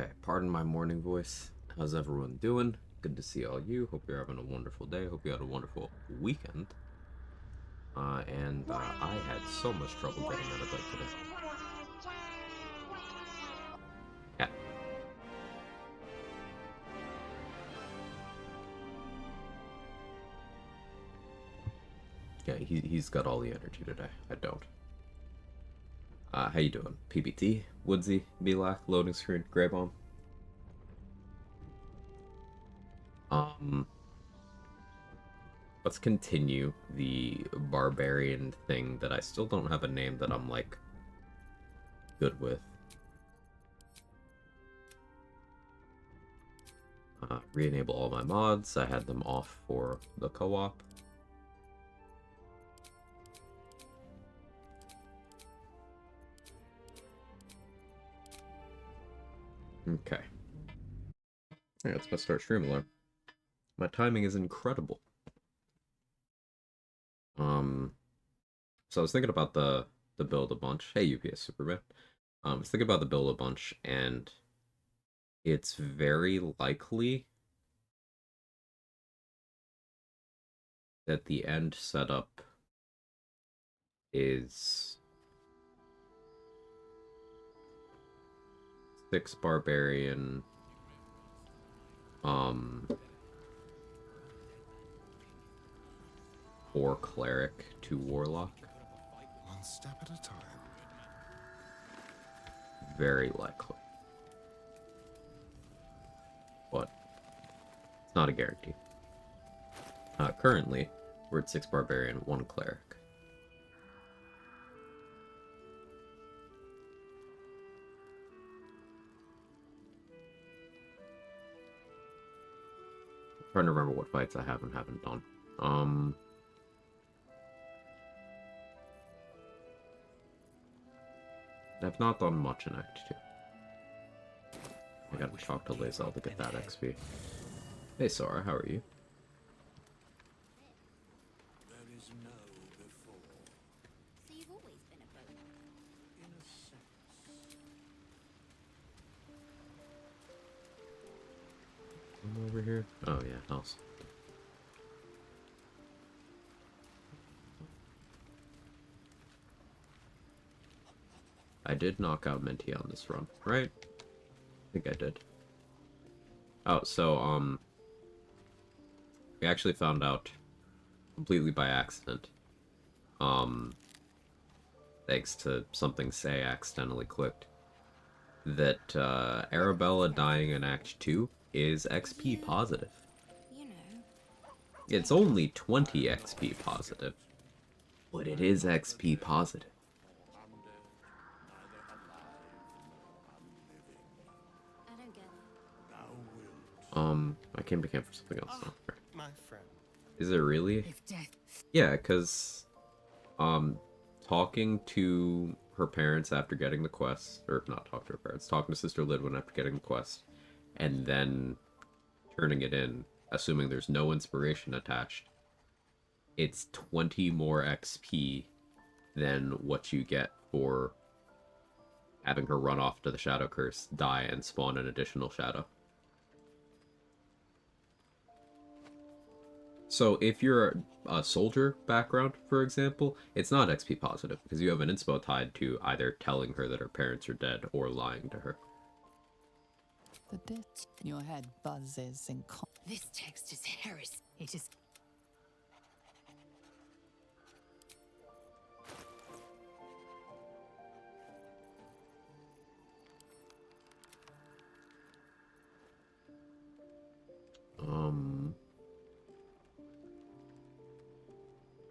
Okay, pardon my morning voice. How's everyone doing? Good to see all you. Hope you're having a wonderful day. Hope you had a wonderful weekend. I had so much trouble getting out of bed today. Yeah, yeah, he's got all the energy today. I don't. How you doing? PBT, Woodsy, Belak, loading screen, Grey Bomb. Um, let's continue the Barbarian thing that I still don't have a name that I'm like good with. Re-enable all my mods. I had them off for the co-op. Okay. Yeah, let's go start Streamlabs. My timing is incredible. Um, so I was thinking about the build a bunch. Hey, UPS Superman. I was thinking about the build a bunch, and it's very likely that the end setup is 6 Barbarian, um, 4 Cleric, 2 Warlock. One step at a time. Very likely. But it's not a guarantee. Currently, we're at 6 Barbarian, 1 Cleric. I'm trying to remember what fights I have and haven't done. I've not done much in Act 2. I gotta talk to Lazel to get that XP. Hey Sora, how are you? There is no before. So you've always been a boat? In a sense. I'm over here. Oh yeah, house. I did knock out Minty on this run, right? I think I did. Oh, so, we actually found out completely by accident. Thanks to something Say accidentally clicked, that, Arabella dying in Act 2 is XP positive. You know. It's only 20 XP positive, but it is XP positive. I don't get it. Thou wilt. I came to camp for something else now. My friend. Is it really? If death. Yeah, because, talking to her parents after getting the quest, or not talking to her parents, talking to Sister Lidwin after getting the quest, and then turning it in, assuming there's no inspiration attached, it's 20 more XP than what you get for having her run off to the Shadow Curse, die, and spawn an additional Shadow. So if you're a soldier background, for example, it's not XP positive because you have an inspo tied to either telling her that her parents are dead or lying to her. The dit in your head buzzes in This text is heresy. It is.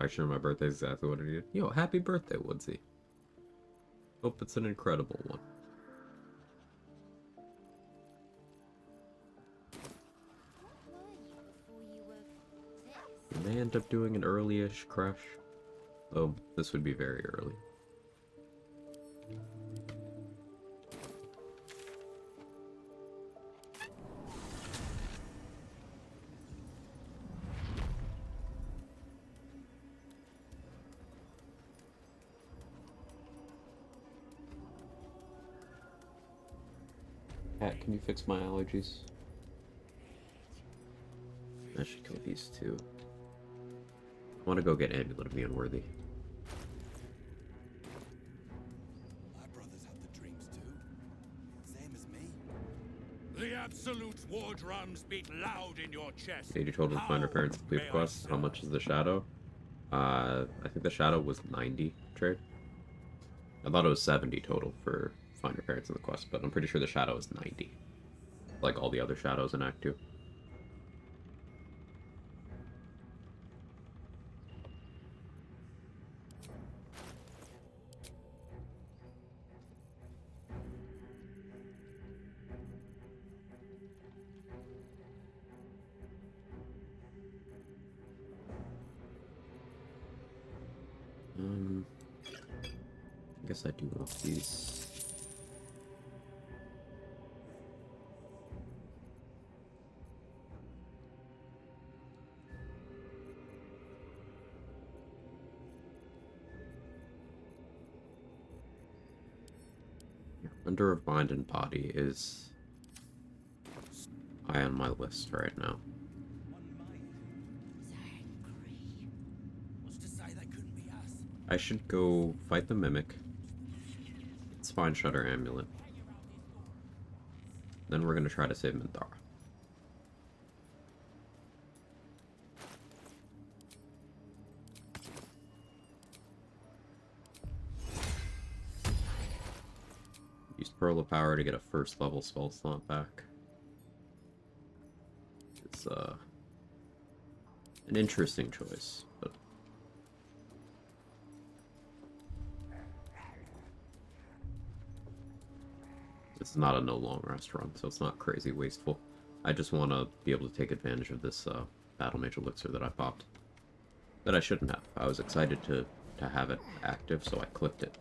Actually, my birthday's exactly what I needed. Yo, happy birthday, Woodsy. Hope it's an incredible one. What were you before you were this? I may end up doing an early-ish crash. Oh, this would be very early. Cat, can you fix my allergies? I should kill these two. I want to go get Amulet of the Unworthy. My brothers had the dreams too. Same as me. The absolute war drums beat loud in your chest. 80 total to find her parents' complete may I quest. How serve? much is the shadow? I think the shadow was 90 trade. I thought it was 70 total for find her parents in the quest, but I'm pretty sure the shadow is 90. Like all the other shadows in Act 2. I guess I do want these. Under of Mind and Body is high on my list right now. What's to say they couldn't be us? I should go fight the Mimic. Spine Shutter Amulet. Then we're gonna try to save Minthara. Use Pearl of Power to get a first level spell slot back. It's an interesting choice, but this is not a no long rest run, so it's not crazy wasteful. I just want to be able to take advantage of this Battle Mage Elixir that I popped. That I shouldn't have. I was excited to have it active, so I clicked it.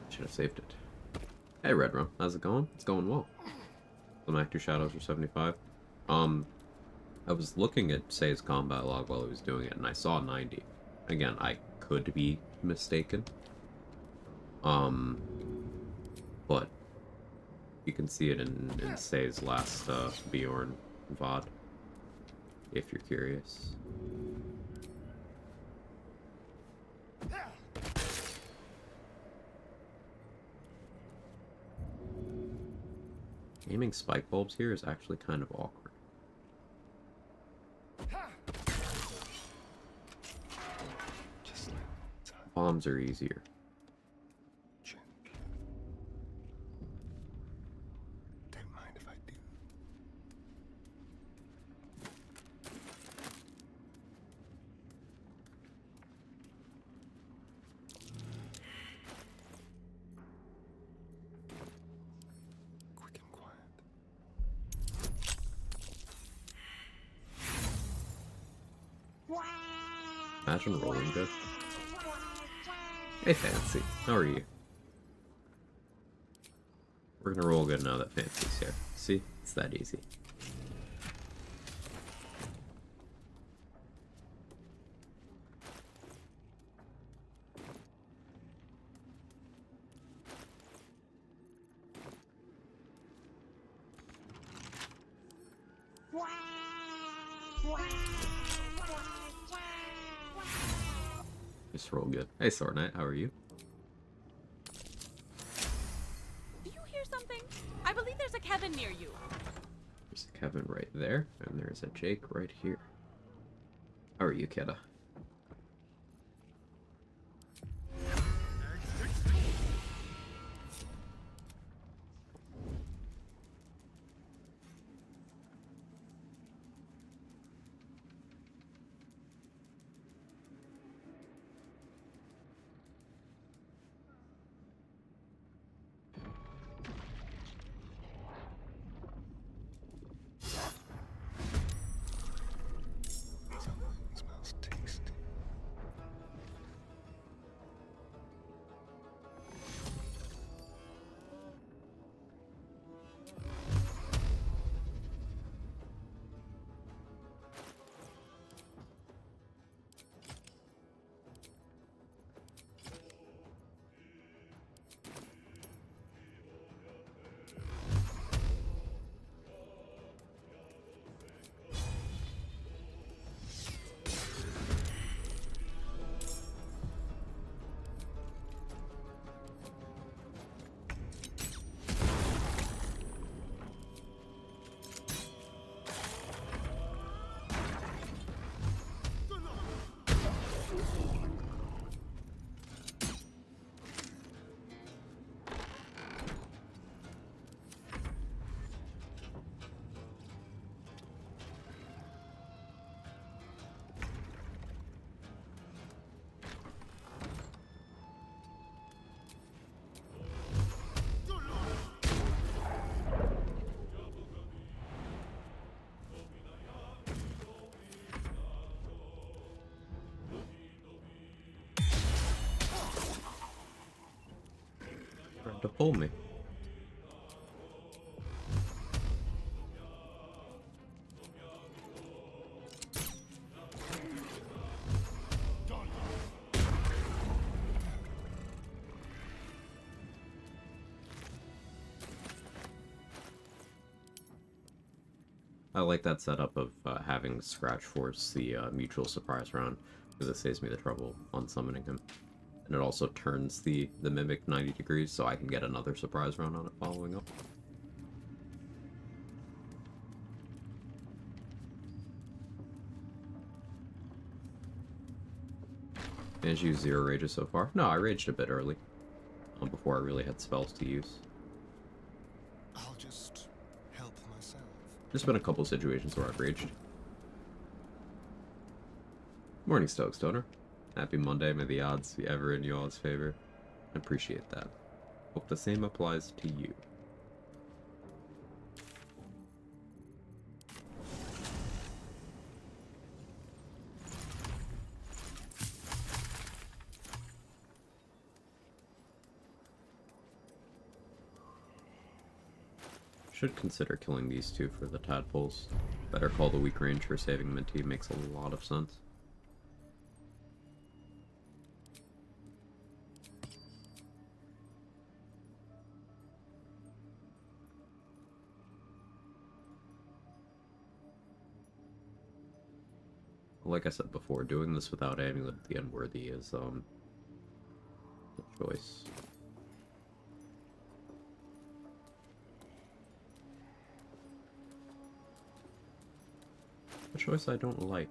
Should have saved it. Hey Red Rum, how's it going? It's going well. Some active shadows are 75. I was looking at Say's combat log while he was doing it, and I saw 90. Again, I could be mistaken. But you can see it in Say's last Bjorn VOD, if you're curious. Aiming spike bulbs here is actually kind of awkward. Bombs are easier. Don't mind if I do. Quick and quiet. Imagine rolling good. Hey Fancy, how are you? We're gonna roll good now that Fancy's here. See? It's that easy. Just roll good. Hey Sword Knight, how are you? Do you hear something? I believe there's a Kevin near you. There's a Kevin right there, and there's a Jake right here. How are you, kidda? Smells tasty. to pull me. I like that setup of having Scratch force the mutual surprise round, because it saves me the trouble on summoning him. And it also turns the Mimic 90 degrees, so I can get another surprise round on it following up. Managed to use 0 rages so far? No, I raged a bit early, before I really had spells to use. I'll just help myself. There's been a couple situations where I've raged. Morning, Stokes Stoner. Happy Monday, may the odds be ever in you all's favor. I appreciate that. Hope the same applies to you. Should consider killing these two for the tadpoles. Better call the weak range for saving Minty makes a lot of sense. Like I said before, doing this without Amulet the Unworthy is a choice. A choice I don't like.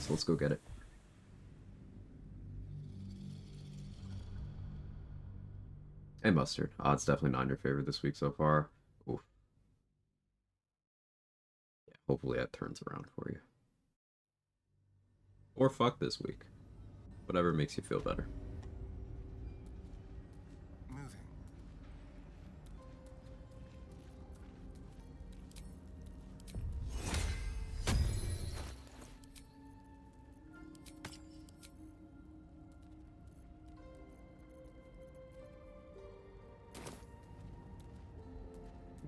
So let's go get it. Hey Mustard, odds definitely not in your favor this week so far. Oof. Yeah, hopefully that turns around for you. Or fuck this week. Whatever makes you feel better. Moving.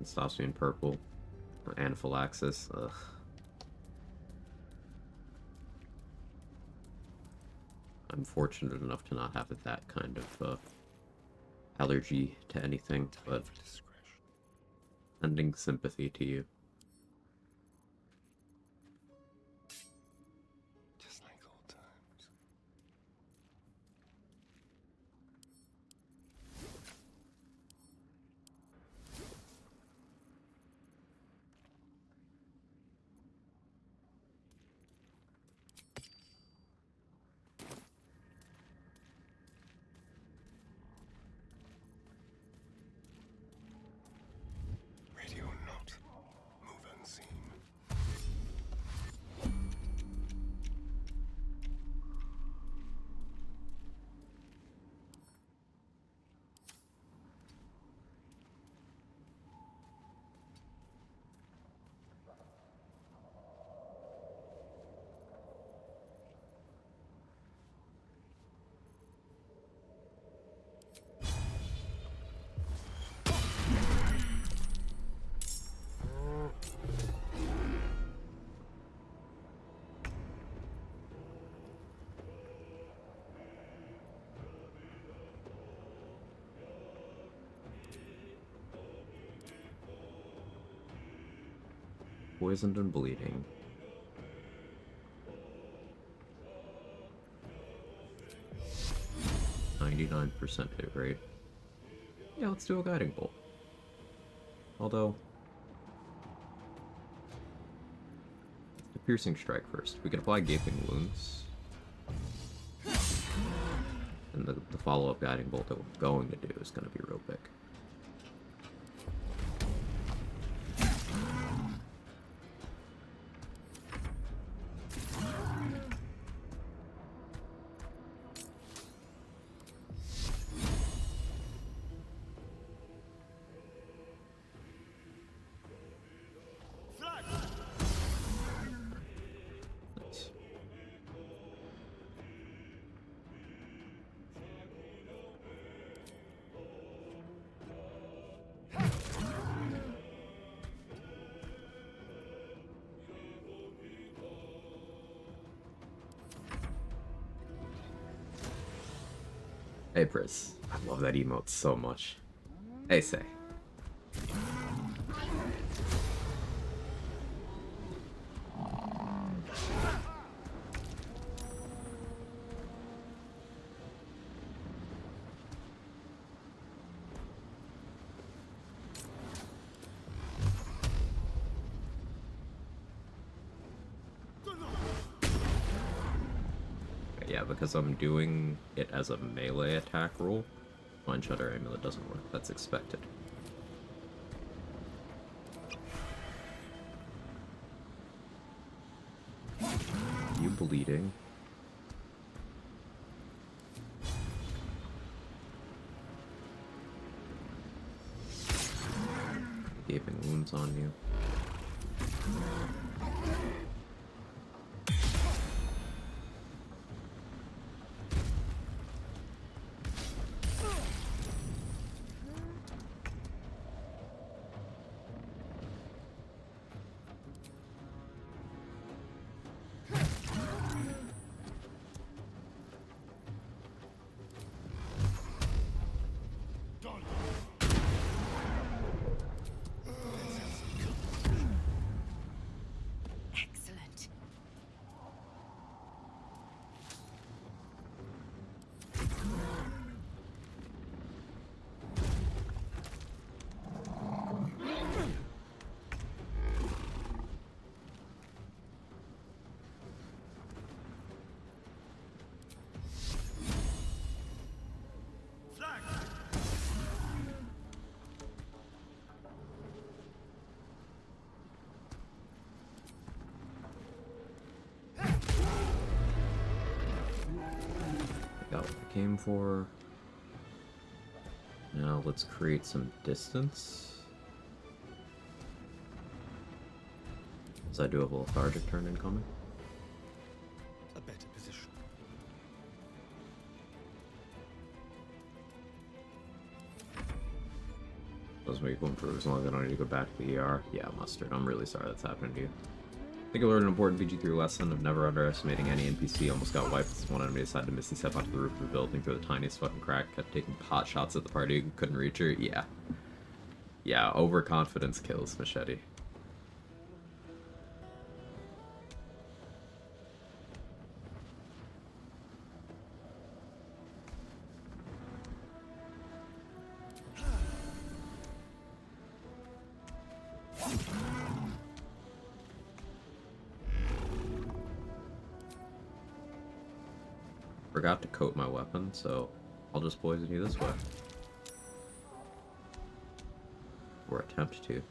It stops me in purple. Anaphylaxis. Ugh. I'm fortunate enough to not have that kind of allergy to anything, but sending sympathy to you. Just like old times. Radio not. Move unseen. Poisoned and bleeding. %99 hit rate. Yeah, let's do a guiding bolt. Although, the piercing strike first. We can apply gaping wounds. And the follow-up guiding bolt that we're going to do is going to be real big. Hey, Pris. I love that emote so much. Hey, say. Yeah, because I'm doing it as a melee attack roll. Mind Shutter Amulet doesn't work. That's expected. You bleeding? Gaping wounds on you. Excellent. Got what I came for. Now let's create some distance. So I do have a lethargic turn incoming. A better position. Doesn't make you improve as long as I don't need to go back to the ER. Yeah, Mustard, I'm really sorry that's happening to you. I think I learned an important VG3 lesson of never underestimating any NPC. Almost got wiped as one enemy decided to misty step onto the roof of the building through the tiniest fucking crack, kept taking pot shots at the party, couldn't reach her. Yeah. Yeah, overconfidence kills, Machete. Forgot to coat my weapon, so I'll just poison you this way. Or attempt to.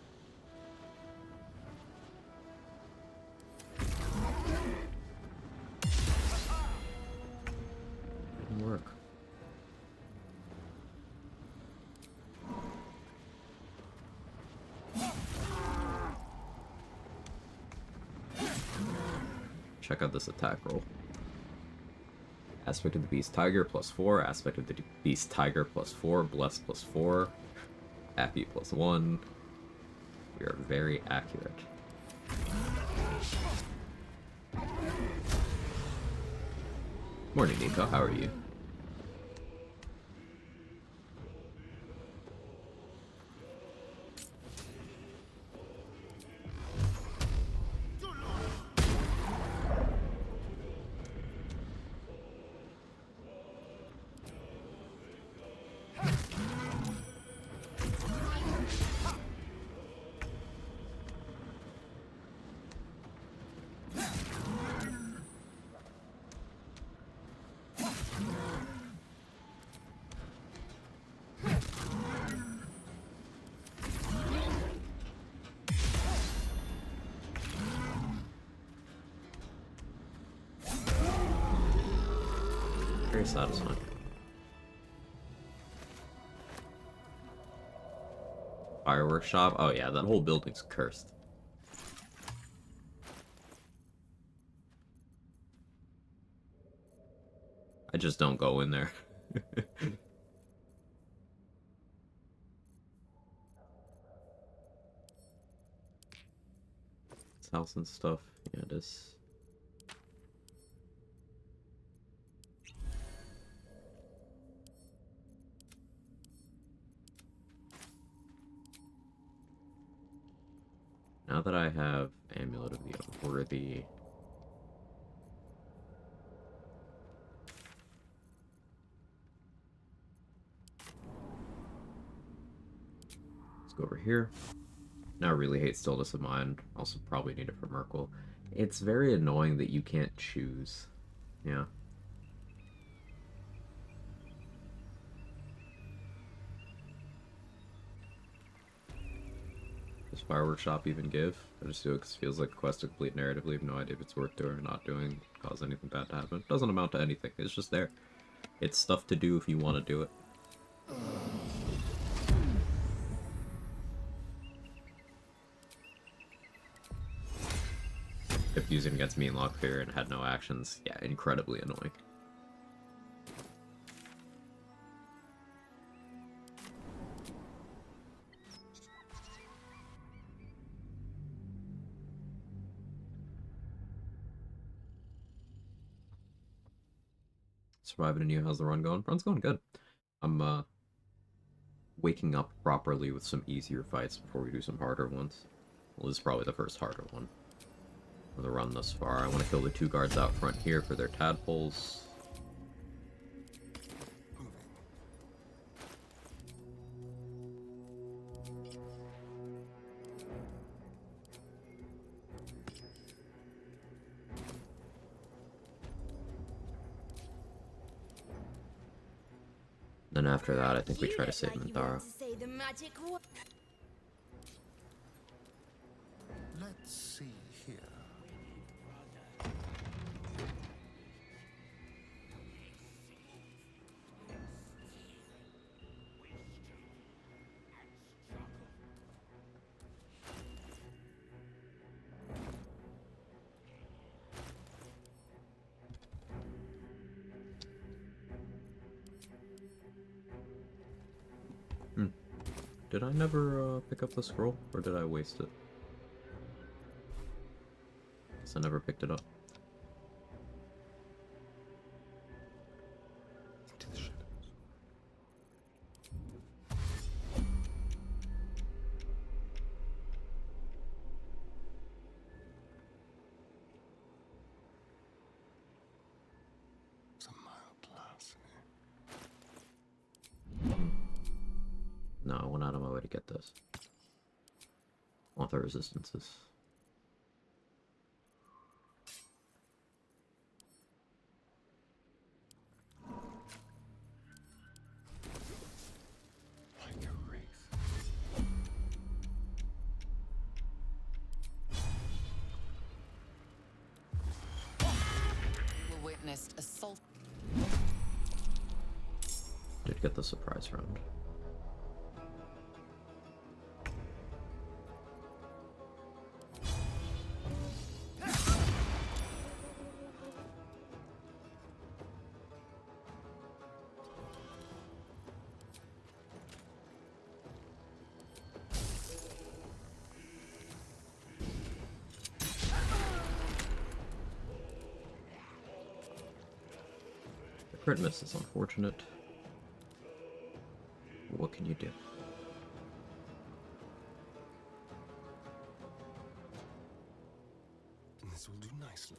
Didn't work. Check out this attack roll. Aspect of the Beast Tiger +4, Aspect of the Beast Tiger +4, Bless +4, Happy +1. We are very accurate. Morning, Nico. How are you? Very satisfying. Fireworks shop? Oh yeah, that whole building's cursed. I just don't go in there. This house and stuff. Yeah, it is. now that I have Amulet of the Unworthy, let's go over here. Now I really hate Stillness of Mind. Also probably need it for Merkle. It's very annoying that you can't choose. Yeah. Does Fireworks Shop even give? I just do it because it feels like a quest to complete narratively. I have no idea if it's worth doing or not doing. Cause anything bad to happen. It doesn't amount to anything. It's just there. It's stuff to do if you want to do it. If using against me in Lockfear and had no actions, yeah, incredibly annoying. Surviving in you, how's the run going? Run's going good. I'm waking up properly with some easier fights before we do some harder ones. Well, this is probably the first harder one of the run thus far. I want to kill the 2 guards out front here for their tadpoles. Then after that, I think we try to save Minthara. Let's see here. Did I never pick up the scroll, or did I waste it? Guess I never picked it up. Into the shadows. Some mild class. No, I went out of my way to get this. I want the resistances. Like a wraith. You witnessed assault. Did get the surprise round. Crit miss is unfortunate. What can you do? This will do nicely.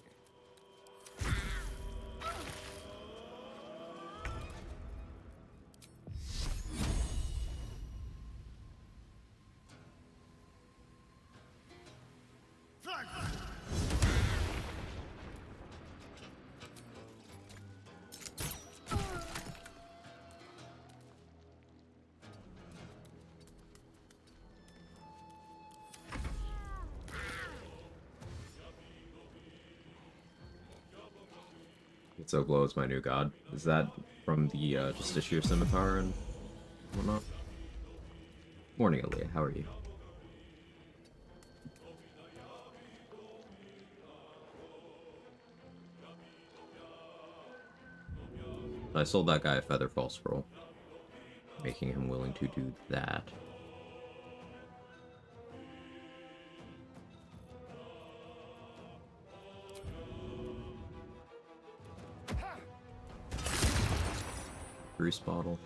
So Glow is my new god. Is that from the Justiciar Scimitar and whatnot? Morning, Aaliyah. How are you? I sold that guy a Featherfall Scroll, making him willing to do that. Grease bottle.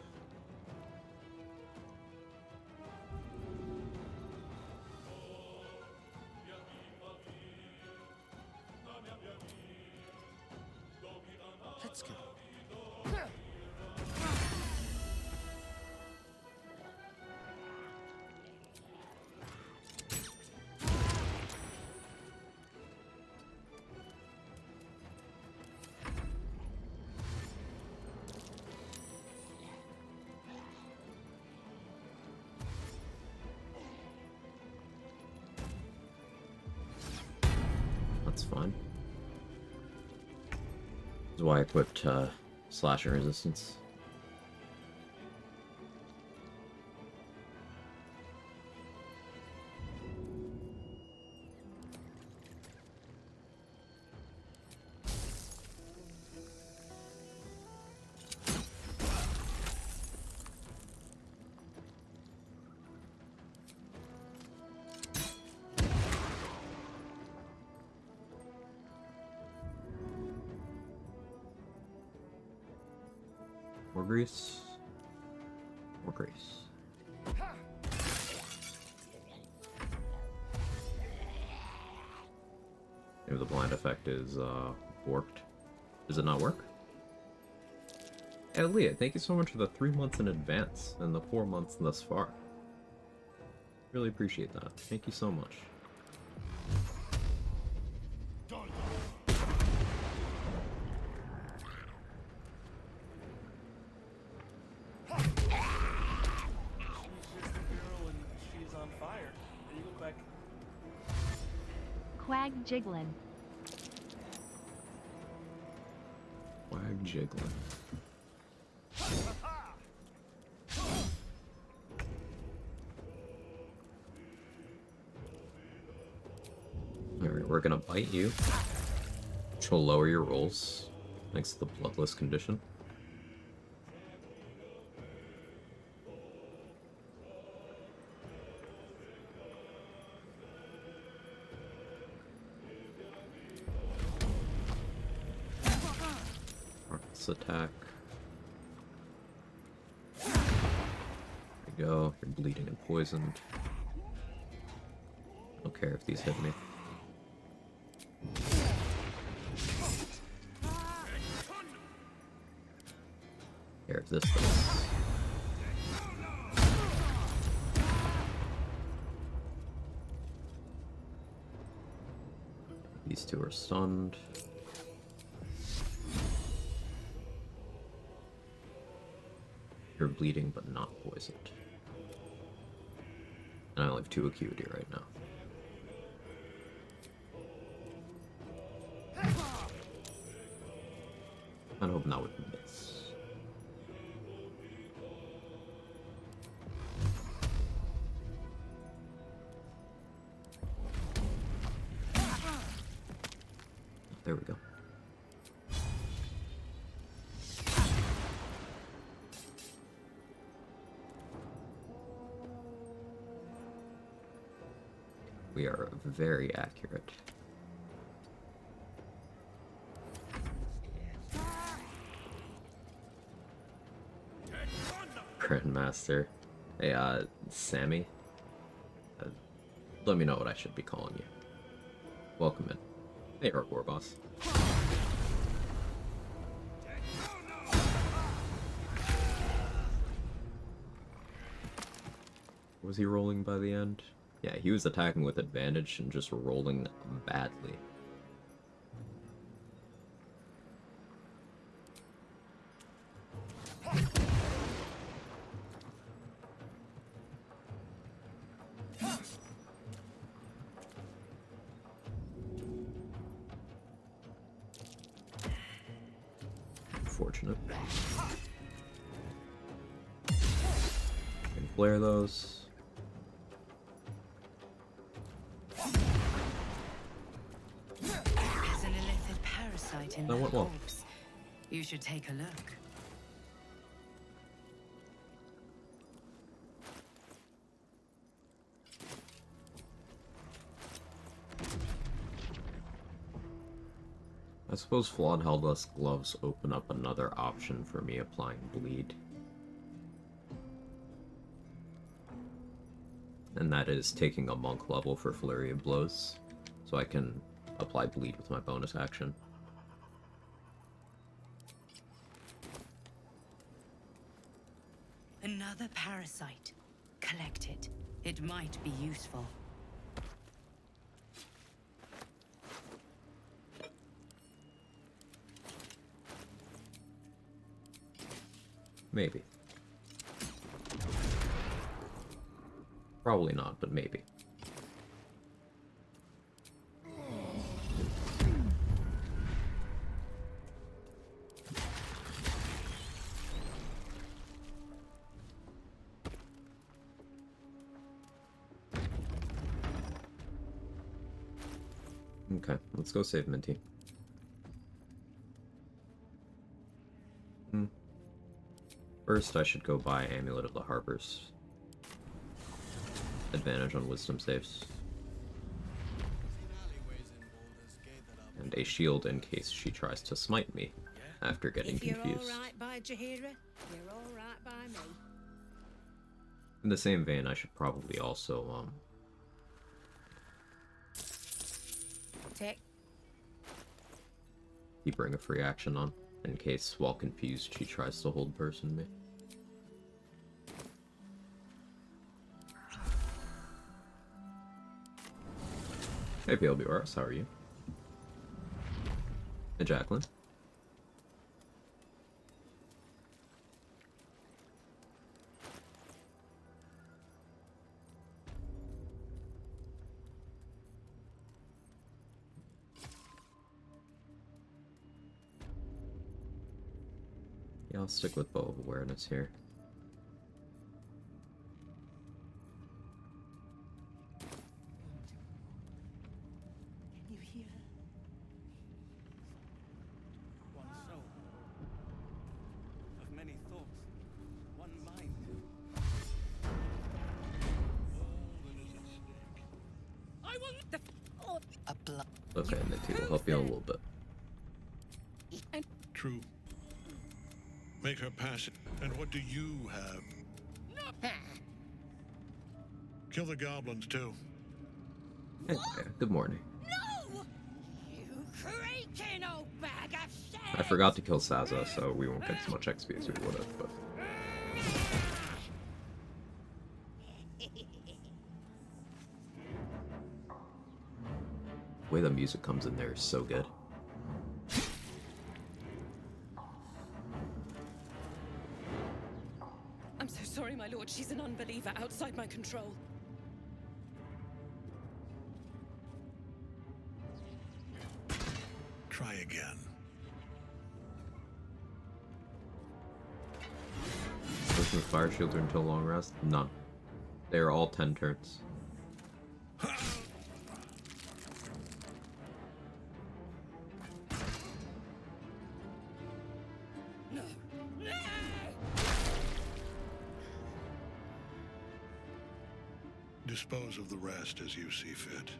Let's go. That's fine. That's why I put slashing resistance. More grease. More grease. Maybe the blind effect is warped. Does it not work? Hey, Leah, thank you so much for the 3 months in advance and the 4 months thus far. Really appreciate that. Thank you so much. Quag jiggling. Quag jiggling. Alright, we're gonna bite you, which will lower your rolls, thanks to the bloodless condition. Heartless attack. There you go, you're bleeding and poisoned. I don't care if these hit me. Care if this does. These two are stunned. You're bleeding but not poisoned. And I only have 2 acuity right now. I'm hoping that would miss. There we go. We are very accurate. Grandmaster. Hey, Sammy. Let me know what I should be calling you. Welcome in. Hey, Hardcore Boss. Was he rolling by the end? Yeah, he was attacking with advantage and just rolling badly. Unfortunate. Can flare those. There's an illithid parasite in That the went well. corpse. You should take a look. I suppose Flawed Helldust Gloves open up another option for me applying bleed. And that is taking a monk level for Flurry of Blows, so I can apply bleed with my bonus action. Another parasite. Collect it. It might be useful. Maybe. Probably not, but maybe. Okay, let's go save Minty. First, I should go buy Amulet of the Harbors. Advantage on wisdom saves. And a shield in case she tries to smite me after getting If you're confused. all right by Jahira, you're all right by me. In the same vein, I should probably also, Take. keep bring a free action on, in case, while confused, she tries to hold person me. Hey PLBRS, how are you? Hey Jacqueline. Yeah, I'll stick with Bow of Awareness here. You hear? One soul, of many thoughts, one mind. I will. A blood. Okay, Minty will help you out a little bit. True. Make her pass it. And what do you have? Kill the goblins too. Hey, good morning. No! You creaking old bag of shit! I forgot to kill Saza, so we won't get as much XP as we would have, but... The way the music comes in there is so good. I'm so sorry, my lord. She's an unbeliever outside my control. Try again. Potion of Fire Shield until long rest? None. They are all 10 turns. Dispose of the rest as you see fit.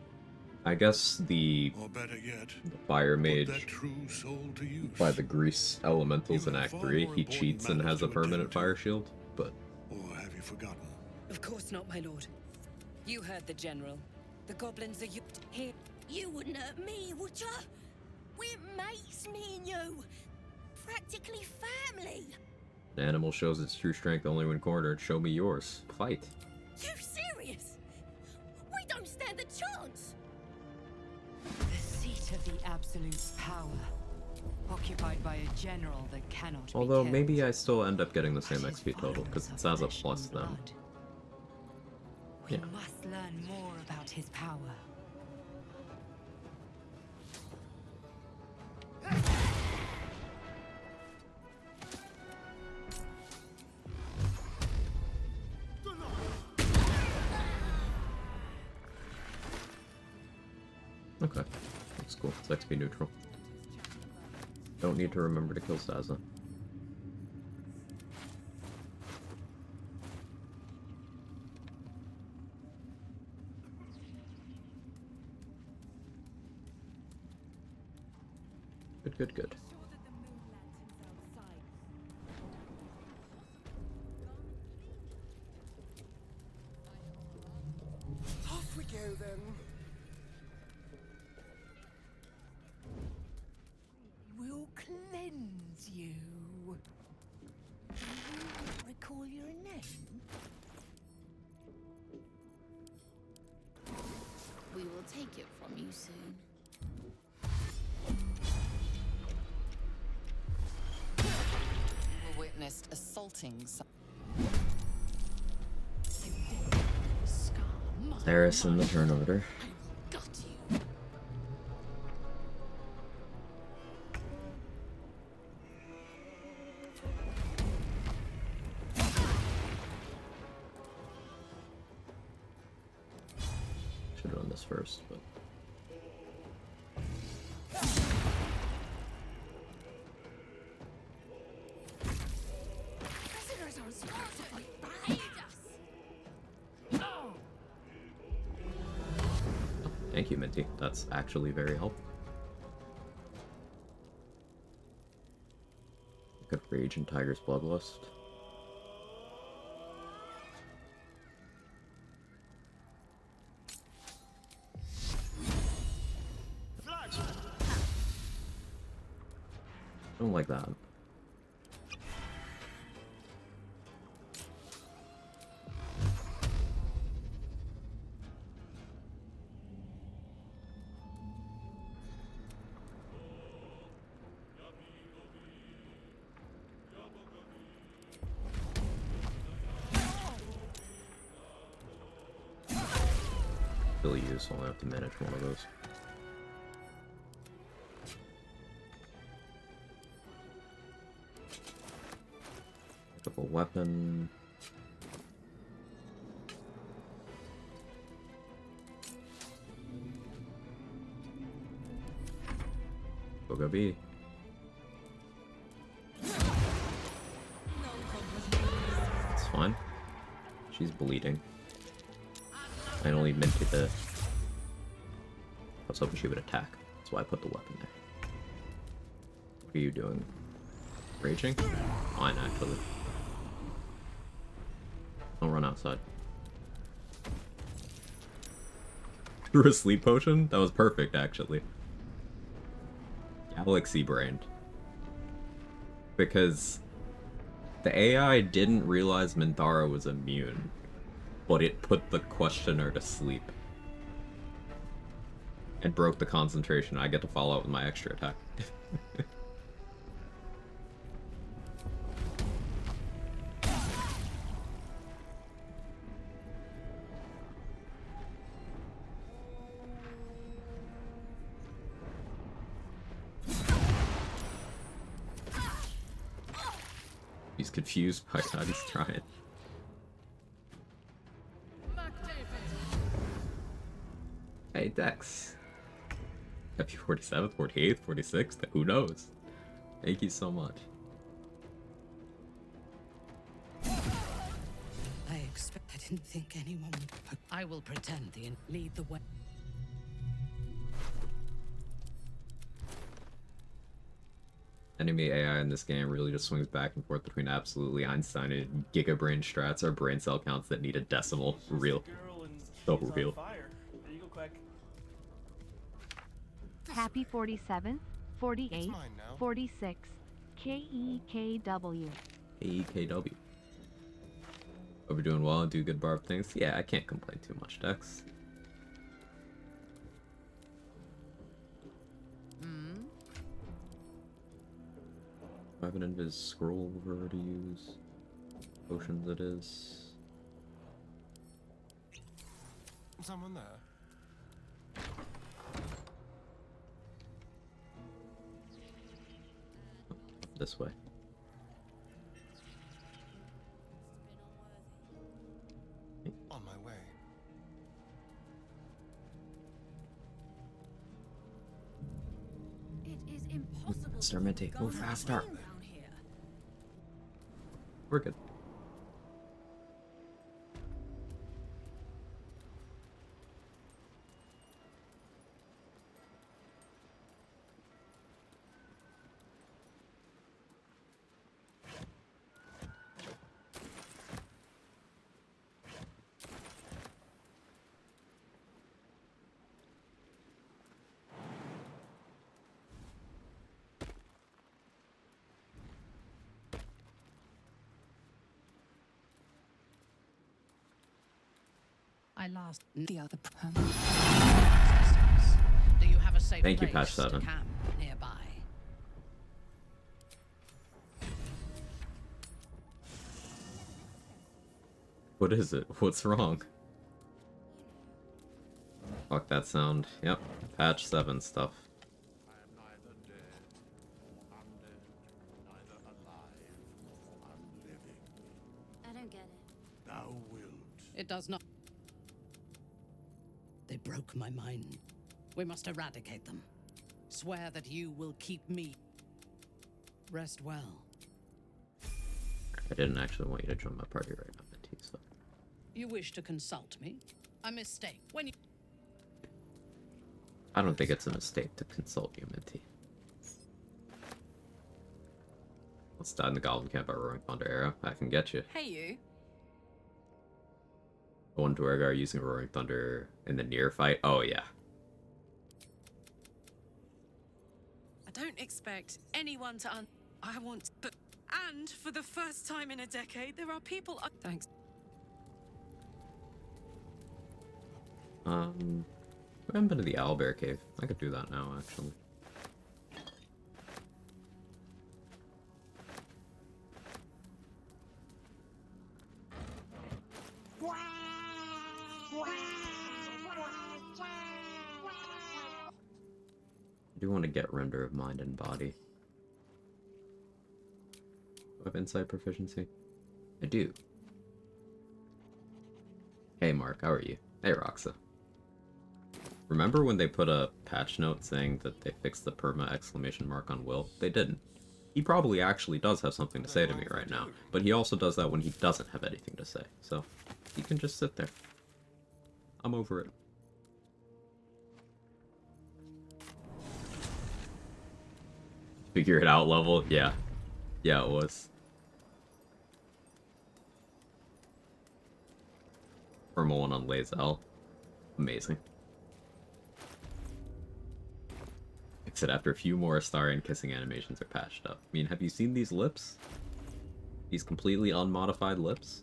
I guess the Or better yet, Fire put that Mage, true soul to use. by the Grease Elementals You in have Act far 3, more he important cheats and has matters a to permanent attend to. Fire Shield, but Or have you forgotten? Of course not, my lord. You heard the general. The goblins are here. You wouldn't hurt me, would ya? We're mates, me and you. Practically family. an animal shows its true strength only when cornered. Show me yours. Fight. You serious? We don't stand a chance. The seat of the Absolute's power. Occupied by a general that cannot be Although killed. maybe I still end up getting the But same his XP total, because violence it of has a flesh plus and them. blood. We Yeah. must learn more about his power. Okay. That's cool. It's XP neutral. Don't need to remember to kill Saza. Good, good, good. Off we go then. We'll cleanse you. Do you recall your name? take it from you soon. We witnessed assaulting some. Theris in the turn order. Got you. Should have done this first, but. Prisoners are slaughtered. Behind us. Thank you, Minty. That's actually very helpful. Good Rage and Tiger's Bloodlust. I don't like that. Really useful. I have to manage one of those. Pick up a weapon. Go B. It's fine. She's bleeding. I only minted the. I was hoping she would attack. That's why I put the weapon there. What are you doing? Raging? Fine, actually. Don't run outside. Threw a sleep potion? That was perfect, actually. Galaxy brained. Because the AI didn't realize Minthara was immune, but it put the questioner to sleep. And broke the concentration. I get to follow up with my extra attack. He's confused by God he's trying. Hey, Dex. Happy 47th, 48th, 46th, who knows? Thank you so much. I didn't think anyone would. I will pretend the lead the way. Enemy AI in this game really just swings back and forth between absolutely Einstein and Giga Brain strats or brain cell counts that need a decimal. Real. So real. There you go, Quag. Happy 47th, 48th, It's mine now. 46th, KEKW. AEKW. Hope you're doing well and do good barb things. Yeah, I can't complain too much, Dex. I have an invis scroll over to use. Potions it is. Someone there? This way. On my way. It is impossible. Mr. Minty, to go move faster. down here. We're good. I lost the other. Thank you, place Patch 7. to camp nearby. What is it? What's wrong? Fuck that sound. Yep. Patch 7 stuff. I am neither dead nor undead, neither alive nor unliving. I don't get it. Thou wilt. It does not. They broke my mind. We must eradicate them. Swear that you will keep me. Rest well. I didn't actually want you to join my party right now, Minty, so. You wish to consult me? A mistake. When you... I don't think it's a mistake to consult you, Minty. Let's die in the Goblin Camp by Roaring Thunder Arrow. I can get you. Hey, you. The one Dwargar using Roaring Thunder in the near fight? Oh, yeah. I don't expect anyone to I want... But... And for the first time in a decade, there are people... Thanks. I haven't been to the Owlbear Cave. I could do that now, actually. I do want to get Render of Mind and Body. Do I have Insight Proficiency? I do. Hey Mark, how are you? Hey Roxa. Remember when they put a patch note saying that they fixed the perma exclamation mark on Will? They didn't. He probably actually does have something to say to me right now, but he also does that when he doesn't have anything to say, so he can just sit there. I'm over it. Figure it out level? Yeah. Yeah, it was. Perma one on Lae'zel. Amazing. Except after a few more Astarion kissing animations are patched up. I mean, have you seen these lips? These completely unmodified lips?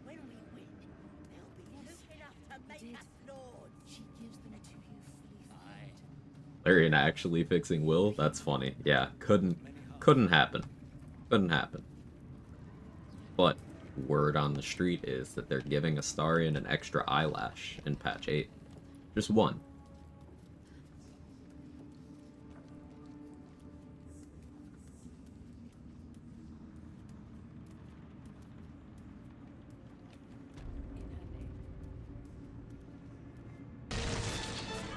When we win, they'll be look enough to make us lords. She gives them to you fully fed. Larian actually fixing Will? That's funny. Yeah, couldn't happen. Couldn't happen. But word on the street is that they're giving Astarion an extra eyelash in patch 8. Just one.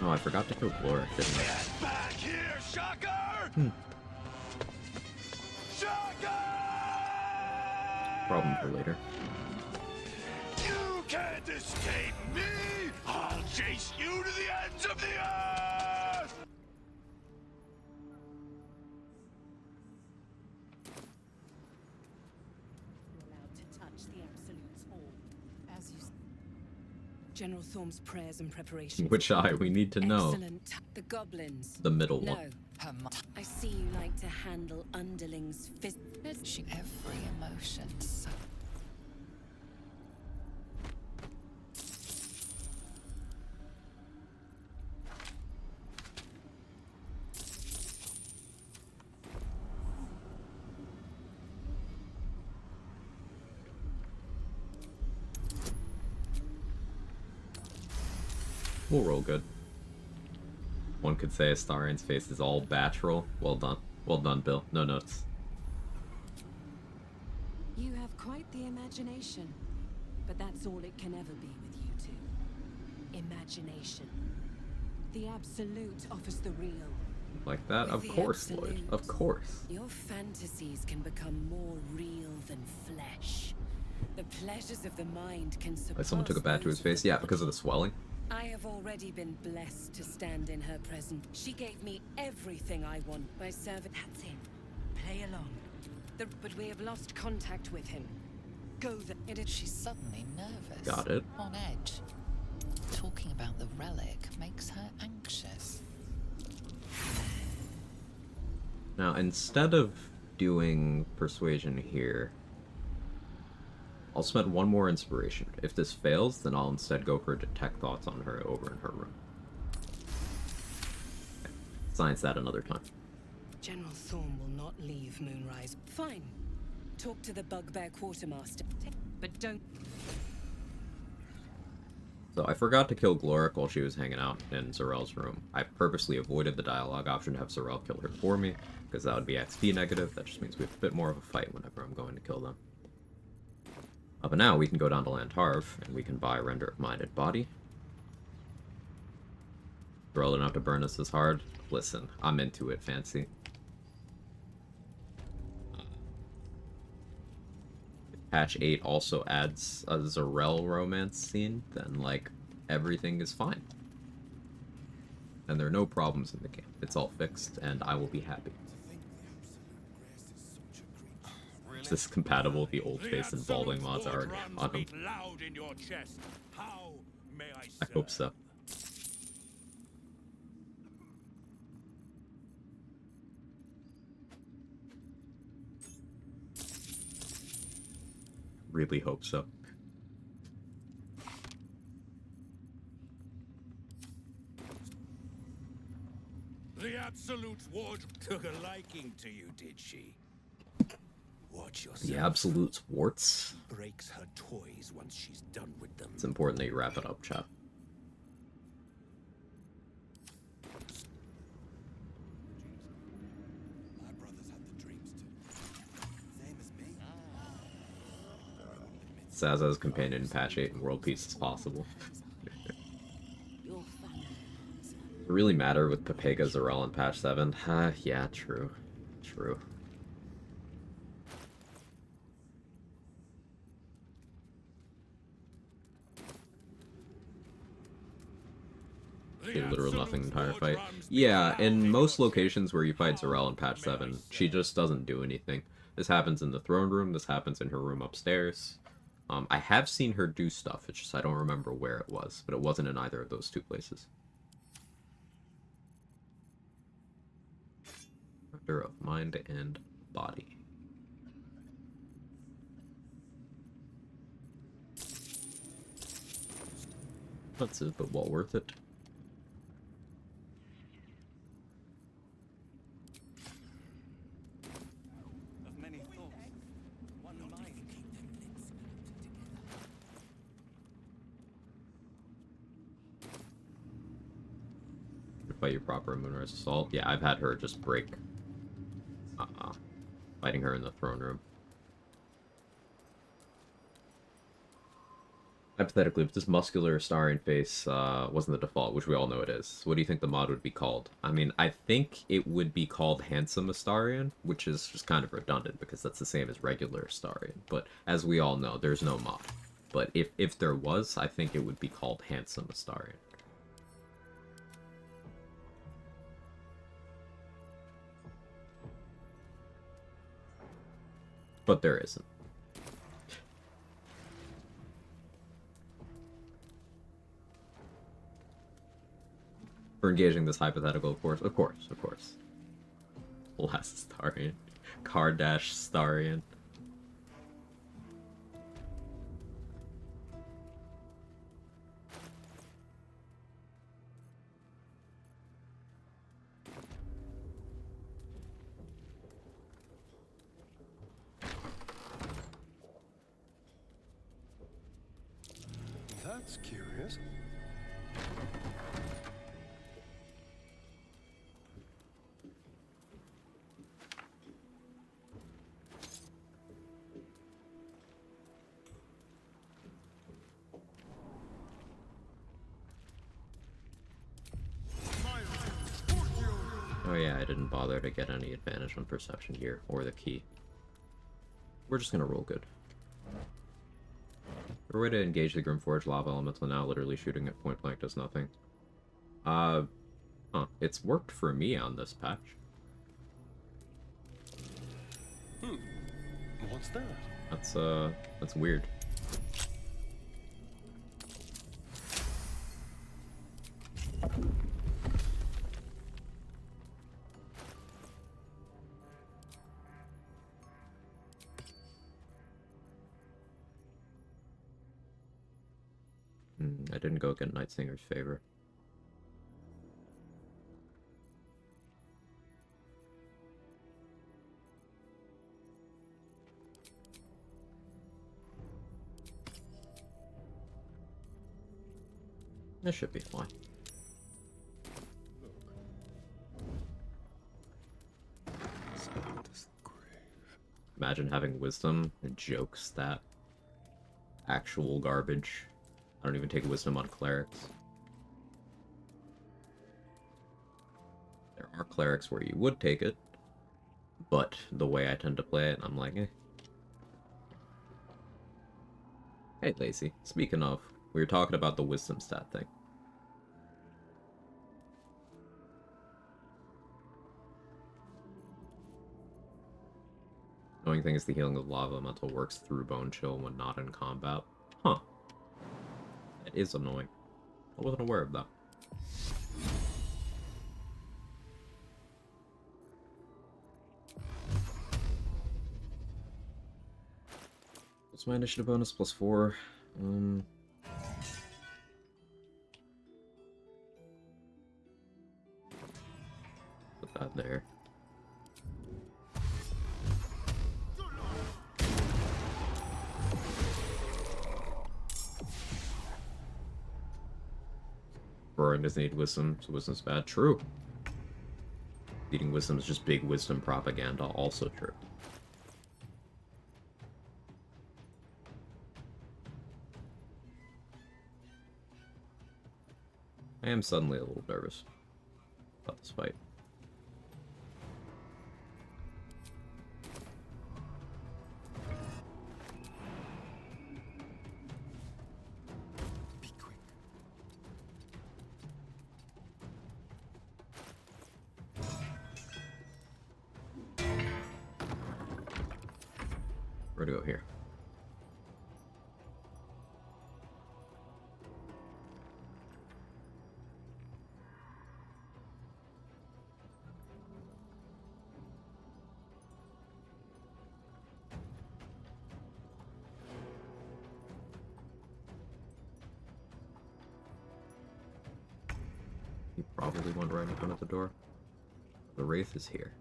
Oh, I forgot to kill Gloric, didn't I? Get back here, Shocker! Shocker! Problem for later. You can't escape me! I'll chase you to the ends of the earth! You're allowed to touch the Absolute's orb. As you... General Thorm's prayers and preparations. Which eye? We need to know. Excellent. The goblins. The middle No. one. I see you like to handle underlings Every emotion. So We'll roll good. One could say Astarion's face is all batchroll. Well done. Well done, Bill. No notes. You have quite the imagination, but that's all it can ever be with you two. Imagination. The Absolute offers the real. Like that? With Of the course, Lloyd. Absolute, Of course. Your fantasies can become more real than flesh. The pleasures of the mind can surpass Like someone took a bat to those his of the face? Yeah, body. because of the swelling. I have already been blessed to stand in her presence. She gave me everything I want by serving. That's him. Play along. But we have lost contact with him. Go there. she's suddenly nervous. Got it. On edge. Talking about the relic makes her anxious. Now, instead of doing persuasion here, I'll spend one more inspiration. If this fails, then I'll instead go for detect thoughts on her over in her room. Science that another time. General Thorm will not leave Moonrise. Fine. Talk to the Bugbear Quartermaster. But don't... So I forgot to kill Gloric while she was hanging out in Zarel's room. I purposely avoided the dialogue option to have Zarel kill her for me, because that would be XP negative. That just means we have a bit more of a fight whenever I'm going to kill them. But now we can go down to Lantarv, and we can buy Render of Minded Body. Zarel didn't have to burn us as hard. Listen, I'm into it, fancy. Patch 8 also adds a Zarel romance scene, then, like, everything is fine. And there are no problems in the game. It's all fixed, and I will be happy. Is this compatible with the old face involving mods I already have on them? I hope so. Really hope so. The Absolute's ward took a liking to you, did she? Watch yourself. The Absolute's warts? Breaks her toys once she's done with them. It's important that you wrap it up, chat. My brothers had the dreams too. Same as me. Sazza's companion in patch 8 and world peace is possible. It really matter with Pepega Zarel in patch 7? Yeah, true. True. Did literal nothing the entire fight. Yeah, in most locations where you fight Zarel in patch 7, she just doesn't do anything. This happens in the throne room, this happens in her room upstairs. I have seen her do stuff, it's just I don't remember where it was, but it wasn't in either of those two places. Render of mind and body. That's it, but well worth it. Of many thoughts, one mind. Fight your proper Moonrise Assault. Yeah, I've had her just break. Fighting her in the throne room. Hypothetically, if this muscular Astarion face wasn't the default, which we all know it is, what do you think the mod would be called? I mean, I think it would be called Handsome Astarion, which is just kind of redundant because that's the same as regular Astarion. But as we all know, there's no mod. But if there was, I think it would be called Handsome Astarion. But there isn't. For engaging this hypothetical, of course. Last Starion. Kardash Starion. That's curious. Oh yeah, I didn't bother to get any advantage on perception here, or the key. We're just gonna roll good. The way to engage the Grimforge lava elemental now, literally shooting at point blank does nothing. It's worked for me on this patch. What's that? That's weird. I didn't go get Night Singer's favor. That should be fine. Imagine having wisdom and jokes that actual garbage. I don't even take wisdom on clerics. There are clerics where you would take it, but the way I tend to play it, I'm like, eh. Hey, Lacey. Speaking of, we were talking about the wisdom stat thing. Annoying thing is the healing of lava elemental works through bone chill when not in combat. Huh. That is annoying. I wasn't aware of that. What's my initiative bonus? +4. Put that there. Roaring doesn't need wisdom, so wisdom's bad. True. Eating wisdom is just big wisdom propaganda. Also true. I am suddenly a little nervous about this fight. Be quick. Where to go here? You probably want right in front of the door. The Wraith is here.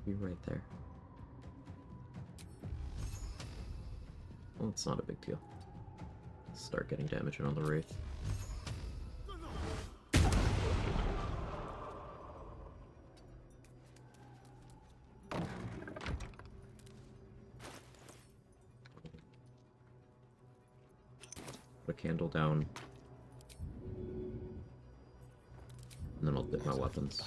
Be right there. Well, it's not a big deal. Start getting damage in on the Wraith. Put a candle down. And then I'll dip my weapons.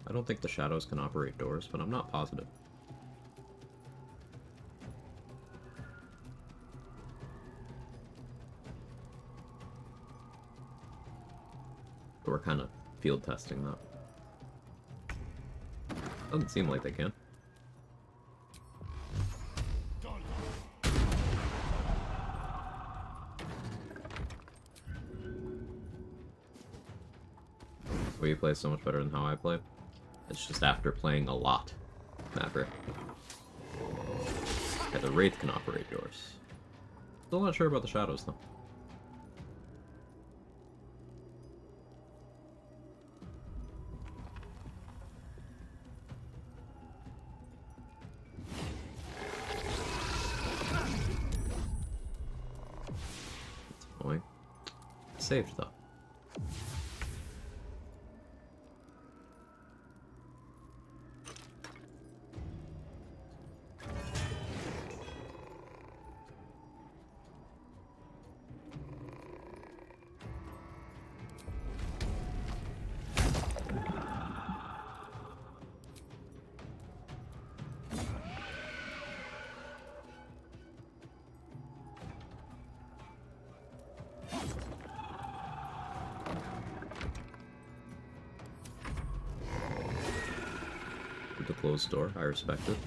I don't think the shadows can operate doors, but I'm not positive. So we're kind of field testing that. Doesn't seem like they can. The way you play is so much better than how I play. It's just after playing a lot, Maverick. Yeah, the Wraith can operate doors. Still not sure about the shadows, though. It's annoying. Saved, though. The closed door, I respect it.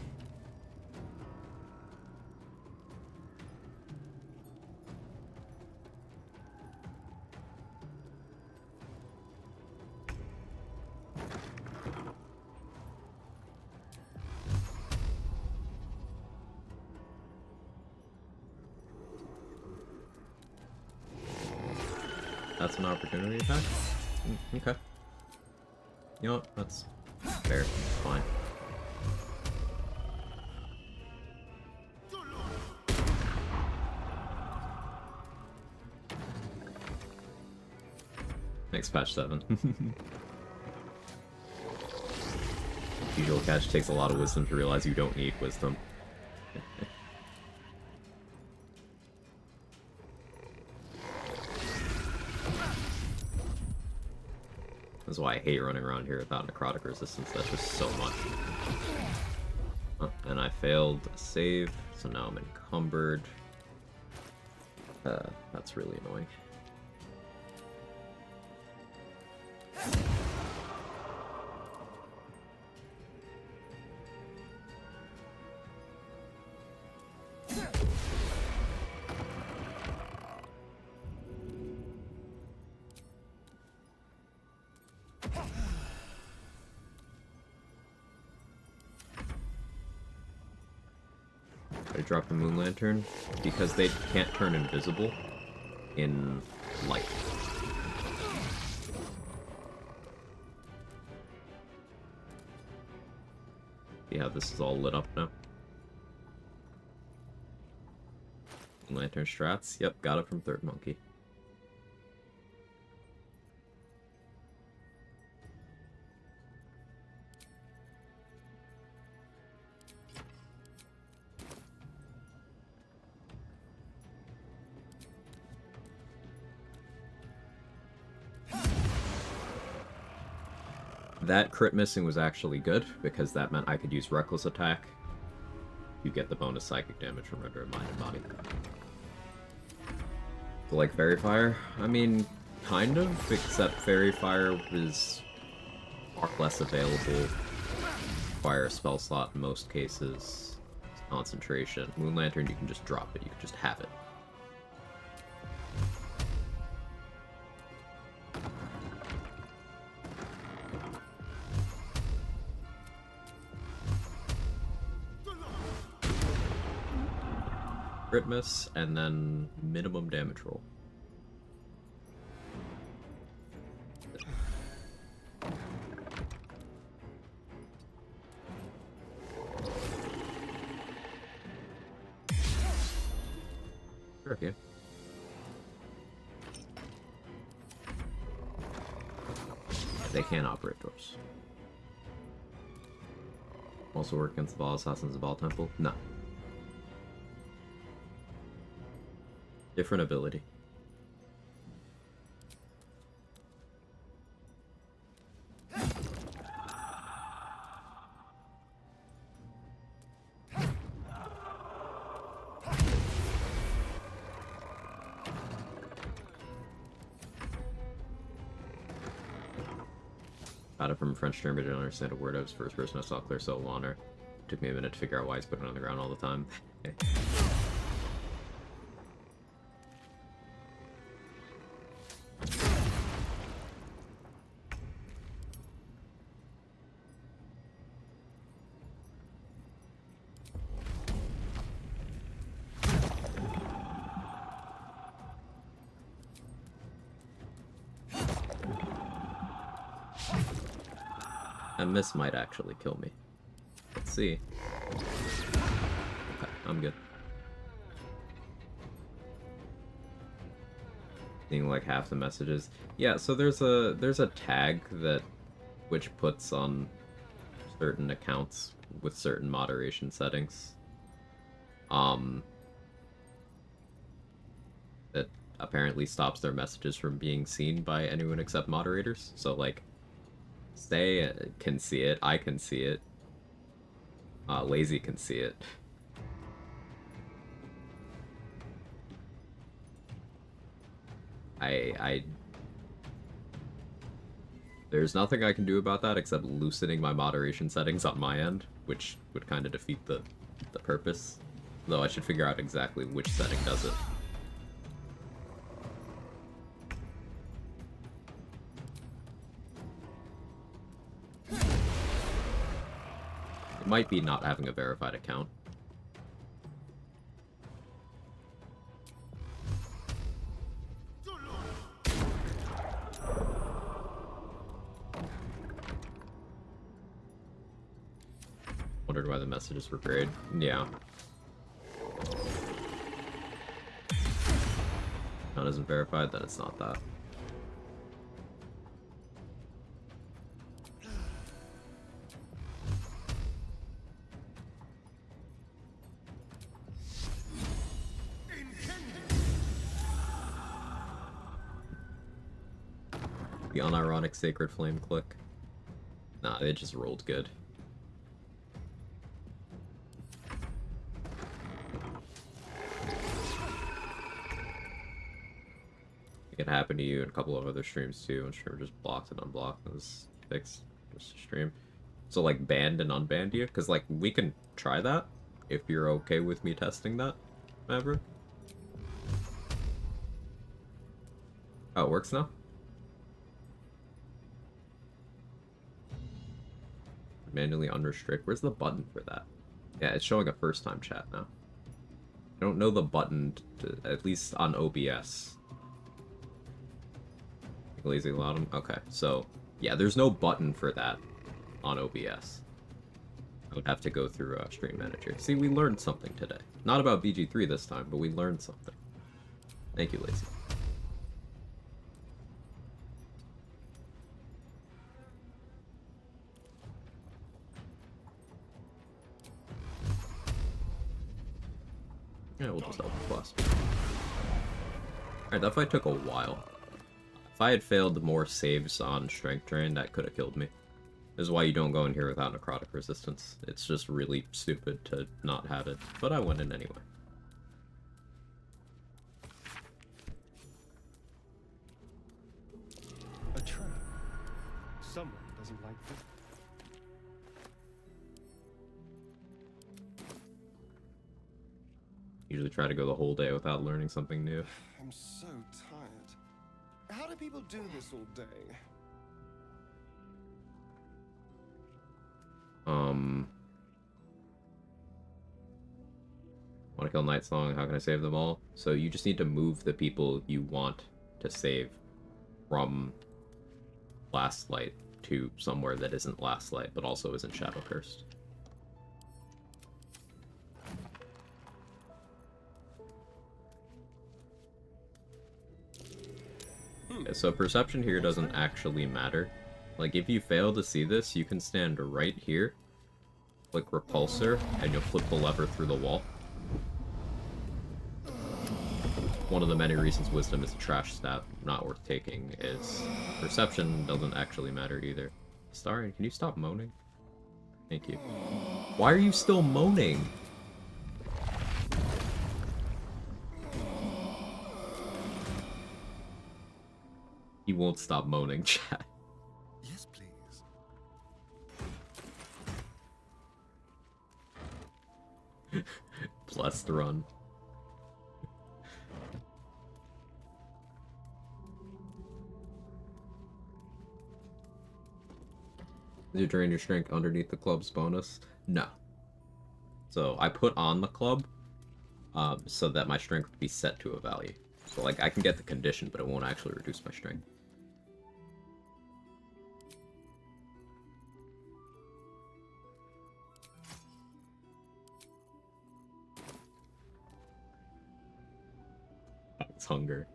That's an opportunity attack? Okay. You know what? That's fair. Fine. Next patch 7. Usual catch takes a lot of wisdom to realize you don't need wisdom. That's why I hate running around here without necrotic resistance. That's just so much. Oh, and I failed a save, so now I'm encumbered. That's really annoying. I dropped the Moon Lantern because they can't turn invisible in light. Yeah, this is all lit up now. Moon Lantern strats, yep, got it from Third Monkey. That crit missing was actually good, because that meant I could use Reckless Attack. You get the bonus psychic damage from Render Mind and Body. So like Fairy Fire? I mean, kind of, except Fairy Fire was far less available. Require a spell slot in most cases. Concentration. Moon Lantern, you can just drop it, you can just have it. Crit miss, and then minimum damage roll. Sure, yeah. They can't operate doors. Also work against the Ball Assassins of Ball Temple? No. Different ability. Got it from French term, but I didn't understand a word. I was the first person I saw clear soul honor. Took me a minute to figure out why he's putting it on the ground all the time. That miss might actually kill me. Let's see. Okay, I'm good. Seeing like half the messages. Yeah, so there's a tag that which puts on certain accounts with certain moderation settings. That apparently stops their messages from being seen by anyone except moderators. So like Stay can see it, I can see it. Lazy can see it. There's nothing I can do about that except loosening my moderation settings on my end, which would kind of defeat the purpose. Though I should figure out exactly which setting does it. It might be not having a verified account. wondered why the messages were grayed. Yeah. That isn't verified, then it's not that. The unironic Sacred Flame click. Nah, it just rolled good. It can happen to you in a couple of other streams too, when streamer just blocked and unblocked and was fixed. Just a stream. So like banned and unbanned you? Because like we can try that if you're okay with me testing that, Maverick. Oh, it works now? Manually unrestrict. Where's the button for that? Yeah, it's showing a first time chat now. I don't know the button, at least on OBS. Lazy Lottom? Okay, so yeah, there's no button for that on OBS. I would have to go through Stream Manager. See, we learned something today. Not about BG3 this time, but we learned something. Thank you, Lazy. Yeah, we'll just open plus. Alright, that fight took a while. If I had failed more saves on Strength Drain, that could have killed me. This is why you don't go in here without necrotic resistance. It's just really stupid to not have it, but I went in anyway. A trap. Someone doesn't like this. Usually try to go the whole day without learning something new. I'm so tired. How do people do this all day? Want to kill Night Song? How can I save them all? So you just need to move the people you want to save from Last Light to somewhere that isn't Last Light, but also isn't Shadow Cursed. Okay, so perception here doesn't actually matter. Like, if you fail to see this, you can stand right here, click Repulsor, and you'll flip the lever through the wall. One of the many reasons Wisdom is a trash stat, not worth taking, is perception doesn't actually matter either. Astarion, can you stop moaning? Thank you. Why are you still moaning? He won't stop moaning, chat. Yes, please. Blessed run. Did you drain your strength underneath the club's bonus? No. So I put on the club so that my strength would be set to a value. So like I can get the condition, but it won't actually reduce my strength. It's hunger.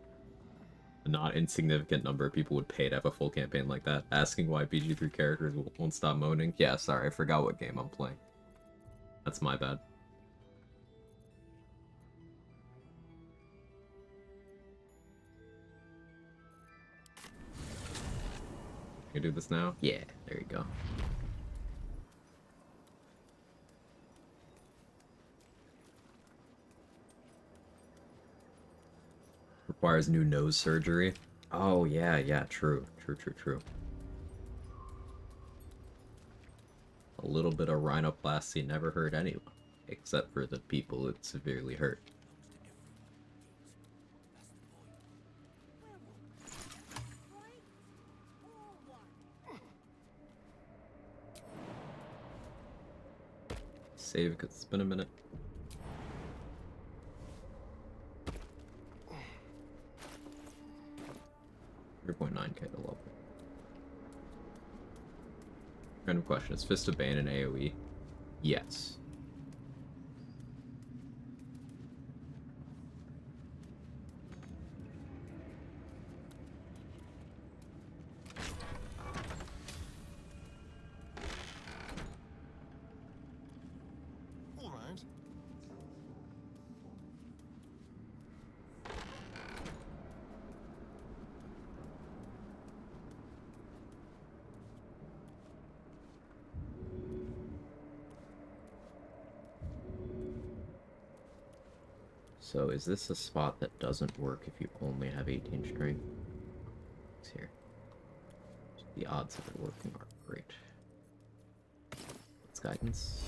A not insignificant number of people would pay to have a full campaign like that. Asking why BG3 characters won't stop moaning. Yeah, sorry, I forgot what game I'm playing. That's my bad. Can you do this now? Yeah, there you go. Requires new nose surgery. Oh, yeah, true. A little bit of rhinoplasty never hurt anyone, except for the people it severely hurt. Save, because it's been a minute. $3.9k to level. Random question, is Fist of Bane an AoE? Yes. All right. So is this a spot that doesn't work if you only have 18 string? It's here. The odds of it working are great. Let's guidance.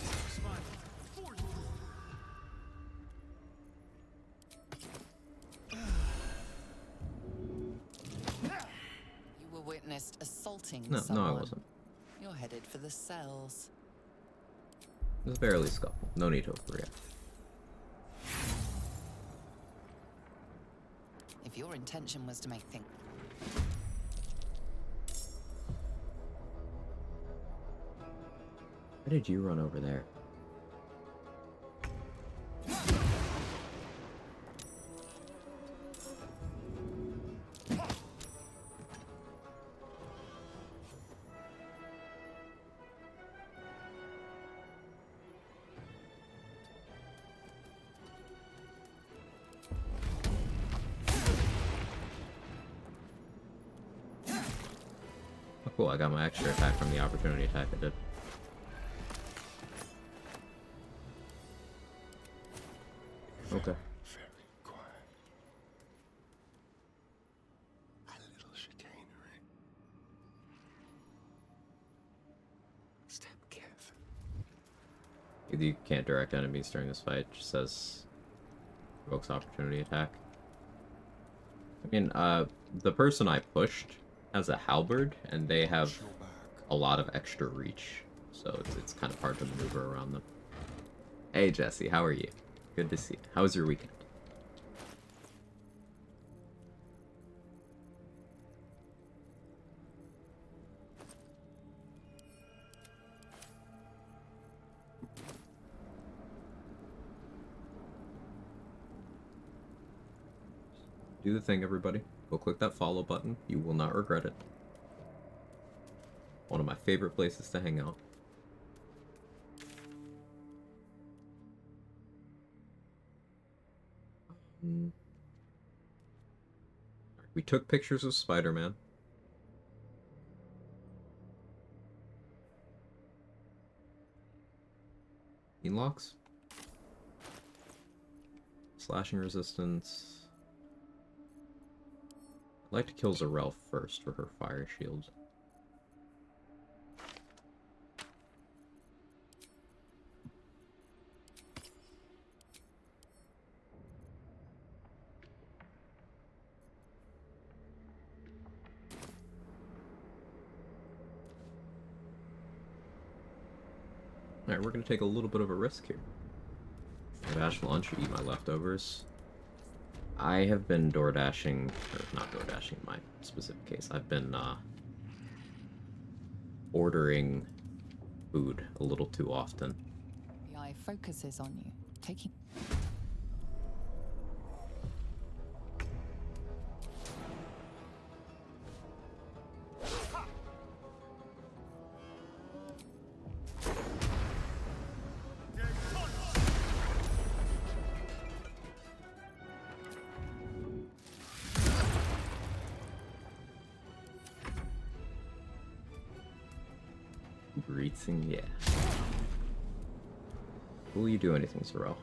You were witnessed assaulting No, someone. no, I wasn't. You're headed for the cells. It was barely a scuffle. No need to overreact. If your intention was to make things... Why did you run over there? Oh, cool, I got my extra attack from the opportunity attack I did. Okay. Very quiet. A little chicanery. Step carefully. You can't direct enemies during this fight, just says provokes opportunity attack. I mean, the person I pushed has a halberd, and they have a lot of extra reach, so it's kind of hard to maneuver around them. Hey Jesse, how are you? Good to see you. How was your weekend? Do the thing, everybody. Go click that follow button. You will not regret it. One of my favorite places to hang out. We took pictures of Spider-Man. Locks. Slashing resistance. I'd like to kill Zarel first for her fire shield. Alright, we're gonna take a little bit of a risk here. DoorDash lunch, eat my leftovers. I have been DoorDashing, or not DoorDashing in my specific case, I've been ordering food a little too often. The eye focuses on you, taking... Greeting, yeah. Will you do anything, Zarel?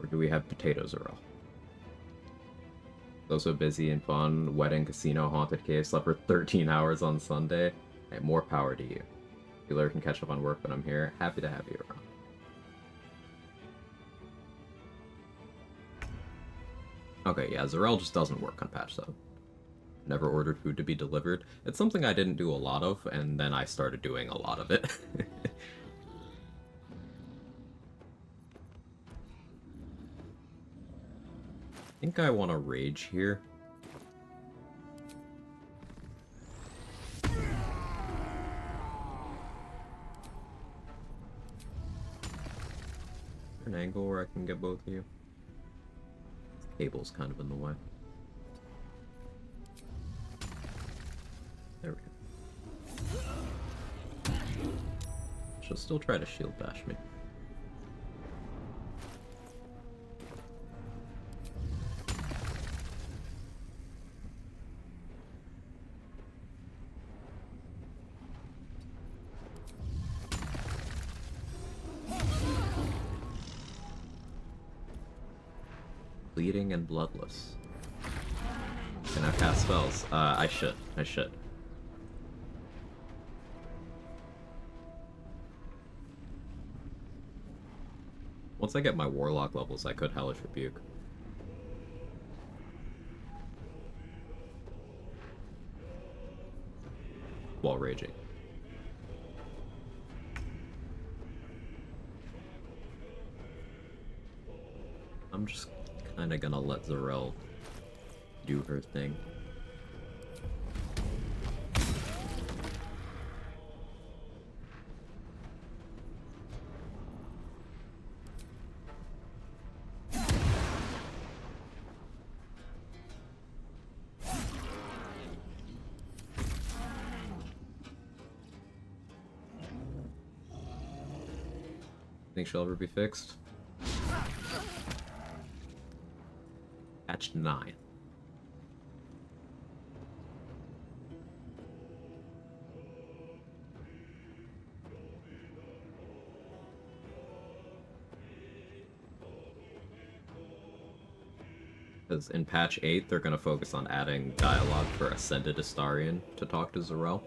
Or do we have potatoes, Zarel? Those so busy and fun, wedding, casino, haunted cave, slept for 13 hours on Sunday. Hey, more power to you. You later can catch up on work, but I'm here. Happy to have you around. Okay, yeah, Zarel just doesn't work on patch 7. Never ordered food to be delivered. It's something I didn't do a lot of, and then I started doing a lot of it. I think I want to rage here. An angle where I can get both of you. Cable's kind of in the way. There we go. She'll still try to shield bash me. Bleeding and bloodless. Can I cast spells? I should. Once I get my warlock levels, I could Hellish Rebuke. While raging. I'm just kinda gonna let Zarel do her thing. Think she'll ever be fixed? Patch 9. Because in patch 8, they're going to focus on adding dialogue for Ascended Astarion to talk to Zarel.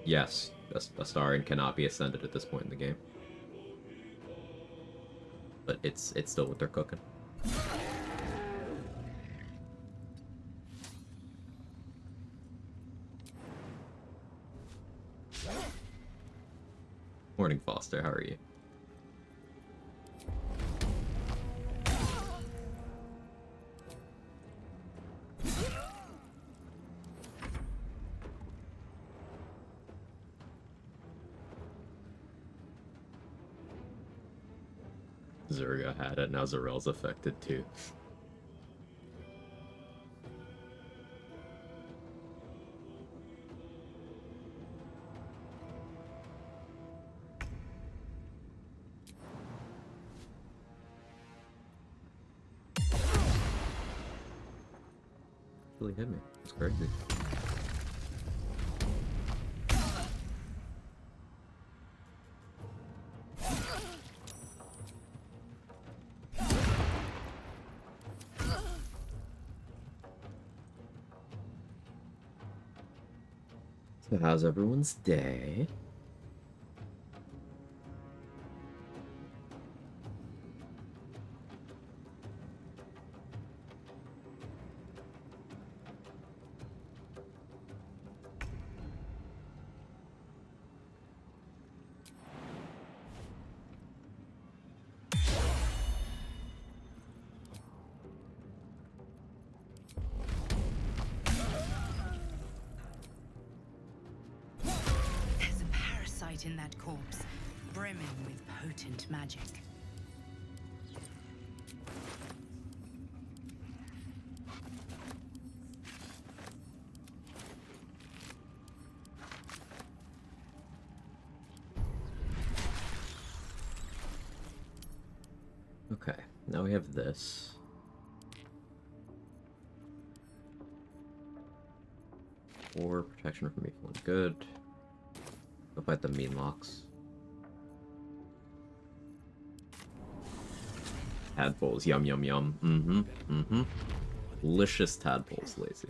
Yes, Astarion cannot be Ascended at this point in the game. But it's still what they're cooking. Morning, Foster. How are you? Zurga had it, now Zarel's affected too. Really hit me. It's crazy. So how's everyone's day? In that corpse, brimming with potent magic. Okay, now we have this. Or protection from evil and good. Go fight the mean locks. Tadpoles, yum yum yum. Delicious tadpoles, lazy.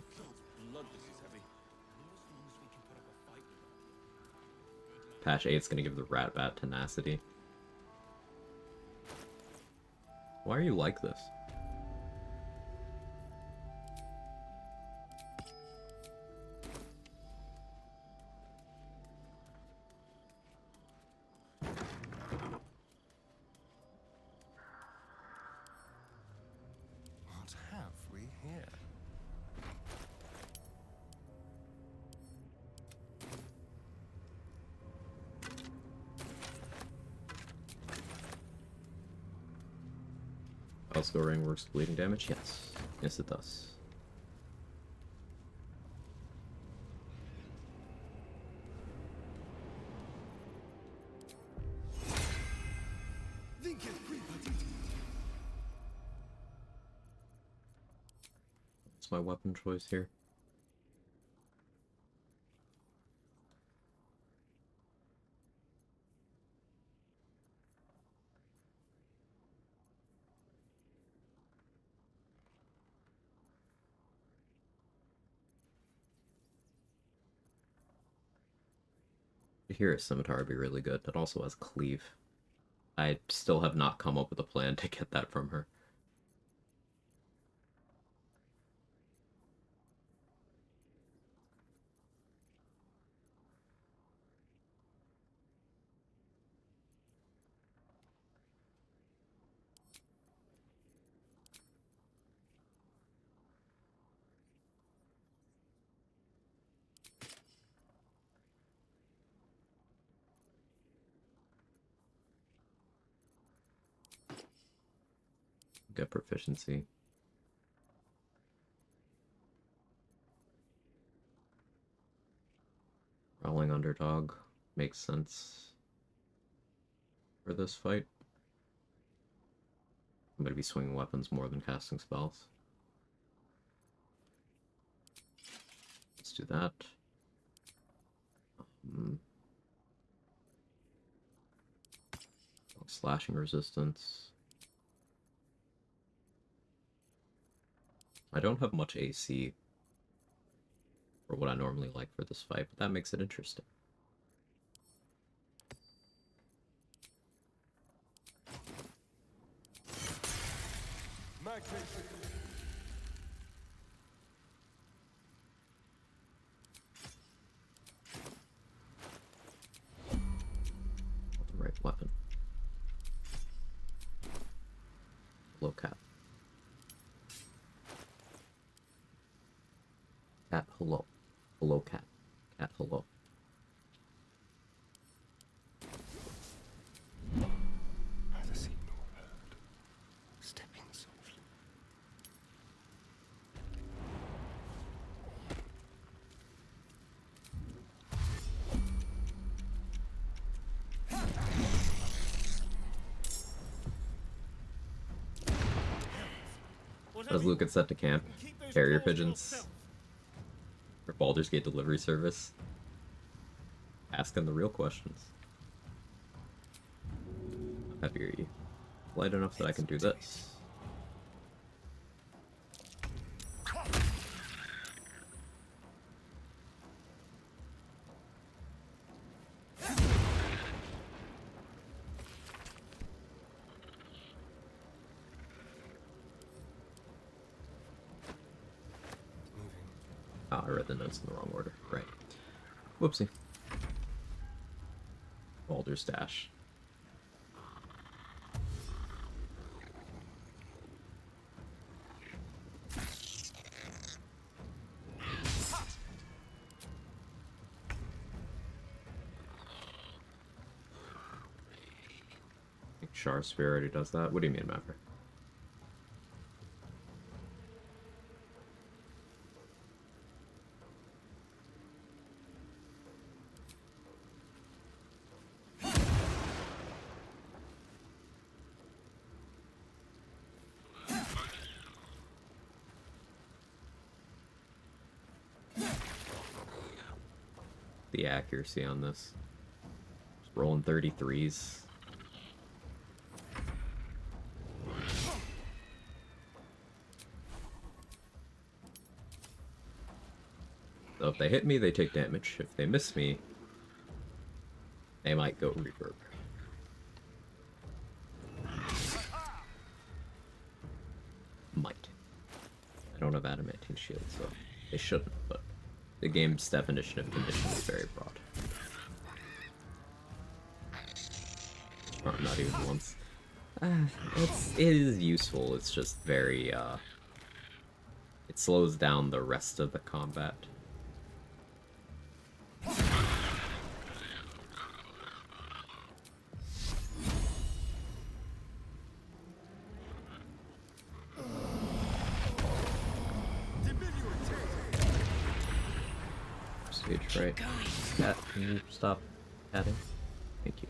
Patch 8's gonna give the rat bat tenacity. Why are you like this? What have we here? Skill ring works bleeding damage? Yes. Yes, it does. What's my weapon choice here? Here, a scimitar would be really good. It also has cleave. I still have not come up with a plan to get that from her. Get proficiency. Rolling underdog makes sense for this fight. I'm going to be swinging weapons more than casting spells. Let's do that. Slashing resistance. I don't have much AC for what I normally like for this fight, but that makes it interesting. The right weapon. Low cap. Cat, hello. Hello, cat. Cat, hello. Neither seen nor heard. Stepping softly. As Luke gets set to camp, carrier pigeons, or Baldur's Gate delivery service, asking the real questions. How heavy are you? Light enough that I can do this. Oh, I read the notes in the wrong order. Right. Whoopsie. Baldur's Stash. I think Char Spear already does that. What do you mean, Maverick? The accuracy on this. Just rolling 33s. So if they hit me, they take damage. If they miss me, they might go reverb. Might. I don't have adamantine shield, so they shouldn't, but the game's definition of condition is very broad. Or not even once. It is useful, it's just very, it slows down the rest of the combat. Stage fright. Cat, can you stop chatting? Thank you.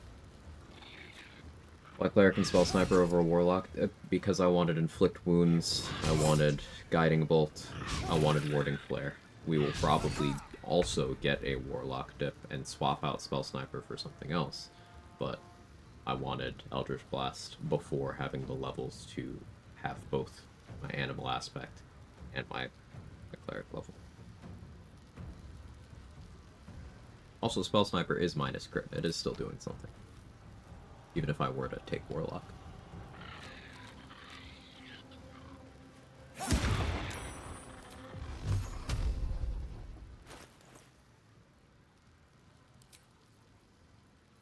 Why Cleric can spell Sniper over a Warlock? Because I wanted Inflict Wounds, I wanted Guiding Bolt, I wanted Warding Flare. We will probably also get a Warlock dip and swap out Spell Sniper for something else, but I wanted Eldritch Blast before having the levels to have both my Animal aspect and my Cleric level. Also, Spell Sniper is minus crit. It is still doing something. Even if I were to take Warlock.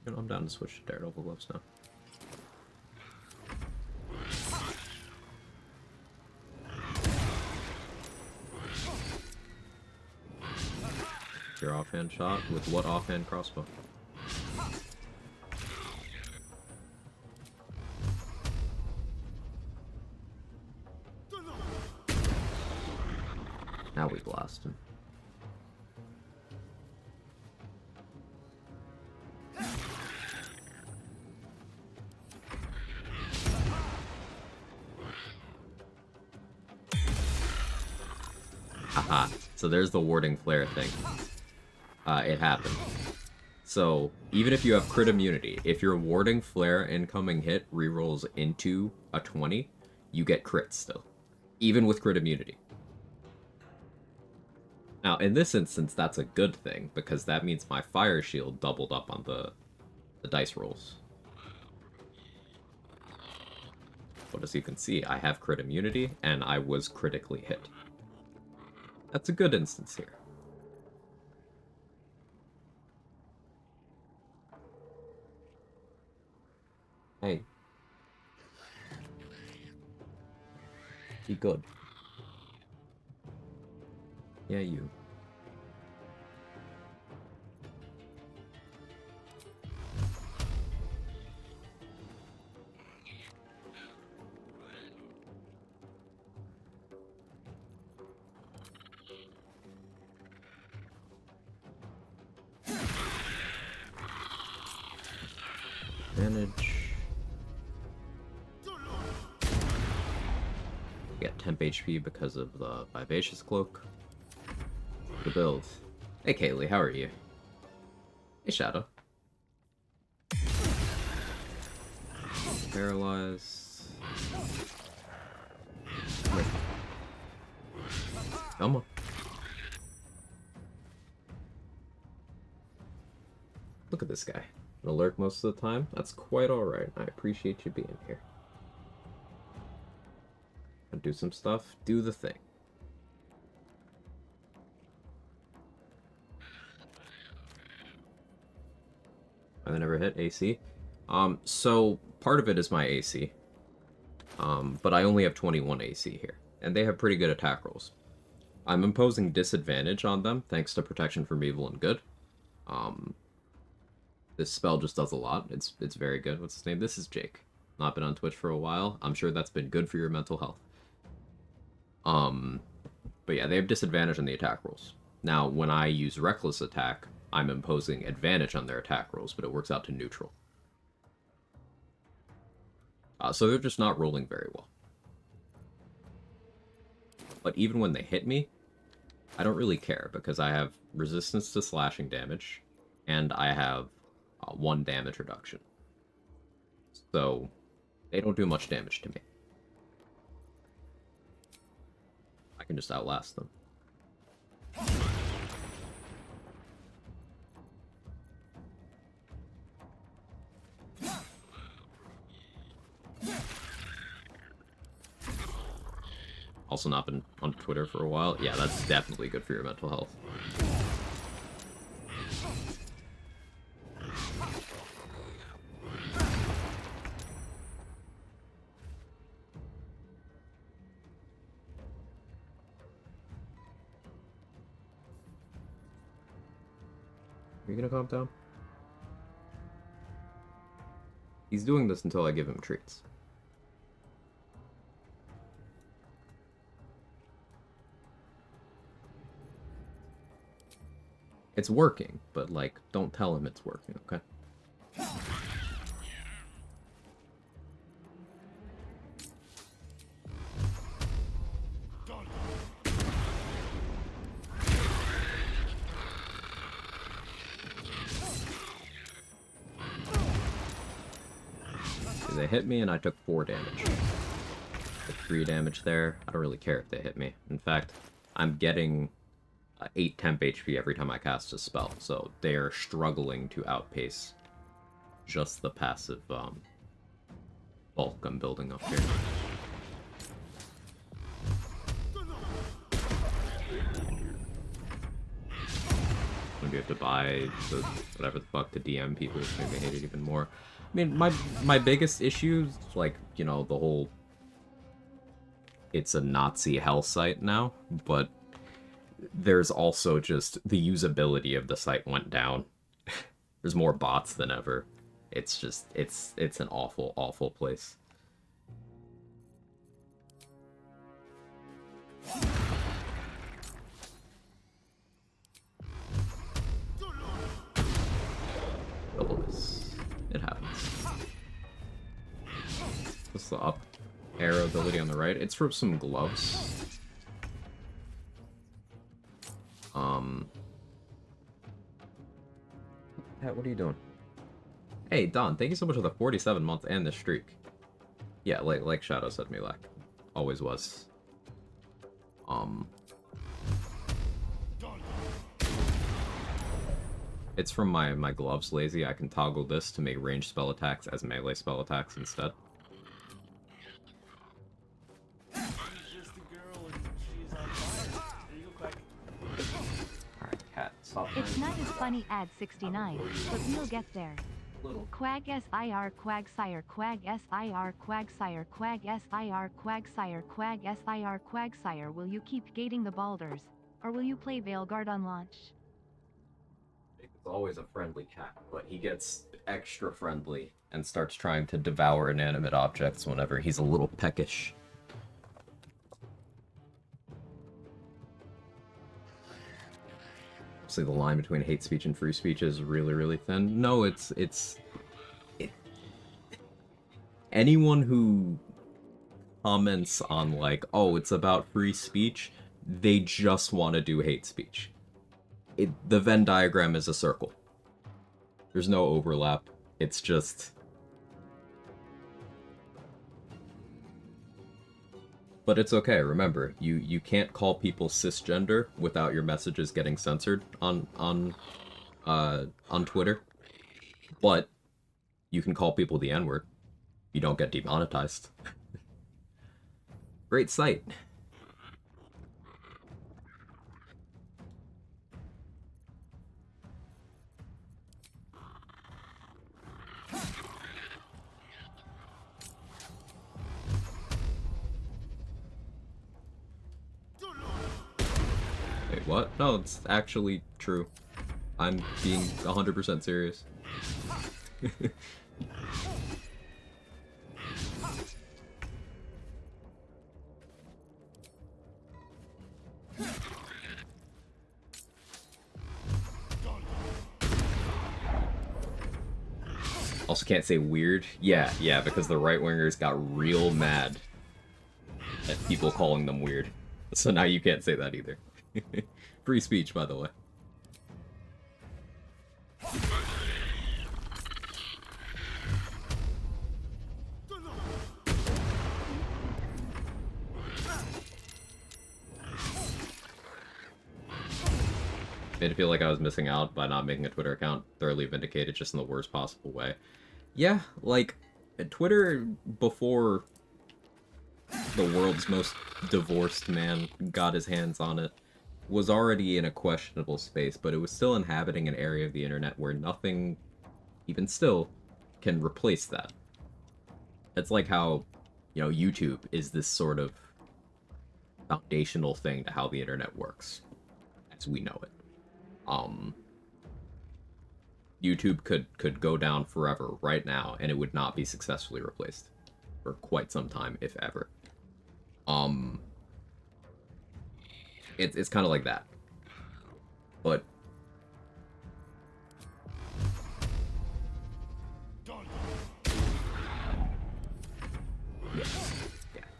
I'm down to switch to Daredevil gloves now. Your offhand shot with what offhand crossbow? Now we blast him. Haha, so there's the warding flare thing. It happened. So, even if you have crit immunity, if your warding flare incoming hit rerolls into a 20, you get crit still. Even with crit immunity. Now, in this instance, that's a good thing, because that means my fire shield doubled up on the dice rolls. But as you can see, I have crit immunity, and I was critically hit. That's a good instance here. Hey. Be good. Yeah, you. Advantage. Get temp HP because of the Vivacious Cloak. The build. Hey Kaylee, how are you? Hey Shadow. Paralyzed. Come on. Look at this guy. An alert most of the time? That's quite alright. I appreciate you being here. Do some stuff. Do the thing. I never hit AC. So part of it is my AC. But I only have 21 AC here. And they have pretty good attack rolls. I'm imposing disadvantage on them, thanks to Protection from Evil and Good. This spell just does a lot. It's very good. What's his name? This is Jake. Not been on Twitch for a while. I'm sure that's been good for your mental health. But yeah, they have disadvantage on the attack rolls. Now, when I use Reckless Attack, I'm imposing advantage on their attack rolls, but it works out to neutral. So they're just not rolling very well. But even when they hit me, I don't really care, because I have resistance to slashing damage, and I have 1 damage reduction. So, they don't do much damage to me. I can just outlast them. Also not been on Twitter for a while. Yeah, that's definitely good for your mental health. Are you gonna calm down? He's doing this until I give him treats. It's working, but, like, don't tell him it's working, okay? They hit me and I took 4 damage. Took 3 damage there. I don't really care if they hit me. In fact, I'm getting 8 temp HP every time I cast a spell, so they are struggling to outpace just the passive bulk I'm building up here. Maybe you have to buy the whatever the fuck to DM people to make me hate it even more. I mean, my biggest issue is, like, you know, the whole it's a Nazi hell site now, but there's also just the usability of the site went down. There's more bots than ever. It's just it's an awful, awful place. Double this. It happens. What's the up arrow ability on the right? It's for some gloves. Pat, what are you doing? Hey, Don, thank you so much for the 47 months and the streak. Yeah, like Shadow said, Milak. Always was. It's from my gloves lazy. I can toggle this to make ranged spell attacks as melee spell attacks instead. Alright, cat, stop. It's not as funny ad 69, but we'll get there. Quag SIR Quag Sire Quag SIR Quag Sire Quag SIR Quag Sire Quag SIR Quag Sire. Will you keep gating the balders, or will you play Veilguard on launch? It's always a friendly cat, but he gets extra friendly and starts trying to devour inanimate objects whenever he's a little peckish. See, the line between hate speech and free speech is really, really thin. No, it's anyone who comments on, like, oh, it's about free speech, they just want to do hate speech. The Venn diagram is a circle. There's no overlap. It's just... But it's okay, remember, you can't call people cisgender without your messages getting censored on Twitter. But you can call people the N-word. You don't get demonetized. Great site. Wait, what? No, it's actually true. I'm being 100% serious. Also can't say weird. Yeah, because the right-wingers got real mad at people calling them weird. So now you can't say that either. Free speech, by the way. Made it feel like I was missing out by not making a Twitter account. Thoroughly vindicated, just in the worst possible way. Yeah, like, Twitter, before the world's most divorced man got his hands on it, was already in a questionable space, but it was still inhabiting an area of the internet where nothing, even still, can replace that. It's like how, you know, YouTube is this sort of foundational thing to how the internet works, as we know it. YouTube could go down forever right now, and it would not be successfully replaced for quite some time, if ever. It's kind of like that. But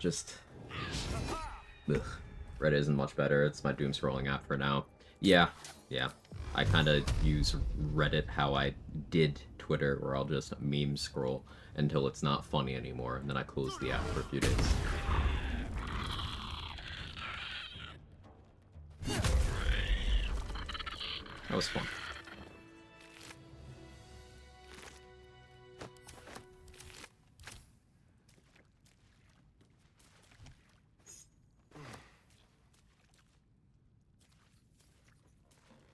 just... Ugh. Reddit isn't much better. It's my doom scrolling app for now. Yeah. I kind of use Reddit how I did Twitter, where I'll just meme scroll until it's not funny anymore, and then I close the app for a few days. That was fun.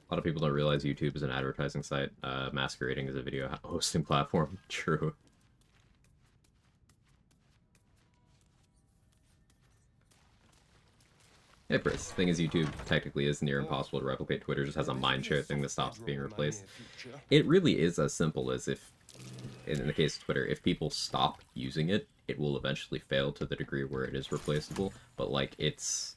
A lot of people don't realize YouTube is an advertising site, masquerading as a video hosting platform. True. Yeah, Chris. The thing is, YouTube technically is near impossible to replicate. Twitter just has a mindshare thing that stops being replaced. It really is as simple as if, in the case of Twitter, if people stop using it, it will eventually fail to the degree where it is replaceable. But, like, it's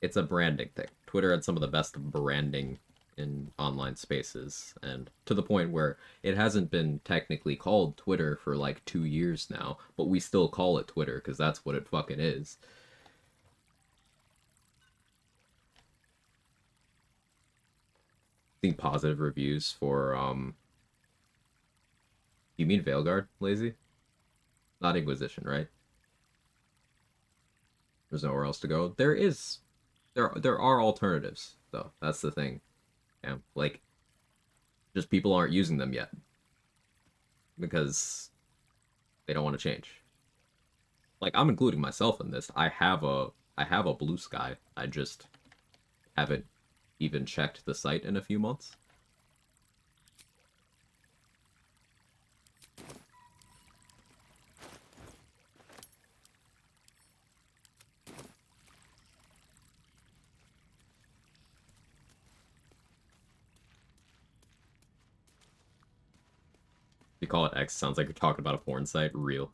a branding thing. Twitter had some of the best branding in online spaces, and to the point where it hasn't been technically called Twitter for like 2 years now, but we still call it Twitter because that's what it fucking is. Seeing positive reviews for you mean Veilguard, Lazy? Not Inquisition, right? There's nowhere else to go. There are alternatives, though. That's the thing. Yeah, like, just people aren't using them yet because they don't want to change. Like, I'm including myself in this. I have a Blue Sky. I just haven't even checked the site in a few months. You call it X, sounds like you're talking about a porn site. Real.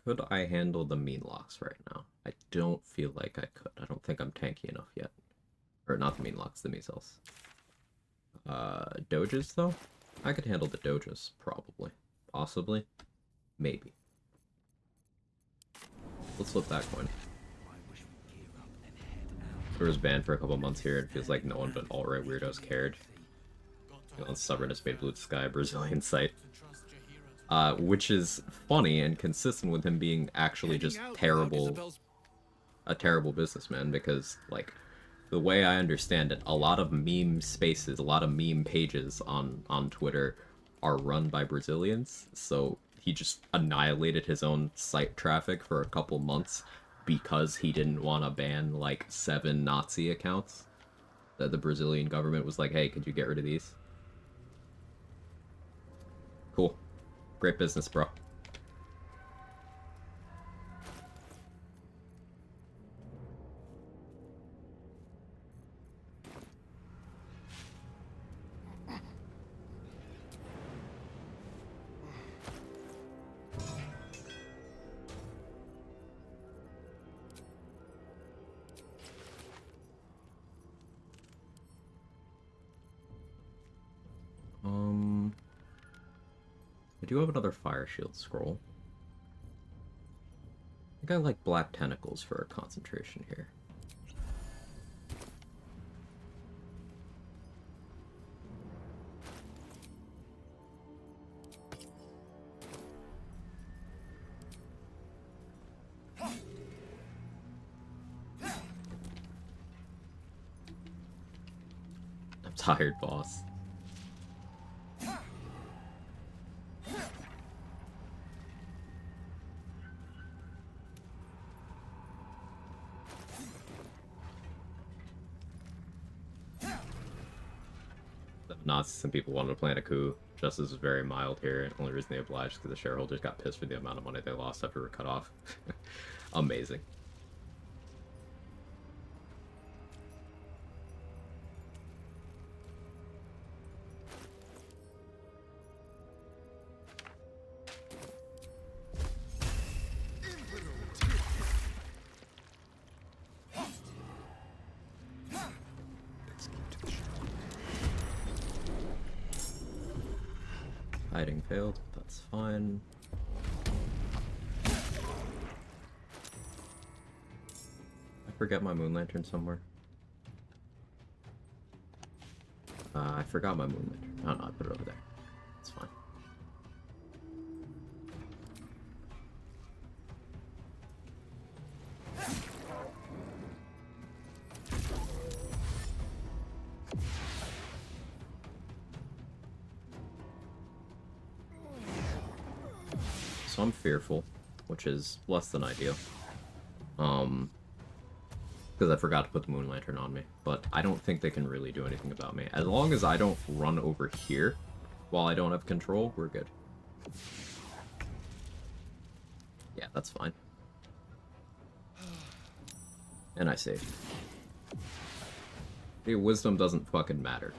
Could I handle the mean locks right now? I don't feel like I could. I don't think I'm tanky enough yet. Or not the mean locks, the measles. Doges, though? I could handle the doges, probably. Possibly. Maybe. Let's flip that coin. Twitter was banned for a couple months here. It feels like no one but alt-right weirdos cared. Stubbornness made Blue Sky a Brazilian site. Which is funny and consistent with him being actually just terrible, a terrible businessman, because, like, the way I understand it, a lot of meme spaces, a lot of meme pages on Twitter are run by Brazilians, so he just annihilated his own site traffic for a couple months because he didn't want to ban, like, 7 Nazi accounts that the Brazilian government was like, hey, could you get rid of these? Cool. Great business, bro. I do have another Fire Shield scroll. I think I like Black Tentacles for a concentration here. I'm tired, boss. Nazis and people wanted to plan a coup. Justice was very mild here. Only reason they obliged because the shareholders got pissed for the amount of money they lost after we were cut off. Amazing. Hiding failed, but that's fine. I forget my moon lantern somewhere. I forgot my moon lantern. Oh no, I put it over there. It's fine. So I'm fearful, which is less than ideal. Because I forgot to put the moon lantern on me. But I don't think they can really do anything about me. As long as I don't run over here while I don't have control, we're good. Yeah, that's fine. And I saved. The wisdom doesn't fucking matter.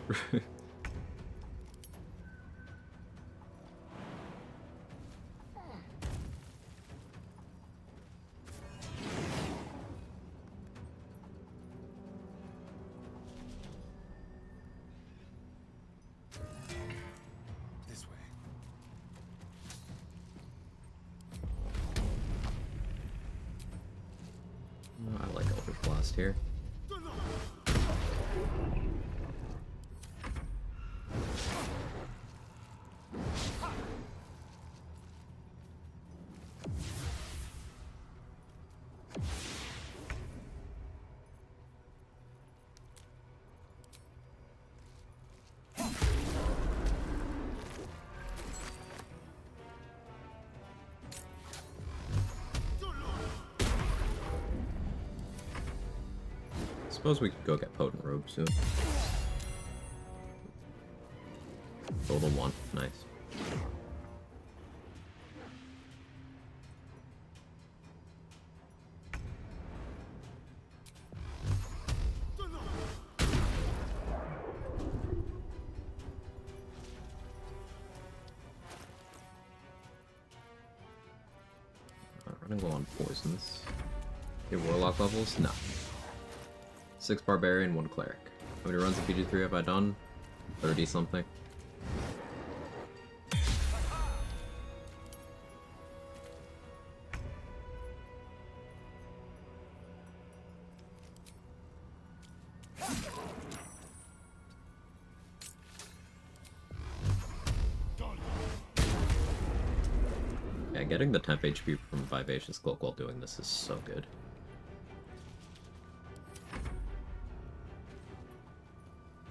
This way. I like Eldritch Blast here. Suppose we could go get Potent Robe soon. Total 1. Nice. Running low on poisons. Okay, Warlock levels? No. 6 Barbarian, 1 Cleric. How many runs of PG3 have I done? 30 something. Yeah, getting the temp HP from Vivacious Cloak while doing this is so good.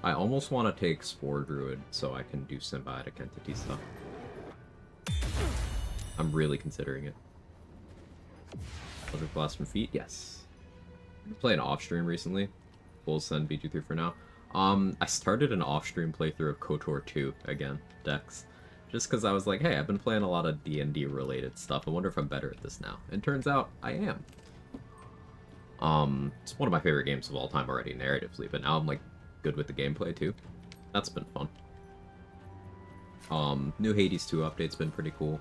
I almost want to take Spore Druid so I can do symbiotic entity stuff. I'm really considering it. Eldritch Blast from Feet? Yes. I've been playing off-stream recently. We'll send BG3 for now. I started an off-stream playthrough of KOTOR 2 again, Dex. Just because I was like, hey, I've been playing a lot of D&D related stuff. I wonder if I'm better at this now. And turns out I am. It's one of my favorite games of all time already narratively, but now I'm like good with the gameplay too. That's been fun. New Hades 2 update's been pretty cool.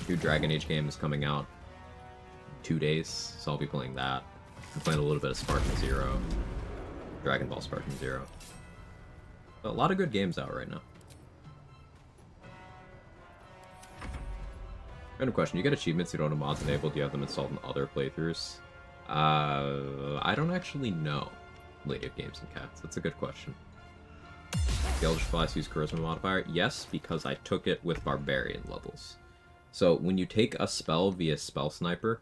New Dragon Age game is coming out in 2 days, so I'll be playing that. I'm playing a little bit of Spartan Zero. Dragon Ball Spartan Zero. So a lot of good games out right now. Random question, you get achievements you don't have mods enabled, do you have them installed in other playthroughs? I don't actually know. Lady of Games and Cats, that's a good question. The Eldritch Blast use Charisma modifier? Yes, because I took it with Barbarian levels. So when you take a spell via Spell Sniper,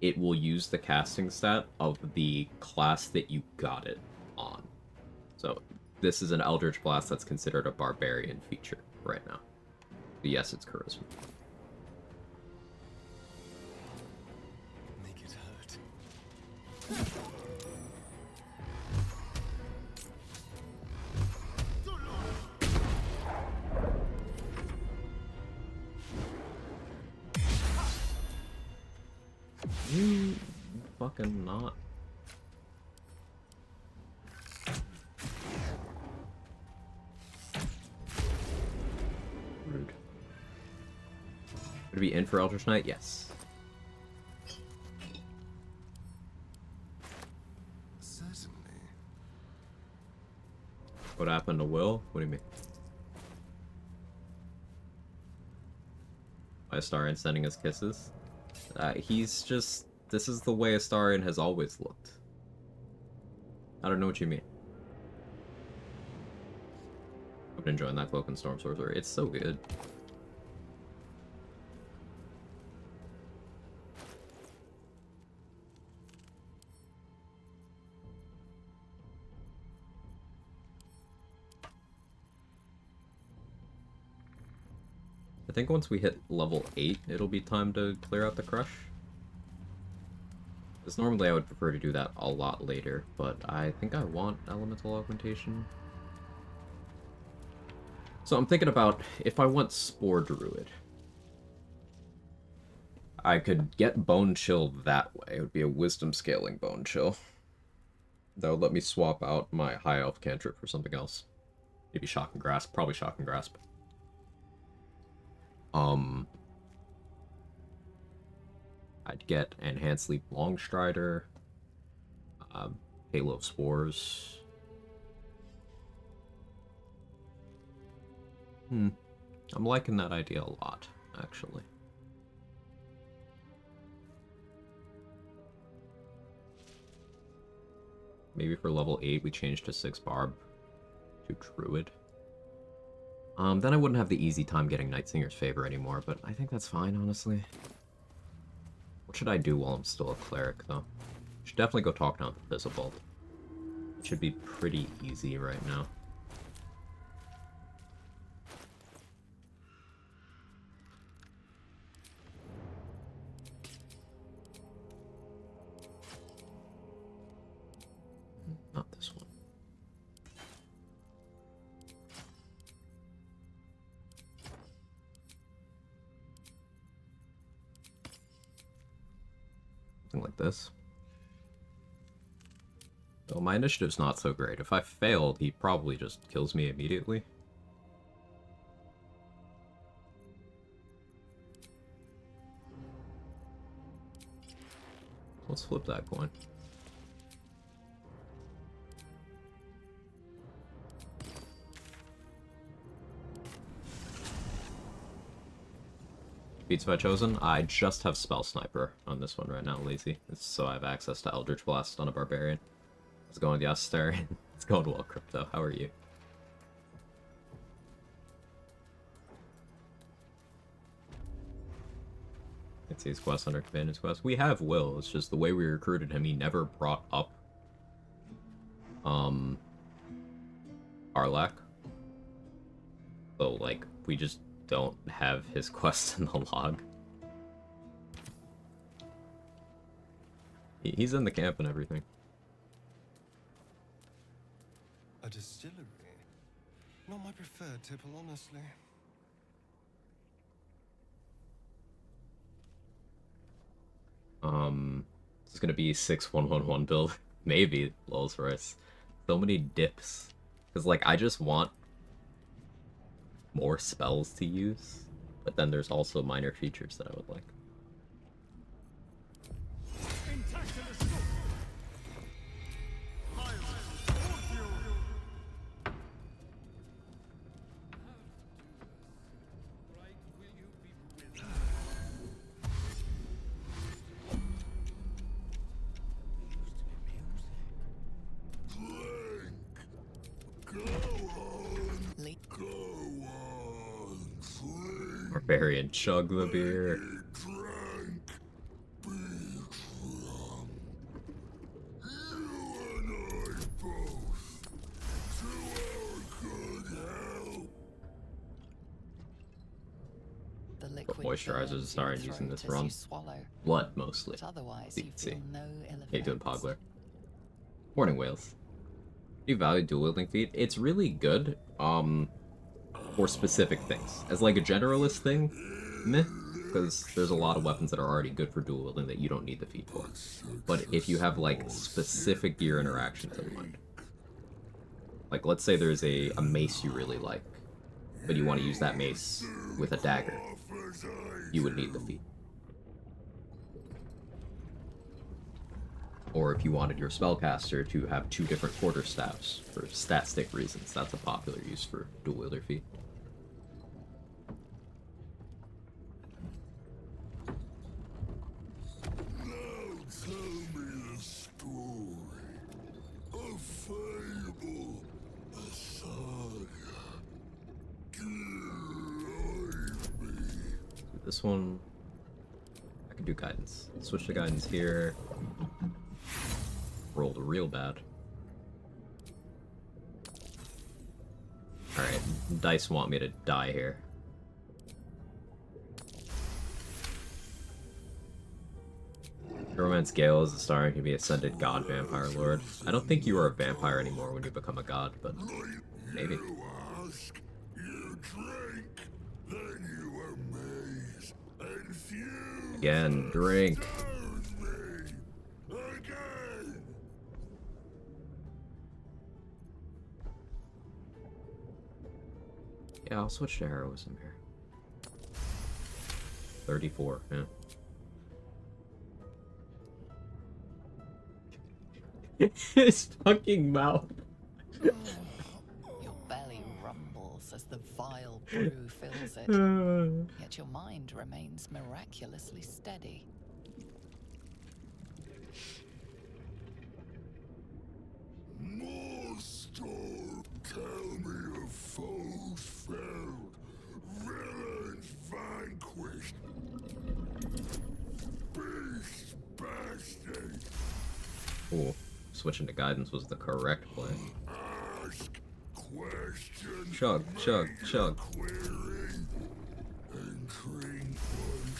it will use the casting stat of the class that you got it on. So this is an Eldritch Blast that's considered a Barbarian feature right now. But yes, it's Charisma. Make it hurt. You fucking not. Rude. Would it be in for Eldritch Knight? Yes. Certainly. What happened to Will? What do you mean? by Astarion sending us kisses. He's just... This is the way Astarion has always looked. I don't know what you mean. I've been enjoying that Cloak and Storm Sorcerer. It's so good. I think once we hit level 8, it'll be time to clear out the Crush. Because normally I would prefer to do that a lot later, but I think I want Elemental Augmentation. So I'm thinking about, if I want Spore Druid, I could get Bone Chill that way. It would be a Wisdom Scaling Bone Chill. That would let me swap out my High Elf cantrip for something else. Maybe Shock and Grasp. Probably Shock and Grasp. I'd get Enhanced Leap Longstrider, Halo of Spores. I'm liking that idea a lot, actually. Maybe for level 8 we change to 6 Barb to Druid. Then I wouldn't have the easy time getting Nightsinger's Favor anymore, but I think that's fine, honestly. What should I do while I'm still a Cleric, though? Should definitely go talk down to Visibald. It should be pretty easy right now. Not this one. Something like this. Though my initiative's not so great. If I failed, he probably just kills me immediately. Let's flip that coin. Beats if I chosen? I just have Spell Sniper on this one right now, lazy. It's so I have access to Eldritch Blast on a Barbarian. How's it going, Astarion? It's going well, Crypto. How are you? It's his quest under Companion's Quest. We have Will, it's just the way we recruited him, he never brought up Arlak. So, like, we just don't have his quest in the log. He's in the camp and everything. A distillery? Not my preferred tipple, honestly. This is gonna be 6-1-1-1 build. Maybe, Rolls Royce. So many dips. Because, like, I just want more spells to use, but then there's also minor features that I would like. Barbarian, chug the beer. The liquid moisturizers started using this run. Blood, mostly. See. Hey, doing Pogler. Morning, Whales. Do you value dual wielding feat? It's really good, for specific things. As like a generalist thing, meh, because there's a lot of weapons that are already good for dual wielding that you don't need the feat for. But if you have like specific gear interactions in mind, like let's say there's a mace you really like, but you want to use that mace with a dagger, you would need the feat. Or if you wanted your spellcaster to have 2 different quarterstaffs for stat stick reasons, that's a popular use for dual wielder feat. this one... I can do guidance. Switch to guidance here. Rolled real bad. Alright, dice want me to die here. Romance Gale is Astarion can be ascended god vampire lord. I don't think you are a vampire anymore when you become a god, but maybe. You ask, you drink, then you amaze, and fume. Again, drink. Me. Again. Yeah, I'll switch to heroism here. 34, yeah. His fucking mouth. Your belly rumbles as the vile brew fills it, yet your mind remains miraculously steady. Monster, tell me of foes felled, villains vanquished, beasts bastard. Cool. Switching to guidance was the correct play. Ask questions. Chug, chug, chug. Query and drink.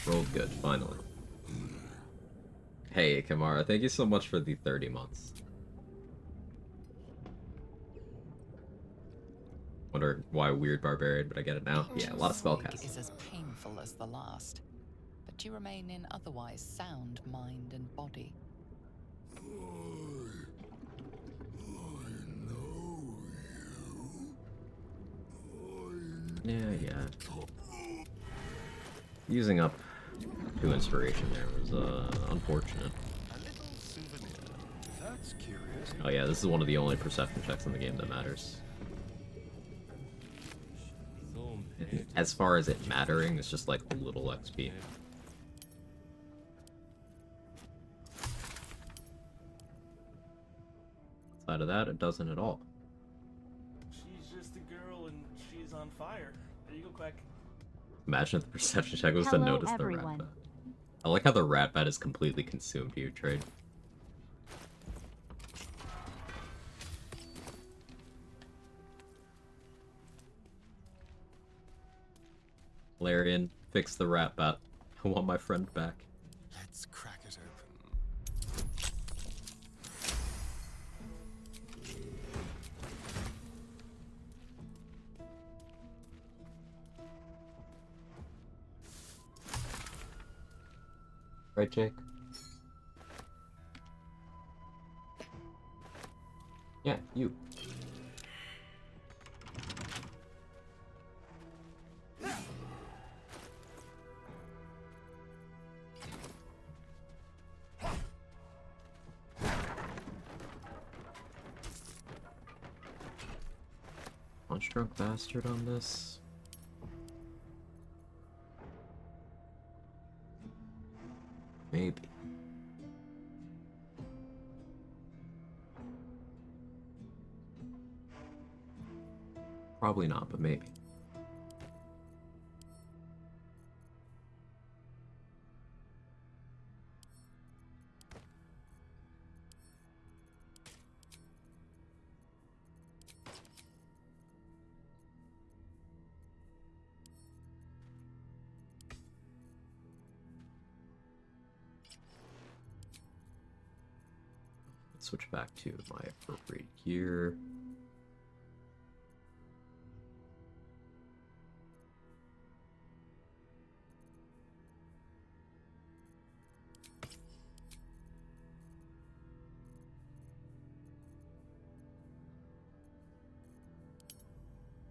Rolled good, finally. Hey, Kamara, thank you so much for the 30 months. Wonder why weird barbarian, but I get it now. Yeah, a lot of spellcasting. Is as painful as the last, but you remain in otherwise sound mind and body. I know you. Yeah. Using up 2 inspiration there was unfortunate. A little souvenir. That's curious. Oh yeah, this is one of the only perception checks in the game that matters. As far as it mattering, it's just like little XP. Outside of that, it doesn't at all. She's just a girl and she's on fire. There you go, Quag. Imagine if the perception check was to Hello, notice everyone. the rat bat. I like how the rat bat is completely consumed you, Trade. Larian, fix the rat bat. I want my friend back. Let's crack it open. Right, Jake? Yeah, you. Punch drunk bastard on this. Maybe. Probably not, but maybe. Switch back to my appropriate gear.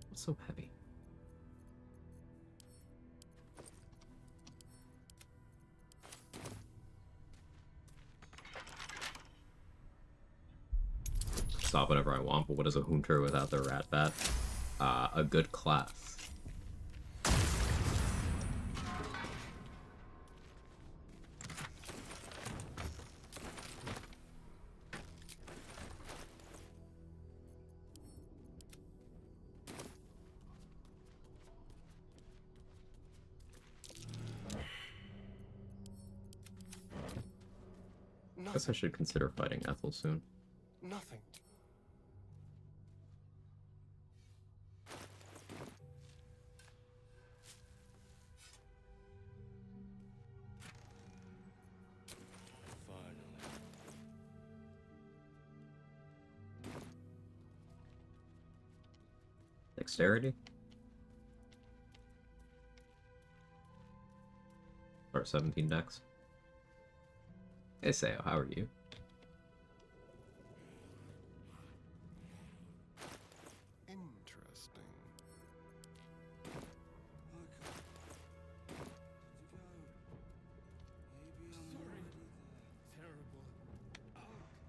What's so heavy? Stop whatever I want, but what is a hunter without the rat bat? A good class. I guess I should consider fighting Ethel soon. Nothing. Dexterity? Or 17 dex. Hey Sayo, how are you? Interesting.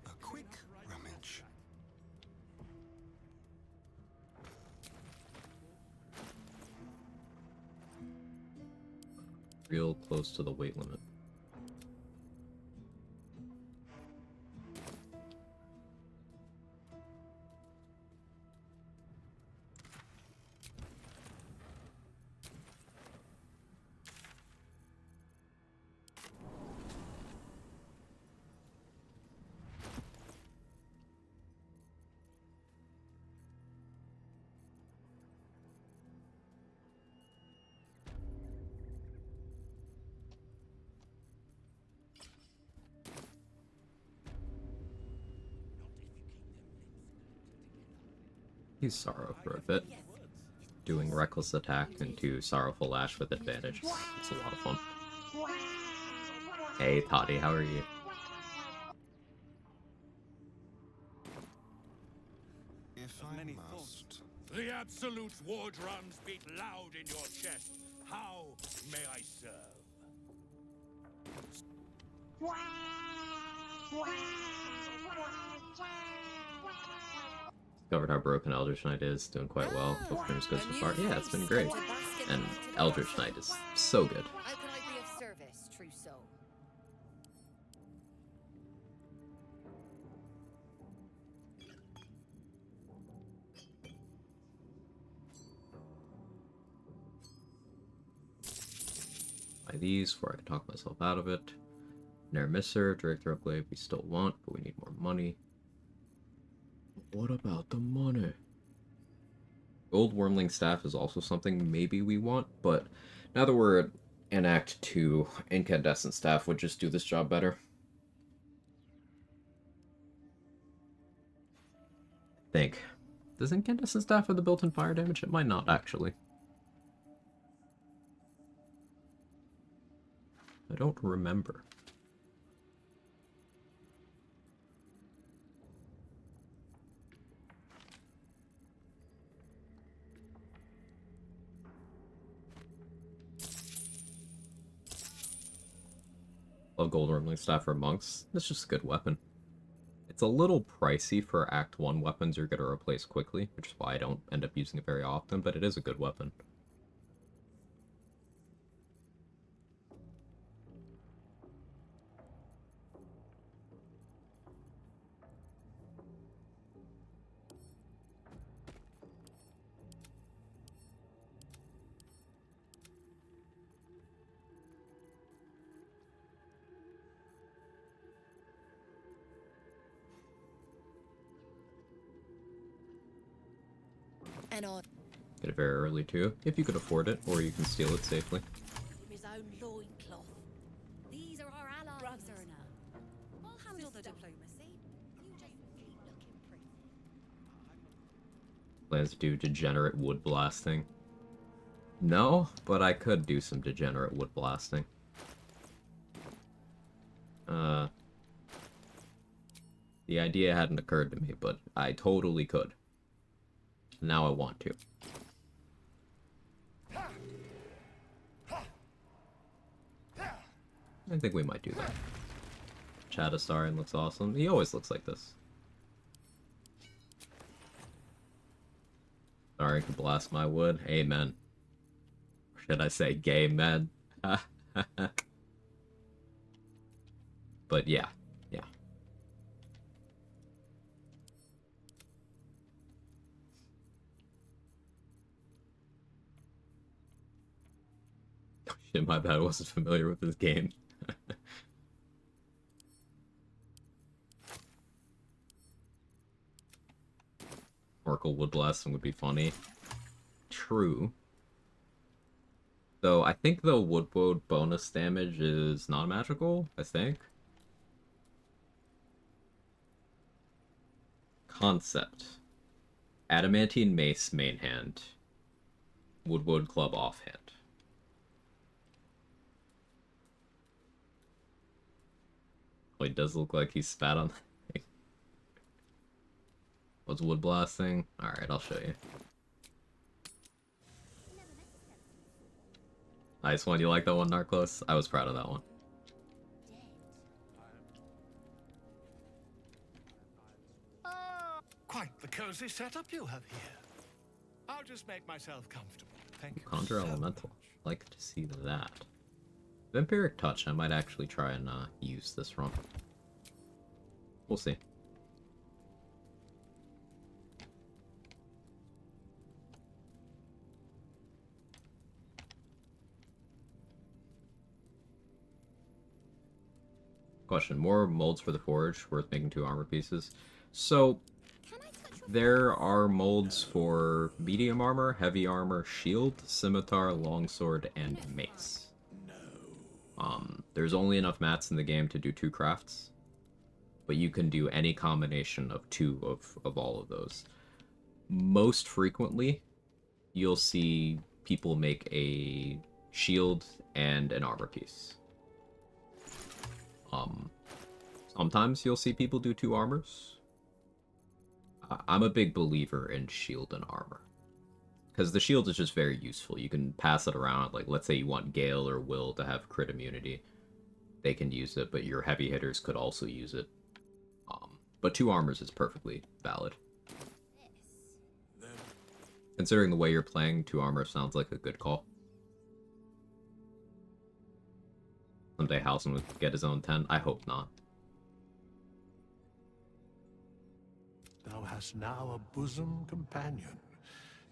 A quick rummage. Real close to the weight limit. Use Sorrow for a bit. Doing Reckless Attack into Sorrowful Lash with advantage. It's a lot of fun. Hey Toddy, how are you? If I must. The Absolute's war drums beat loud in your chest. How may I serve? Discovered how broken Eldritch Knight is, doing quite well. Both streams go so far. Yeah, it's been great. And Eldritch Knight is so good. How can I be of service, true soul? Buy these before I can talk myself out of it. Nair Misser, Director Upgrade we still want, but we need more money. What about the money? Gold Wormling Staff is also something maybe we want, but now that we're in Act 2, Incandescent Staff would just do this job better. I think. Does Incandescent Staff have the built-in fire damage? It might not, actually. I don't remember. Love Gold Wormling Staff for monks. It's just a good weapon. It's a little pricey for Act 1 weapons you're going to replace quickly, which is why I don't end up using it very often, but it is a good weapon. And on Get it very early too, if you could afford it, or you can steal it safely. his own loincloth. These are our allies. Brother. I'll handle the diplomacy. You just keep looking pretty. Plans to do degenerate wood blasting. No, but I could do some degenerate wood blasting. The idea hadn't occurred to me, but I totally could. Now I want to. I think we might do that. Chad Astarion looks awesome. He always looks like this. Astarion can blast my wood. Amen. Or should I say gay men? But yeah. Yeah. Shit, my bad, I wasn't familiar with this game. Sparkle Wood Blasting would be funny. True. Though, I think the Woodwood bonus damage is non-magical, I think. Concept. Adamantine Mace main hand. Woodwood Club offhand. Oh, he does look like he spat on the thing. What's Wood Blasting? Alright, I'll show you. Nice one. You like that one, Narclos? I was proud of that one. Quite the cozy setup you have here. I'll just make myself comfortable. Thank you. Conjure so Elemental. Like to see that. Vampiric Touch. I might actually try and use this run. We'll see. Question. More molds for the forge, worth making 2 armor pieces. So, there are molds for medium armor, heavy armor, shield, scimitar, longsword, and mace. There's only enough mats in the game to do 2 crafts, but you can do any combination of 2 of all of those. Most frequently, you'll see people make a shield and an armor piece. Sometimes you'll see people do 2 armors. I'm a big believer in shield and armor. Because the shield is just very useful. You can pass it around. Like, let's say you want Gale or Will to have crit immunity. They can use it, but your heavy hitters could also use it. But 2 armors is perfectly valid. Considering the way you're playing, 2 armor sounds like a good call. Someday Halson would get his own 10. I hope not. Thou hast now a bosom companion.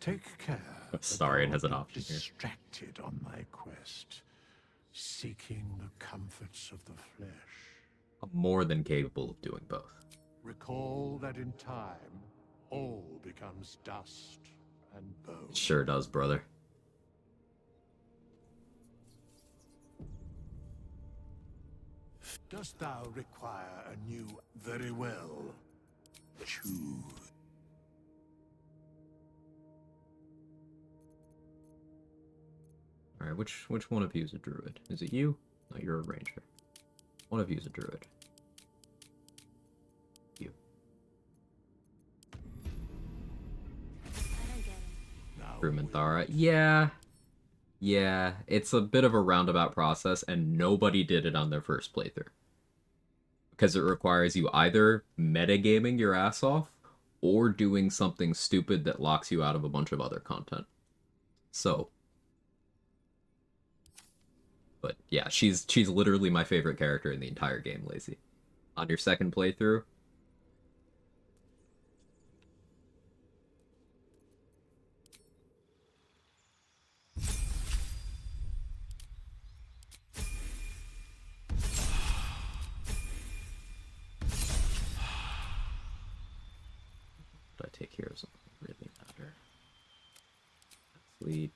Take care. Astarion has an option here. Distracted on thy quest, seeking the comforts of the flesh. I'm more than capable of doing both. Recall that in time, all becomes dust and bone. Sure does, brother. Dost thou require a new? Very well. Choose. Alright, which one of you is a druid? Is it you? No, you're a ranger. One of you is a druid. You. Rumenthara. Yeah. Yeah, it's a bit of a roundabout process, and nobody did it on their first playthrough. Because it requires you either metagaming your ass off, or doing something stupid that locks you out of a bunch of other content. So. But yeah, she's literally my favorite character in the entire game, Lazy. On your second playthrough, what I take here doesn't really matter. Athlete.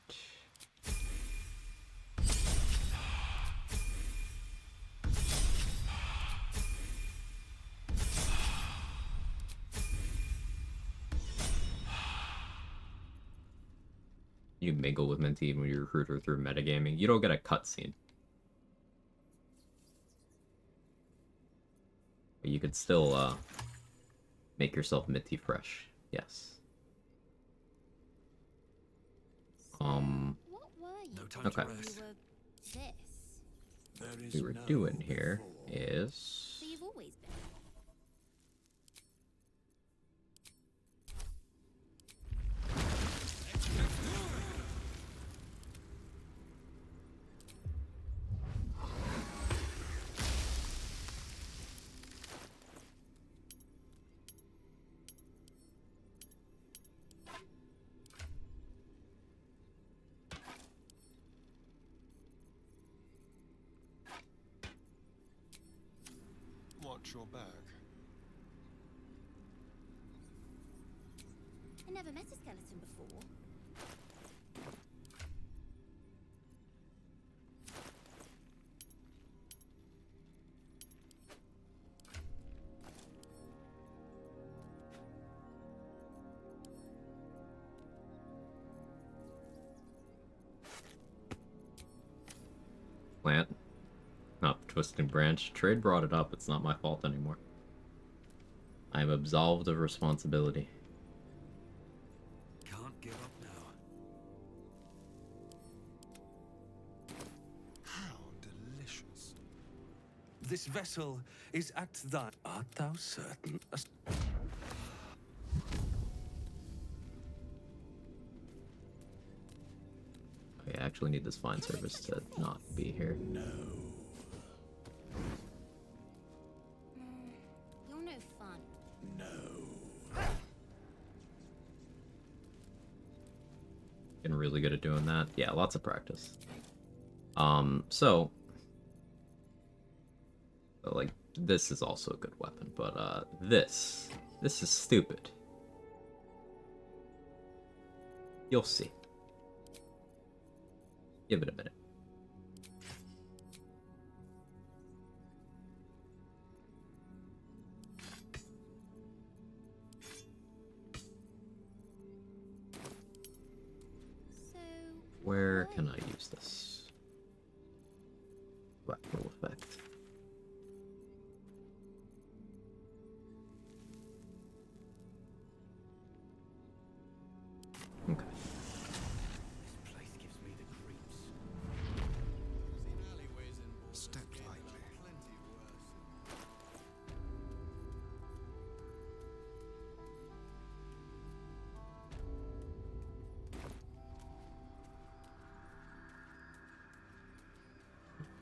You mingle with Minty when you recruit her through metagaming. You don't get a cutscene. But you could still make yourself Minty fresh. Yes. Okay. What we were doing here is... So you've always been. Watch your back. I never met a skeleton before. Plant. Not the twisting branch. Trade brought it up. It's not my fault anymore. I am absolved of responsibility. Can't give up now. How delicious. This vessel is at thy... Art thou certain? I actually need this fine service to not be here. No. You're no fun. No. Getting really good at doing that. Yeah, lots of practice. Like, this is also a good weapon, but, this is stupid. You'll see. Give it a minute. So, Where can I use this? Blackpool effect. Okay. This place gives me the creeps. Seen alleyways in Baldur's Step Gate that lightly. are plenty worse.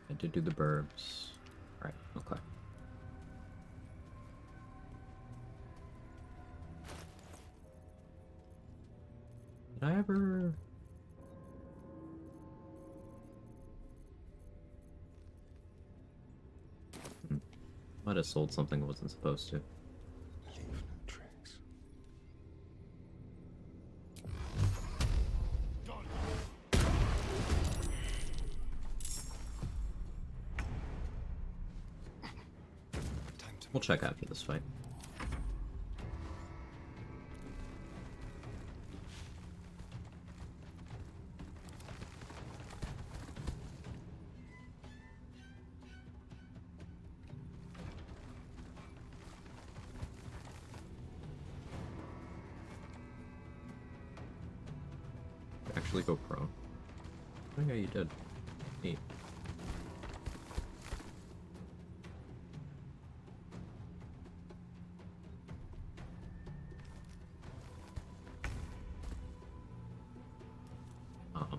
I did do the burbs. Right, okay. Did I ever... Might have sold something I wasn't supposed to. Leave no tracks. Time to We'll check after this fight. Actually go prone. Oh yeah, you did. Neat.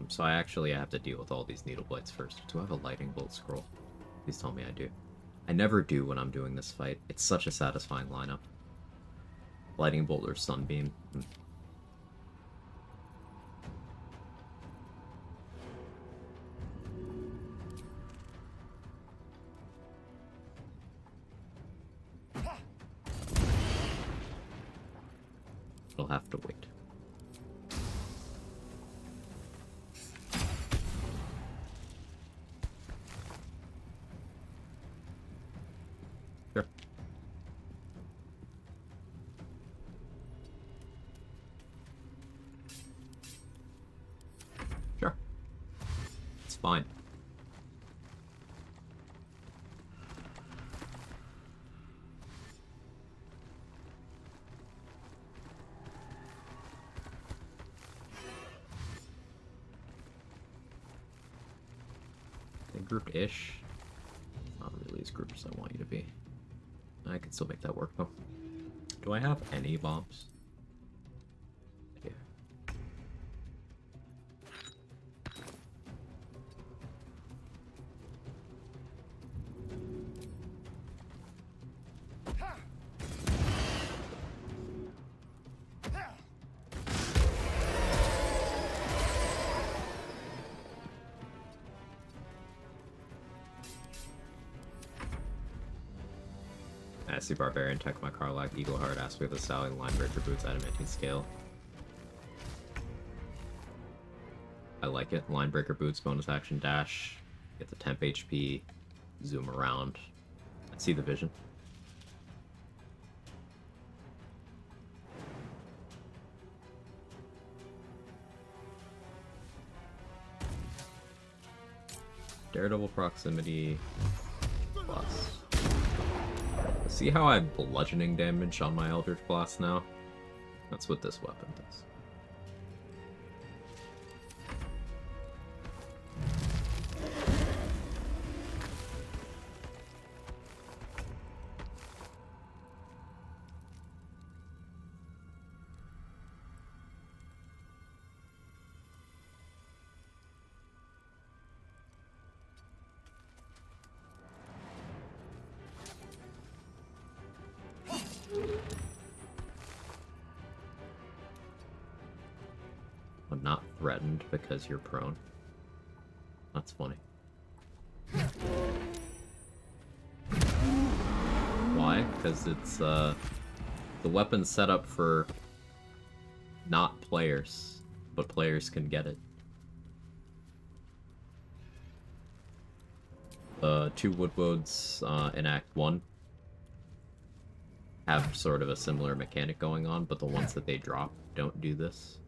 So I have to deal with all these needle blights first. Do I have a lightning bolt scroll? Please tell me I do. I never do when I'm doing this fight. It's such a satisfying lineup. Lightning bolt or sunbeam. It'll have to wait. Sure. Sure. It's fine. Grouped-ish. Not really as grouped as I want you to be. I can still make that work though. Do I have any bombs? I do. I see Barbarian, Tech my car like Eagle Heart, ask me if the Stallion line breaker boots adamantine scale. I like it. Linebreaker boots, bonus action dash, get the temp HP, zoom around. I see the vision. Daredevil proximity plus. See how I have bludgeoning damage on my Eldritch Blast now? That's what this weapon does. I'm not threatened because you're prone. That's funny. Why? Because it's the weapon's set up for not players, but players can get it. The two Woodwoads in Act 1 have sort of a similar mechanic going on, but the ones that they drop don't do this.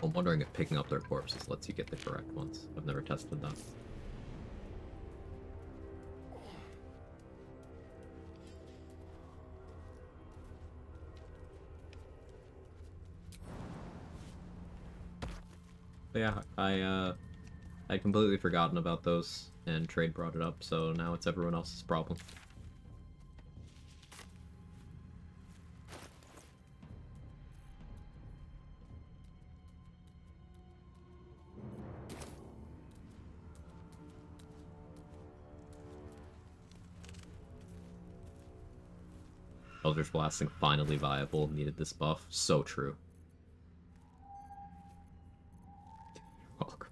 I'm wondering if picking up their corpses lets you get the correct ones. I've never tested that. But yeah, I'd completely forgotten about those, and Trade brought it up, so now it's everyone else's problem. Eldritch Blasting finally viable, needed this buff. So true. You're welcome.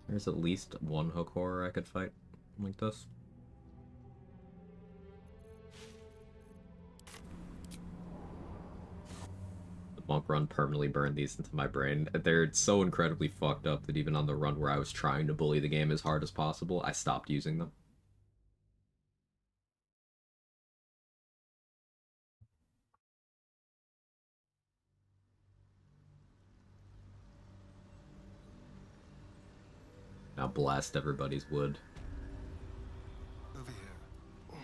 There's at least one hook horror I could fight like this. Monk run permanently burned these into my brain. They're so incredibly fucked up that even on the run where I was trying to bully the game as hard as possible, I stopped using them. Now blast everybody's wood. Over here.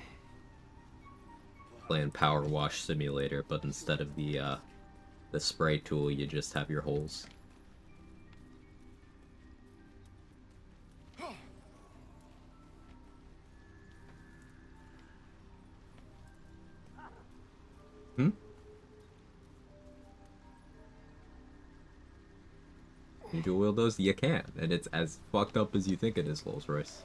Playing Power Wash Simulator, but instead of the spray tool, you just have your holes. Hmm? You dual wield those? You can, and it's as fucked up as you think it is, Rolls-Royce.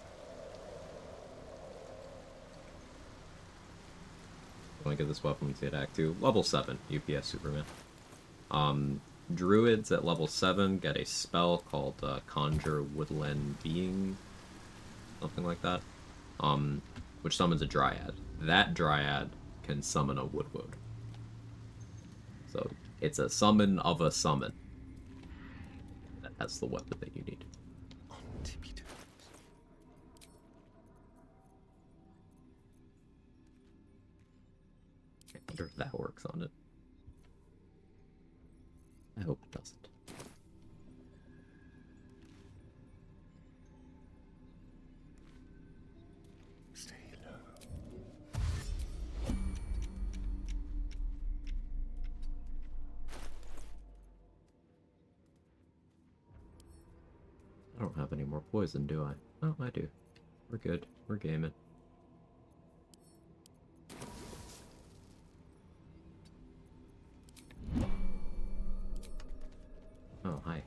Want to get this weapon to Act 2. Level 7, UPS Superman. Druids at level 7 get a spell called Conjure Woodland Being, something like that, which summons a Dryad. That Dryad can summon a Woodwood. So it's a summon of a summon. That's the weapon that you need. On tippy toes. I wonder if that works on it. I hope it doesn't. Stay low. I don't have any more poison, do I? Oh, I do. We're good. We're gaming. Oh, hi.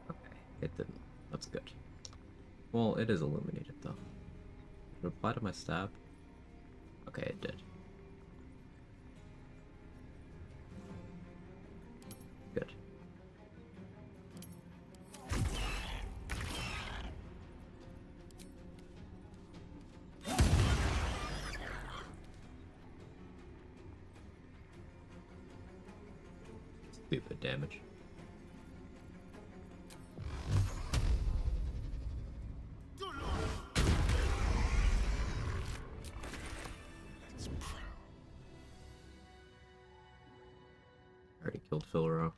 Okay, it didn't. That's good. Well, it is illuminated, though. Did it apply to my stab? Okay, it did. Good. Stupid damage. Already killed Philro.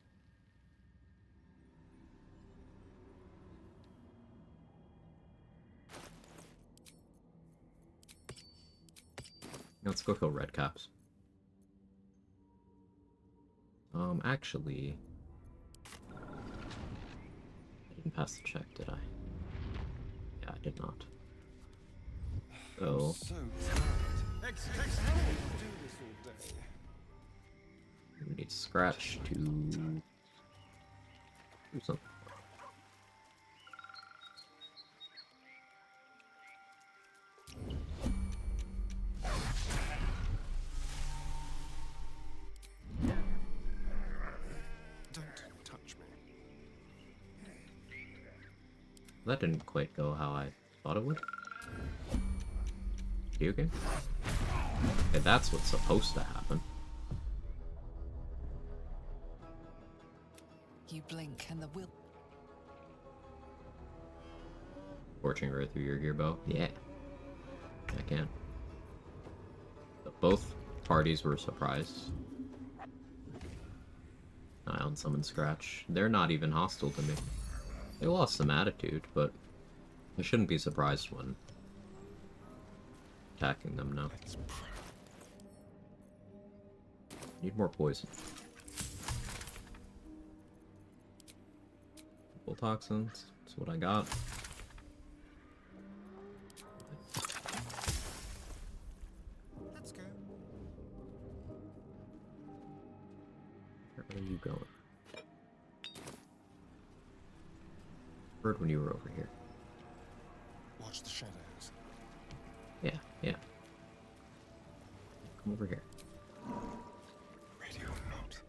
Let's go kill Redcaps. Actually, I didn't pass the check, did I? Yeah, I did not. So, we need Scratch to do something. Don't touch me. That didn't quite go how I thought it would. Video game? Okay, that's what's supposed to happen. You blink and the will. Forging right through your gear bow? Yeah. I can. But both parties were surprised. Ion Summon Scratch. They're not even hostile to me. They lost some attitude, but I shouldn't be surprised when attacking them now. Need more poison. Full toxins. That's what I got. Let's go. Where are you going? Heard when you were over here. Watch the shadows. Yeah, yeah. Come over here. Radio note.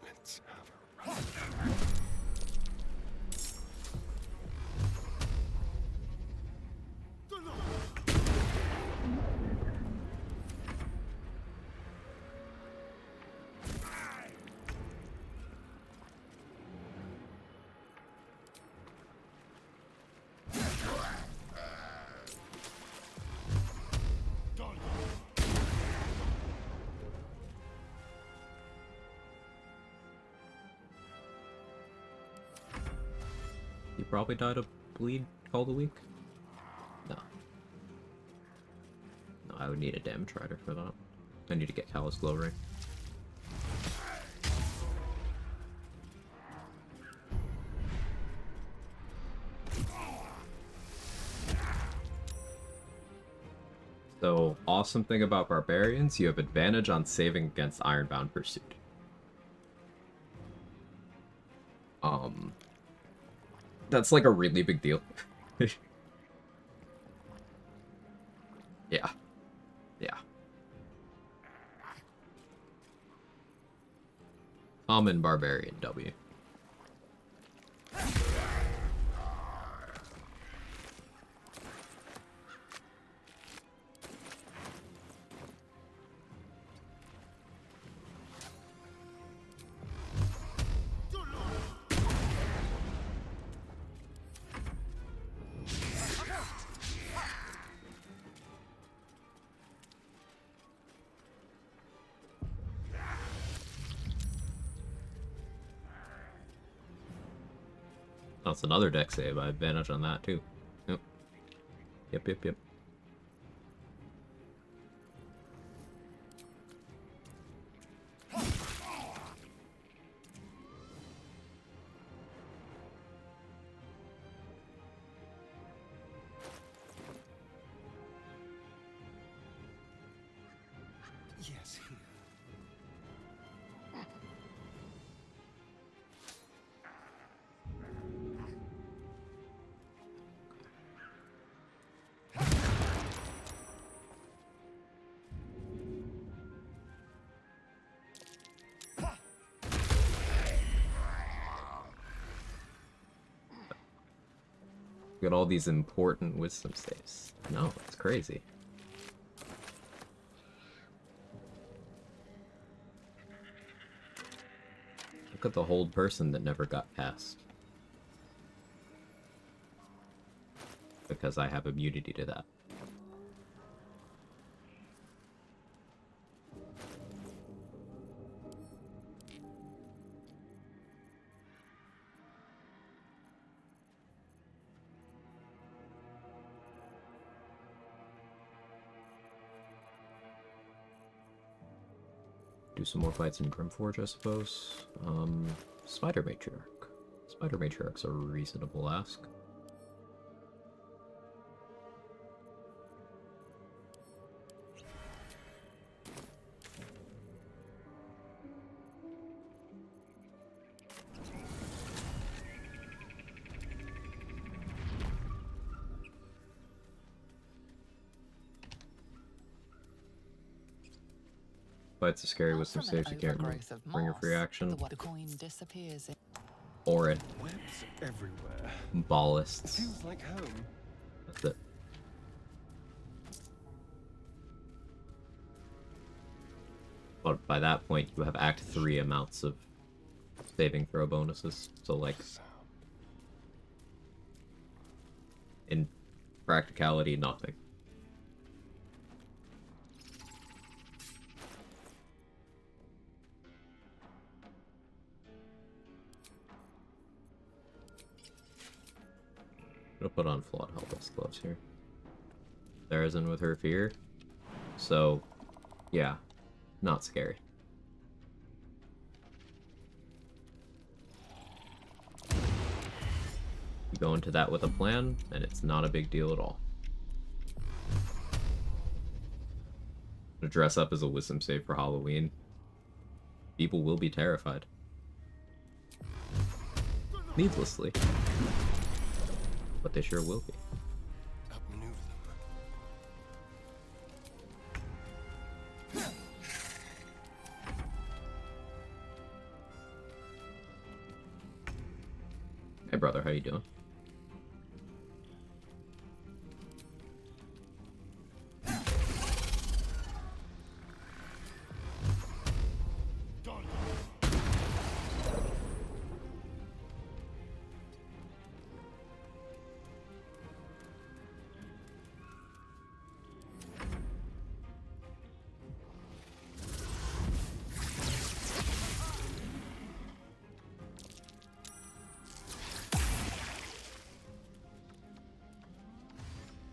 Let's have a run. You probably died of bleed all the week? No. No, I would need a damage rider for that. I need to get Callous Glow Ring. So, awesome thing about Barbarians, you have advantage on saving against Ironbound Pursuit. That's like a really big deal. Yeah. Yeah. Common Barbarian W. That's another deck save. I have advantage on that too. Yep. Yep. Yes, here. Look at all these important wisdom saves. No, it's crazy. Look at the hold person that never got past. Because I have immunity to that. Do some more fights in Grimforge, I suppose. Spider Matriarch. Spider Matriarch's a reasonable ask. Fights are scary with some saves you can't bring your free action. The coin disappears. Or it. Webs everywhere. Ballists. Feels like home. That's it. But by that point, you have Act 3 amounts of saving throw bonuses. So, like, in practicality, nothing. I'm gonna put on Flawed Helpless gloves here. There isn't with her fear. So, yeah, not scary. You go into that with a plan, and it's not a big deal at all. To dress up as a wisdom save for Halloween, people will be terrified. Needlessly. But they sure will be. Outmaneuver them. Hey brother, how you doing?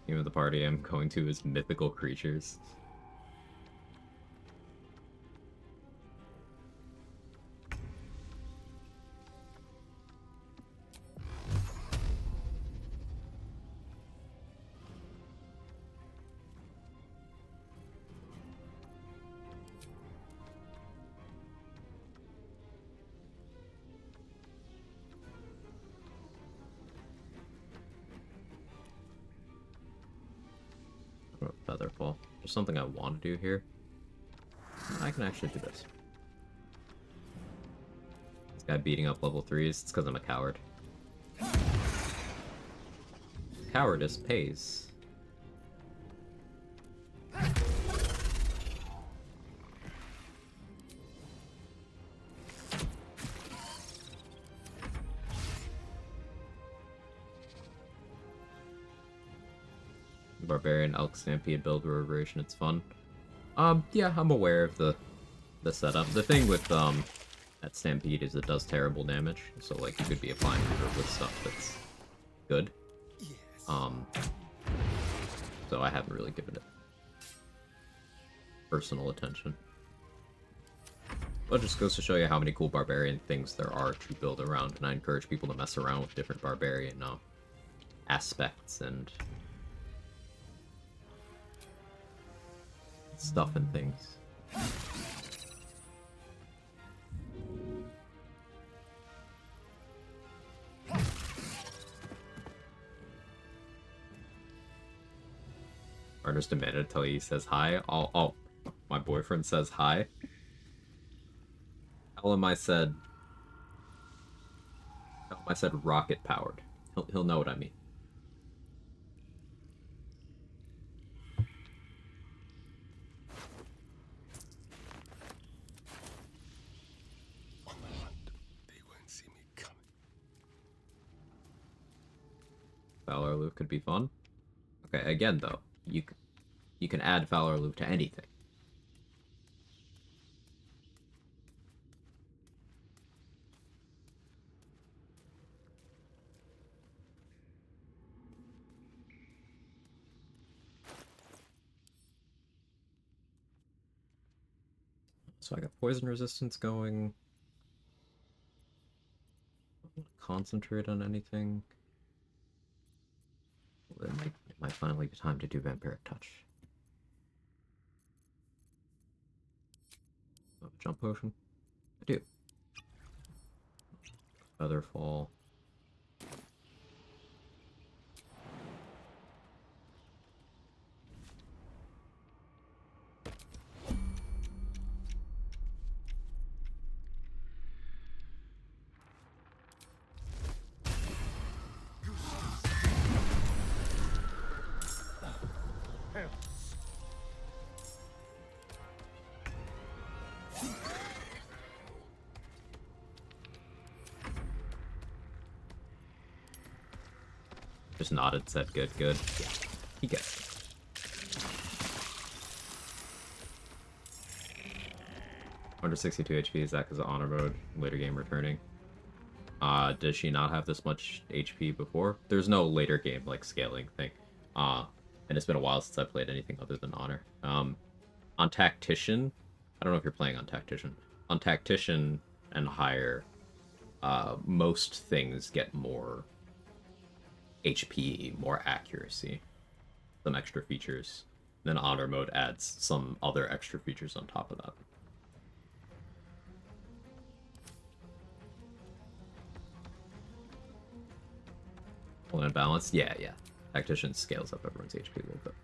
Name of the party I'm going to is mythical creatures. Featherfall. There's something I want to do here. I can actually do this. This guy beating up level 3s, it's because I'm a coward. Cowardice pays. Barbarian, Elk, Stampede, build, Reverberation, it's fun. Yeah, I'm aware of the setup. The thing with that Stampede is it does terrible damage, so like you could be applying it with stuff that's good. So I haven't really given it personal attention. But it just goes to show you how many cool Barbarian things there are to build around, and I encourage people to mess around with different Barbarian aspects and stuff and things. Ernest demanded to tell you he says hi. Oh, my boyfriend says hi. Tell him I said rocket powered. He'll know what I mean. Valor Loop could be fun. Okay, again though, you can add Valor Loop to anything. So I got poison resistance going. Concentrate on anything. It might finally be time to do Vampiric Touch. Oh, jump potion? I do. Featherfall. Just nodded, said good, good. Yeah, he gets it. Under 62 HP, is that because of honor mode? Later game returning. Does she not have this much HP before? There's no later game, like, scaling thing. And it's been a while since I played anything other than honor. On Tactician, I don't know if you're playing on Tactician. On Tactician and higher, most things get more HP, more accuracy, some extra features. Then honor mode adds some other extra features on top of that. Well, and balance, yeah. Tactician scales up everyone's HP a little bit.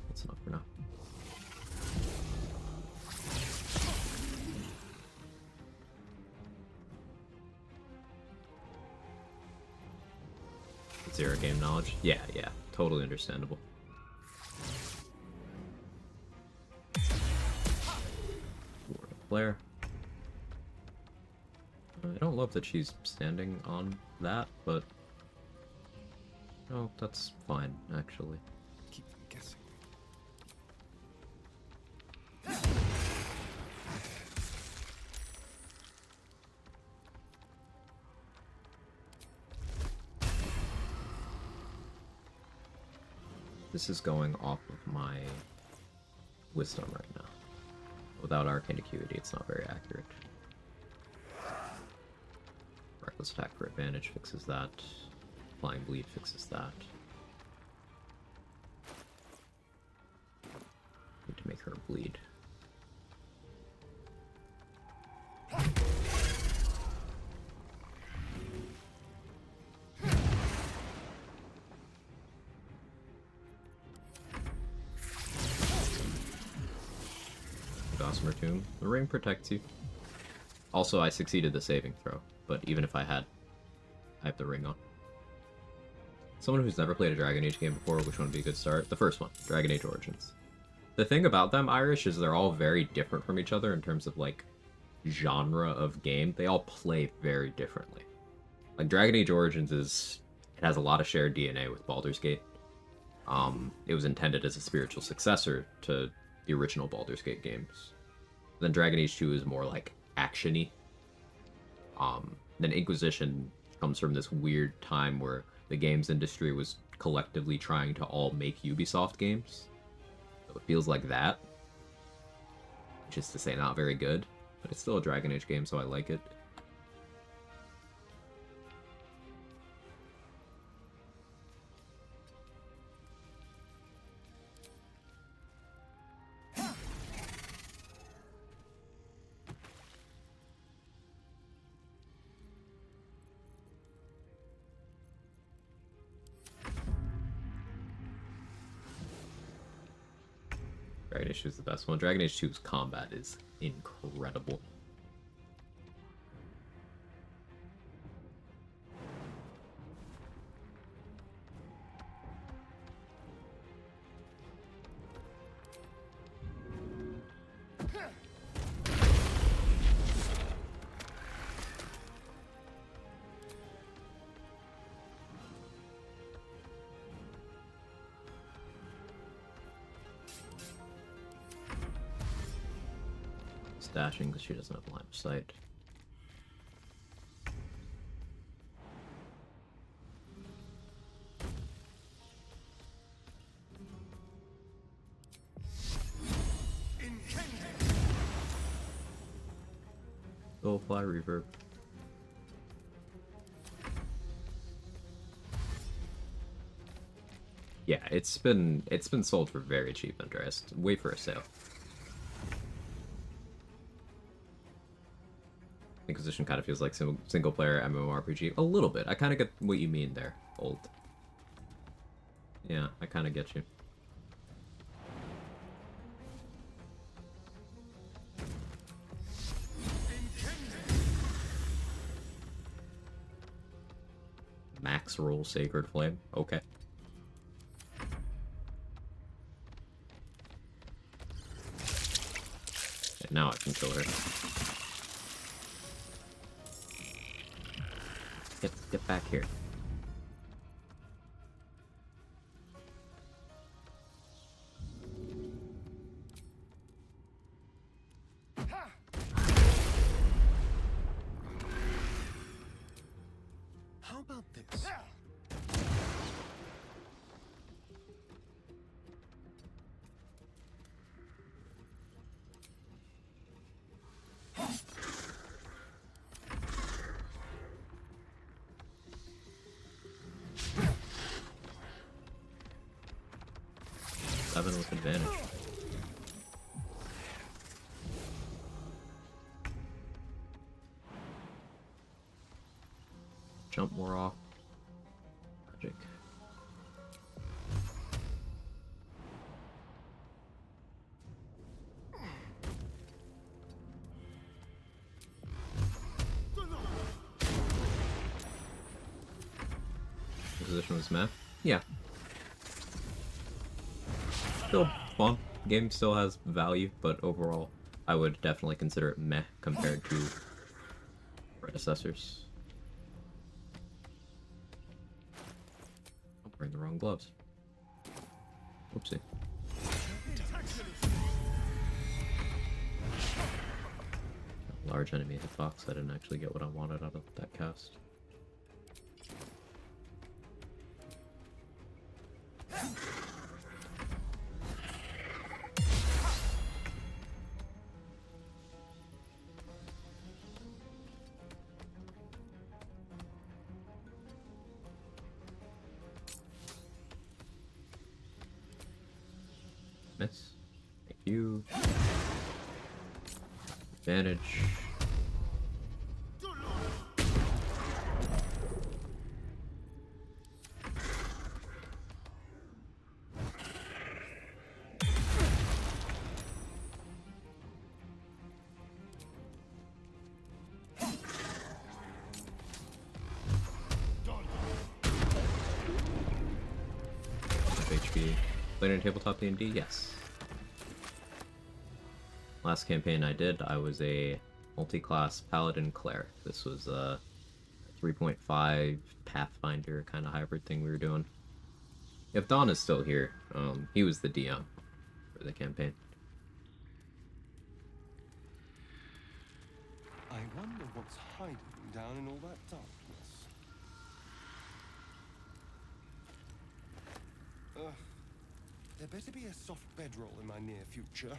That's enough for now. Zero game knowledge? Yeah, totally understandable. Flare. I don't love that she's standing on that, but oh, that's fine, actually. Keep them guessing. This is going off of my wisdom right now. Without Arcane Acuity, it's not very accurate. Reckless attack for advantage fixes that. Flying bleed fixes that. Need to make her bleed. Gossamer Tomb. The ring protects you. Also, I succeeded the saving throw, but even if I have the ring on. Someone who's never played a Dragon Age game before, which one would be a good start? The first one, Dragon Age Origins. The thing about them, Irish, is they're all very different from each other in terms of, like, genre of game. They all play very differently. Like, Dragon Age Origins it has a lot of shared DNA with Baldur's Gate. It was intended as a spiritual successor to the original Baldur's Gate games. Then Dragon Age 2 is more, like, action-y. Then Inquisition comes from this weird time where the games industry was collectively trying to all make Ubisoft games. So it feels like that. Which is to say not very good, but it's still a Dragon Age game, so I like it. Dragon Age 2 is the best one. Dragon Age 2's combat is incredible. Dashing because she doesn't have line of sight. Go fly reverb. Yeah, it's been sold for very cheap, Andreas. Wait for a sale. Inquisition kind of feels like single player MMORPG. A little bit. I kind of get what you mean there, old. Yeah, I kind of get you. Max roll Sacred Flame. Okay. Okay, now I can kill her. Get back here. How about this? Seven with advantage. Jump more off. Magic. Position was meh. Yeah. Still fun. Game still has value, but overall, I would definitely consider it meh compared to predecessors. I'm wearing the wrong gloves. Oopsie. Large enemy hit box. I didn't actually get what I wanted out of that cast. Miss. Thank you. Advantage. HP. Played in tabletop D&D? Yes. Last campaign I did, I was a multi-class paladin cleric. This was a 3.5 Pathfinder kind of hybrid thing we were doing. If Don is still here, he was the DM for the campaign. I wonder what's hiding down in all that darkness. There better be a soft bedroll in my near future.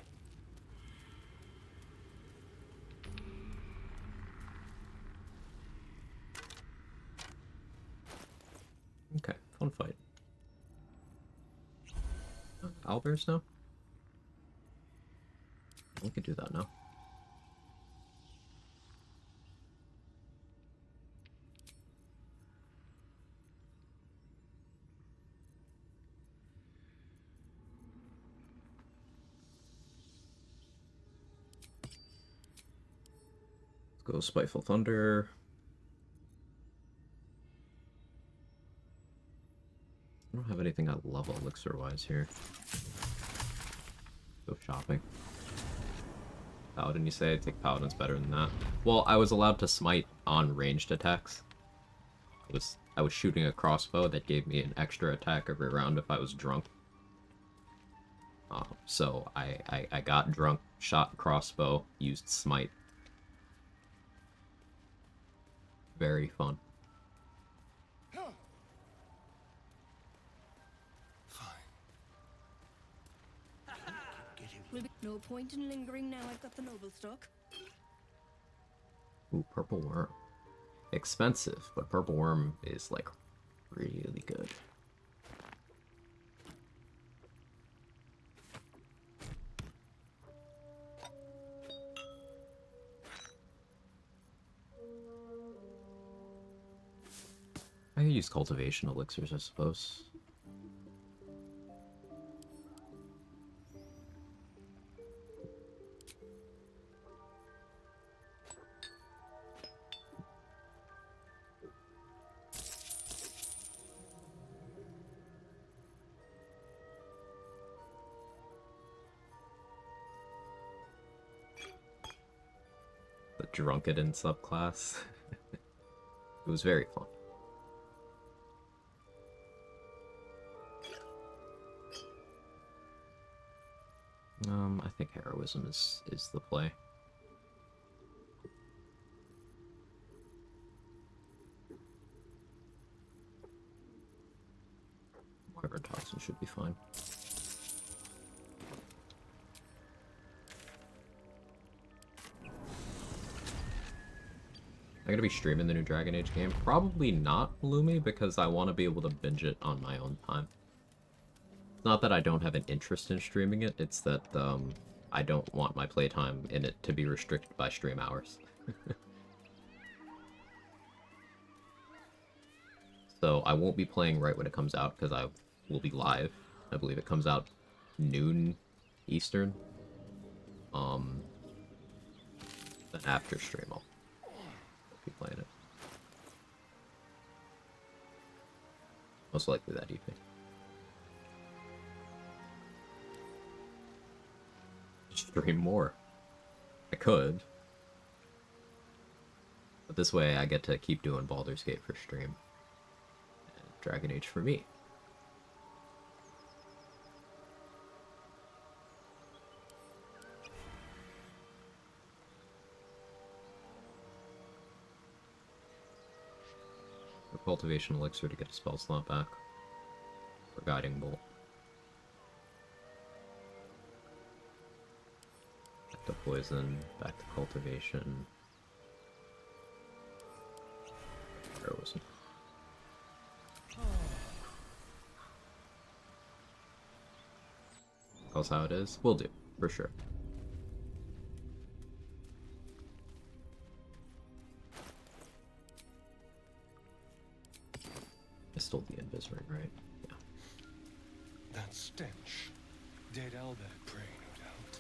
Okay, fun fight. Owlbears now? We could do that now. Go Spiteful Thunder. I don't have anything at level elixir-wise here. Go shopping. Paladin, you say? I think Paladin's better than that. Well, I was allowed to smite on ranged attacks. I was shooting a crossbow that gave me an extra attack every round if I was drunk. So I got drunk, shot crossbow, used smite. Very fun. No point in lingering now I've got the noble stock. Ooh, Purple Worm. Expensive, but Purple Worm is, like, really good. I could use cultivation elixirs, I suppose. The Drunken subclass. It was very fun. I think heroism is the play. Wyvern Toxin should be fine. I'm gonna be streaming the new Dragon Age game. Probably not Lumi, because I want to be able to binge it on my own time. Not that I don't have an interest in streaming it, it's that I don't want my playtime in it to be restricted by stream hours. So I won't be playing right when it comes out, because I will be live. I believe it comes out noon Eastern. Then after stream I'll be playing it. Most likely that evening. Stream more. I could. But this way I get to keep doing Baldur's Gate for stream. And Dragon Age for me. A cultivation elixir to get a spell slot back. For Guiding Bolt. Back to poison, back to cultivation. Where was it? That's how it is? We'll do, for sure. I stole the invis ring, right? Yeah. That stench. Dead Albert prey, no doubt.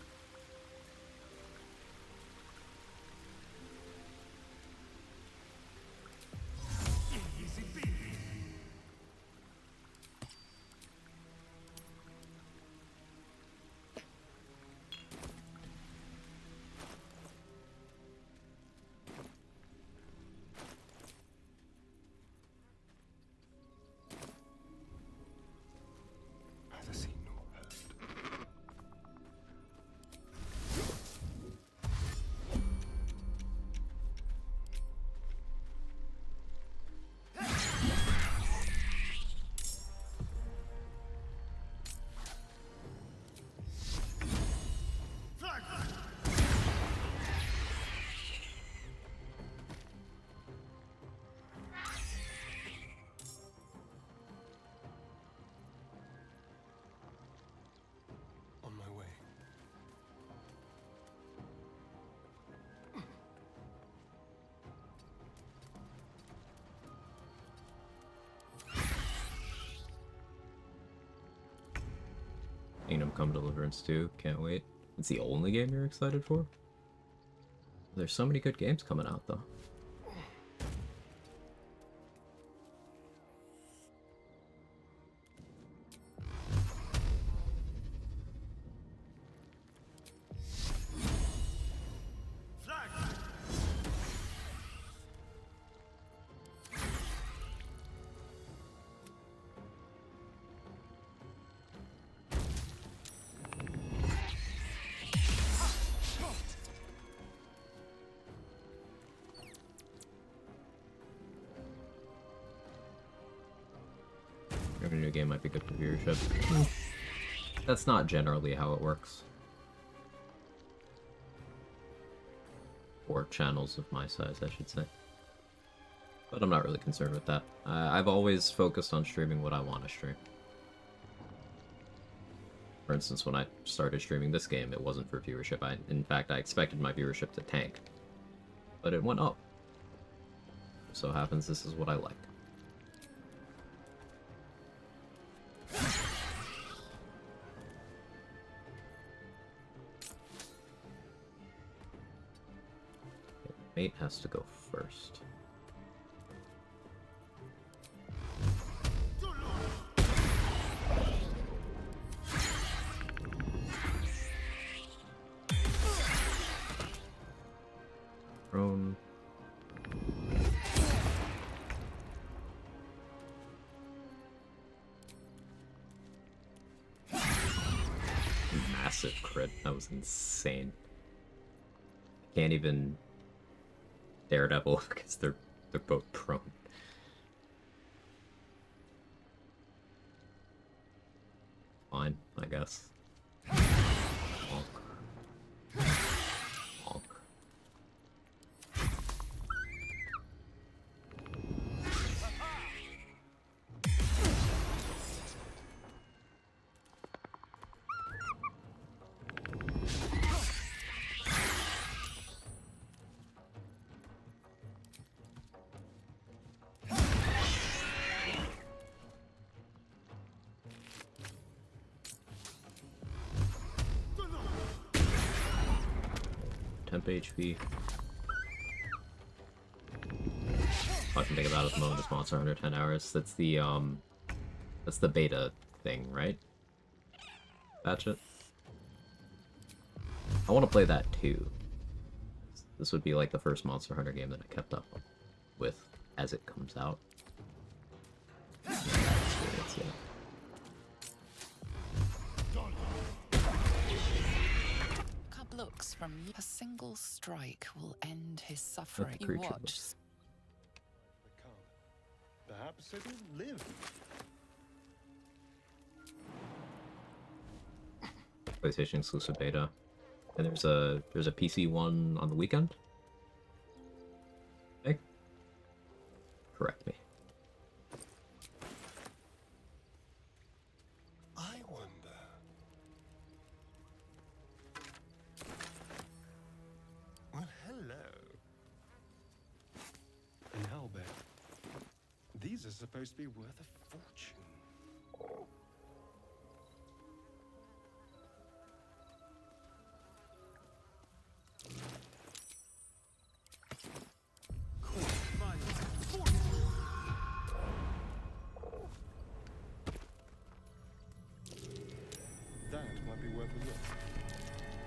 Kingdom Come Deliverance 2, can't wait. It's the only game you're excited for? There's so many good games coming out, though. Every new game might be good for viewership. That's not generally how it works. Or channels of my size, I should say. But I'm not really concerned with that. I've always focused on streaming what I want to stream. For instance, when I started streaming this game, it wasn't for viewership. In fact, I expected my viewership to tank. But it went up. So happens this is what I like. Mate has to go first. Prone. Massive crit. That was insane. Can't even Daredevil because they're both prone. Fine, I guess. Honk. Honk. Temp HP. I can think about it at the moment. This monster under 10 hours. That's the beta thing, right? Patch it. I want to play that too. This would be like the first Monster Hunter game that I kept up with as it comes out. Experience, yeah. Looks from you. A single strike will end his suffering. You watch. Perhaps it will live. PlayStation exclusive beta, and there's a PC one on the weekend. Okay. Correct me. I wonder. Well, hello. An owlbear. These are supposed to be worth a fortune. That might be worth a look.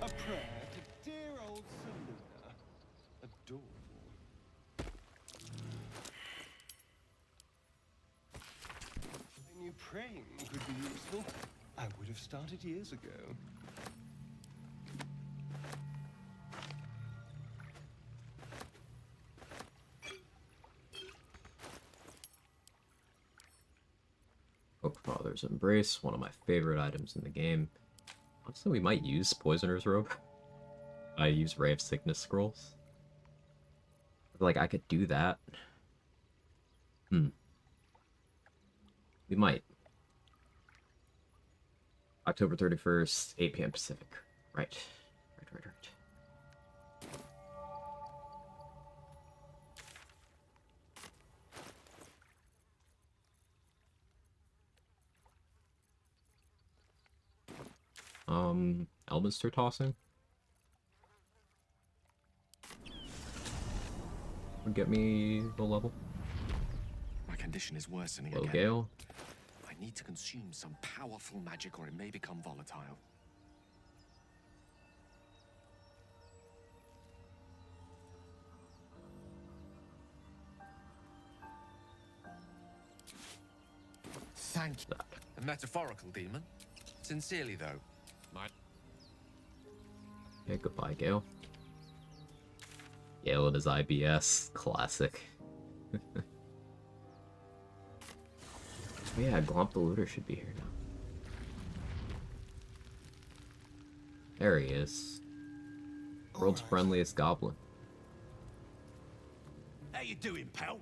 A prayer to dear old Selena. Adorable. I knew praying could be useful. I would have started years ago. Oakfather's Embrace, one of my favorite items in the game. Honestly, we might use Poisoner's Robe. I use Ray of Sickness scrolls. Like, I could do that. We might. October 31st, 8 p.m. Pacific. Right. Right. Elminster tossing. would get me the level. My condition is worsening Low again. Gale. I need to consume some powerful magic or it may become volatile. Thank you. A metaphorical demon? Sincerely, though. Okay, goodbye, Gale. Gale and his IBS. Classic. Yeah, Glomp the Looter should be here now. There he is. World's friendliest goblin. How you doing, pal?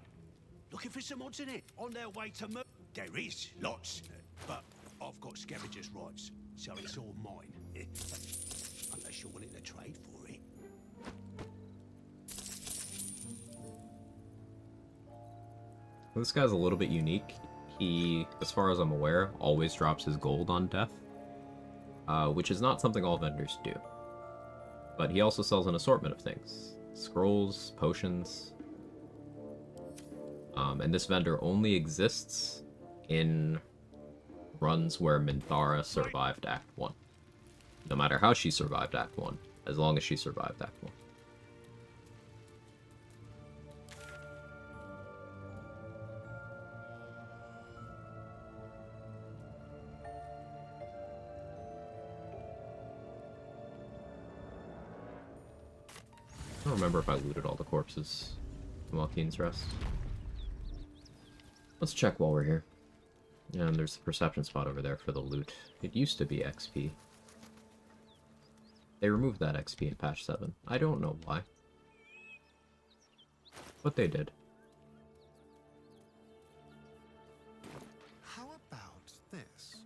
Looking for some odds in it? On their way to There is, lots. But I've got scavenger's rights, so it's all mine. Unless you're willing to trade for it. This guy's a little bit unique. He, as far as I'm aware, always drops his gold on death. Which is not something all vendors do. But he also sells an assortment of things. Scrolls, potions. And this vendor only exists in runs where Minthara survived Act 1. No matter how she survived Act 1, as long as she survived Act 1. I don't remember if I looted all the corpses from Joaquin's Rest. Let's check while we're here. And there's the perception spot over there for the loot. It used to be XP. They removed that XP in patch 7. I don't know why. But they did. How about this?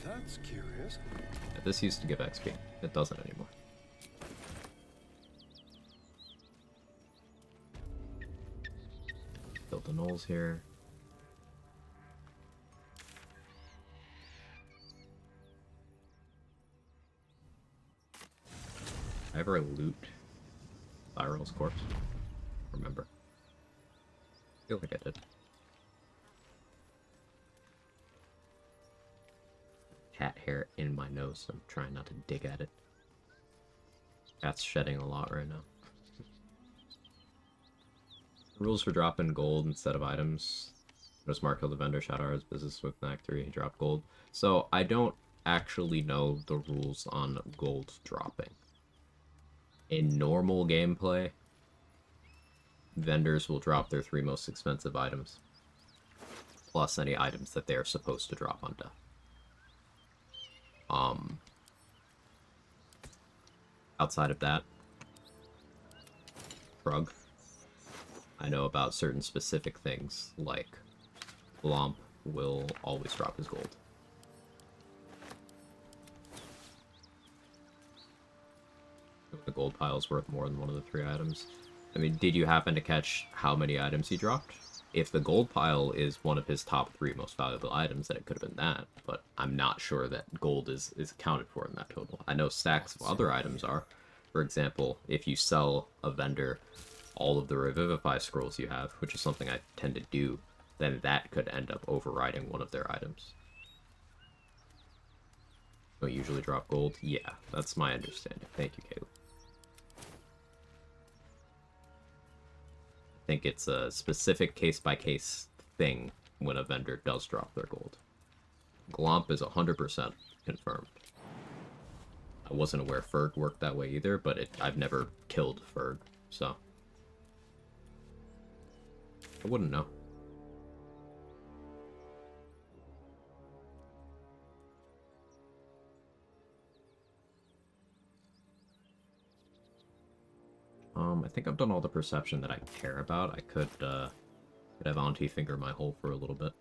That's curious. Yeah, this used to give XP. It doesn't anymore. Build the knolls here. I ever loot Thyro's corpse? Remember. Feel like I did. Cat hair in my nose, so I'm trying not to dig at it. Cat's shedding a lot right now. Rules for dropping gold instead of items. Notice Mark killed the vendor, Shadow's business with Act 3, he dropped gold. So I don't actually know the rules on gold dropping. In normal gameplay, vendors will drop their 3 most expensive items, plus any items that they are supposed to drop on death. Outside of that, Krug, I know about certain specific things, like Glomp will always drop his gold. The gold pile is worth more than one of the 3 items. I mean, did you happen to catch how many items he dropped? If the gold pile is one of his top 3 most valuable items, then it could have been that, but I'm not sure that gold is accounted for in that total. I know stacks of other items are. For example, if you sell a vendor all of the Revivify scrolls you have, which is something I tend to do, then that could end up overriding one of their items. Don't usually drop gold? Yeah, that's my understanding. Thank you, Caleb. I think it's a specific case-by-case thing when a vendor does drop their gold. Glomp is 100% confirmed. I wasn't aware Ferg worked that way either, but I've never killed Ferg, so I wouldn't know. I think I've done all the perception that I care about. I could have Auntie finger my hole for a little bit.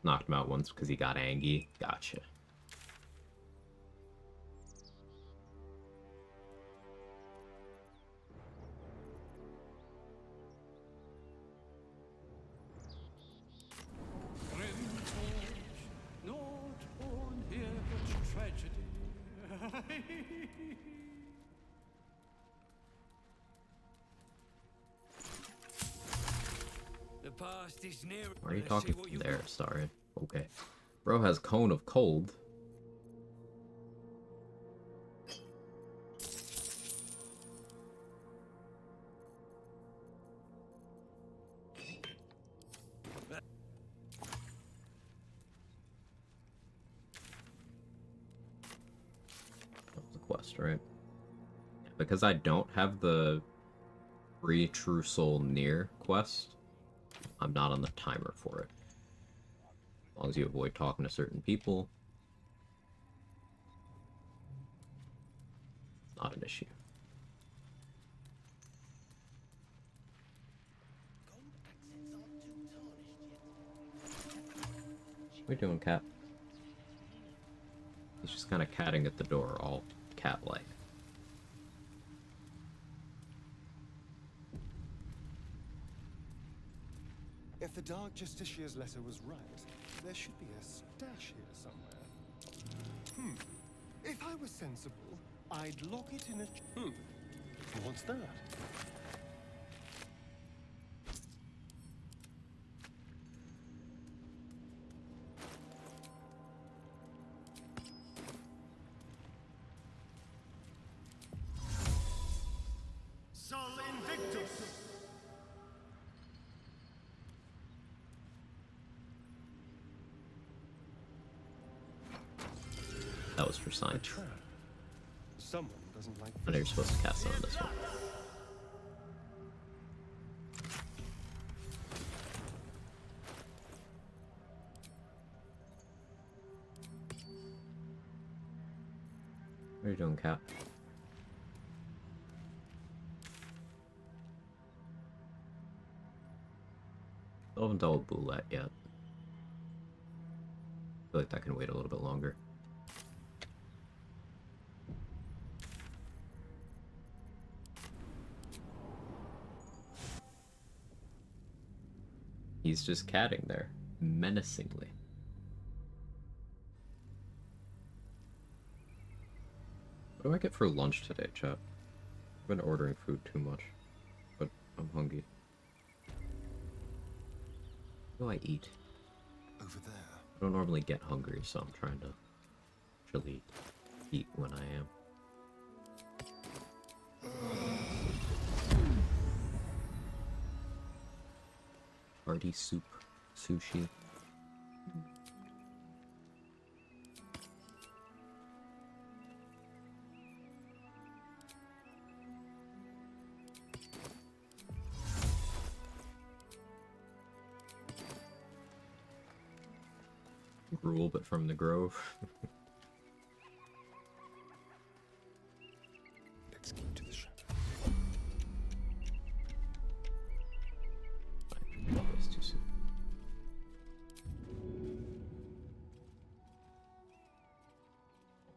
knocked him out once because he got angry. Gotcha. Not born here, but tragedy. The past is near. Why are you talking from there, Astarion? Okay. Bro has Cone of Cold. That's the quest, right? Because I don't have the free True Soul Near quest, I'm not on the timer for it. As long as you avoid talking to certain people, not an issue. What are you doing, cat? He's just kind of catting at the door, all cat-like. If the Dark Justiciar's letter was right, there should be a stash here somewhere. If I was sensible, I'd lock it in a... What's that? Sol Invictus. That was for science. Someone doesn't like... I know you're supposed to cast on this one. What are you doing, cat? Still haven't dealt with Boulette yet. I feel like that can wait a little bit longer. He's just catting there, menacingly. What do I get for lunch today, chat? I've been ordering food too much, but I'm hungry. What do I eat? Over there. I don't normally get hungry, so I'm trying to actually eat when I am. Party soup, sushi. Gruel, but from the Grove. Let's keep to the shadow. It's too soon.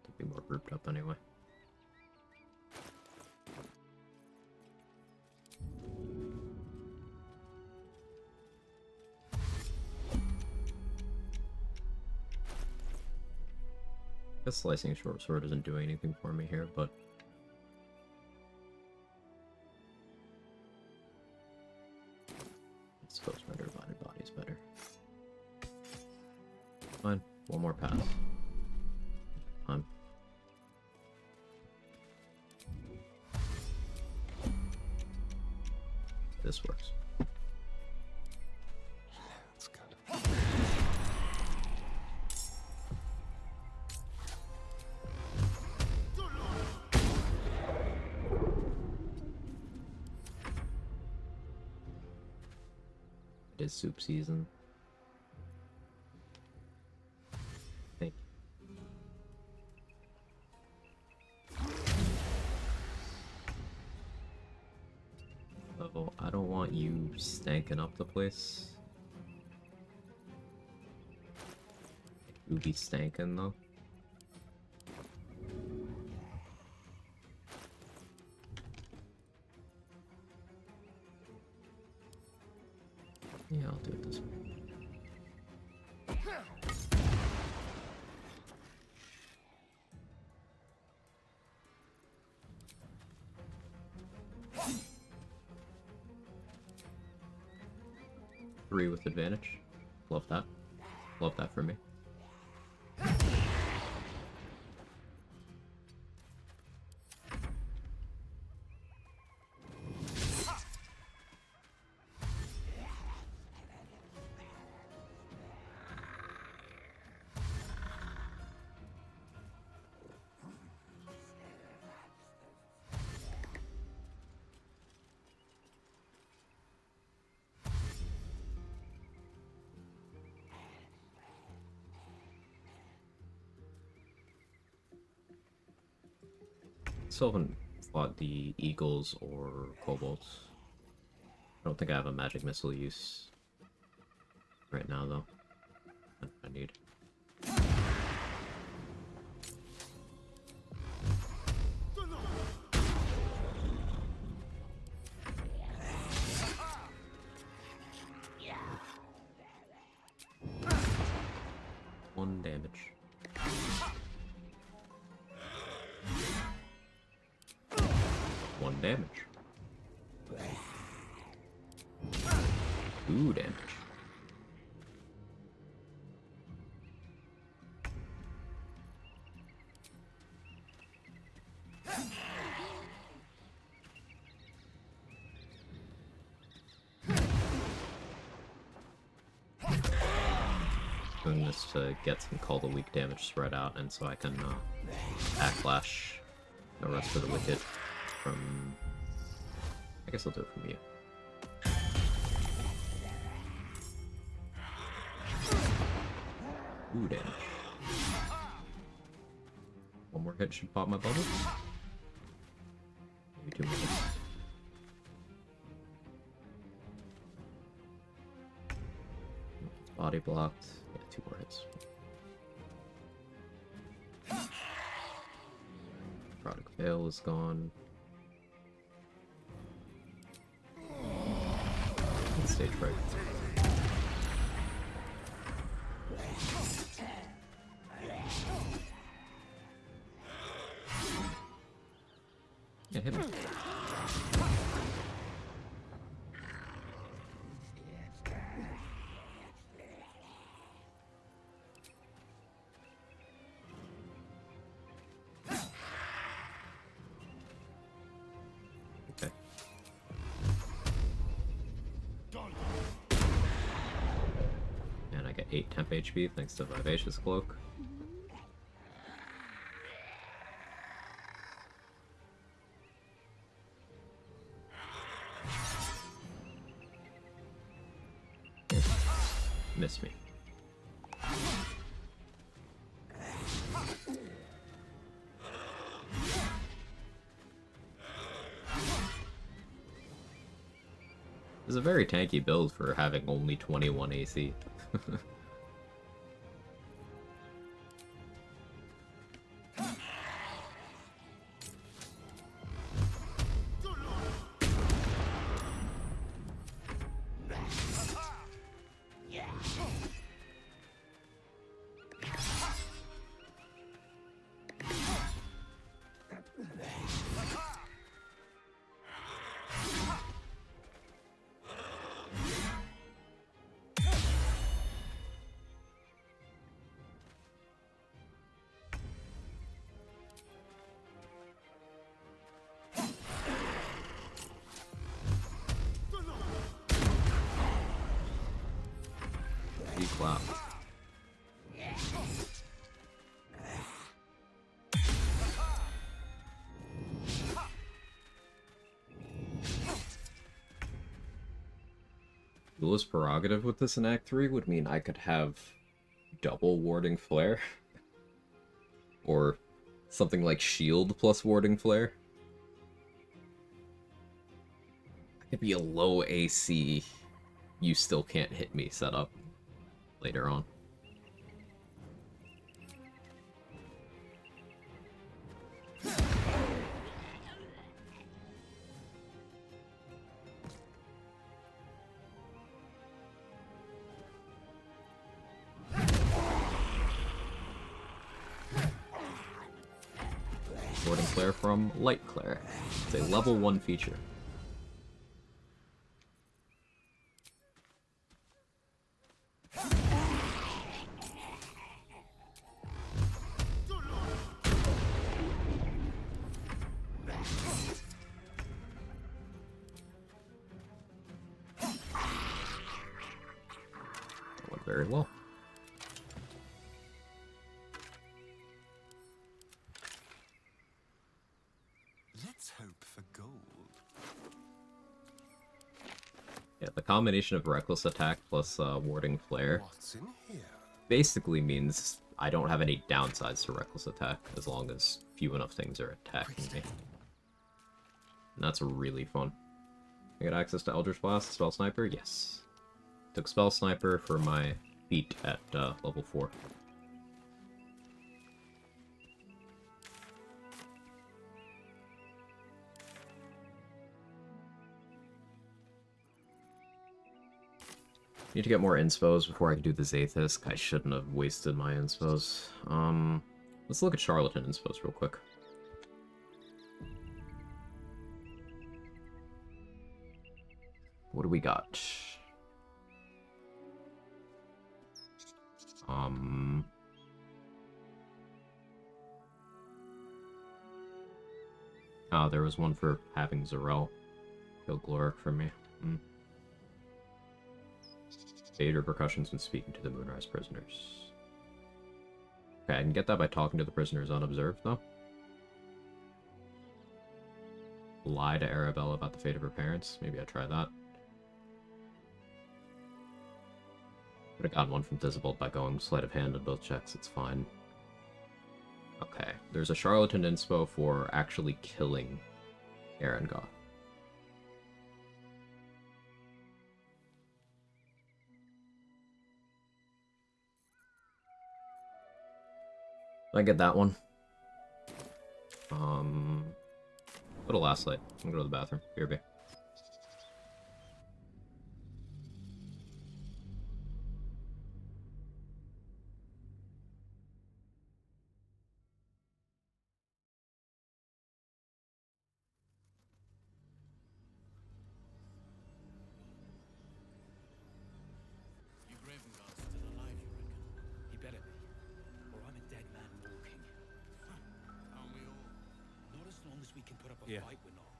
I'll be more grouped up anyway. This slicing short sword isn't doing anything for me here, but I suppose my divided body is better. Fine, one more pass. This works. Let's go. It is soup season. Thank you. Oh, I don't want you stanking up the place. Do be stankin' though. Yeah, I'll do it this way. 3 with advantage. Love that. Love that for me. Still haven't fought the eagles or kobolds. I don't think I have a magic missile use right now, though. I need. One damage. One damage. 2 damage. Doing this to get some Call the Weak damage spread out, and so I can backlash the rest of the wicked from... I guess I'll do it from you. Ooh, damage. One more hit should pop my bubble. Maybe 2 more hits. Body blocked. Yeah, 2 more hits. Product Veil is gone. Stage fright. Yeah, hit me. Okay. And I get 8 temp HP thanks to Vivacious Cloak. Miss me. It's a very tanky build for having only 21 AC. Wow. Duelist Prerogative with this in Act 3 would mean I could have double Warding Flare. Or something like Shield plus Warding Flare. I could be a low AC, you still can't hit me setup later on. Warding Flare from Light Cleric. It's a level 1 feature. That went very well. Let's hope for gold. Yeah, the combination of Reckless Attack plus Warding Flare What's in here? basically means I don't have any downsides to Reckless Attack as long as few enough things are attacking me. And that's really fun. I get access to Eldritch Blast, Spell Sniper? Yes. Took Spell Sniper for my feat at level 4. Need to get more inspos before I can do the Zathis. I shouldn't have wasted my inspos. Let's look at Charlatan inspos real quick. What do we got? Oh, there was one for having Zarel kill Gloric for me. Aid repercussions when speaking to the Moonrise prisoners. Okay, I can get that by talking to the prisoners unobserved, though. Lie to Arabella about the fate of her parents. Maybe I try that. Could have gotten one from Disavolt by going sleight of hand on both checks. It's fine. Okay, there's a Charlatan inspo for actually killing Erangel. I get that one. Go to last light. I'm gonna go to the bathroom. BRB. You Gravenguard's still alive, you reckon? He better be. Or I'm a dead man walking. Aren't we all? Not as long as we can put up a fight, we're not.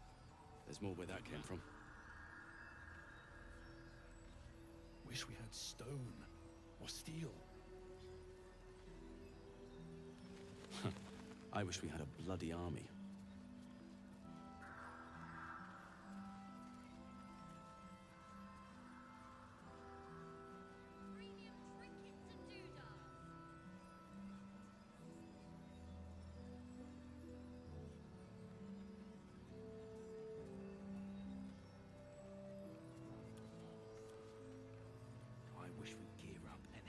There's more where that came from. Wish we had stone. Or steel. I wish we had a bloody army.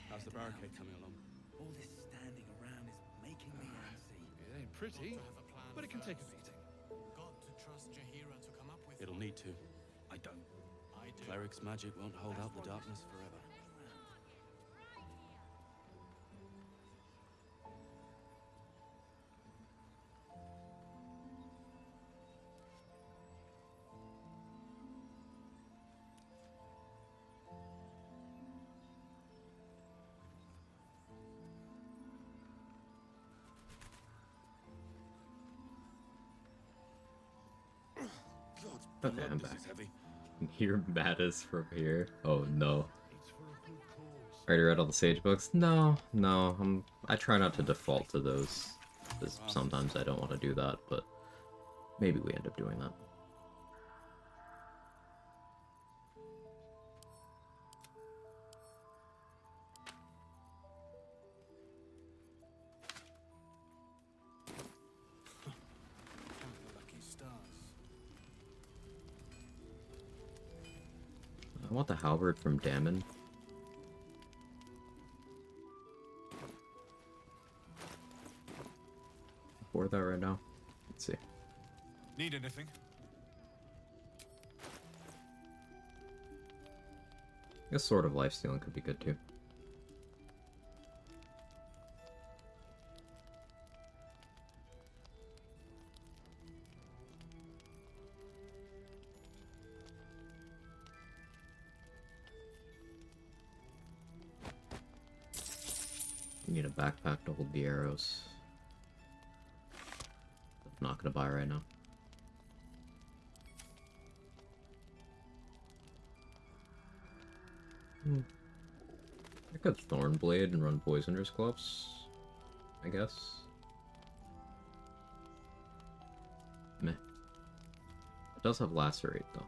How's the barricade coming along? All this standing around is making me antsy. It ain't pretty, but it can take a beating. Got to trust Jaheira to come up with. It'll need to. I don't. I do. Cleric's magic won't hold out the darkness forever. Okay, I'm back. Hear Mattis from here. Oh no. Already read all the Sage books? No. I try not to default to those. Because sometimes I don't want to do that, but maybe we end up doing that. I want the halberd from Damon. For that right now. Let's see. Need anything? I guess Sword of Life Stealing could be good too. You need a backpack to hold the arrows. I'm not gonna buy right now. I could Thornblade and run Poisoner's Gloves, I guess. Meh. It does have Lacerate, though.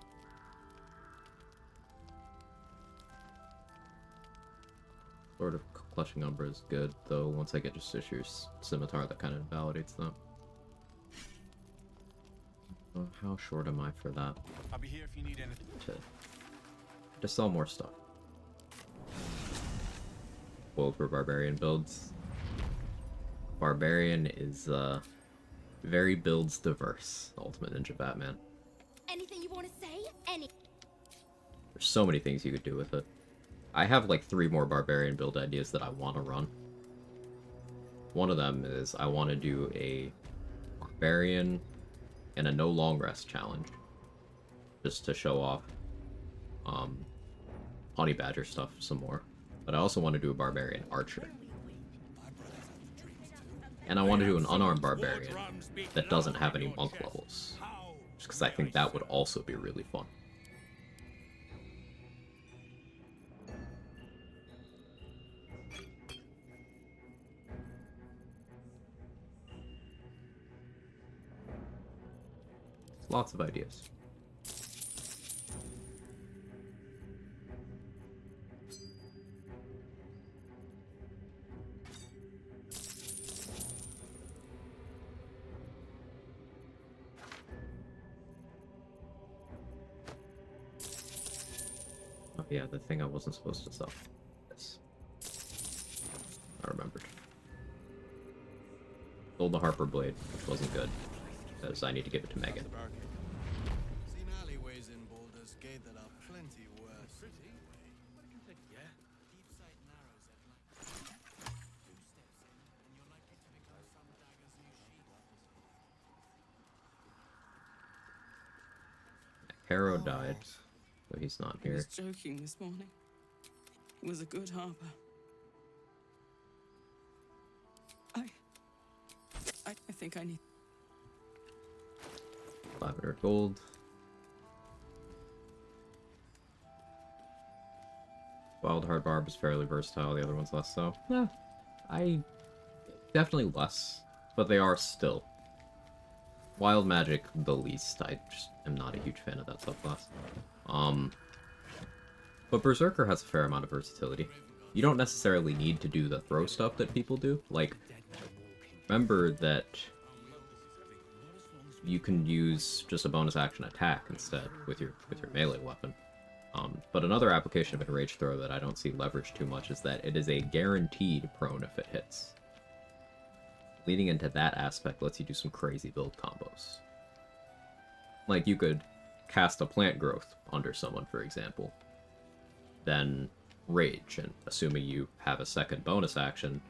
Sword of Clutching Umbra is good, though once I get Justiciar's Scimitar, that kind of invalidates that. Oh, how short am I for that? I'll be here if you need anything. To sell more stuff. Well, for Barbarian builds. Barbarian is, very builds diverse. Ultimate Ninja Batman. Anything you want to say? There's so many things you could do with it. I have like 3 more Barbarian build ideas that I want to run. One of them is I want to do a Barbarian and a no long rest challenge. Just to show off Honey Badger stuff some more. But I also want to do a Barbarian Archer. And I want to do an unarmed Barbarian that doesn't have any monk levels. Just because I think that would also be really fun. Lots of ideas. Oh yeah, the thing I wasn't supposed to sell. Yes. I remembered. Sold the Harper Blade, which wasn't good, because I need to give it to Megan. Seen alleyways in Baldur's Gate that are plenty worse. Yeah. Deep sight narrows at night. 2 steps in, and you're likely to become some dagger's new sheath. Harrow died, so he's not I here. was joking this morning. It was a good harbor. I think I need... 500 gold. Wild Hard Barb is fairly versatile, the other one's less so. Yeah, definitely less, but they are still. Wild Magic, the least. I just am not a huge fan of that subclass. But Berserker has a fair amount of versatility. You don't necessarily need to do the throw stuff that people do. Like, remember that you can use just a bonus action attack instead with your melee weapon. But another application of Enraged Throw that I don't see leveraged too much is that it is a guaranteed prone if it hits. Leading into that aspect lets you do some crazy build combos. Like, you could cast a plant growth under someone, for example. Then rage, and assuming you have a second bonus action,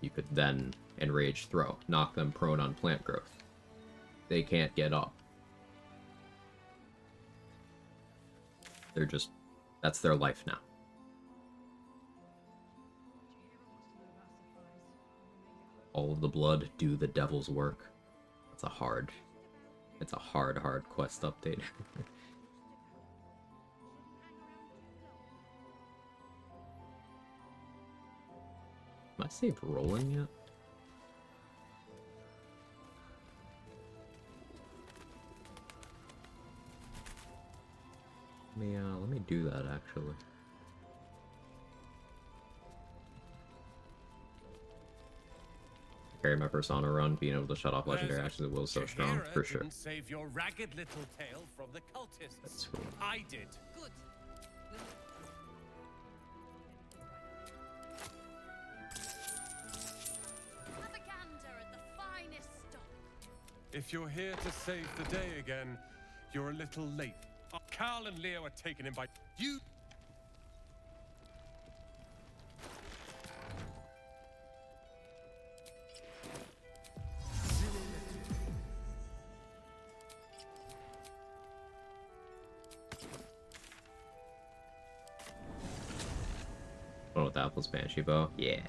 you could then Enraged Throw, knock them prone on plant growth. They can't get up. They're just... that's their life now. All of the blood, do the devil's work. It's a hard quest update. Am I saved rolling yet? Let me do that actually. Carry my persona run, being able to shut off legendary actions at will is so strong, for sure. Didn't save your ragged little tail from the cultists. That's sweet. I did. Good. Propaganda at the finest stock. If you're here to save the day again, you're a little late. Carl and Leo are taken in by you. Oh, with Apple's Banshee Bow? Yeah.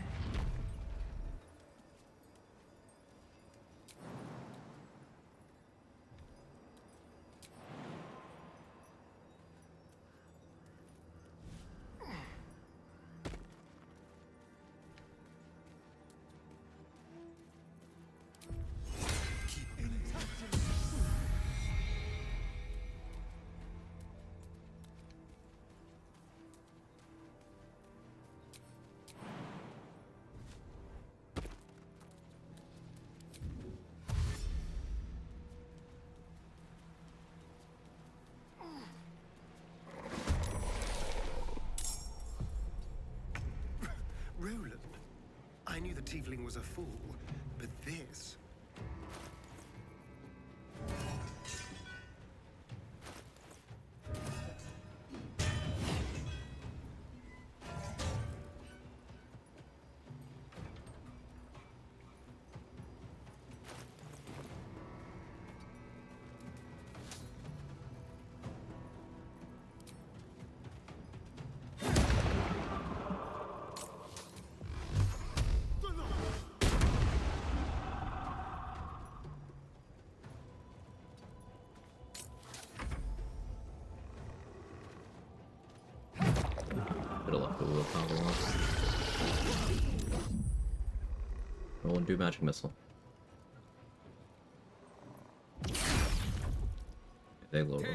knew the tiefling was a fool, but this... Could have left the willpower off. Roll and do magic missile. They low roll.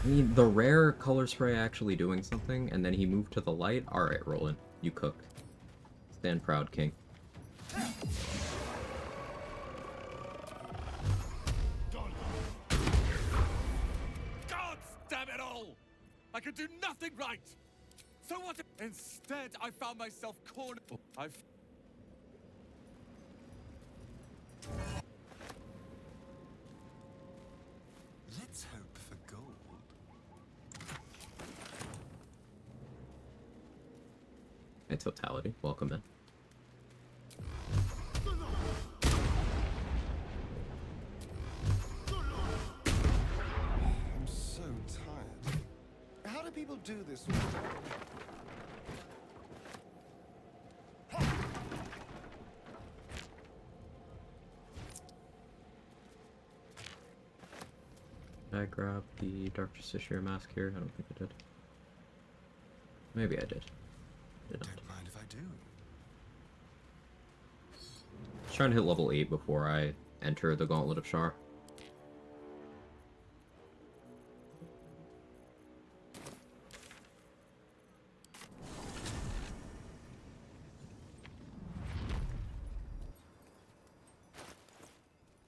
I mean, the rare color spray actually doing something, and then he moved to the light. Alright, Roland. You cooked. Stand proud, King. God damn it all! I could do nothing right! So what? Instead, I found myself cornered. Let's hope for gold. Hey, Totality. Welcome in. I'm so tired. How do people do this? Did I grab the Dark Justiciar mask here? I don't think I did. Maybe I did. Did not. Don't mind if I do. I was trying to hit level 8 before I enter the Gauntlet of Shar.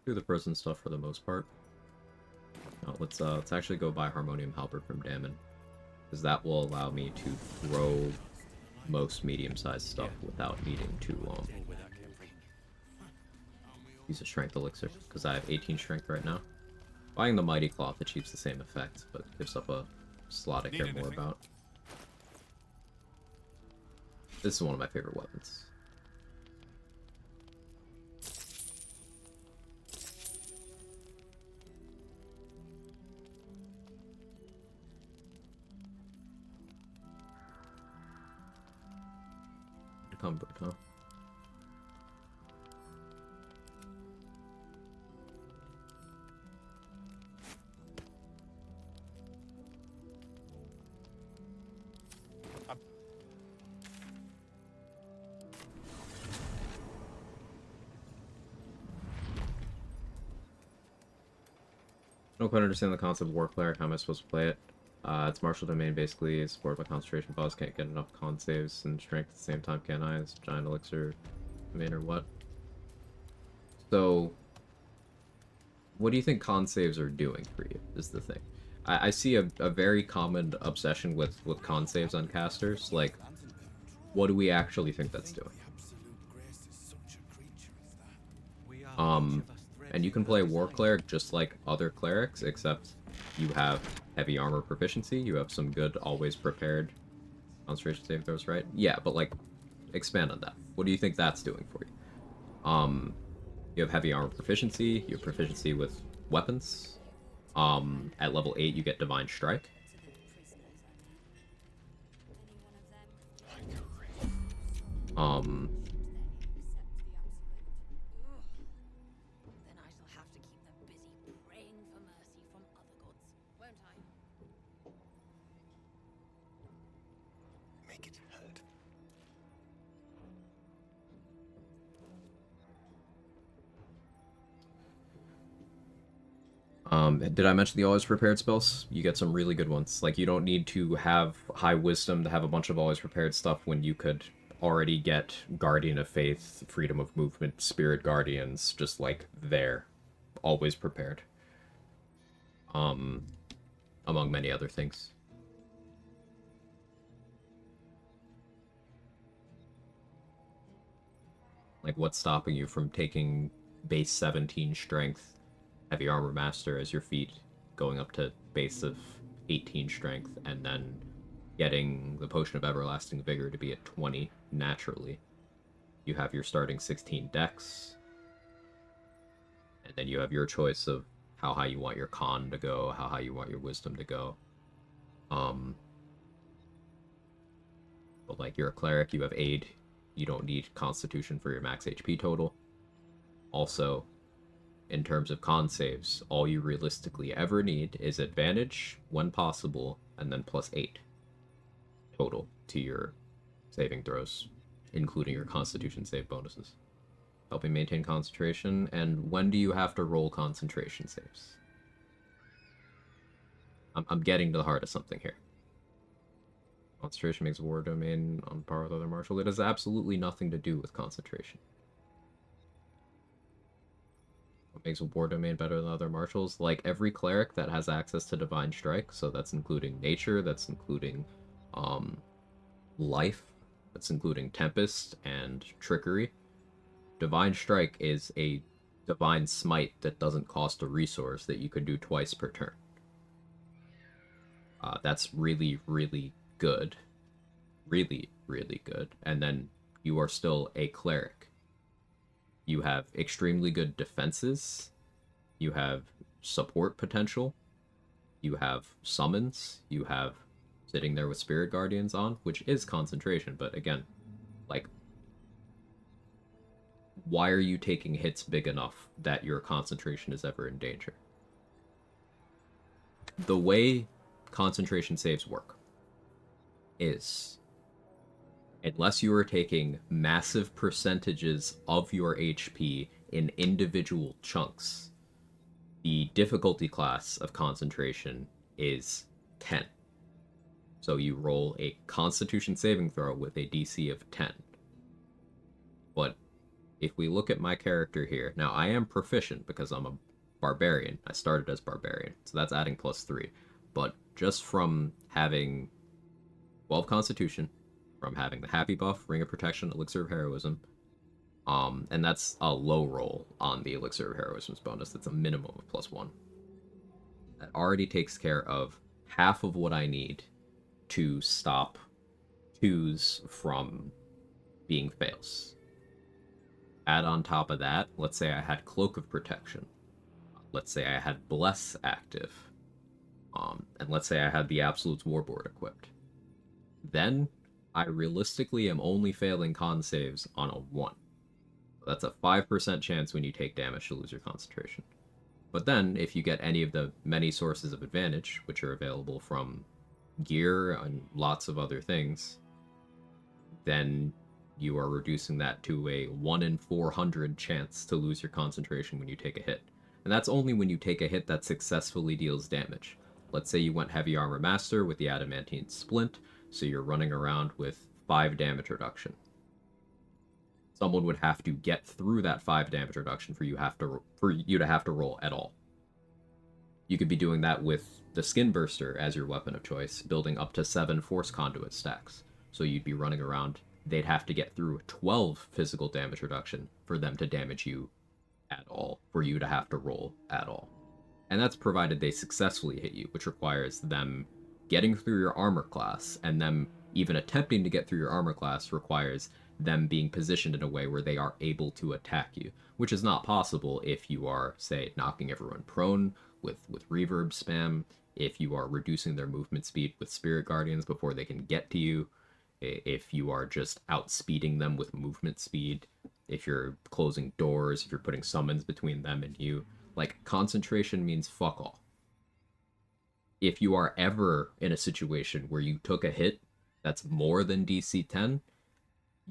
Do the prison stuff for the most part. Now, let's actually go buy Harmonium Halberd from Damon, because that will allow me to throw most medium-sized stuff without needing to use a strength elixir, because I have 18 strength right now. Buying the Mighty Cloth achieves the same effect, but gives up a slot I care more about. This is one of my favorite weapons. Comfort, huh? I don't quite understand the concept of War Cleric. How am I supposed to play it? It's martial domain basically, supported by concentration buffs, can't get enough con saves and strength at the same time, can I? It's giant elixir domain or what? So, what do you think con saves are doing for you, is the thing. I see a very common obsession with con saves on casters, like, what do we actually think that's doing? And you can play War Cleric just like other clerics, except you have heavy armor proficiency, you have some good always prepared concentration save throws, right? Yeah, but like, expand on that. What do you think that's doing for you? You have heavy armor proficiency, you have proficiency with weapons. At level 8 you get Divine Strike. Did I mention the always prepared spells? You get some really good ones. Like, you don't need to have high wisdom to have a bunch of always prepared stuff when you could already get Guardian of Faith, Freedom of Movement, Spirit Guardians, just like there. Always prepared. Among many other things. Like, what's stopping you from taking base 17 strength, heavy armor master as your feat, going up to base of 18 strength, and then getting the potion of everlasting vigor to be at 20 naturally? You have your starting 16 dex, and then you have your choice of how high you want your con to go, how high you want your wisdom to go. But like, you're a cleric, you have aid, you don't need constitution for your max HP total. Also, in terms of con saves, all you realistically ever need is advantage when possible, and then +8 total to your saving throws, including your constitution save bonuses. Helping maintain concentration. And when do you have to roll concentration saves? I'm getting to the heart of something here. Concentration makes war domain on par with other martial. It has absolutely nothing to do with concentration. What makes a war domain better than other martials? Like, every cleric that has access to divine strike, so that's including nature, that's including life, that's including tempest and trickery. Divine strike is a divine smite that doesn't cost a resource that you can do twice per turn. That's really, really good. Really, really good. And then you are still a cleric. You have extremely good defenses. You have support potential. You have summons. You have sitting there with spirit guardians on, which is concentration, but again, like, why are you taking hits big enough that your concentration is ever in danger? The way concentration saves work is, unless you are taking massive percentages of your HP in individual chunks, the difficulty class of concentration is 10. So you roll a constitution saving throw with a DC of 10. But if we look at my character here, now I am proficient because I'm a barbarian. I started as barbarian, so that's adding +3. But just from having 12 constitution, from having the happy buff, ring of protection, elixir of heroism, and that's a low roll on the elixir of heroism's bonus. That's a minimum of +1. That already takes care of half of what I need to stop 2s from being fails. Add on top of that, let's say I had Cloak of Protection. Let's say I had Bless active. And let's say I had the Absolute's Warboard equipped. Then, I realistically am only failing con saves on a 1. That's a 5% chance when you take damage to lose your concentration. But then, if you get any of the many sources of advantage, which are available from gear and lots of other things, then you are reducing that to a 1 in 400 chance to lose your concentration when you take a hit. And that's only when you take a hit that successfully deals damage. Let's say you went Heavy Armor Master with the Adamantine Splint, so you're running around with 5 damage reduction. Someone would have to get through that 5 damage reduction for you to have to roll at all. You could be doing that with the Skin Burster as your weapon of choice, building up to 7 Force Conduit stacks. So you'd be running around, they'd have to get through 12 physical damage reduction for them to damage you at all, for you to have to roll at all. And that's provided they successfully hit you, which requires them getting through your armor class, and them even attempting to get through your armor class requires them being positioned in a way where they are able to attack you, which is not possible if you are, say, knocking everyone prone with reverb spam, if you are reducing their movement speed with spirit guardians before they can get to you, if you are just outspeeding them with movement speed, if you're closing doors, if you're putting summons between them and you. Like, concentration means fuck all. If you are ever in a situation where you took a hit that's more than DC 10,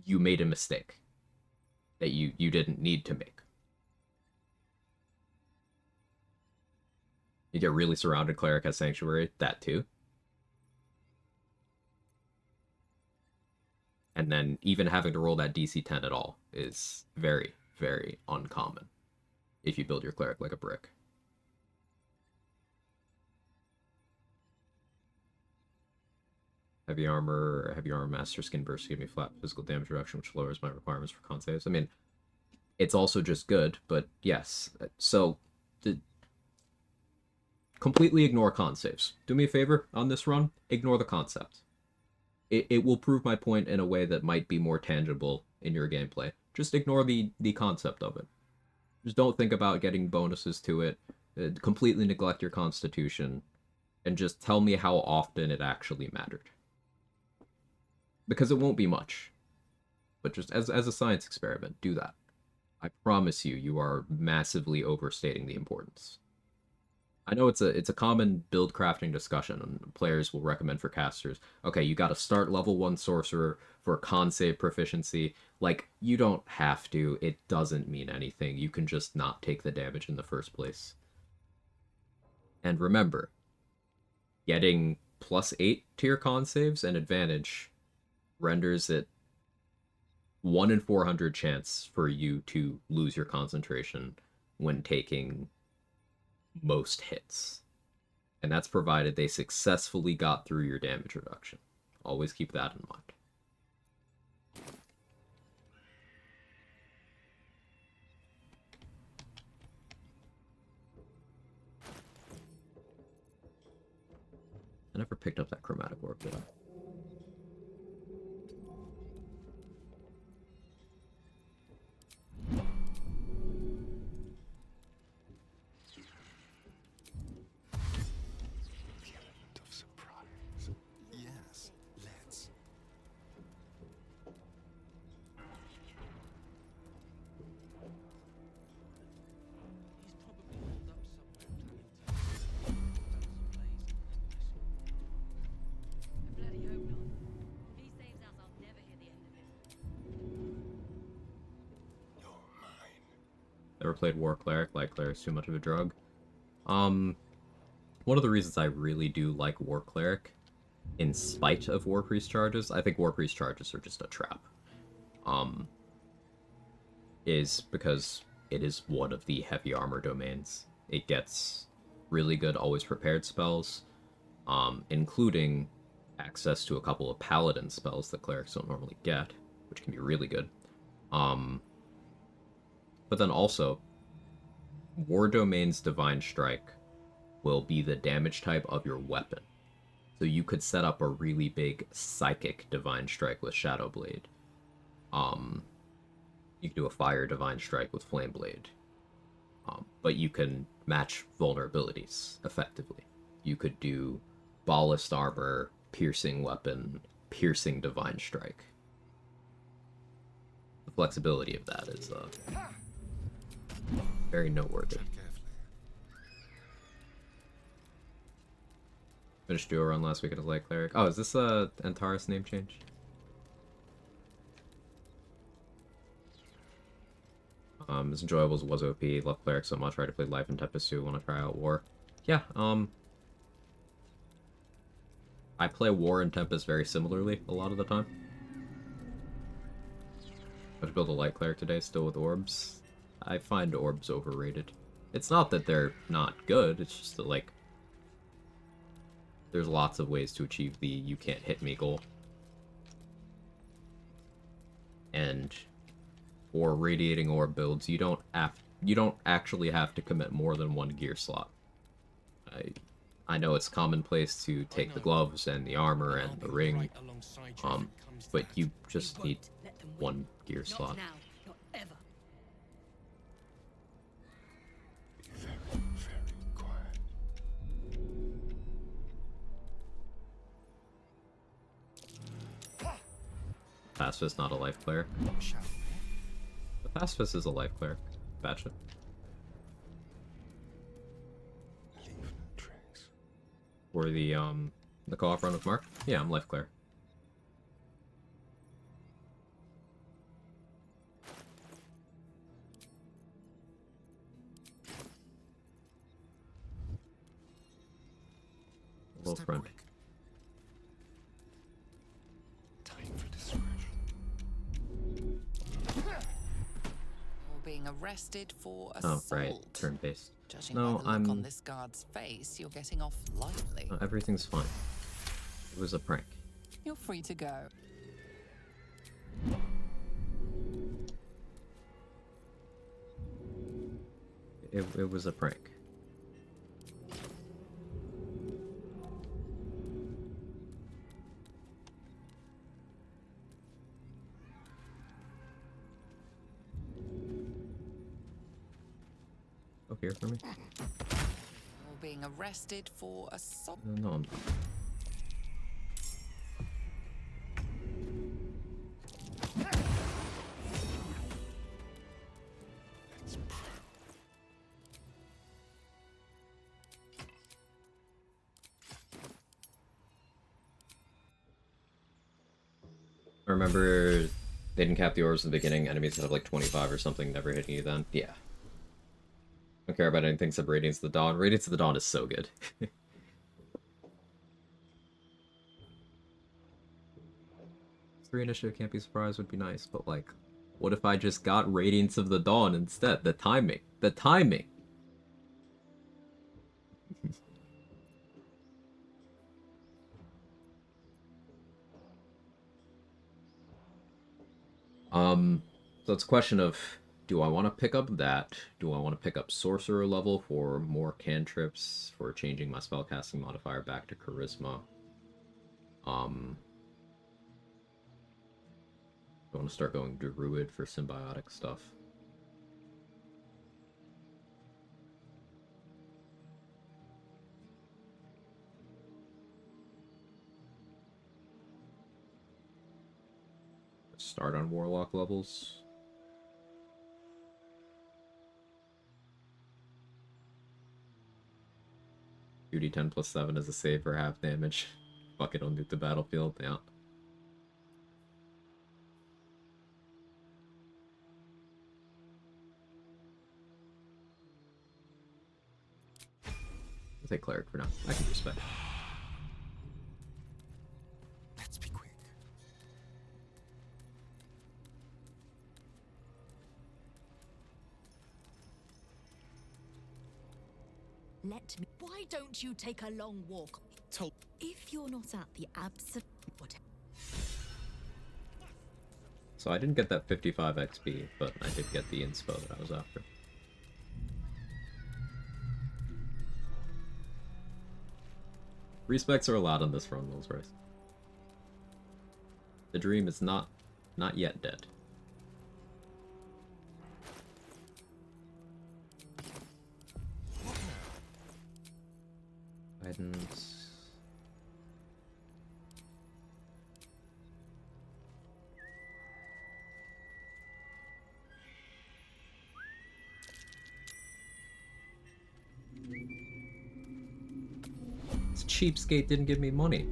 you made a mistake that you didn't need to make. You get really surrounded, cleric has sanctuary, that too. And then even having to roll that DC 10 at all is very, very uncommon if you build your cleric like a brick. Heavy armor master, skin burst give me flat physical damage reduction, which lowers my requirements for con saves. I mean, it's also just good, but yes. So, completely ignore con saves. Do me a favor on this run, ignore the concept. It will prove my point in a way that might be more tangible in your gameplay. Just ignore the concept of it. Just don't think about getting bonuses to it. Completely neglect your constitution. And just tell me how often it actually mattered. Because it won't be much. But just as a science experiment, do that. I promise you, you are massively overstating the importance. I know it's a common build crafting discussion, and players will recommend for casters, okay, you gotta start level 1 sorcerer for con save proficiency. Like, you don't have to. It doesn't mean anything. You can just not take the damage in the first place. And remember, getting +8 to your con saves and advantage renders it 1 in 400 chance for you to lose your concentration when taking most hits. And that's provided they successfully got through your damage reduction. Always keep that in mind. I never picked up that chromatic orb, did I? Yes, let's. Never played War Cleric. Light Cleric's too much of a drug. One of the reasons I really do like War Cleric, in spite of War Priest charges, I think War Priest charges are just a trap. Is because it is one of the heavy armor domains. It gets really good always prepared spells, including access to a couple of paladin spells that clerics don't normally get, which can be really good. But then also, War Domain's Divine Strike will be the damage type of your weapon. So you could set up a really big Psychic Divine Strike with Shadow Blade. You can do a Fire Divine Strike with Flame Blade. But you can match vulnerabilities effectively. You could do Ballast Armor, Piercing Weapon, Piercing Divine Strike. The flexibility of that is very noteworthy. Finished duo run last week as a light cleric. Oh, is this a Antares name change? As enjoyable as it was OP, love cleric so much, ready to play Life and Tempest 2, want to try out War. Yeah, I play War and Tempest very similarly a lot of the time. I have to build a light cleric today, still with orbs. I find orbs overrated. It's not that they're not good, it's just that, like, there's lots of ways to achieve the you can't hit me goal. And for radiating orb builds, you don't actually have to commit more than one gear slot. I know it's commonplace to take the gloves and the armor and the ring, but you just need one gear slot. Pacifist, not a life cleric. The Pacifist is a life cleric. Batch it. For the co-op run with Mark? Yeah, I'm life cleric. Little friend. Being arrested for Oh, assault. right. Turn-based. Judging No, by the look on this guard's face, you're getting off lightly. Everything's fine. It was a prank. You're free to go. It was a prank. Oh, here for me? You're being arrested for assault. No, I'm not. I remember they didn't cap the orbs in the beginning, enemies had like 25 or something, never hitting you then. Yeah. Don't care about anything except Radiance of the Dawn. Radiance of the Dawn is so good. 3 initiative, can't be surprised, would be nice, but like, what if I just got Radiance of the Dawn instead? The timing. The timing! So it's a question of, do I want to pick up that? Do I want to pick up Sorcerer level for more cantrips, for changing my spellcasting modifier back to Charisma? I want to start going Druid for symbiotic stuff. Start on Warlock levels. Duty 10 plus 7 is a save for half damage. Fuck it, I'll nuke the battlefield, yeah. I'll take Cleric for now. I can respect. Let's be quick. Let me. Why don't you take a long walk? If you're not at the absolute. So I didn't get that 55 XP, but I did get the inspo that I was after. Respects are allowed on this run, Rolls Royce. The dream is not yet dead. Guidance. This cheapskate didn't give me money.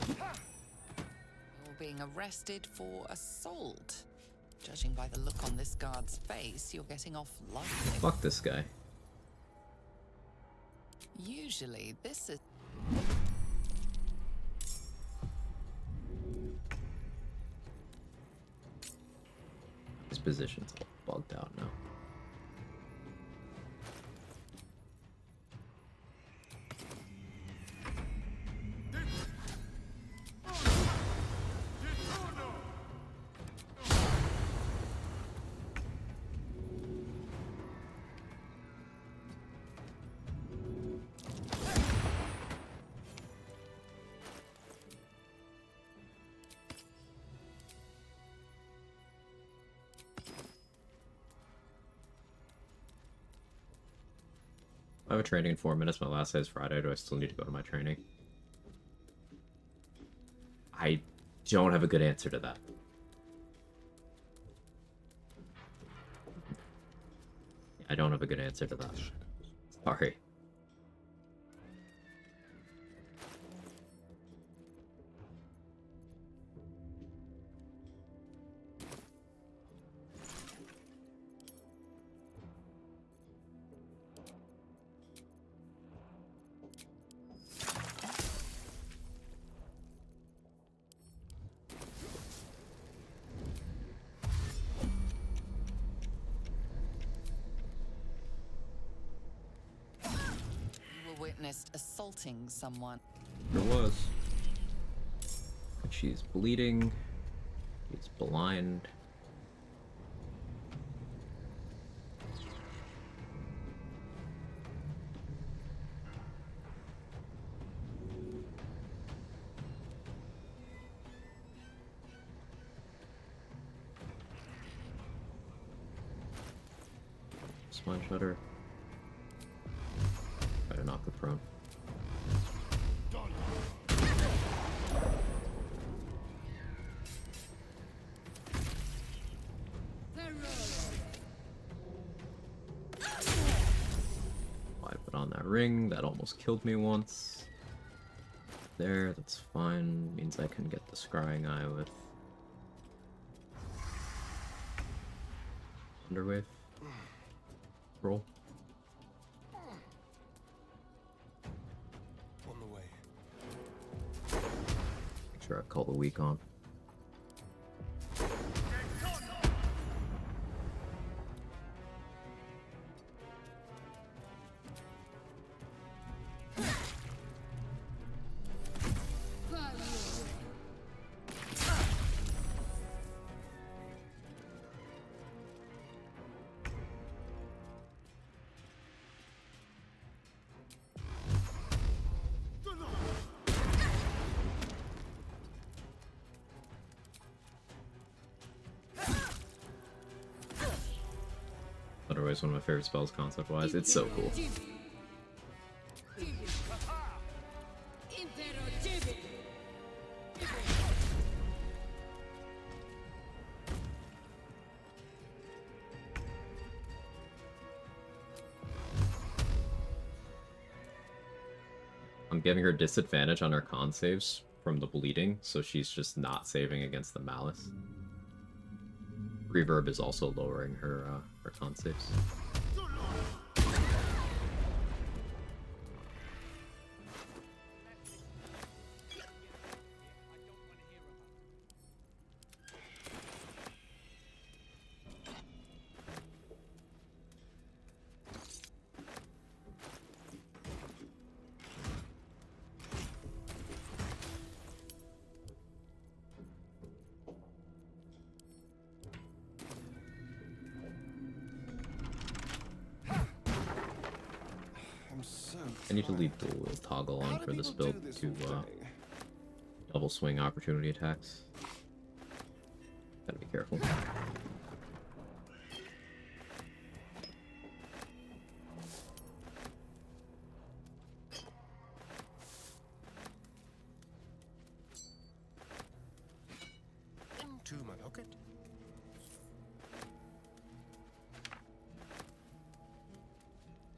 You're being arrested for assault. Judging by the look on this guard's face, you're getting off lightly. Fuck this guy. Usually, this is... His position's all bugged out now. I have a training in 4 minutes. My last day is Friday. Do I still need to go to my training? I don't have a good answer to that. I don't have a good answer to that. Sorry. Witnessed assaulting someone. There was. She's bleeding. He's blind. Spine Shudder. Try to knock the prone. I put on that ring, that almost killed me once. There, that's fine. Means I can get the Scrying Eye with Underwave. Roll. On the way. Make sure I call the weak on. Otherwise, one of my favorite spells concept-wise. It's so cool. I'm giving her disadvantage on her con saves from the bleeding, so she's just not saving against the Malice. Reverb is also lowering her con saves. I need to leave the little toggle on for this build to double swing opportunity attacks. Gotta be careful. Into my pocket.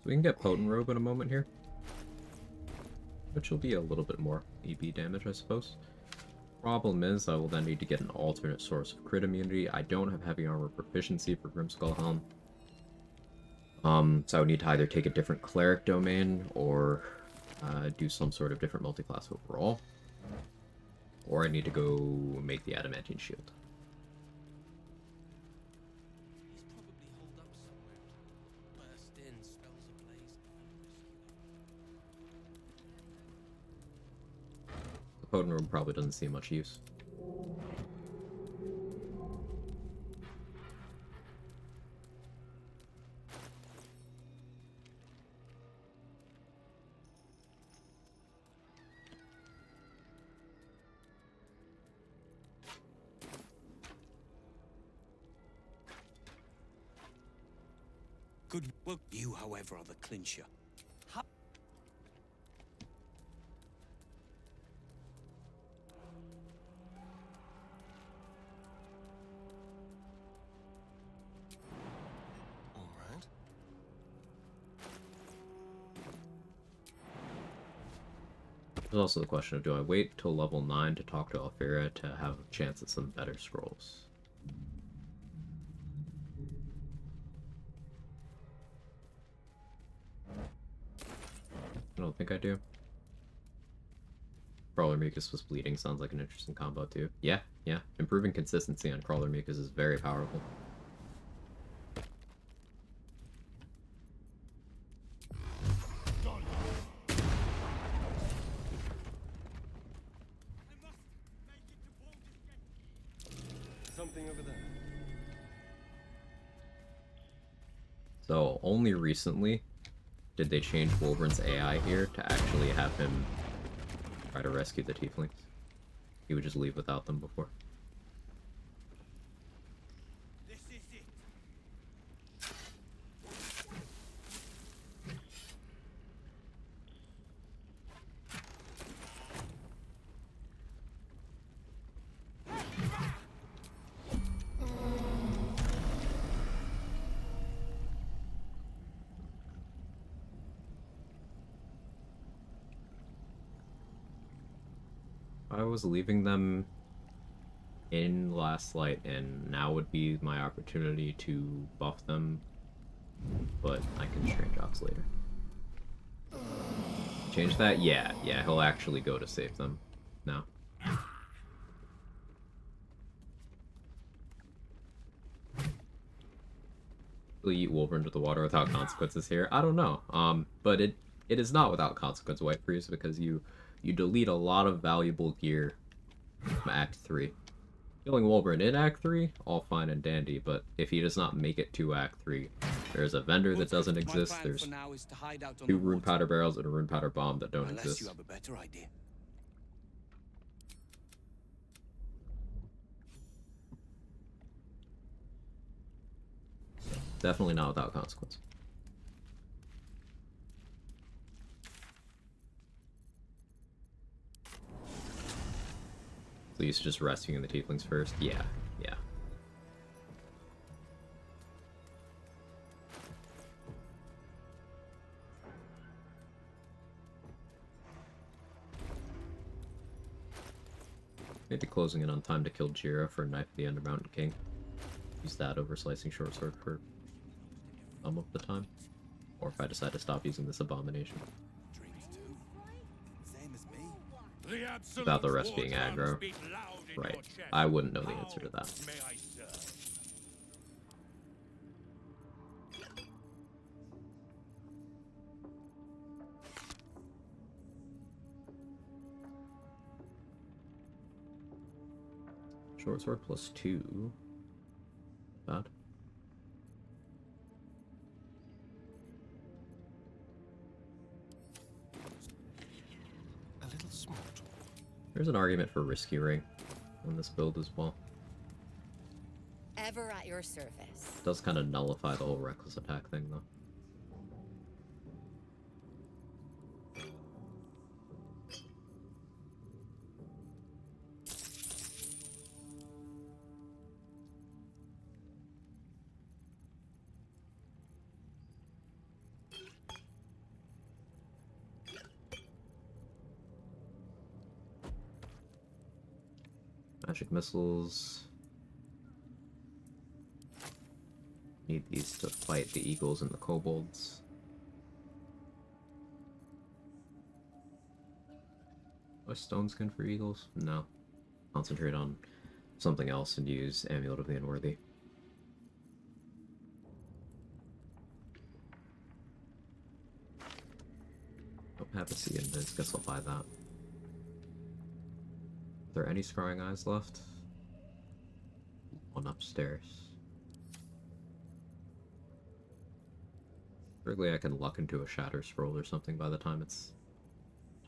So we can get Potent Robe in a moment here, which will be a little bit more EB damage, I suppose. Problem is, I will then need to get an alternate source of crit immunity. I don't have heavy armor proficiency for Grimskull Helm. So I would need to either take a different cleric domain or do some sort of different multi-class overall. Or I need to go make the adamantine shield. The Potent Robe probably doesn't see much use. Good work. You, however, are the clincher. All right. There's also the question of, do I wait till level 9 to talk to Alfira to have a chance at some better scrolls? I don't think I do. Crawler Mucus was bleeding sounds like an interesting combo too. Yeah. Improving consistency on Crawler Mucus is very powerful. Something over there. So, only recently did they change Wolverine's AI here to actually have him try to rescue the tieflings. He would just leave without them before. This is it. I was leaving them in Last Light, and now would be my opportunity to buff them, but I can change ops later. Change that? Yeah, he'll actually go to save them now. Will you eat Wolverine to the water without consequences here? I don't know. But it is not without consequence, White Priest, because you delete a lot of valuable gear from Act 3. Killing Wolverine in Act 3, all fine and dandy, but if he does not make it to Act 3, there's a vendor that doesn't exist, there's 2 rune powder barrels and a rune powder bomb that don't exist. You have a better idea. Definitely not without consequence. Please just rescuing the tieflings first. Yeah. Maybe closing in on time to kill Jira for Knife of the Ender Mountain King. Use that over slicing short sword for some of the time. Or if I decide to stop using this abomination. Without the rest being aggro. Right. I wouldn't know the answer to that. Short sword plus 2. Bad. A little small talk. There's an argument for risky ring on this build as well. Ever at your service. It does kind of nullify the whole reckless attack thing though. Magic missiles. Need these to fight the eagles and the kobolds. A stone skin for eagles? No. Concentrate on something else and use Amulet of the Unworthy. Don't have to see Invis. Guess I'll buy that. Are there any scrying eyes left? One upstairs. Surely I can luck into a Shatter Scroll or something by the time it's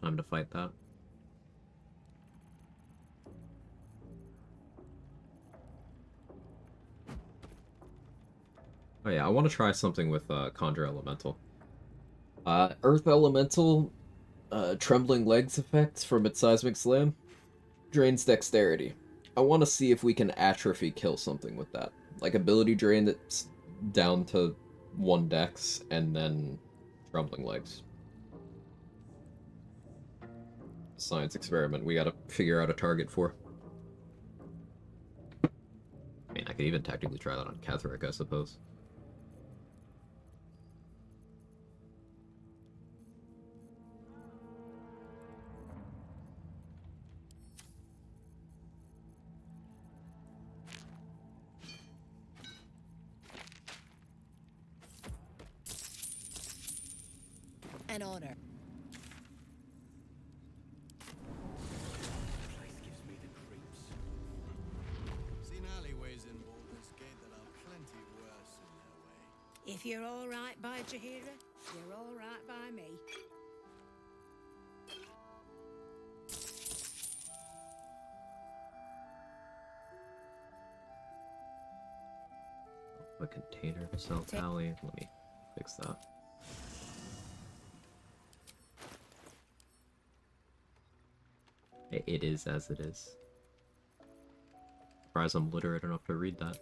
time to fight that. Oh yeah, I want to try something with Conjure Elemental. Earth Elemental, Trembling Legs effects from its Seismic Slam. Drains dexterity. I want to see if we can atrophy kill something with that. Like ability drain that's down to 1 dex, and then Trembling Legs. Science experiment we gotta figure out a target for. I mean, I could even technically try that on Ketheric, I suppose. An honor. Seen alleyways in Baldur's Gate that are plenty worse in their way. If you're all right by Jahira, you're all right by me. A container to sell Tally. Let me fix that. It is as it is. Surprised I'm literate enough to read that.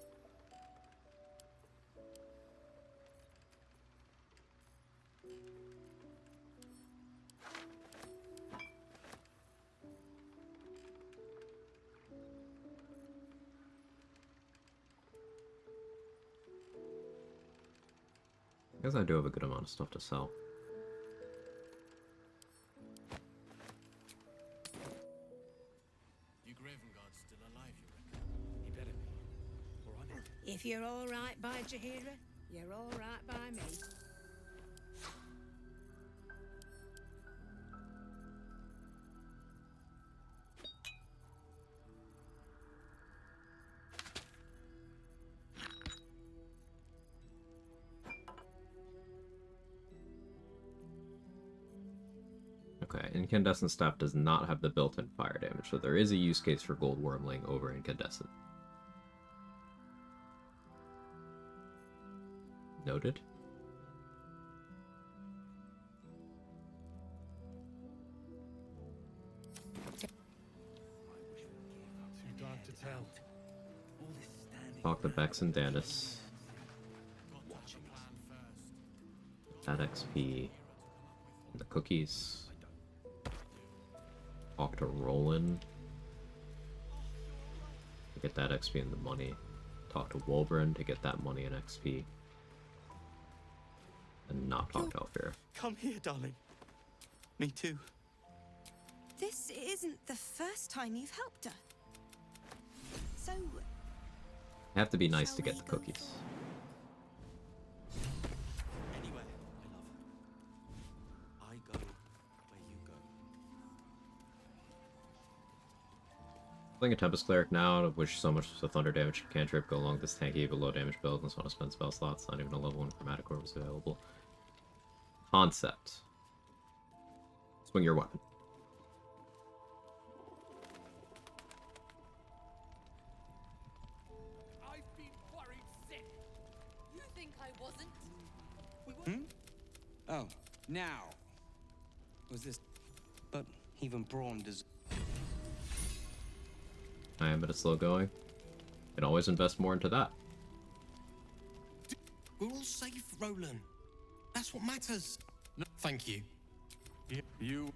guess I do have a good amount of stuff to sell. Your Graven Guard's still alive, you reckon? He better be. Or I know. If you're all right by Jahira, you're all right by me. Okay, Incandescent Staff does not have the built-in fire damage, so there is a use case for Gold Wormling over Incandescent. Noted. Too dark to tell. Talk to Bex and Danis. Add XP. And the cookies. Talk to Roland. To get that XP and the money. Talk to Wolverine to get that money and XP. And not talk to Alfira. Come here, darling. Me too. This isn't the first time you've helped her. So, You have to be nice to get the cookies. Anywhere, my love. I go where you go. Playing a Tempest Cleric now, of which so much of thunder damage cantrip go along this tanky but low damage build, and want to spend spell slots. Not even a level 1 chromatic orb is available. Concept. Swing your weapon. I've been worried sick. You think I wasn't? Oh, now. Was this... But even Braun does... I am a bit slow going. Can always invest more into that. We're all safe, Roland. That's what matters. No, thank you. You...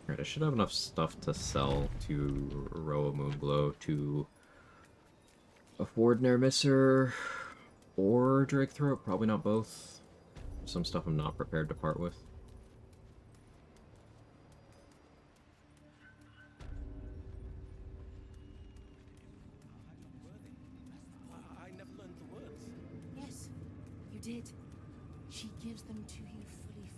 Alright, I should have enough stuff to sell to Roa Moonglow to afford Nermisser or Drake Throat. Probably not both. Some stuff I'm not prepared to part with. I never learned the words. yes, you did. She gives them to you fully.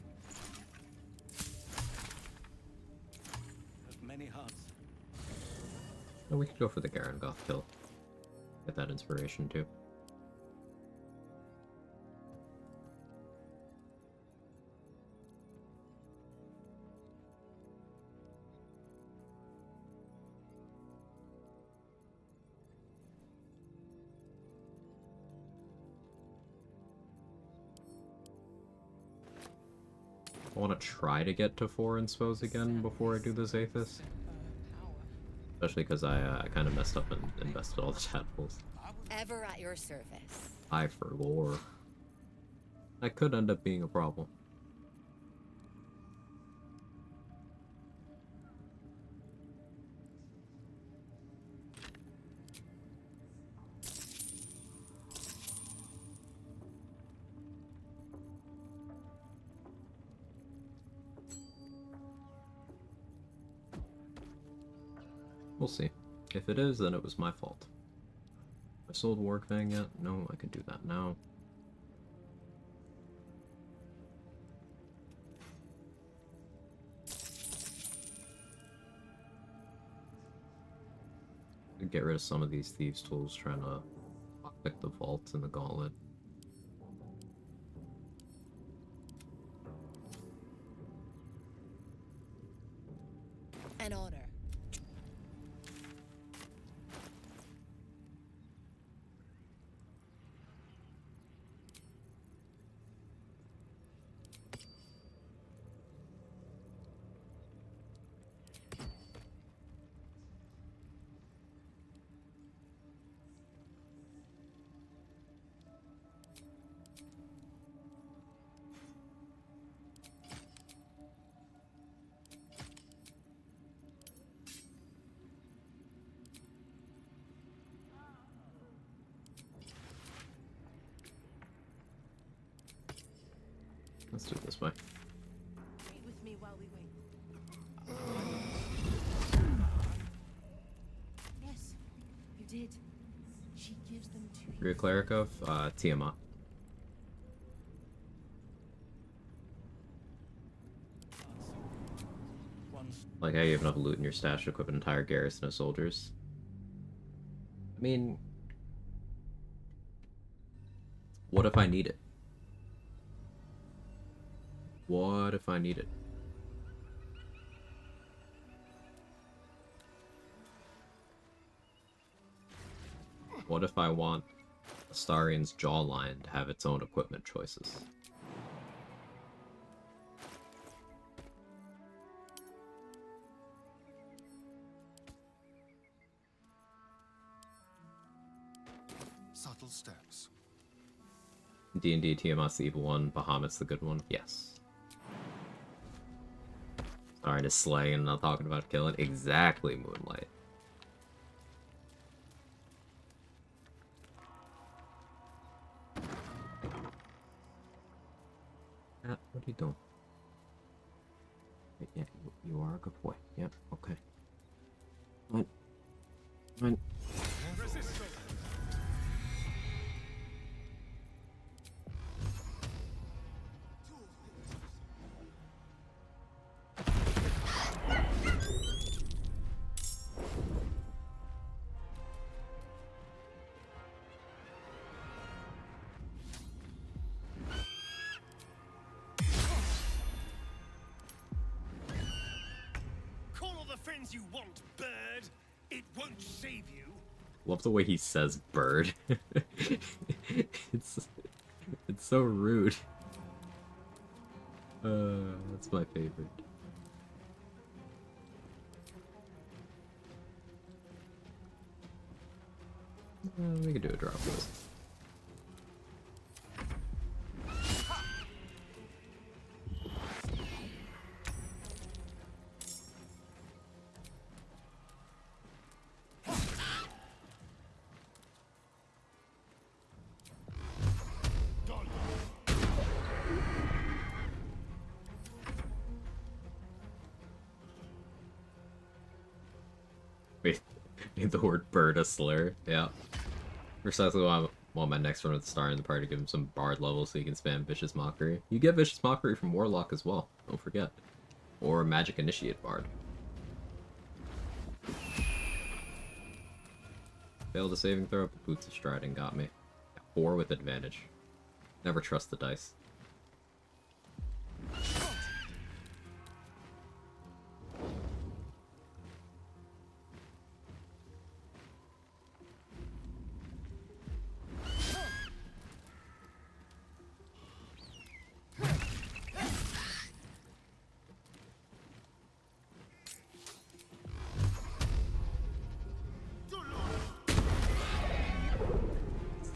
Of many hearts. Oh, we could go for the Garangoth kill. Get that inspiration too. I want to try to get to 4 inspos again before I do the Zathis. Especially because I kind of messed up and invested all the tadpoles. Ever at your service. Eye for lore. That could end up being a problem. We'll see. If it is, then it was my fault. I sold Wargfang yet? No, I can do that now. Get rid of some of these thieves' tools, trying to pick the vault and the gauntlet. An honor. Let's do it this way. Read with me while we wait. Yes, you did. She gives them to you. You're a cleric of Tiamat. Like how you have enough loot in your stash to equip an entire garrison of soldiers. I mean, what if I need it? What if I need it? What if I want Astarion's jawline to have its own equipment choices? Subtle steps. D&D, Tiamat's the evil one, Bahamut's the good one? Yes. Starting to slay and not talking about killing? Exactly, Moonlight. What are you doing? Yeah, you are a good boy. Yep, okay. Come on. Call all the friends you want, bird. It won't save you. Love the way he says bird. it's so rude. That's my favorite. We could do a drop list. Wait, made the word bird a slur. Yeah. Precisely why I want my next run with the star in the party to give him some bard level so he can spam Vicious Mockery. You get Vicious Mockery from Warlock as well, don't forget. Or Magic Initiate Bard. Failed a saving throw, but Boots of Striding got me. 4 with advantage. Never trust the dice.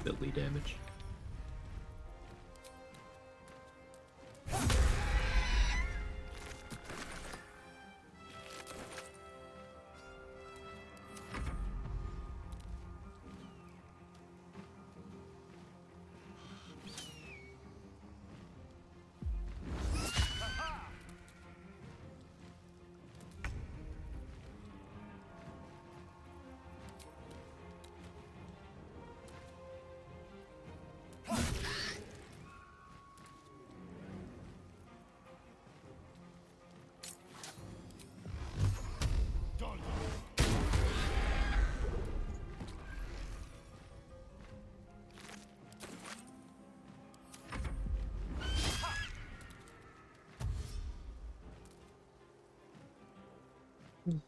Deadly damage.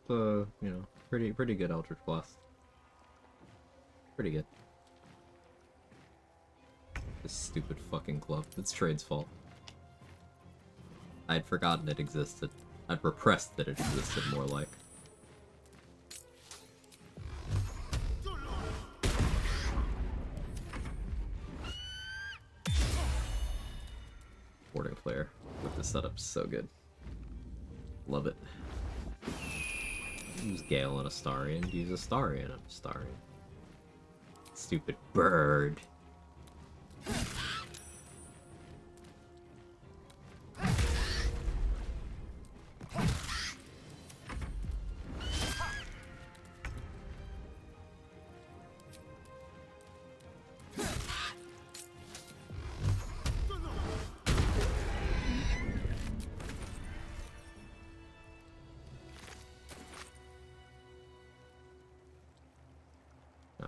You know, pretty good Eldritch Blast. Pretty good. This stupid fucking club. It's Trade's fault. I'd forgotten it existed. I'd repressed that it existed, more like. Boarding player with the setup, so good. Love it. Use Gale and Astarion. Use Astarion and Astarion. Stupid bird.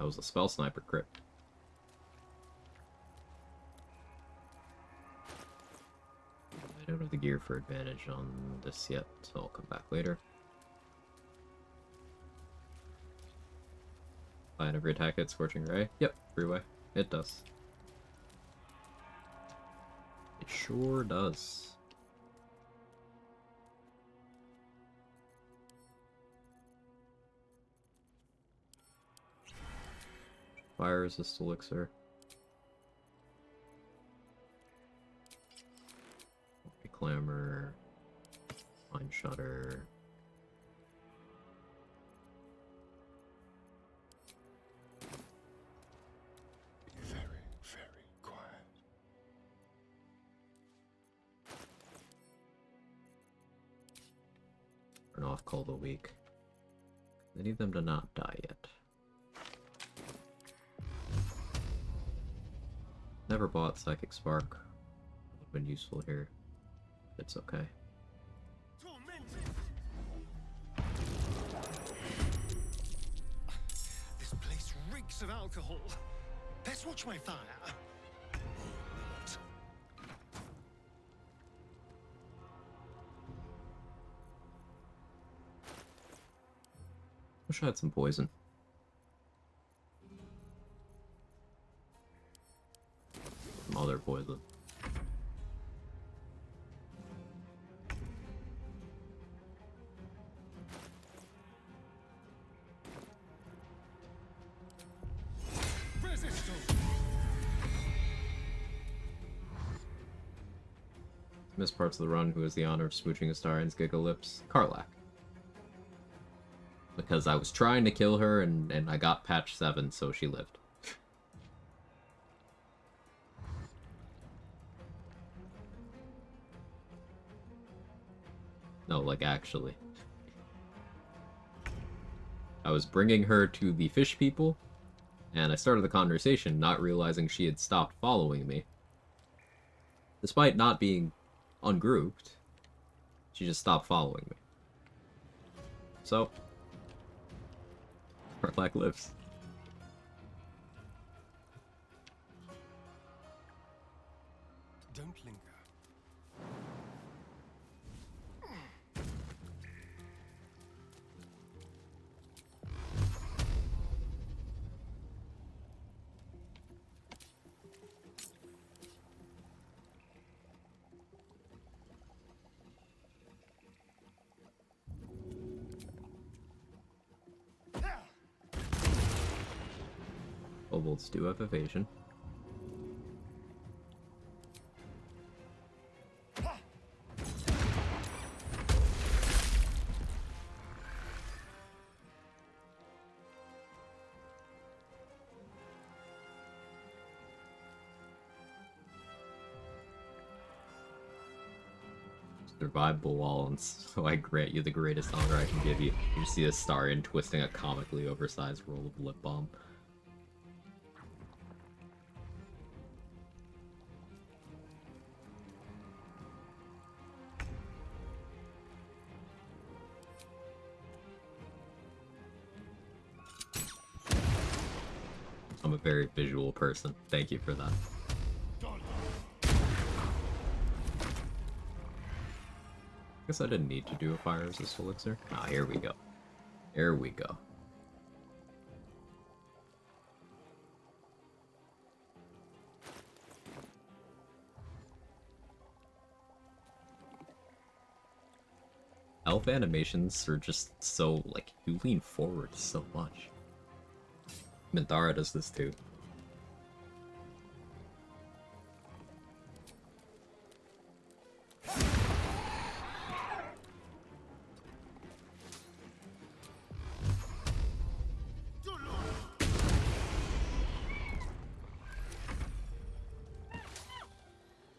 That was a spell sniper crit. I don't have the gear for advantage on this yet, so I'll come back later. Fine, every attack hits Scorching Ray. Yep, freeway. It does. It sure does. Fire resist elixir. Clamor. Mind Shutter. Very, very quiet. Turn off Call the Weak. I need them to not die yet. Never bought Psychic Spark. Would have been useful here. It's okay. This place reeks of alcohol. Best watch my fire. Wish I had some poison. Some other poison. Missed parts of the run. Who has the honor of smooching Astarion's Giggle Lips? Karlach. Because I was trying to kill her and I got patch 7, so she lived. No, like actually. I was bringing her to the fish people, and I started the conversation not realizing she had stopped following me. Despite not being ungrouped, she just stopped following me. So, Karlach lives. Don't linger. Kobolds do have evasion. Survivable wall, and so I grant you the greatest honor I can give you. You see Astarion twisting a comically oversized roll of lip balm. I'm a very visual person. Thank you for that. Guess I didn't need to do a fire resist elixir. Ah, here we go. Here we go. Elf animations are just so, like, you lean forward so much. Minthara does this too.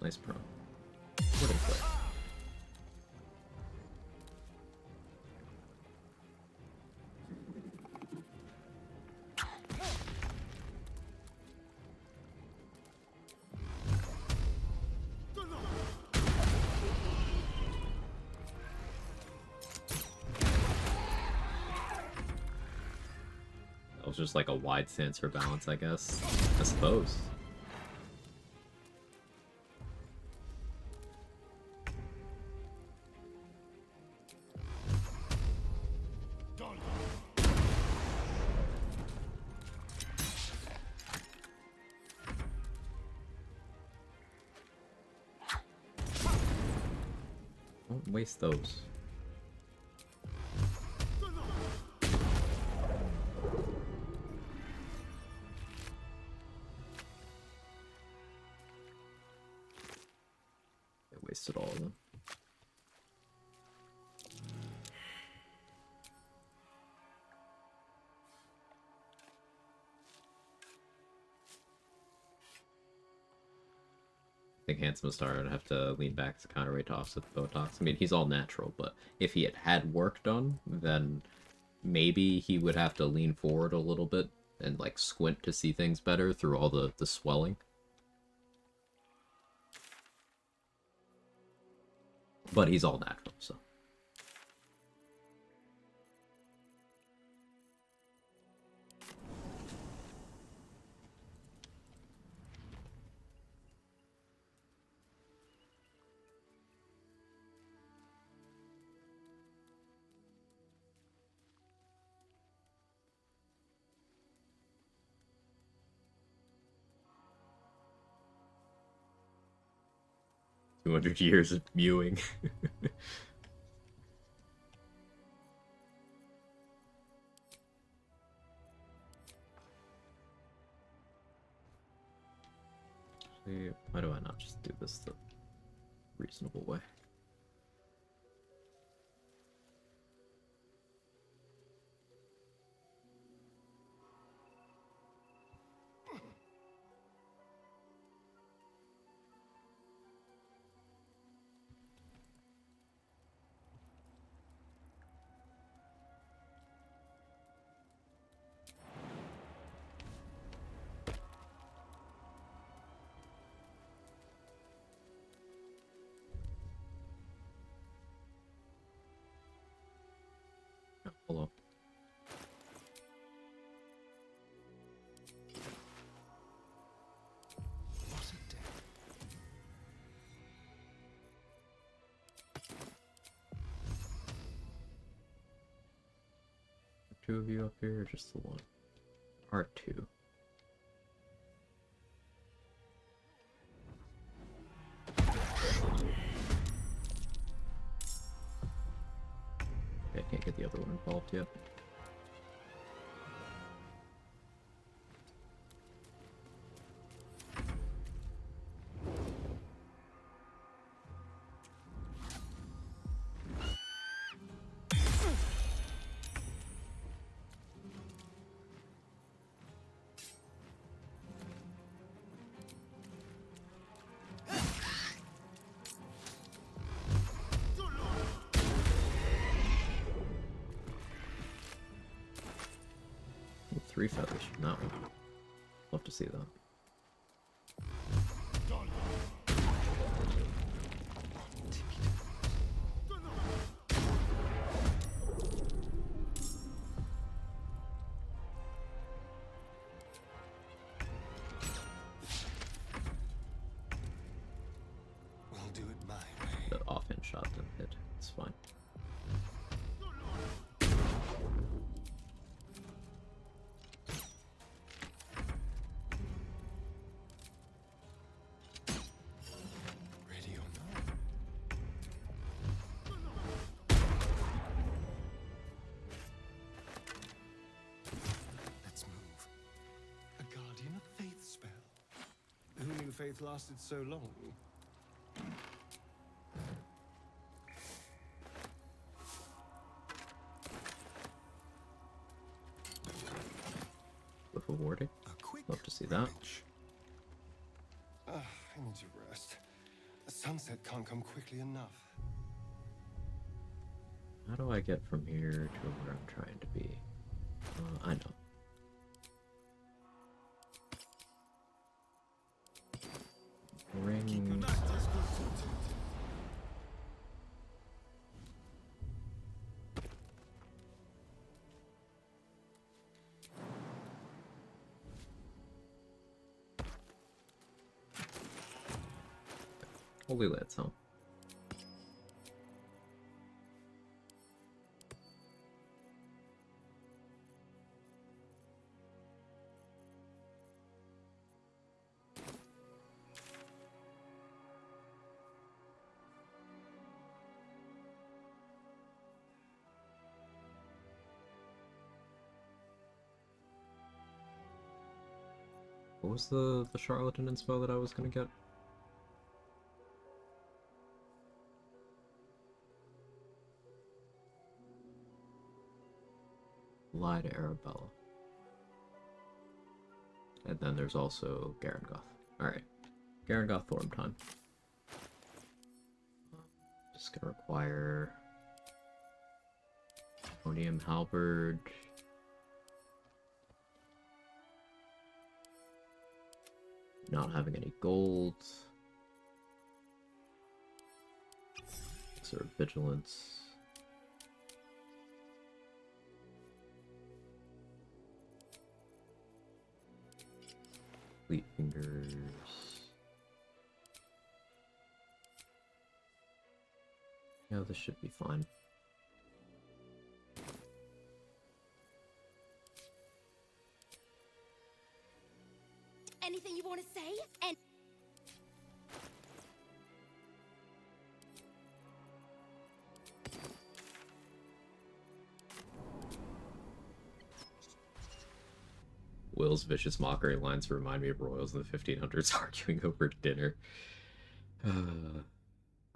Nice pro. What a play. was just like a wide stance for balance, I guess. I suppose. Don't waste those. I wasted all of them. I think Handsome Star would have to lean back to counter rate to offset the Botox. I mean, he's all natural, but if he had work done, then maybe he would have to lean forward a little bit and like squint to see things better through all the swelling. But he's all natural, so. 200 years of mewing. Why do I not just do this the reasonable way? Hello. Two of you up here, or just the one? R2. I can't get the other one involved yet. Three feathers from that one. Love to see that. We'll do it my way. The offhand shot didn't hit. It's fine. Faith lasted so long. With a warding. Love to see that. I need to rest. The sunset can't come quickly enough. How do I get from here to where I'm trying to be? I know. Ring. Holy Land's home. What was the charlatan inspo that I was gonna get? Lie to Arabella. And then there's also Garangoth. Alright. Garangoth Thorm time. Just gonna require Onium Halberd. Not having any gold. Sort of vigilance. Fleet fingers. Yeah, this should be fine. Anything you want to say? And Will's vicious mockery lines remind me of royals in the 1500s arguing over dinner.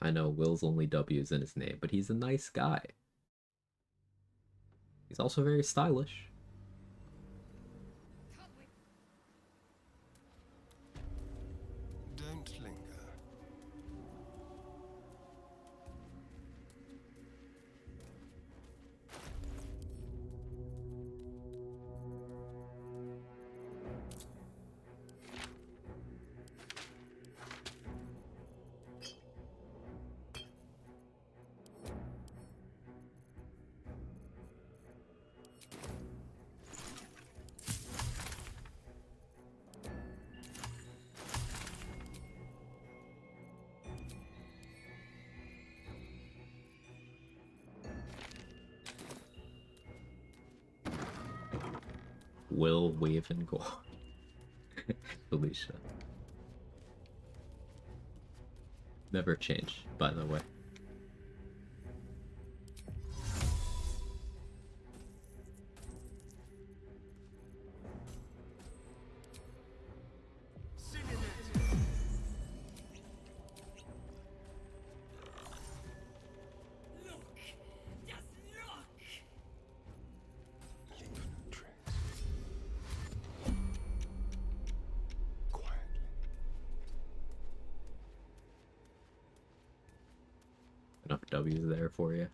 I know Will's only W's in his name, but he's a nice guy. He's also very stylish. Don't linger. Will wave and go. Felicia. Never change, by the way. Enough W's there for you.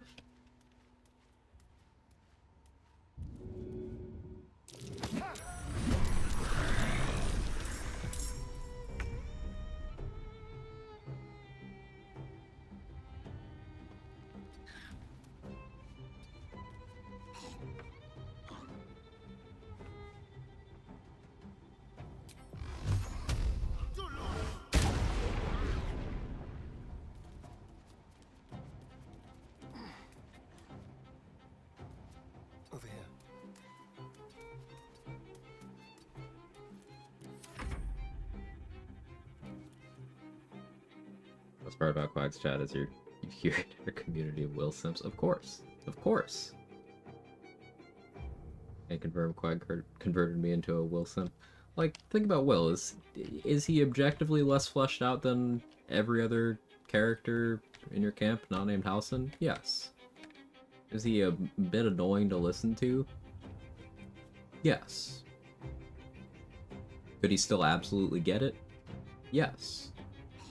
Over here. Best part about Quag's chat is you hear a community of Will Simps. Of course. Of course. And confirm Quag converted me into a Will Simp. Like, think about Will. Is he objectively less fleshed out than every other character in your camp not named Halsin? Yes. Is he a bit annoying to listen to? Yes. Could he still absolutely get it? Yes.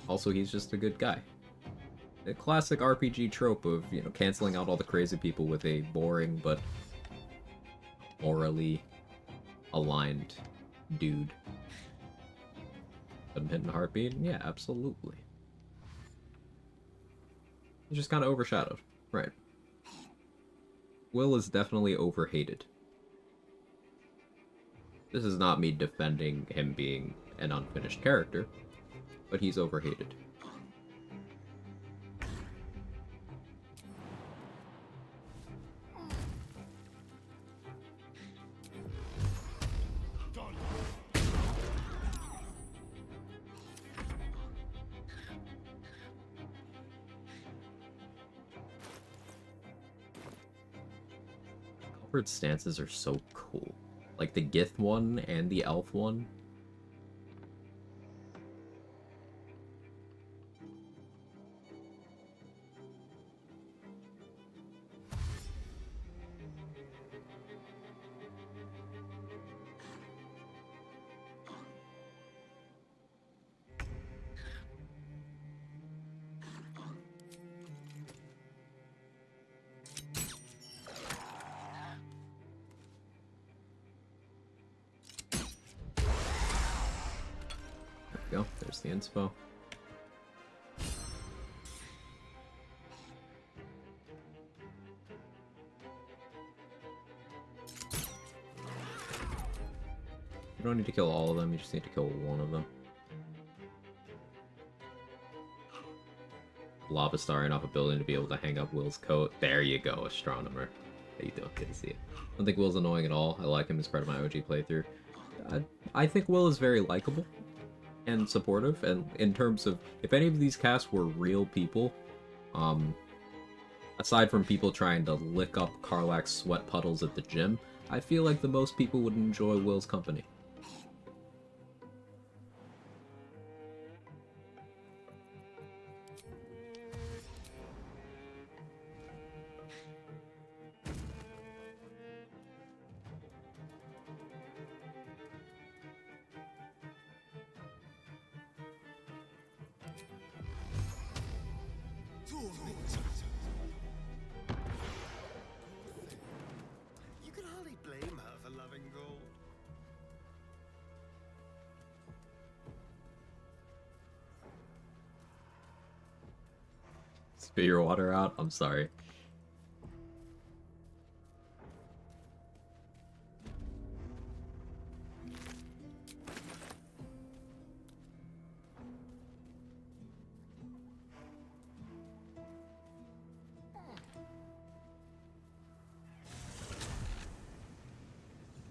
Also, he's just a good guy. A classic RPG trope of, you know, canceling out all the crazy people with a boring but morally aligned dude. Put him hitting a heartbeat? Yeah, absolutely. He's just kind of overshadowed. Right. Will is definitely overhated. This is not me defending him being an unfinished character, but he's overhated. Awkward stances are so cool. Like the Gith one and the Elf one. Go. There's the inspo. You don't need to kill all of them, you just need to kill one of them. Lob Astarion off a building to be able to hang up Will's coat. There you go, Astronomer. How you doing? Good to see you. I don't think Will's annoying at all. I like him as part of my OG playthrough. I think Will is very likable and supportive, and in terms of if any of these casts were real people, aside from people trying to lick up Karlach's sweat puddles at the gym, I feel like the most people would enjoy Will's company. You can hardly blame her for loving gold. Spit your water out? I'm sorry.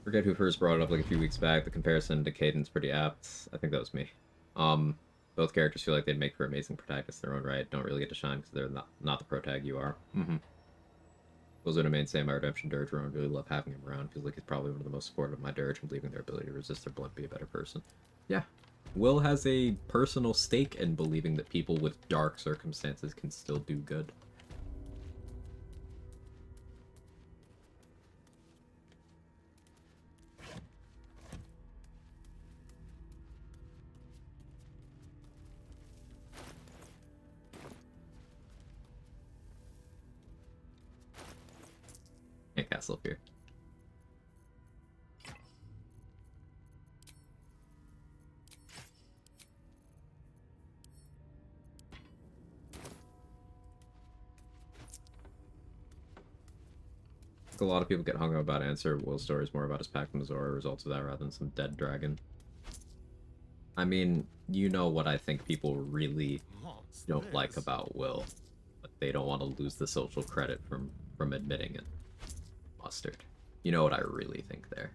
Forget who first brought it up like a few weeks back. The comparison to Caden's pretty apt. I think that was me. Both characters feel like they'd make for amazing protagonists in their own right. Don't really get to shine because they're not the protag you are. Those are the main say my redemption dirge run. Really love having him around. Feels like he's probably one of the most supportive of my dirge and believing their ability to resist their blunt, be a better person. Yeah. Will has a personal stake in believing that people with dark circumstances can still do good. Can't castle up here. A lot of people get hung up about answer. Will's story is more about his pact with Azora, results of that rather than some dead dragon. I mean, you know what I think people really don't like about Will, but they don't want to lose the social credit from admitting it. Mustard. You know what I really think there.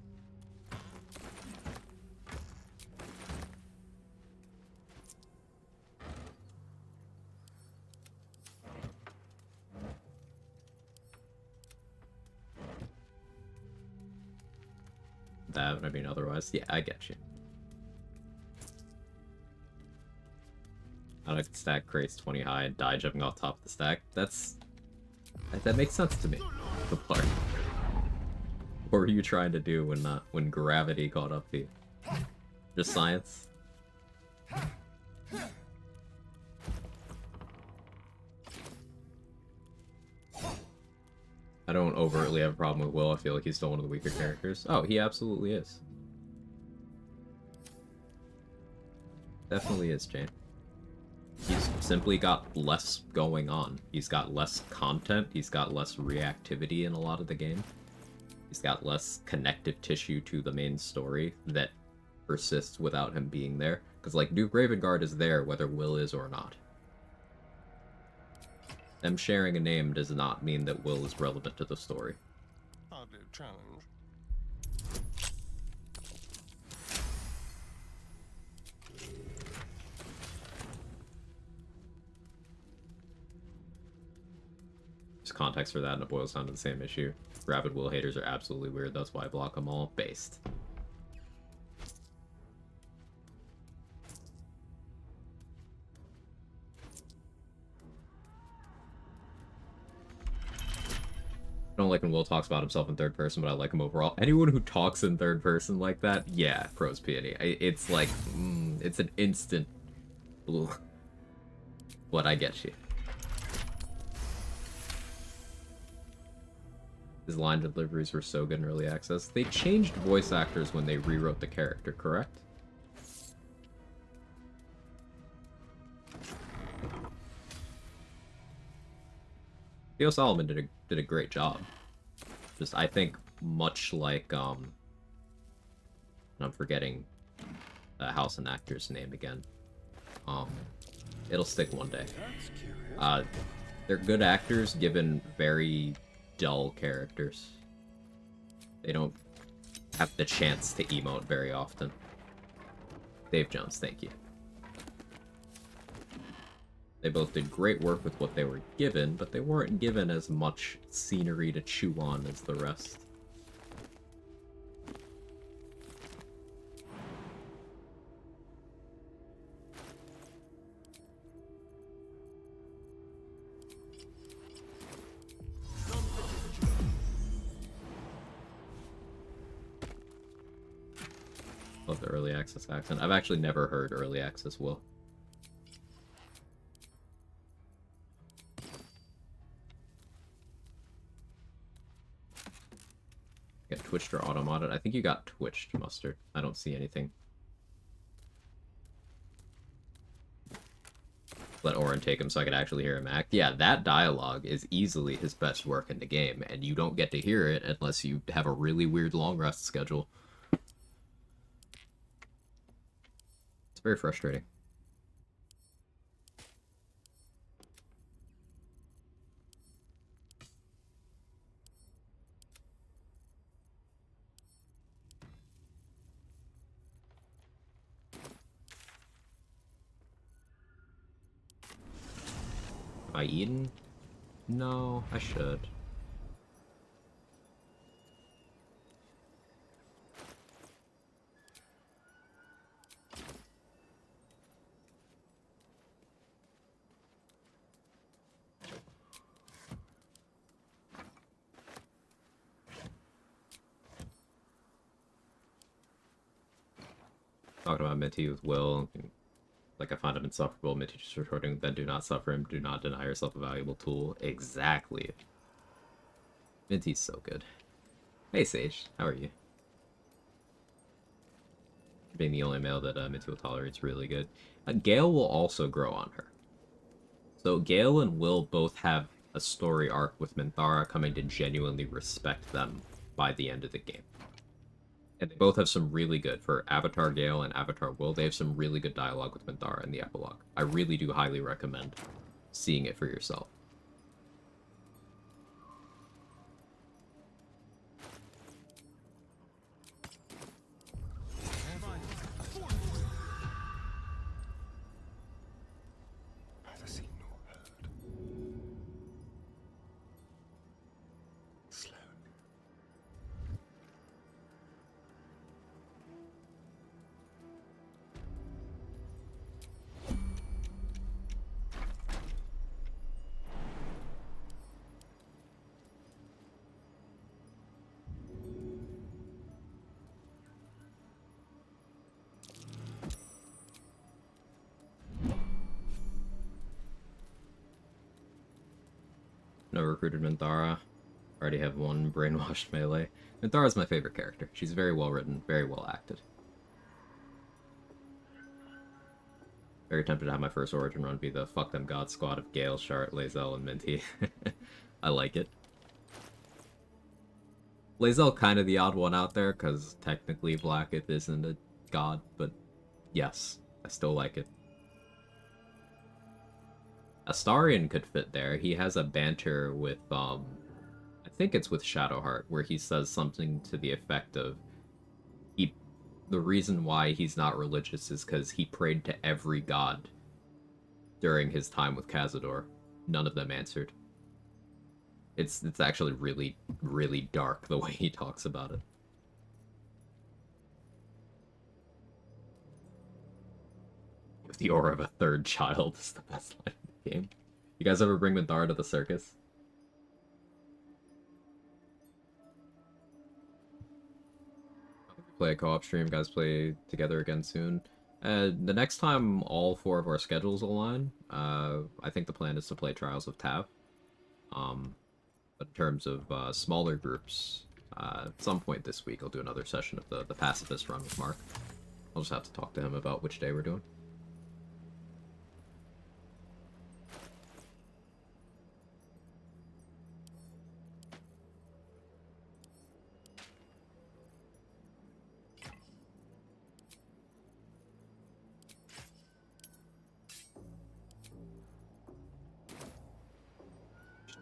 That, I mean, otherwise, yeah, I get you. I like to stack crates 20 high and die jumping off top of the stack. That makes sense to me. The part. What were you trying to do when gravity caught up to you? Just science? I don't overtly have a problem with Will. I feel like he's still one of the weaker characters. Oh, he absolutely is. Definitely is, Jane. He's simply got less going on. He's got less content. He's got less reactivity in a lot of the game. He's got less connective tissue to the main story that persists without him being there. Because, like, Duke Ravengard is there whether Will is or not. Them sharing a name does not mean that Will is relevant to the story. Hardly a challenge. There's context for that, and it boils down to the same issue. Rabid Will haters are absolutely weird, that's why I block them all. Based. I don't like when Will talks about himself in third person, but I like him overall. Anyone who talks in third person like that, yeah, pros peony. It's like, it's an instant blue. What I get you. His line deliveries were so good in early access. They changed voice actors when they rewrote the character, correct? Theo Solomon did a great job. Just, I think, much like, and I'm forgetting the House and actor's name again. It'll stick one day. They're good actors given very dull characters. They don't have the chance to emote very often. Dave Jones, thank you. They both did great work with what they were given, but they weren't given as much scenery to chew on as the rest. Love the early access accent. I've actually never heard early access Will. Get twitched or auto-modded? I think you got twitched, Mustard. I don't see anything. Let Orin take him so I could actually hear him act. Yeah, that dialogue is easily his best work in the game, and you don't get to hear it unless you have a really weird long rest schedule. It's very frustrating. Have I eaten? No, I should. Talking about Minty with Will. Like, I find him insufferable. Minty just retorting, then do not suffer him. Do not deny yourself a valuable tool. Exactly. Minty's so good. Hey, Sage. How are you? Being the only male that Minty will tolerate is really good. Gale will also grow on her. So Gale and Will both have a story arc with Minthara coming to genuinely respect them by the end of the game. And they both have some really good, for Avatar Gale and Avatar Will, they have some really good dialogue with Minthara in the epilogue. I really do highly recommend seeing it for yourself. No recruited Minthara. Already have one brainwashed melee. Minthara's my favorite character. She's very well written, very well acted. Very tempted to have my first Origin run be the fuck them god squad of Gale, Shart, Lae'zel, and Minty. I like it. Lae'zel kind of the odd one out there, because technically Blackith isn't a god, but yes, I still like it. Astarion could fit there. He has a banter with, I think it's with Shadowheart, where he says something to the effect of, the reason why he's not religious is because he prayed to every god during his time with Cazador. None of them answered. It's actually really, really dark the way he talks about it. With the aura of a third child is the best line in the game. You guys ever bring Minthara to the circus? Play a co-op stream, guys play together again soon. The next time all 4 of our schedules align, I think the plan is to play Trials of Tav. But in terms of smaller groups, at some point this week I'll do another session of the Pacifist run with Mark. I'll just have to talk to him about which day we're doing.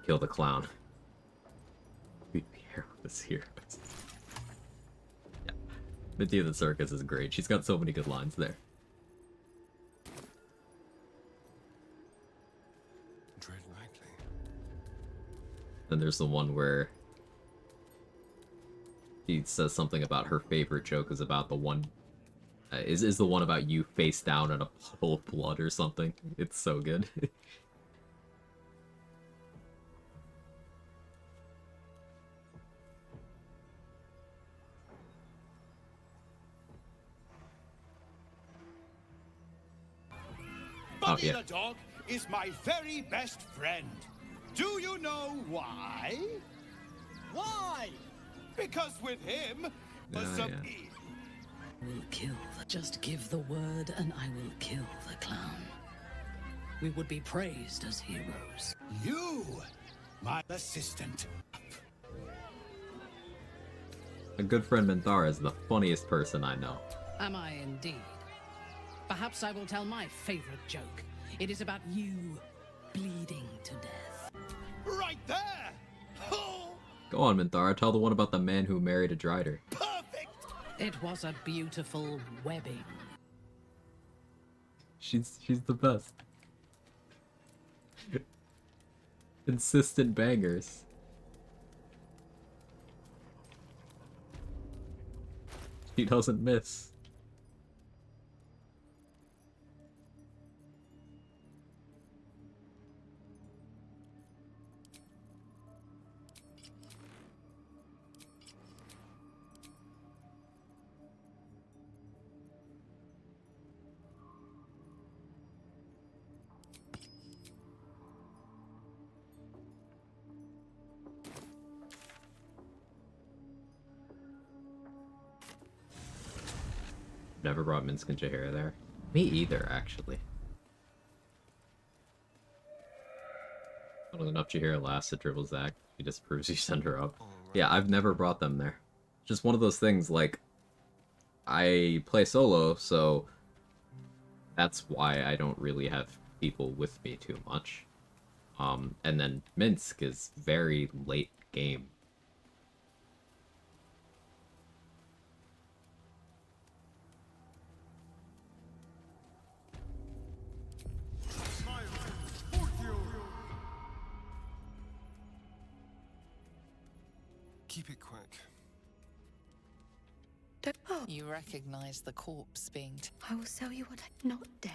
Kill the clown. Be hairless heroes. Yeah. Minty of the Circus is great. She's got so many good lines there. Tread lightly. Then there's the one where he says something about her favorite joke is about the one is the one about you face down in a puddle of blood or something. It's so good. Buddy yeah. the dog is my very best friend. Do you know why? Why? Because with him, Yeah. Will kill. Just give the word and I will kill the clown. We would be praised as heroes. You, my assistant. A good friend Minthara is the funniest person I know. Am I indeed? Perhaps I will tell my favorite joke. It is about you bleeding to death. Right there! Oh, Go on, Minthara, tell the one about the man who married a Drider. perfect! It was a beautiful webbing. She's the best. Consistent bangers. She doesn't miss. Never brought Minsk and Jahira there. Me either, actually. Not enough Jahira last to dribble Zach. She disapproves you send her up. Yeah, I've never brought them there. Just one of those things, like, I play solo, so that's why I don't really have people with me too much. And then Minsk is very late game. Keep it quick. You recognize the corpse being... I will tell you what I'm not dead.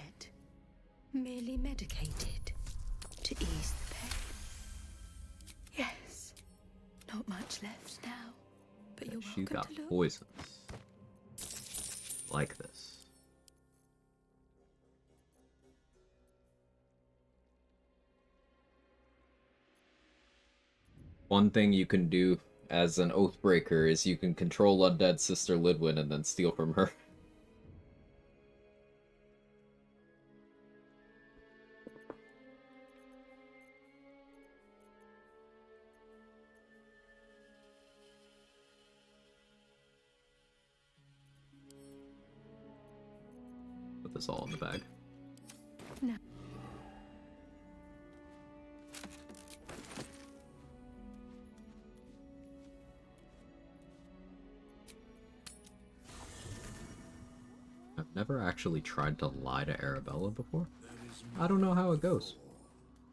Merely medicated. To ease the pain. Yes. Not much left now. But you're She welcome got to look. poisons. Like this. One thing you can do as an Oathbreaker is you can control Undead Sister Lidwin and then steal from her. Put this all in the bag. No. I've never actually tried to lie to Arabella before. I don't know how it goes.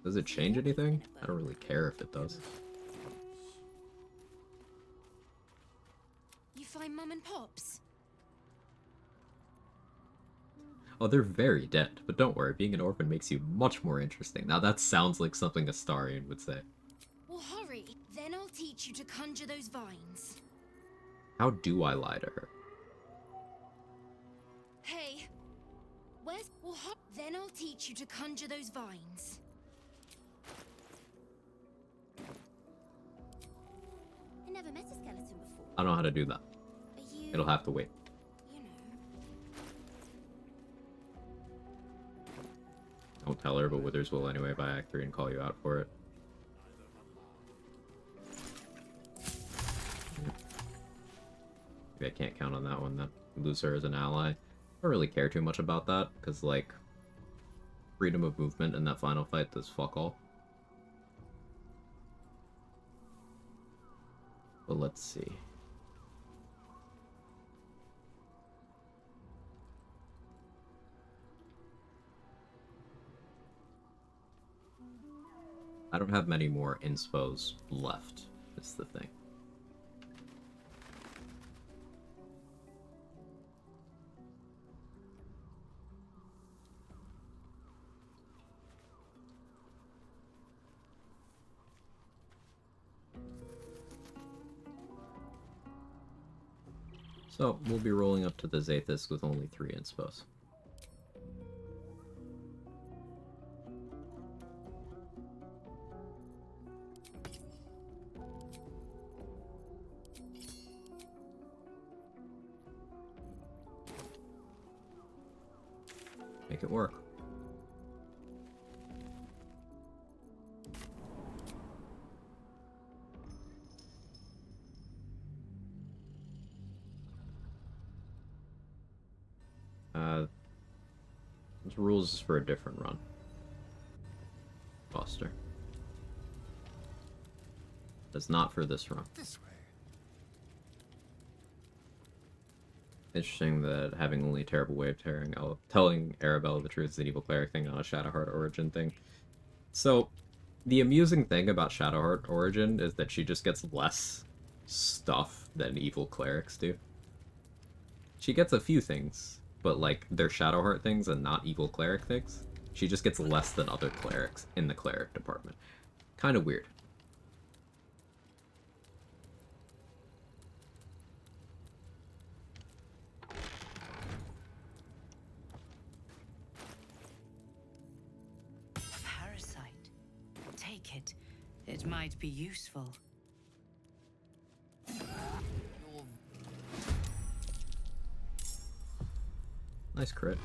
Does it change anything? I don't really care if it does. find Mum and Pops? Oh, they're very dead, but don't worry, being an orphan makes you much more interesting. Now that sounds like something Astarion would say. Well, hurry. Then I'll teach you to conjure those vines. How do I lie to her? Hey, where's... Well, then I'll teach you to conjure those vines. I never met a skeleton before. I don't know how to do that. It'll have to wait. Don't tell her, but Withers will anyway by Act 3 and call you out for it. Maybe I can't count on that one then. Lose her as an ally. I don't really care too much about that, because, like, freedom of movement in that final fight does fuck all. But let's see. I don't have many more inspos left, is the thing. So, we'll be rolling up to the Zathis with only 3 inspos. Make it work. This rules is for a different run. Foster. It's not for this run. This way. Interesting that having only a terrible way of telling Arabella the truth is an evil cleric thing, not a Shadowheart origin thing. So, the amusing thing about Shadowheart origin is that she just gets less stuff than evil clerics do. She gets a few things, but like they're Shadowheart things and not evil cleric things. She just gets less than other clerics in the cleric department. Kind of weird. Parasite. Take it. It might be useful. Nice crit.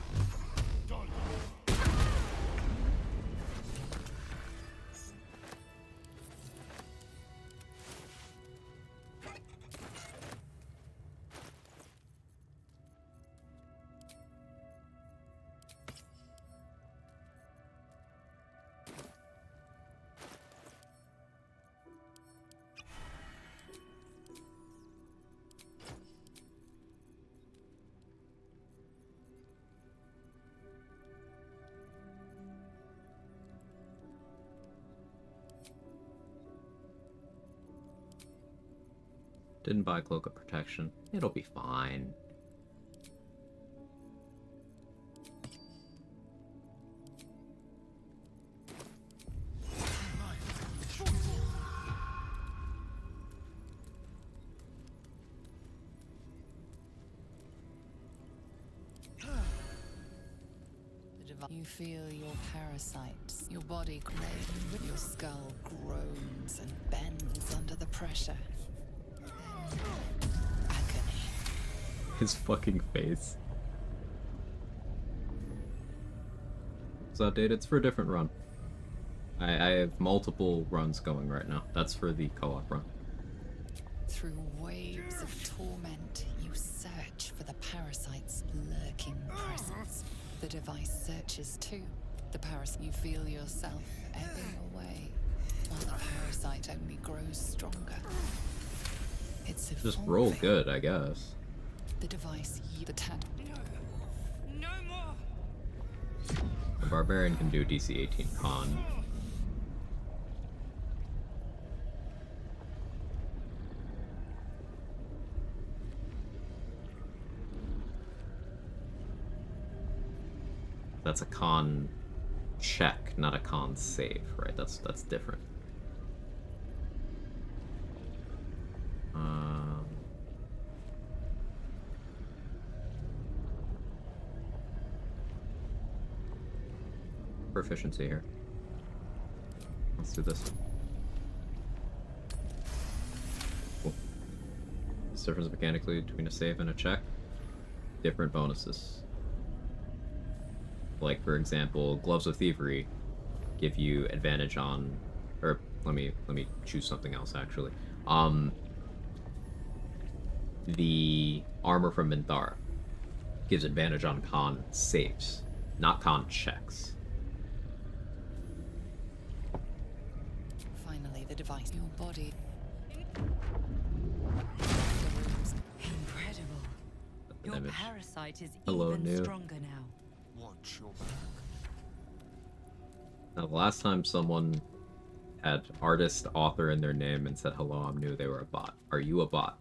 Didn't buy Cloak of Protection. It'll be fine. You feel your parasites, your body craves, your skull groans and bends under the pressure. Agony. His fucking face. It's outdated. It's for a different run. I have multiple runs going right now. That's for the co-op run. Through waves of torment, you search for the parasite's lurking presence. The device searches too. The parasite, you feel yourself ebbing away, while the parasite only grows stronger. It's Just roll good, I guess. the device, the tag. No more. The Barbarian can do DC 18 con. That's a con check, not a con save, right? That's different. Proficiency here. Let's do this. Cool. What's the difference mechanically between a save and a check? Different bonuses. Like, for example, Gloves of Thievery give you advantage on, or let me choose something else actually. The armor from Minthara gives advantage on con saves, not con checks. Finally, the device. Your body. Incredible. Your Image. parasite is Hello, even new. stronger now. Watch your back. Now, the last time someone had artist, author in their name and said, hello, I'm new, they were a bot. Are you a bot?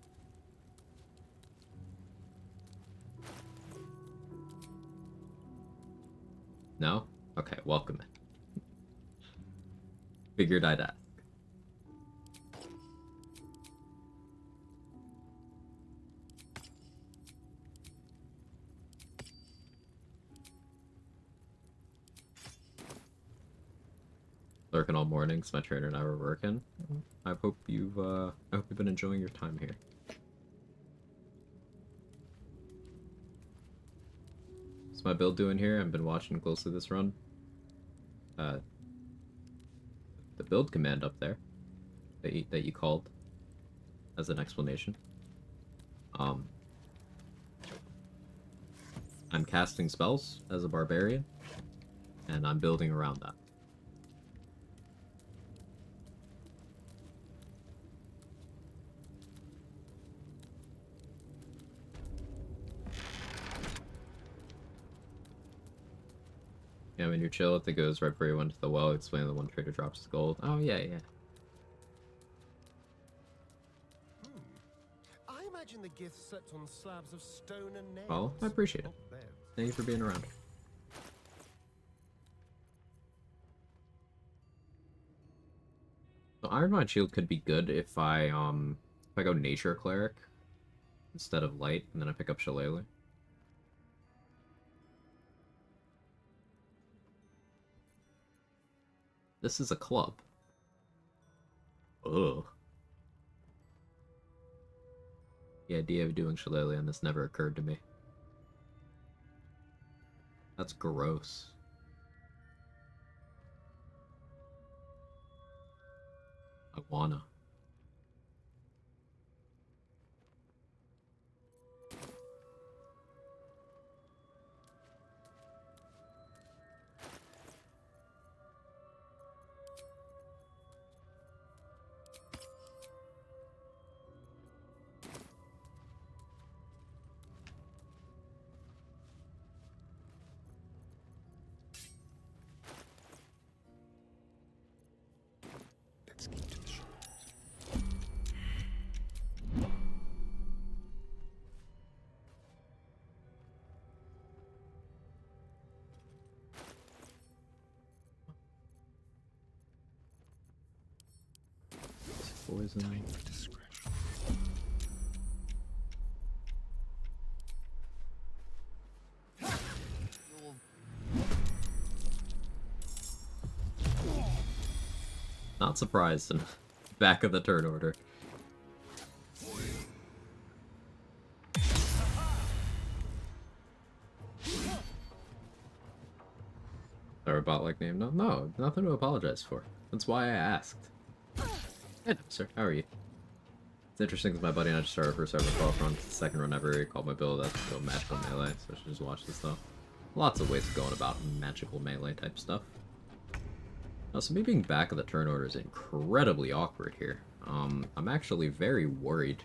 No? Okay, welcome in. Figured I'd ask. Lurking all morning, so my trainer and I were working. I hope you've been enjoying your time here. What's my build doing here? I've been watching closely this run. The build command up there that you called as an explanation. I'm casting spells as a barbarian, and I'm building around that. Yeah, when you're chill, it goes right before you went to the well, explain the one trader drops his gold. Oh, yeah, yeah. I imagine the gifts slept on slabs of stone and nails. Well, I appreciate it. Thank you for being around. So Ironmine Shield could be good if I go Nature Cleric instead of Light, and then I pick up Shillelagh. This is a club. Ugh. The idea of doing Shillelagh on this never occurred to me. That's gross. I wanna. Let's get to the shop. Poison. Time for discretion. Not surprised in back of the turn order. Or a bot like name? No, nothing to apologize for. That's why I asked. Hey, sir, how are you? It's interesting because my buddy and I just started first ever 12 run. It's the second run ever. He called my build that's go magical melee, so I should just watch this stuff. Lots of ways of going about magical melee type stuff. Now, so me being back of the turn order is incredibly awkward here. I'm actually very worried.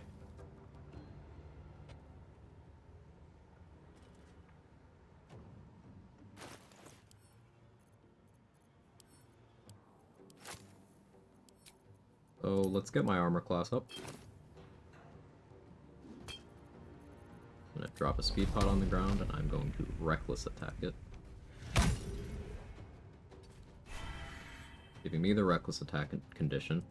So let's get my armor class up. I'm gonna drop a speed pot on the ground and I'm going to reckless attack it. Giving me the reckless attack condition.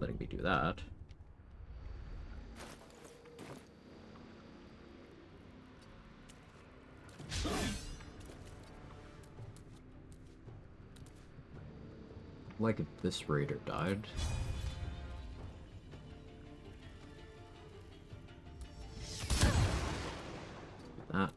Letting me do that. Like if this raider died. That.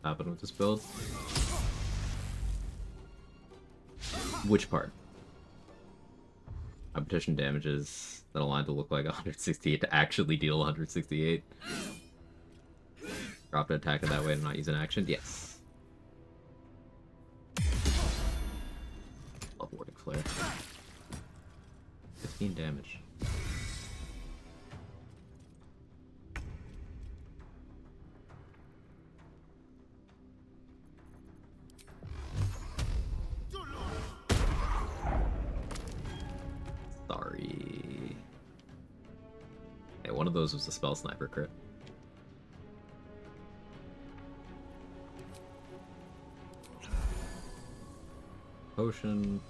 Happen with this build? Which part? Competition damages that align to look like 168 to actually deal 168. Drop an attack in that way to not use an action? Yes. Love Warding Flare. 15 damage. Sorry. Hey, one of those was a spell sniper crit. Potion.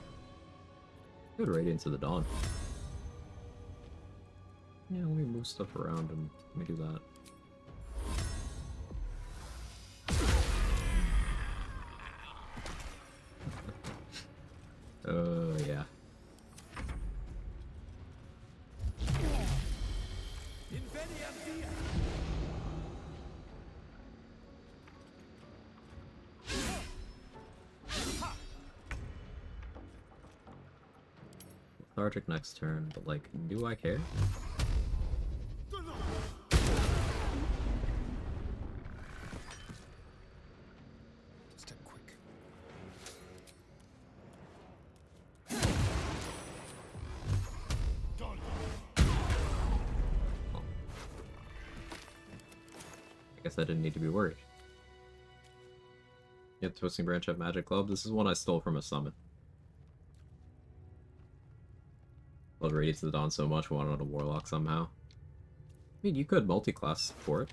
Good Radiance of the Dawn. Yeah, let me move stuff around and let me do that. Yeah. Lethargic next turn, but like, do I care? Step quick. I guess I didn't need to be worried. Yep, Twisting Branch of Magic Club. This is one I stole from a summon. Love Radiance of the Dawn so much, wanted on a Warlock somehow. I mean, you could multi-class for it.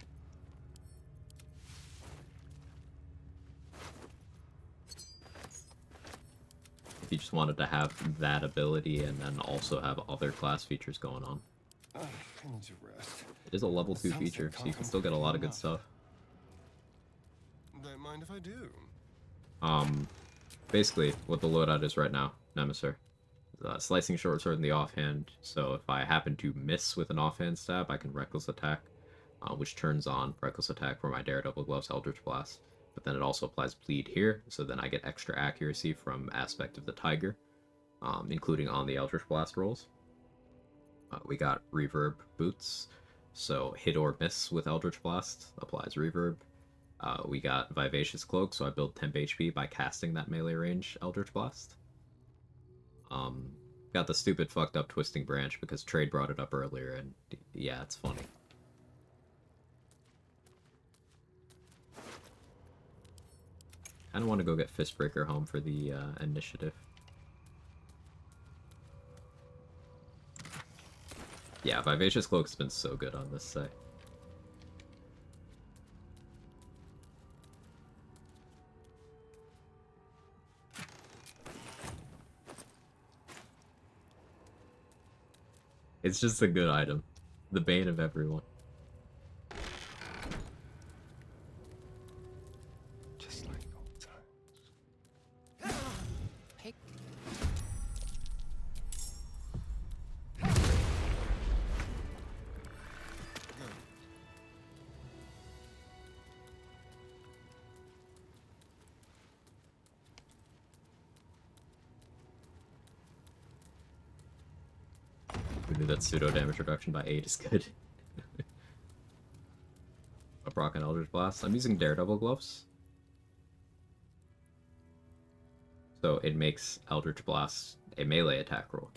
If you just wanted to have that ability and then also have other class features going on. I need to rest. It is a level 2 feature, so you can still get a lot of good stuff. Don't mind if I do. Basically, what the loadout is right now, Nemesis. Slicing short sword in the offhand, so if I happen to miss with an offhand stab, I can Reckless Attack, which turns on Reckless Attack for my Daredevil Gloves Eldritch Blast. But then it also applies Bleed here, so then I get extra accuracy from Aspect of the Tiger, including on the Eldritch Blast rolls. We got Reverb Boots, so hit or miss with Eldritch Blast, applies Reverb. We got Vivacious Cloak, so I build temp HP by casting that melee range Eldritch Blast. Got the stupid fucked up Twisting Branch because Trade brought it up earlier, and yeah, it's funny. I don't want to go get Fistbreaker home for the initiative. Yeah, Vivacious Cloak's been so good on this site. It's just a good item. The bane of everyone. Just like old times. Hey. We knew that pseudo damage reduction by 8 is good. A proc and Eldritch Blast. I'm using Daredevil Gloves. So it makes Eldritch Blast a melee attack roll.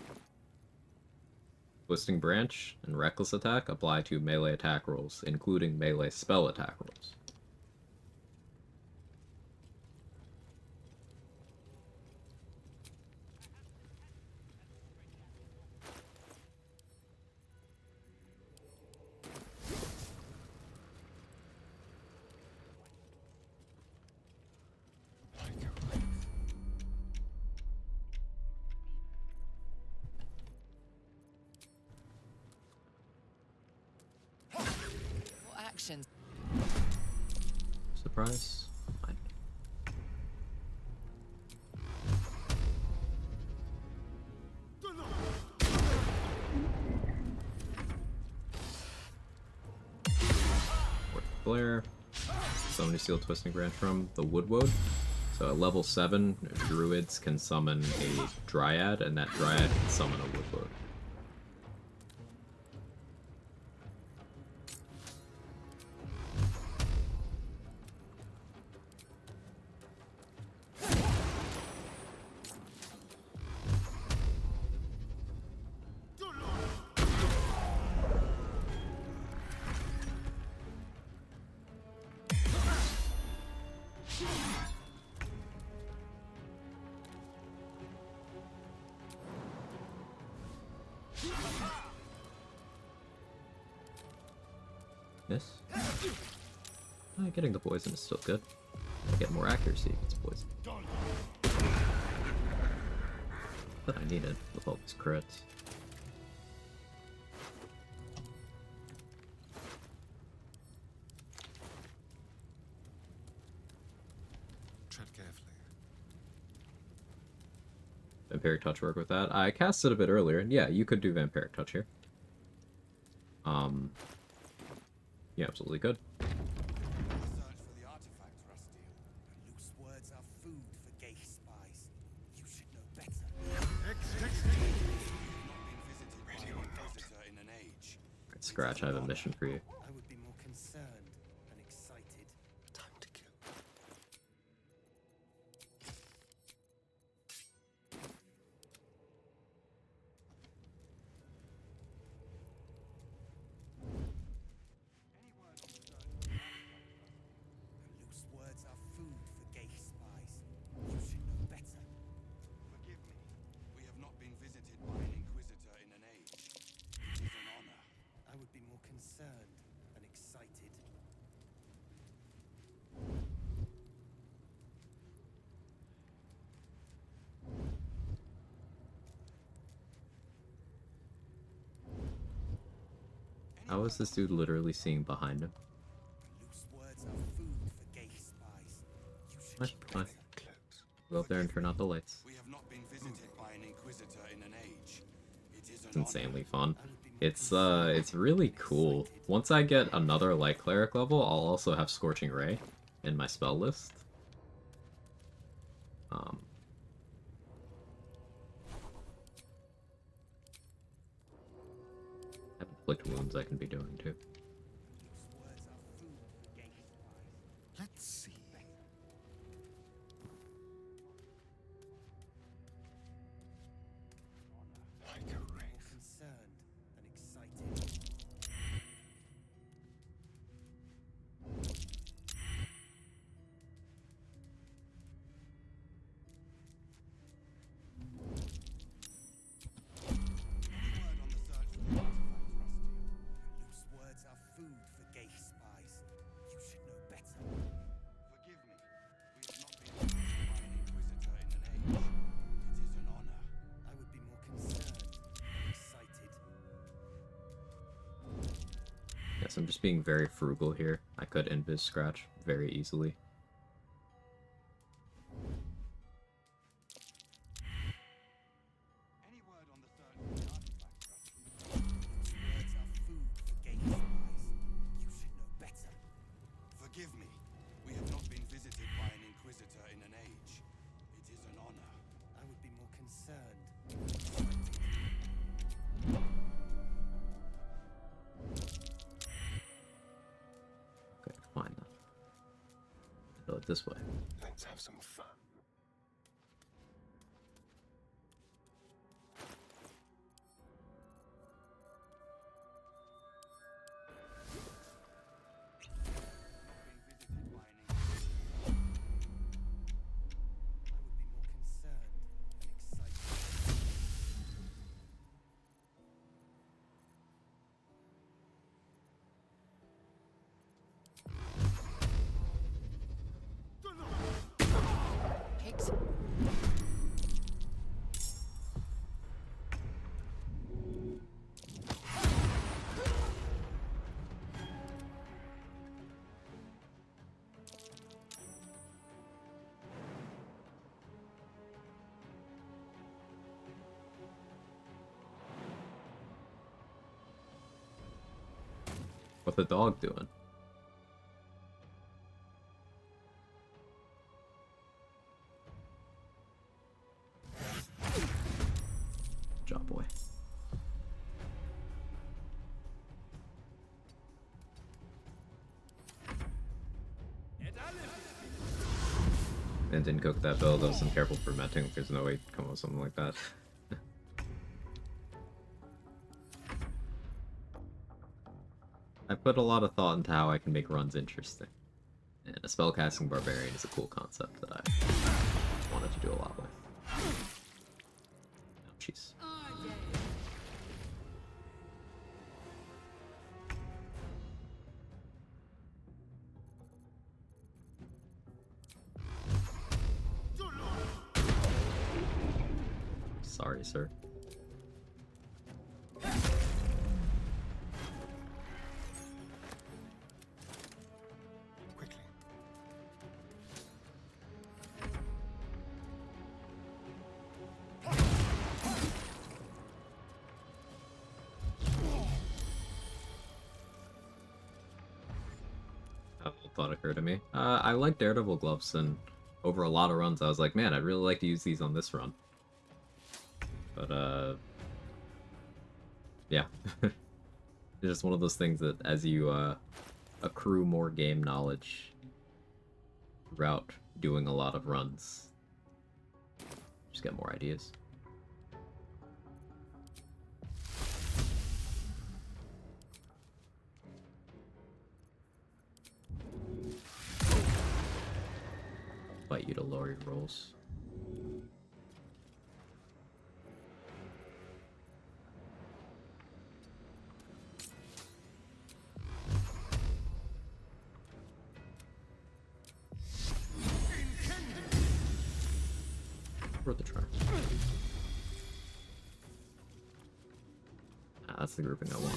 Twisting Branch and Reckless Attack apply to melee attack rolls, including melee spell attack rolls. What actions? Surprise. Fine. Worth Glare. Summon you steal Twisting Branch from the Woodwood. So at level 7, druids can summon a dryad, and that dryad can summon a Woodwood. Miss. Getting the poison is still good. I get more accuracy if it's poison. That I needed with all these crits. Tread carefully. Vampiric Touch work with that. I cast it a bit earlier, and yeah, you could do Vampiric Touch here. Yeah, absolutely good. Search for the artifact, Rusty. Loose words are food for gay spies. You should know better. In an age. Alright, Scratch, I have a mission for you. I would be more concerned than excited. Time to kill. Loose words are food for gay spies. You should know better. Forgive me. We have not been visited by an inquisitor in an age. It is an honor. I would be more concerned than excited. How is this dude literally seeing behind him? Loose words are food for gay spies. You should What? know Fine. better. Go up there and turn out the lights. We have not been visited by an inquisitor in an age. It is an It's insanely fun. It's really cool. Once I get another Light Cleric level, I'll also have Scorching Ray in my spell list. I have Inflict Wounds I can be doing too. Let's see. Like a wraith. Concerned and excited. Loose words are food for gay spies. You should know better. Forgive me. We have not been visited by an inquisitor in an age. It is an honor. I would be more concerned than excited. Yes, I'm just being very frugal here. I could Invis Scratch very easily. Any word on the search for the artifact, Rusty? Loose words are food for gay spies. You should know better. Forgive me. We have not been visited by an inquisitor in an age. It is an honor. I would be more concerned than excited. Okay, fine then. Go it this way. Let's have some fun. What the dog doing? Good job, boy. And didn't cook that build. I was careful fermenting. There's no way to come up with something like that. I put a lot of thought into how I can make runs interesting. And a spellcasting barbarian is a cool concept that I wanted to do a lot with. Oh, jeez. Sorry, sir. Thought occurred to me. I like Daredevil gloves, and over a lot of runs I was like, man, I'd really like to use these on this run. But, yeah. It's just one of those things that as you, accrue more game knowledge throughout doing a lot of runs, just get more ideas. Invite you to lower your rolls. Worth the try. Ah, that's the grouping I want.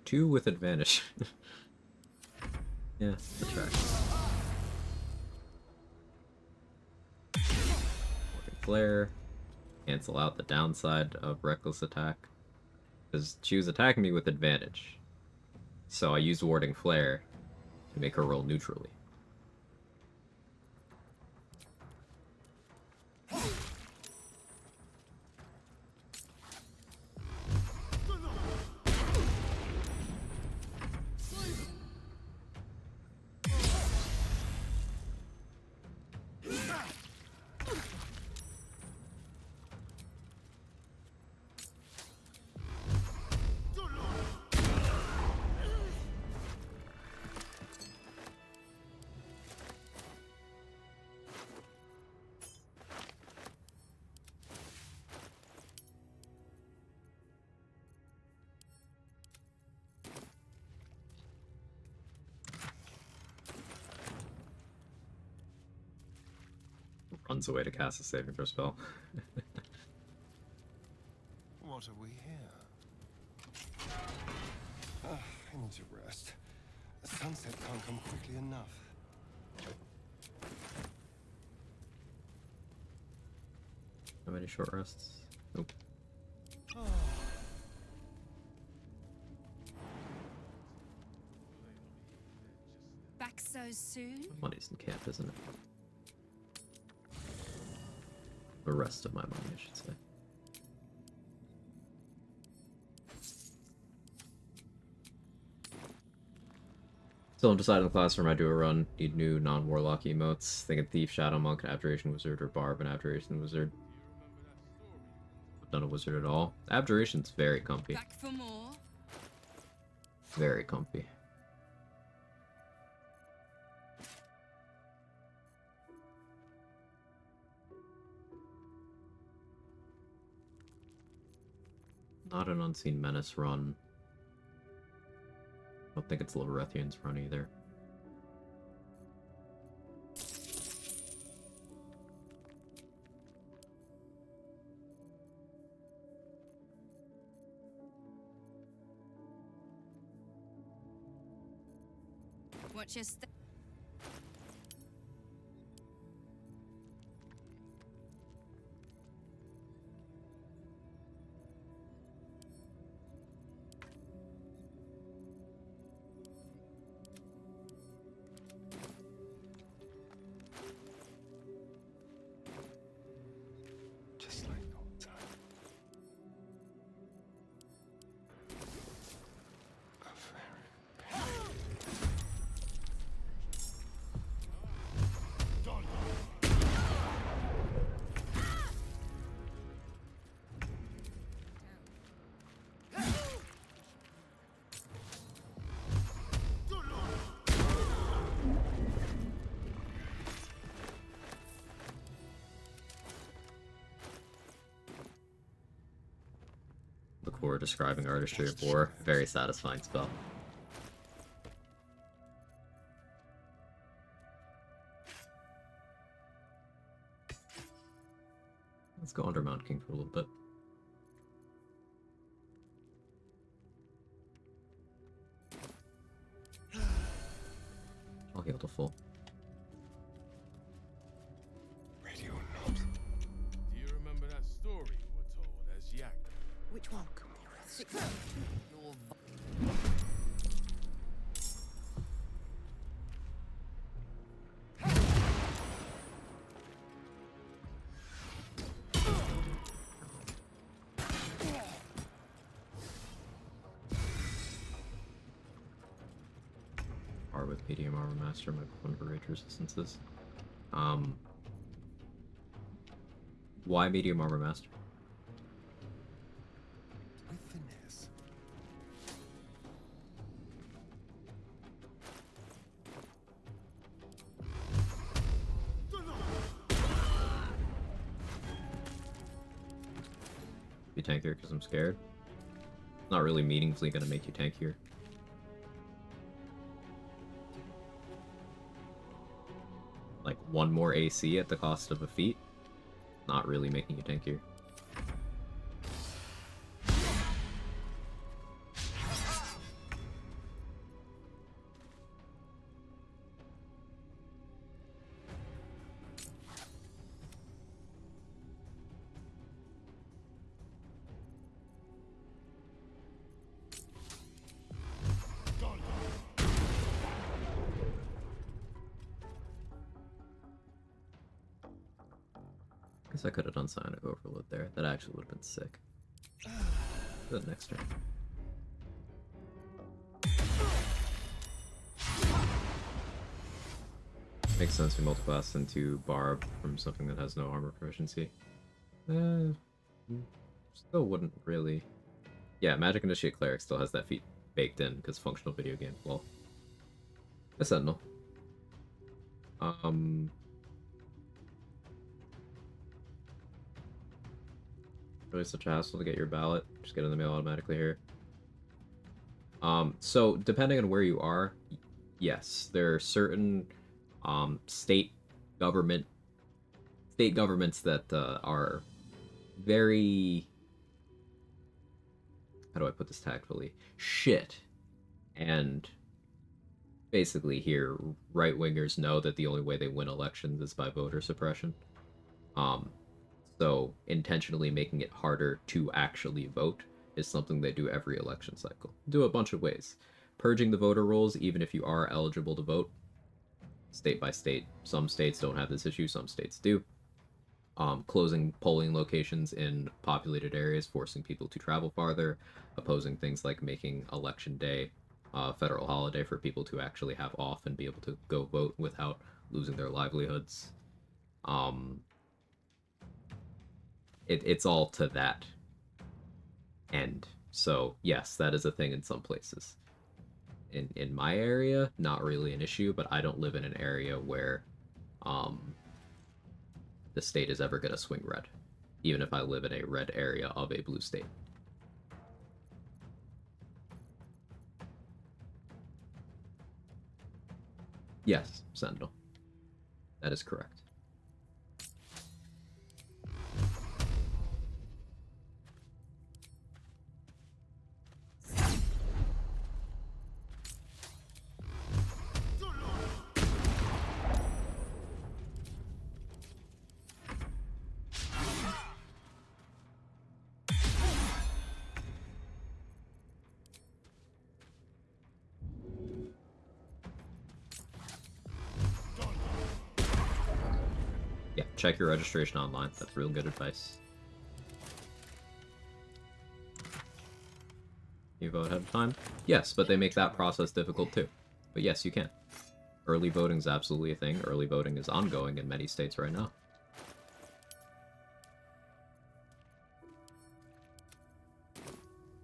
Two with advantage. Yeah, that tracks. Warding Flare. Cancel out the downside of Reckless Attack. Because she was attacking me with advantage. So I used Warding Flare to make her roll neutrally. Runs away to cast a saving throw spell. What are we here? I need to rest. The sunset can't come quickly enough. How many short rests? Nope. Back so soon? Money's in camp, isn't it? The rest of my money, I should say. Still undecided on the class for my duo run. Need new non-warlock emotes. Thinking Thief, Shadow Monk, Abjuration Wizard, or Barb and Abjuration Wizard. I've done a wizard at all. Abjuration's very comfy. Back for more? Very comfy. Not an Unseen Menace run. I don't think it's Larethian's run either. Watch your step. Just like old time. The core describing artistry of war. Very satisfying spell. Let's go under Mount King for a little bit. I'll heal to full. Radio not. Do you remember that story you were told as Yak? Which one? R with medium armor master, my one for rage resistances. Why medium armor master? With finesse. Be tankier because I'm scared. Not really meaningfully gonna make you tankier. Like one more AC at the cost of a feat, not really making you tankier. Guess I could have done Psionic Overload there. That actually would have been sick. For the next turn. Makes sense to multiclass into Barb from something that has no armor proficiency. Still wouldn't really... Yeah, Magic Initiate Cleric still has that feat baked in because functional video game. Well, a Sentinel. Really such a hassle to get your ballot. Just get in the mail automatically here. So depending on where you are, yes, there are certain state governments that are very, how do I put this tactfully? Shit. And basically here, right-wingers know that the only way they win elections is by voter suppression. So intentionally making it harder to actually vote is something they do every election cycle. Do a bunch of ways. Purging the voter rolls, even if you are eligible to vote, state by state. Some states don't have this issue, some states do. Closing polling locations in populated areas, forcing people to travel farther, opposing things like making election day a federal holiday for people to actually have off and be able to go vote without losing their livelihoods. It's all to that end. So yes, that is a thing in some places. In my area, not really an issue, but I don't live in an area where the state is ever going to swing red, even if I live in a red area of a blue state. Yes, Sentinel. That is correct. Yeah, check your registration online. That's real good advice. You vote ahead of time? Yes, but they make that process difficult too. But yes, you can. Early voting is absolutely a thing. Early voting is ongoing in many states right now.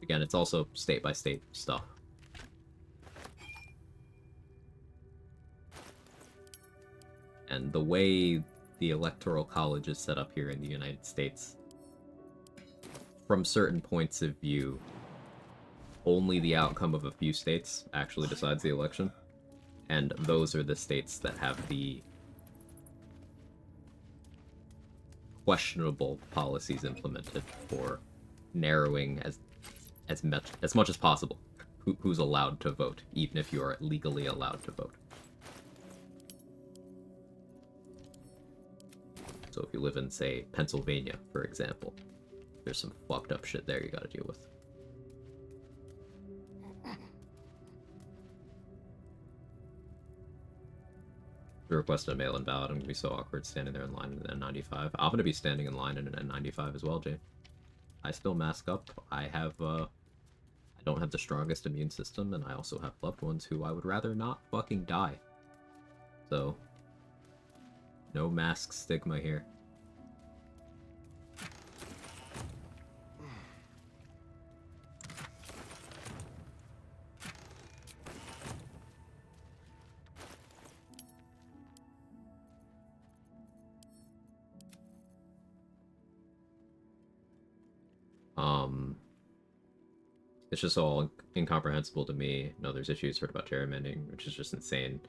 Again, it's also state-by-state stuff. And the way the Electoral College is set up here in the United States, from certain points of view, only the outcome of a few states actually decides the election. And those are the states that have the questionable policies implemented for narrowing as much as possible who's allowed to vote, even if you are legally allowed to vote. So if you live in, say, Pennsylvania, for example, there's some fucked up shit there you gotta deal with. To request a mail-in ballot, I'm gonna be so awkward standing there in line in an N95. I'm gonna be standing in line in an N95 as well, Jay. I still mask up. I don't have the strongest immune system, and I also have loved ones who I would rather not fucking die. So, no mask stigma here. It's just all incomprehensible to me. No, there's issues. Heard about gerrymandering, which is just insane.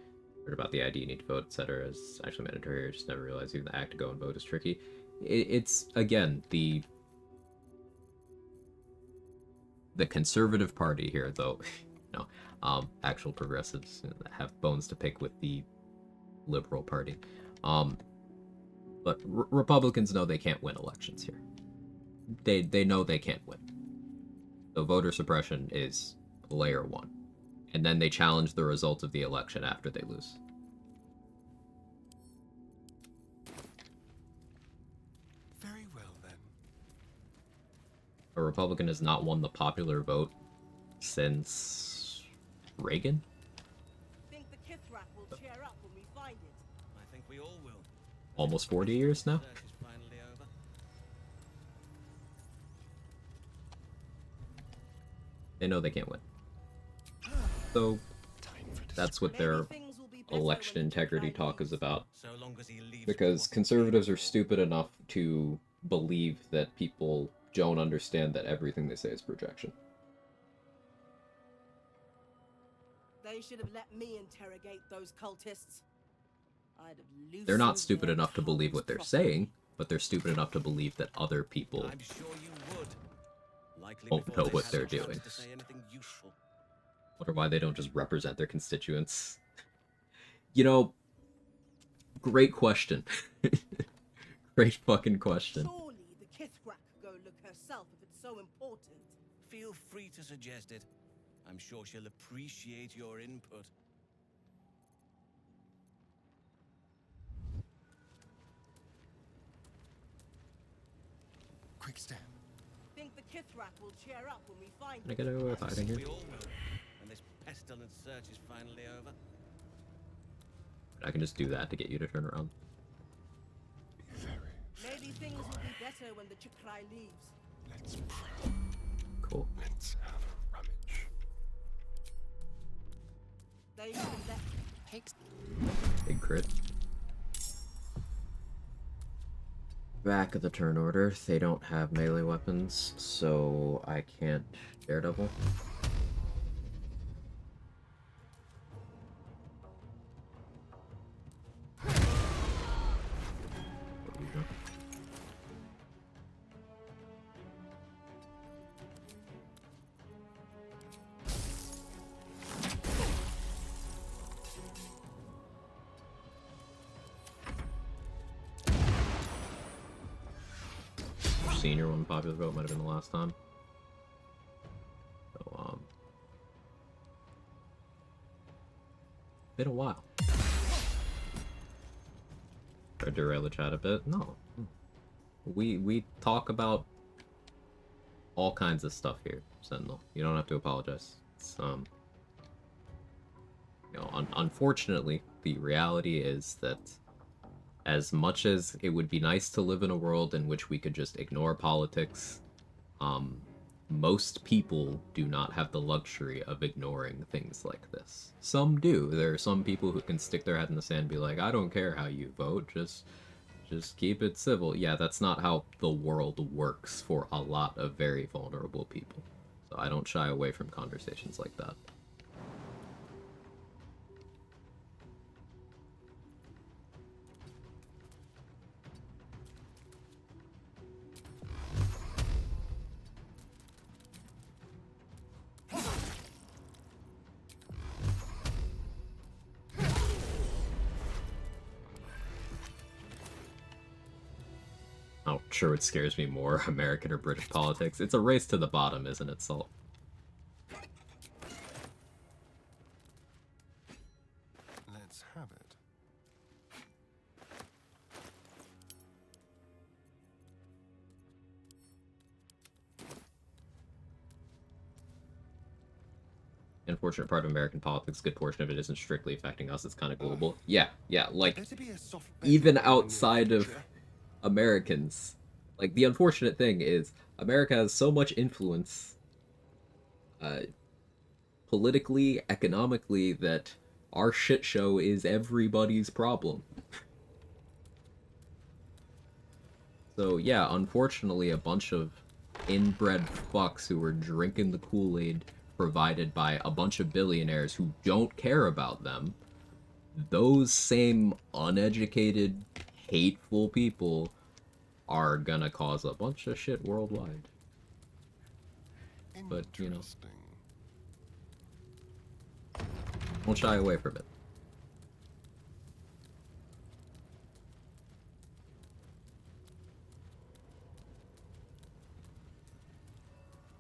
Heard about the ID, you need to vote, etc. It's actually mandatory. I just never realized even the act to go and vote is tricky. It's, again, the conservative party here, though, you know, actual progressives have bones to pick with the liberal party. But Republicans know they can't win elections here. They know they can't win. So voter suppression is layer one. And then they challenge the result of the election after they lose. Very well, then. A Republican has not won the popular vote since Reagan? Think the Kithrak will cheer up when we find it. I think we all will. Almost 40 years now? Search is finally over. They know they can't win. So that's what their election integrity talk is about. Because conservatives are stupid enough to believe that people don't understand that everything they say is projection. They should have let me interrogate those cultists. I'd have loosened They're not stupid their enough to believe what they're saying, but they're stupid enough to believe that other people I'm sure you would. Likely won't before know they what had they're a chance doing. to say anything useful. Wonder why they don't just represent their constituents. You know, great question. Great fucking question. Surely the Kithrak could go look herself if it's so important. Feel free to suggest it. I'm sure she'll appreciate your input. Quick step. Think the Kithrak will cheer up when we find Can I get away with hiding here? We all will. When this pestilent search is finally over. I can just do that to get you to turn around. Maybe things will be better when the Chikrai leaves. Let's prowl. Cool. Let's have a rummage. They should have let Big crit. Back of the turn order, they don't have melee weapons, so I can't Daredevil. Senior one popular vote might have been the last time. So, been a while. to derail the chat a bit. No. We talk about all kinds of stuff here, Sentinel. You don't have to apologize. It's, you know, unfortunately, the reality is that as much as it would be nice to live in a world in which we could just ignore politics, most people do not have the luxury of ignoring things like this. Some do. There are some people who can stick their head in the sand and be like, I don't care how you vote, just keep it civil. Yeah, that's not how the world works for a lot of very vulnerable people. So I don't shy away from conversations like that. Not sure what scares me more, American or British politics. It's a race to the bottom, isn't it, Salt? Let's have it. The unfortunate part of American politics, a good portion of it isn't strictly affecting us, it's kind of global. Yeah, like, even outside of Americans, like, the unfortunate thing is, America has so much influence, politically, economically, that our shit show is everybody's problem. So yeah, unfortunately, a bunch of inbred fucks who are drinking the Kool-Aid provided by a bunch of billionaires who don't care about them, those same uneducated, hateful people are gonna cause a bunch of shit worldwide. But, you know, don't shy away from it.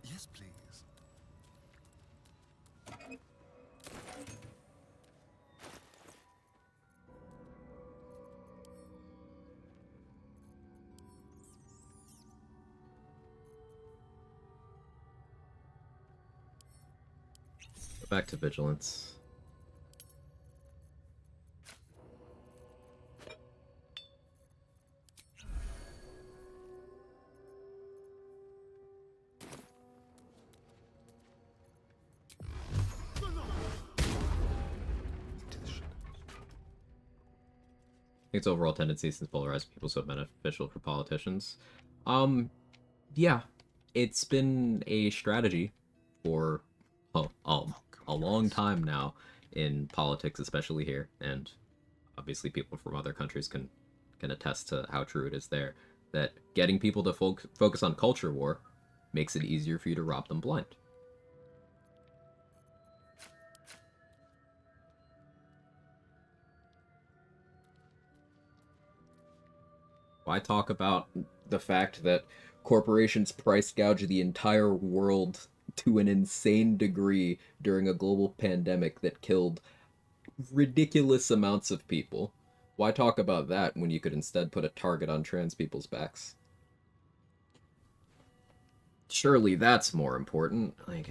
Yes, please. Back to vigilance. I think its overall tendency since polarizing people so beneficial for politicians. Yeah, it's been a strategy for a long time now in politics, especially here, and obviously people from other countries can attest to how true it is there, that getting people to focus on culture war makes it easier for you to rob them blind. Why talk about the fact that corporations price gouge the entire world to an insane degree during a global pandemic that killed ridiculous amounts of people? Why talk about that when you could instead put a target on trans people's backs? Surely that's more important. Like,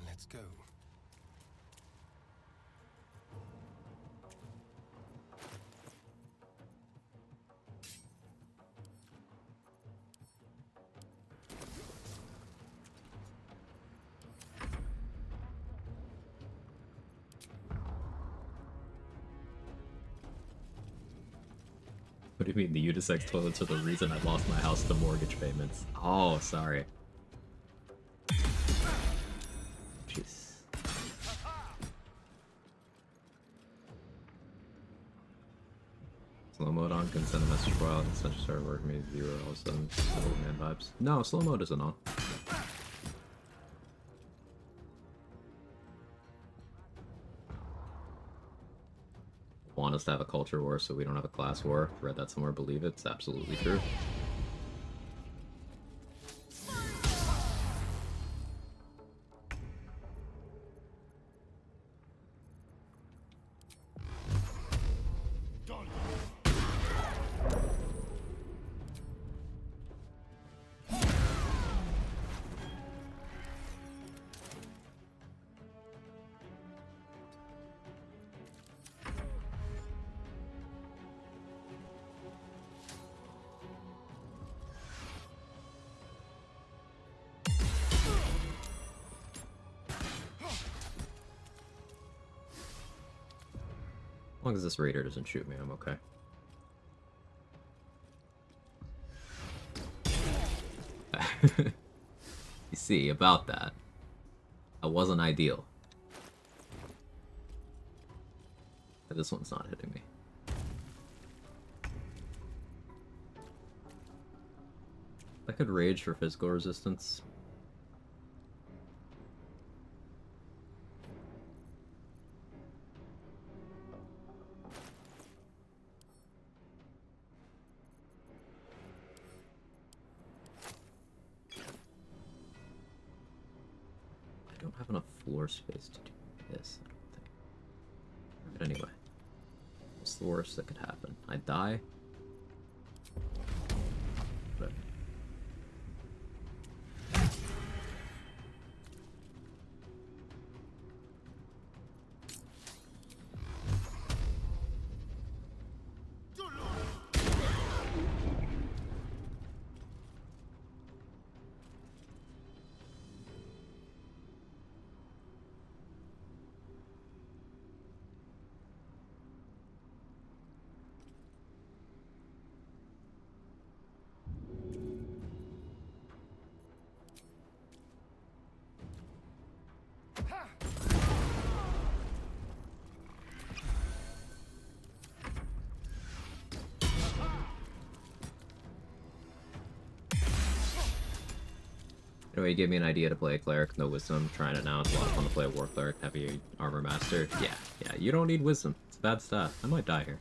Let's go. what do you mean the unisex toilets are the reason I lost my house to mortgage payments? Oh, sorry. Jeez. slow mode on can send a message while and such started working maybe viewer all of a sudden old man vibes. No, slow mode isn't on. Want us to have a culture war so we don't have a class war. Read that somewhere, believe it. It's absolutely true. As long as this raider doesn't shoot me, I'm okay. You see, about that. That wasn't ideal. But this one's not hitting me. I could rage for physical resistance. I don't have enough floor space to do this, I don't think. But anyway, what's the worst that could happen? I die? Whatever. Anyway, you gave me an idea to play a cleric, no wisdom. Trying it now, it's a lot of fun to play a war cleric, heavy armor master. Yeah, you don't need wisdom. It's a bad stat. I might die here.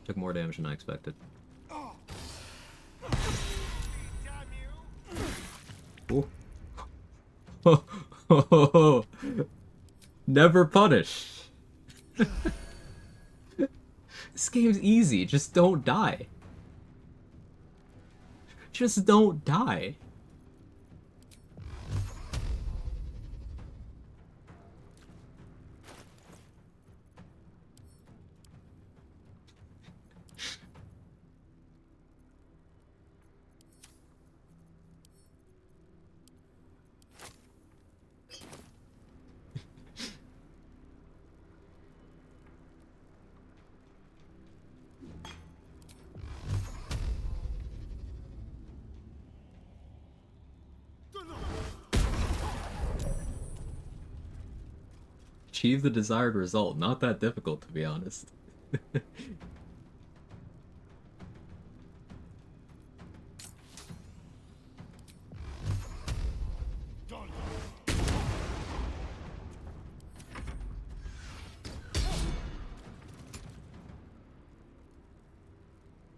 Took more damage than I expected. Ooh. Never punish. This game's easy, just don't die. Just don't die. Achieve the desired result. Not that difficult, to be honest.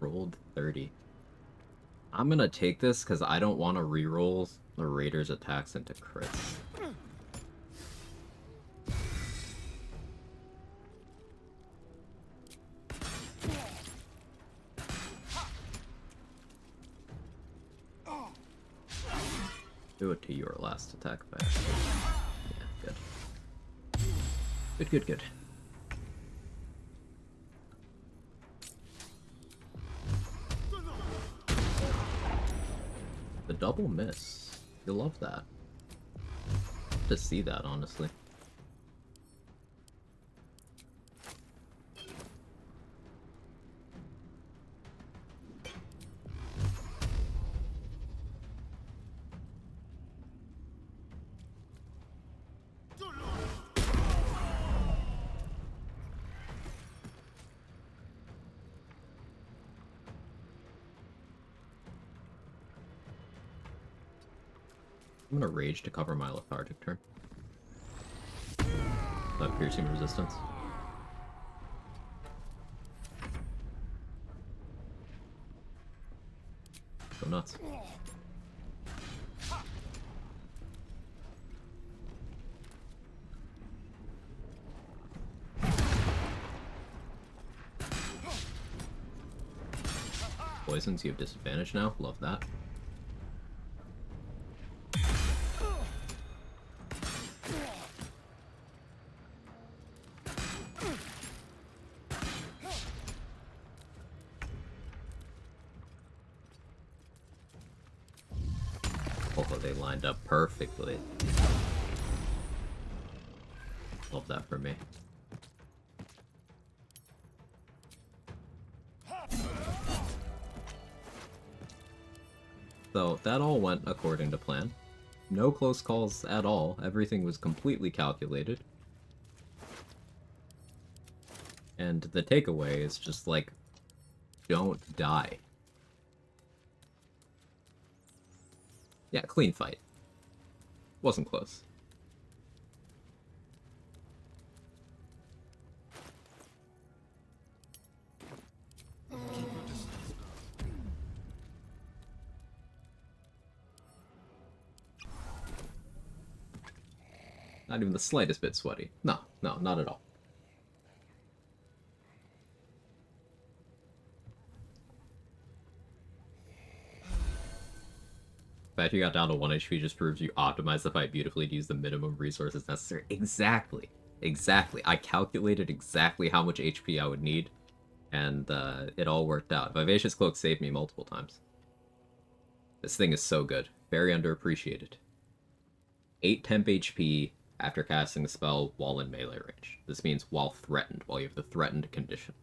Rolled 30. I'm gonna take this because I don't want to reroll the Raiders' attacks into crits. Do it to your last attack fast. Yeah, good. Good. The double miss. You love that. To see that, honestly. I'm gonna rage to cover my lethargic turn. That piercing resistance. Go nuts. Poisons, you have disadvantage now. Love that. Oh, they lined up perfectly. Love that for me. So that all went according to plan. No close calls at all. Everything was completely calculated. And the takeaway is just like, don't die. Yeah, clean fight. Wasn't close. Not even the slightest bit sweaty. No, not at all. The fact you got down to 1 HP just proves you optimized the fight beautifully to use the minimum resources necessary. Exactly. Exactly. I calculated exactly how much HP I would need, and it all worked out. Vivacious Cloak saved me multiple times. This thing is so good. Very underappreciated. 8 temp HP after casting the spell while in melee range. This means while threatened, while you have the threatened condition.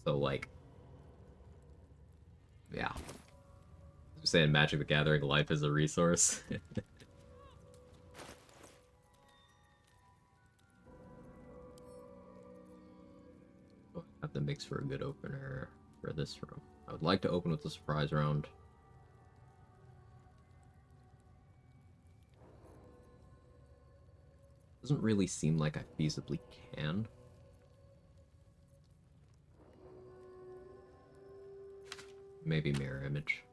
So, like, yeah. As I'm saying, Magic the Gathering, life is a resource. Have the mix for a good opener for this room. I would like to open with the surprise round. Doesn't really seem like I feasibly can. Maybe mirror image.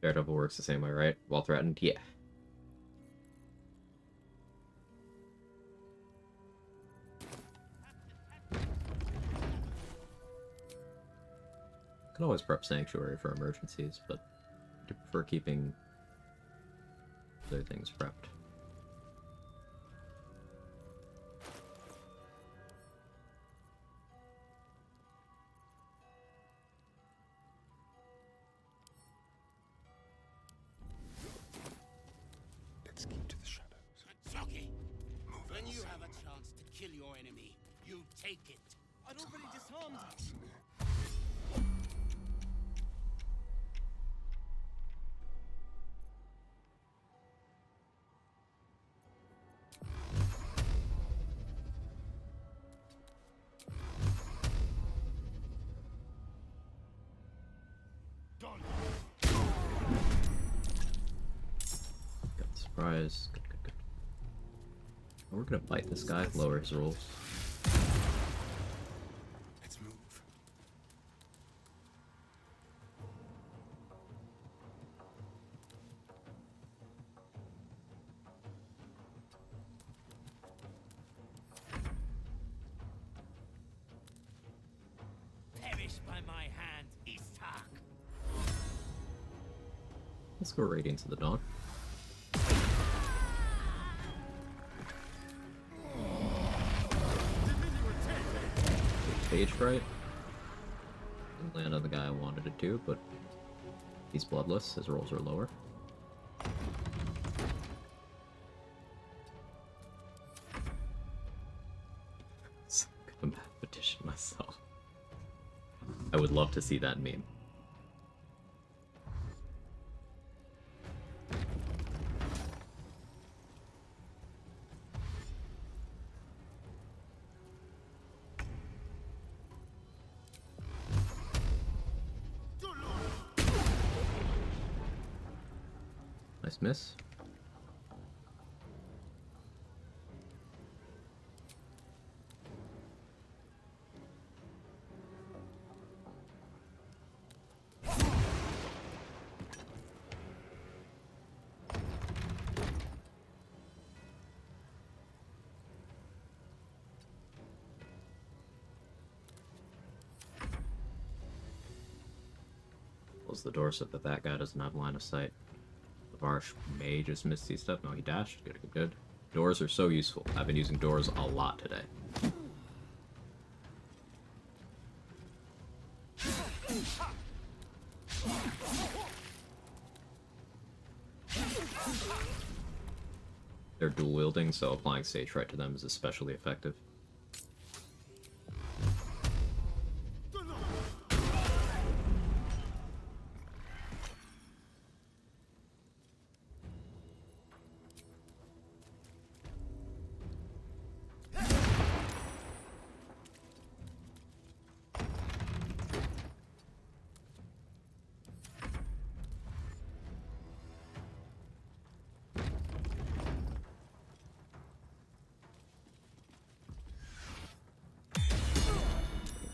Daredevil works the same way, right? While threatened? Yeah. Can always prep Sanctuary for emergencies, but I prefer keeping other things prepped. Let's keep to the shadows. Jockey! When you have a chance to kill your enemy, you take it. I'd already disarmed her. Got the surprise. Good, good, good. We're gonna bite this guy, lower his rolls. Let's move. Perish by my hand, Istark. Let's go Radiance of the Dawn. Stage Fright. Didn't land on the guy I wanted it to, but he's bloodless. His rolls are lower. edition myself. I would love to see that meme. Nice miss. Close the door so that that guy doesn't have line of sight. Varsh may just miss these stuff. No, he dashed. Good, good, good. Doors are so useful. I've been using doors a lot today. They're dual wielding, so applying stage fright to them is especially effective.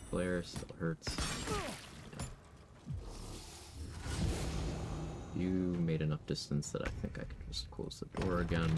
Flare still hurts. You made enough distance that I think I can just close the door again.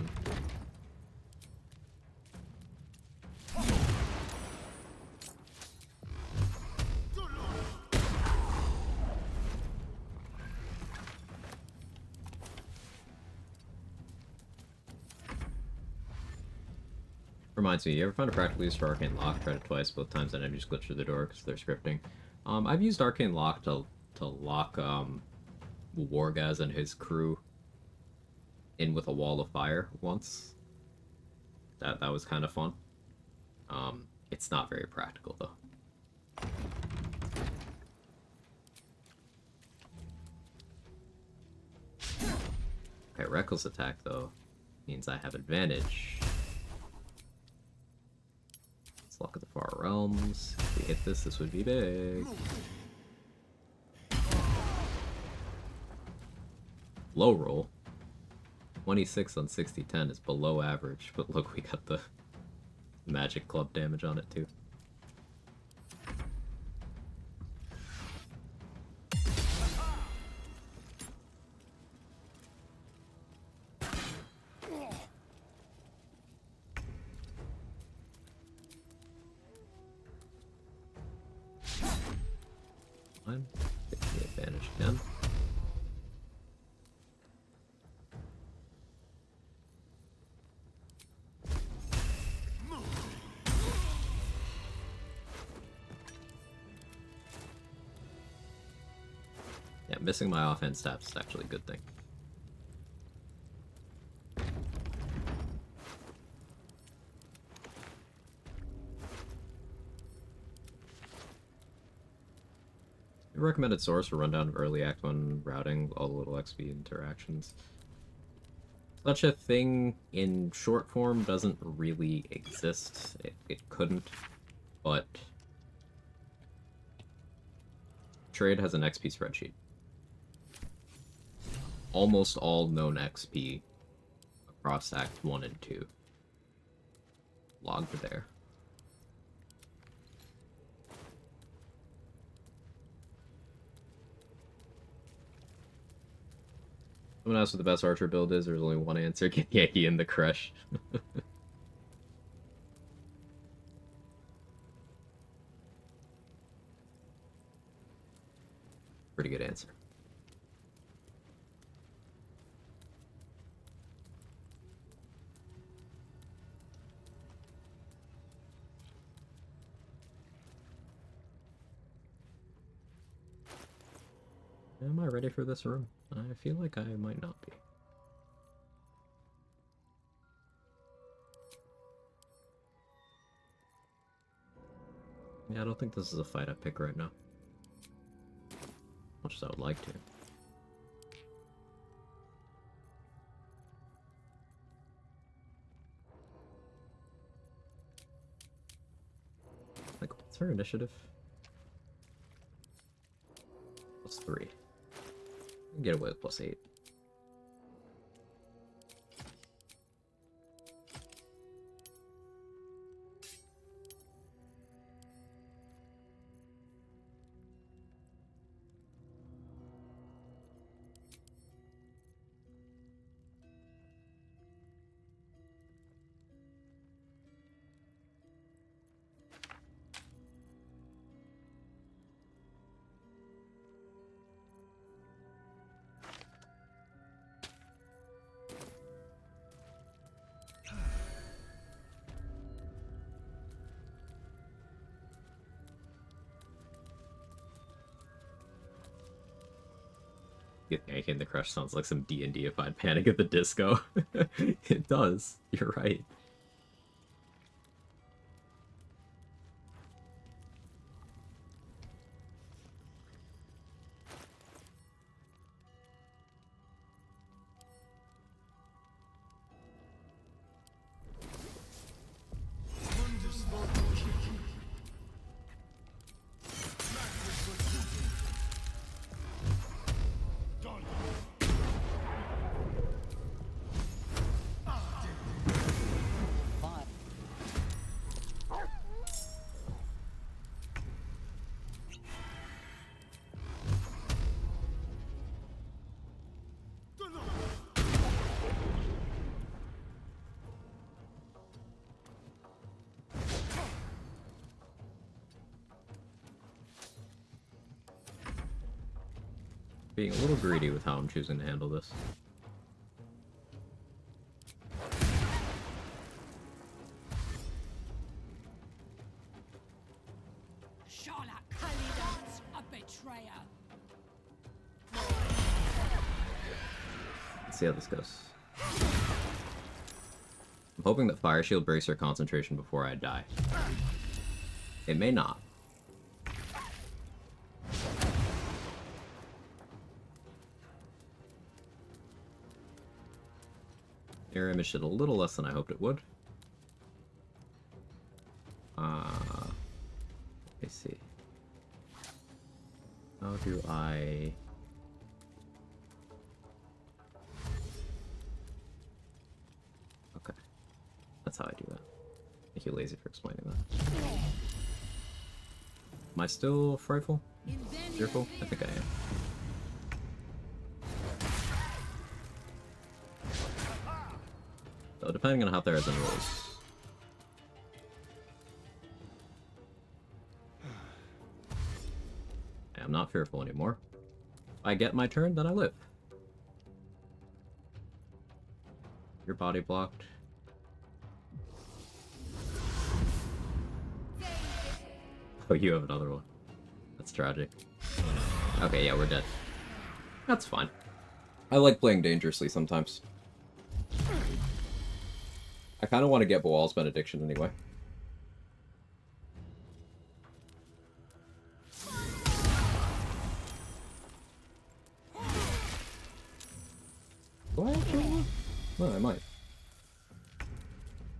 Reminds me, you ever find a practical use for Arcane Lock? Tried it twice, both times that enemies glitch through the door because they're scripting. I've used Arcane Lock to lock Wargaz and his crew in with a wall of fire once. That was kind of fun. It's not very practical though. Okay, Reckless attack though means I have advantage. Let's look at the Far Realms. If we hit this, this would be big. Low roll. 26 on 60-10 is below average, but look, we got the magic club damage on it too. Fine. Get the advantage again. Yeah, missing my offhand stats is actually a good thing. Recommended source for rundown of early Act 1 routing, all the little XP interactions. Such a thing in short form doesn't really exist. It couldn't, but Trade has an XP spreadsheet. Almost all known XP across Act 1 and 2 logged there. Someone asked what the best archer build is. There's only one answer. Get Yankee in the crush. Pretty good answer. Am I ready for this room? I feel like I might not be. Yeah, I don't think this is a fight I pick right now. Much as I would like to. Like, what's her initiative? +3. I can get away with +8. Yanking the Crush sounds like some D&D-ified Panic at the Disco. It does. You're right. Being a little greedy with how I'm choosing to handle this. Charlotte Khalid's a betrayer. Let's see how this goes. I'm hoping that Fire Shield breaks her concentration before I die. It may not. Mirror image did a little less than I hoped it would. Let's see. How do I... Okay. That's how I do that. Make you lazy for explaining that. Am I still frightful? Fearful? I think I am. So depending on how Therazin rolls. I'm not fearful anymore. If I get my turn, then I live. Your body blocked. Oh, you have another one. That's tragic. Okay, yeah, we're dead. That's fine. I like playing dangerously sometimes. I kind of want to get Boal's Benediction anyway. Do I actually want? No, I might.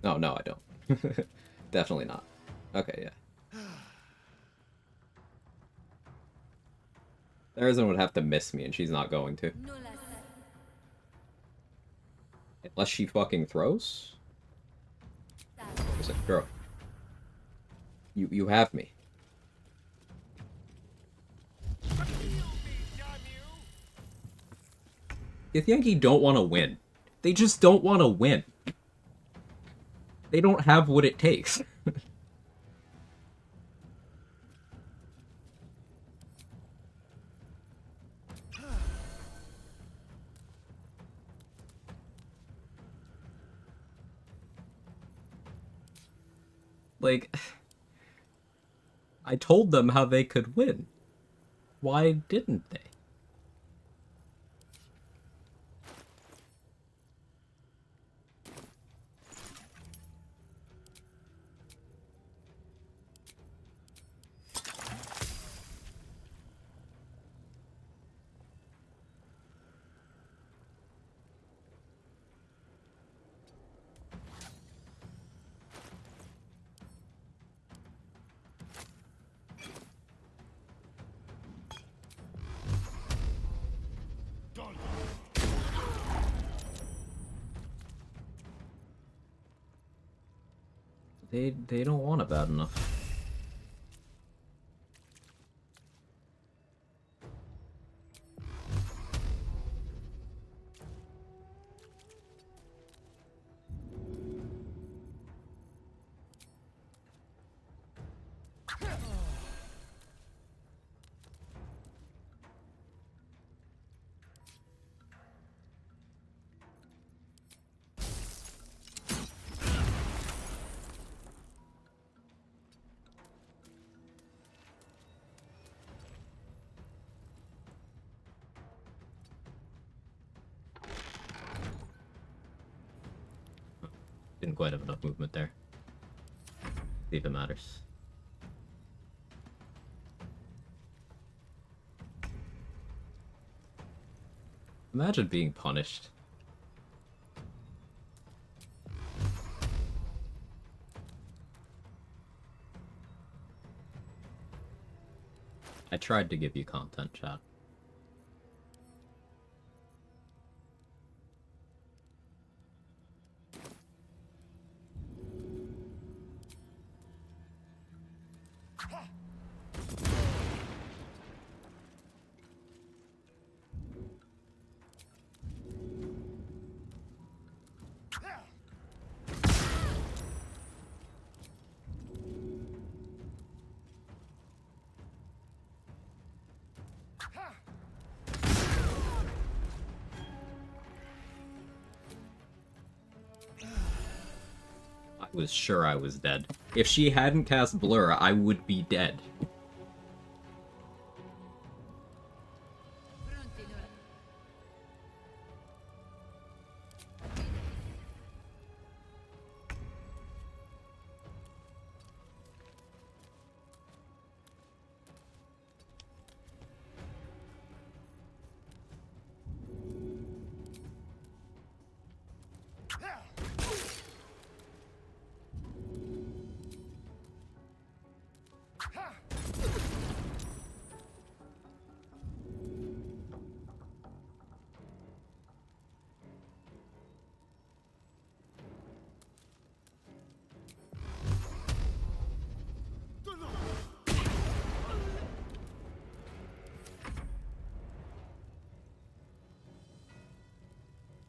No, I don't. Definitely not. Okay, yeah. Therazin would have to miss me, and she's not going to. Unless she fucking throws? Listen, girl. You have me. Githyanki don't want to win. They just don't want to win. They don't have what it takes. Like, I told them how they could win. Why didn't they? They don't want it bad enough. Didn't quite have enough movement there. See if it matters. Imagine being punished. I tried to give you content, chat. I was sure I was dead. If she hadn't cast Blur, I would be dead.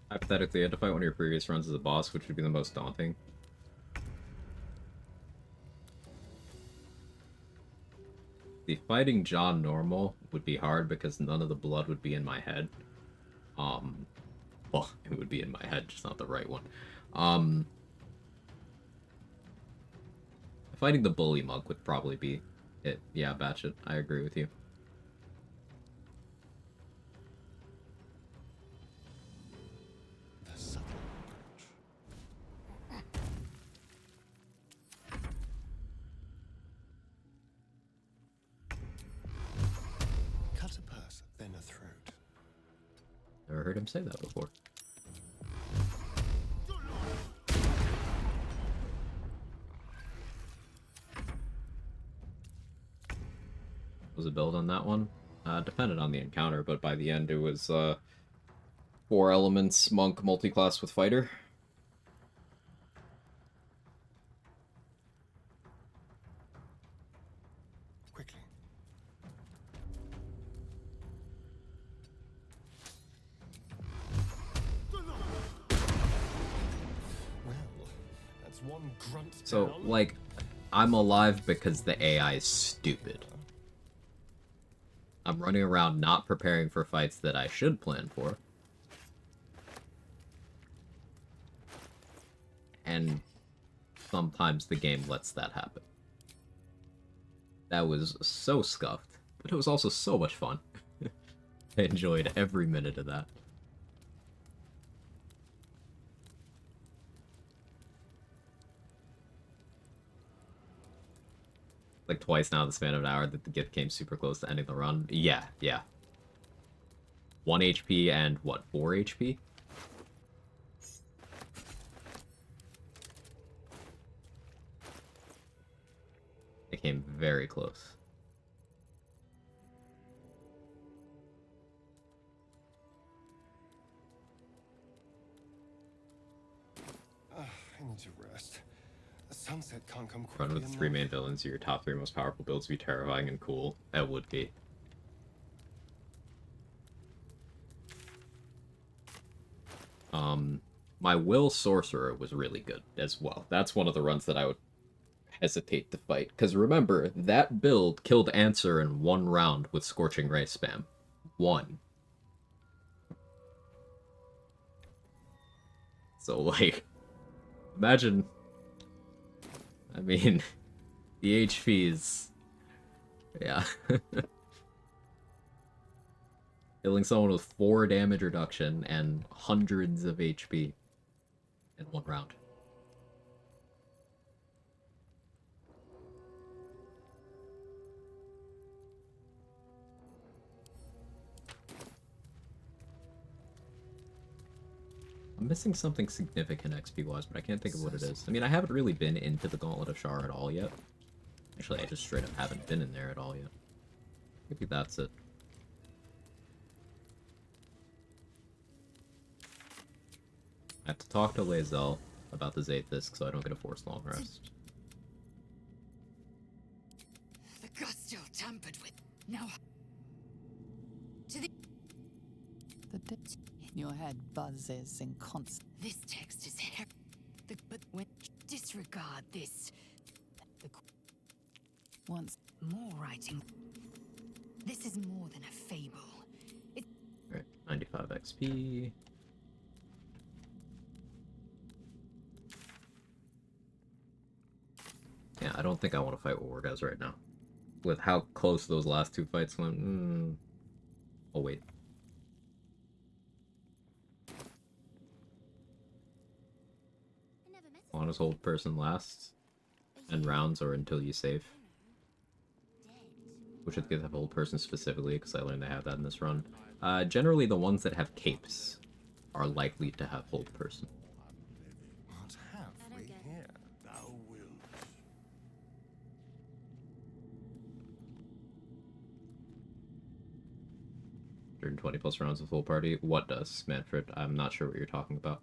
Hypothetically, you had to fight one of your previous runs as a boss, which would be the most daunting. The fighting John normal would be hard because none of the blood would be in my head. Well, it would be in my head, just not the right one. Fighting the bully monk would probably be it. Yeah, Batchet, I agree with you. Cut a purse, then a throat. Never heard him say that before. Was a build on that one? Depended on the encounter, but by the end it was 4 elements, monk, multi-class with fighter. Quickly. Well, that's one grunt. So, down. like, I'm alive because the AI is stupid. I'm running around not preparing for fights that I should plan for. And sometimes the game lets that happen. That was so scuffed, but it was also so much fun. I enjoyed every minute of that. Like twice now in the span of an hour that the gift came super close to ending the run. Yeah. 1 HP and what, 4 HP? It came very close. I need to rest. Sunset can't come Run quickly with the 3 enough. main villains, your top 3 most powerful builds be terrifying and cool. That would be. My Will Sorcerer was really good as well. That's one of the runs that I would hesitate to fight. Because remember, that build killed Answer in 1 round with Scorching Ray spam. 1. So, like, imagine... I mean, the HP is... Yeah. Killing someone with 4 damage reduction and hundreds of HP in 1 round. I'm missing something significant XP-wise, but I can't think of what it is. I mean, I haven't really been into the Gauntlet of Shar at all yet. Actually, I just straight up haven't been in there at all yet. Maybe that's it. I have to talk to Lae'zel about the Zaithis so I don't get a forced long rest. The Gustil tampered with. Now. To the. The depth in your head buzzes in constant. This text is here. But when disregard this. The. Once more writing. This is more than a fable. Alright, 95 XP. Yeah, I don't think I want to fight War guys right now. With how close those last 2 fights went, oh wait. Honest hold person last, and rounds or until you save. Which I think have hold person specifically, because I learned they have that in this run. Generally the ones that have capes are likely to have hold person. What have we here? Thou wilt. 120 plus rounds with full party. What does, Manfred? I'm not sure what you're talking about.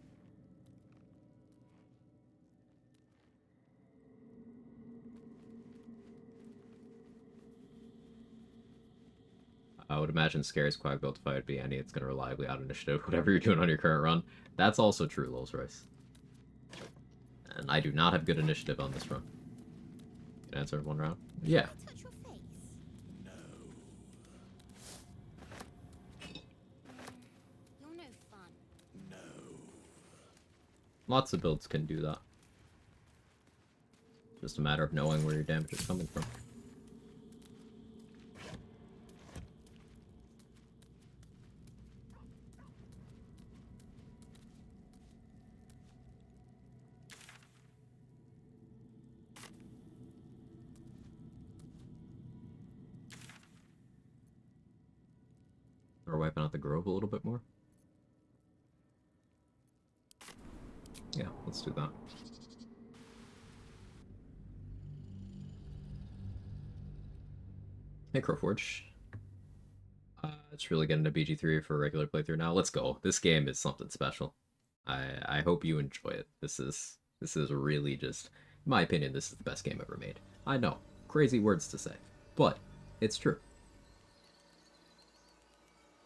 I would imagine scariest Quag build fight would be any it's going to reliably out initiative, whatever you're doing on your current run. That's also true, Rolls Royce. And I do not have good initiative on this run. Can I answer in 1 round? Yeah. You're no fun. Lots of builds can do that. Just a matter of knowing where your damage is coming from. Or wiping out the Grove a little bit more. Yeah, let's do that. Hey, Crowforge. It's really getting to BG3 for a regular playthrough now. Let's go. This game is something special. I hope you enjoy it. This is really just, in my opinion, this is the best game ever made. I know, crazy words to say, but it's true.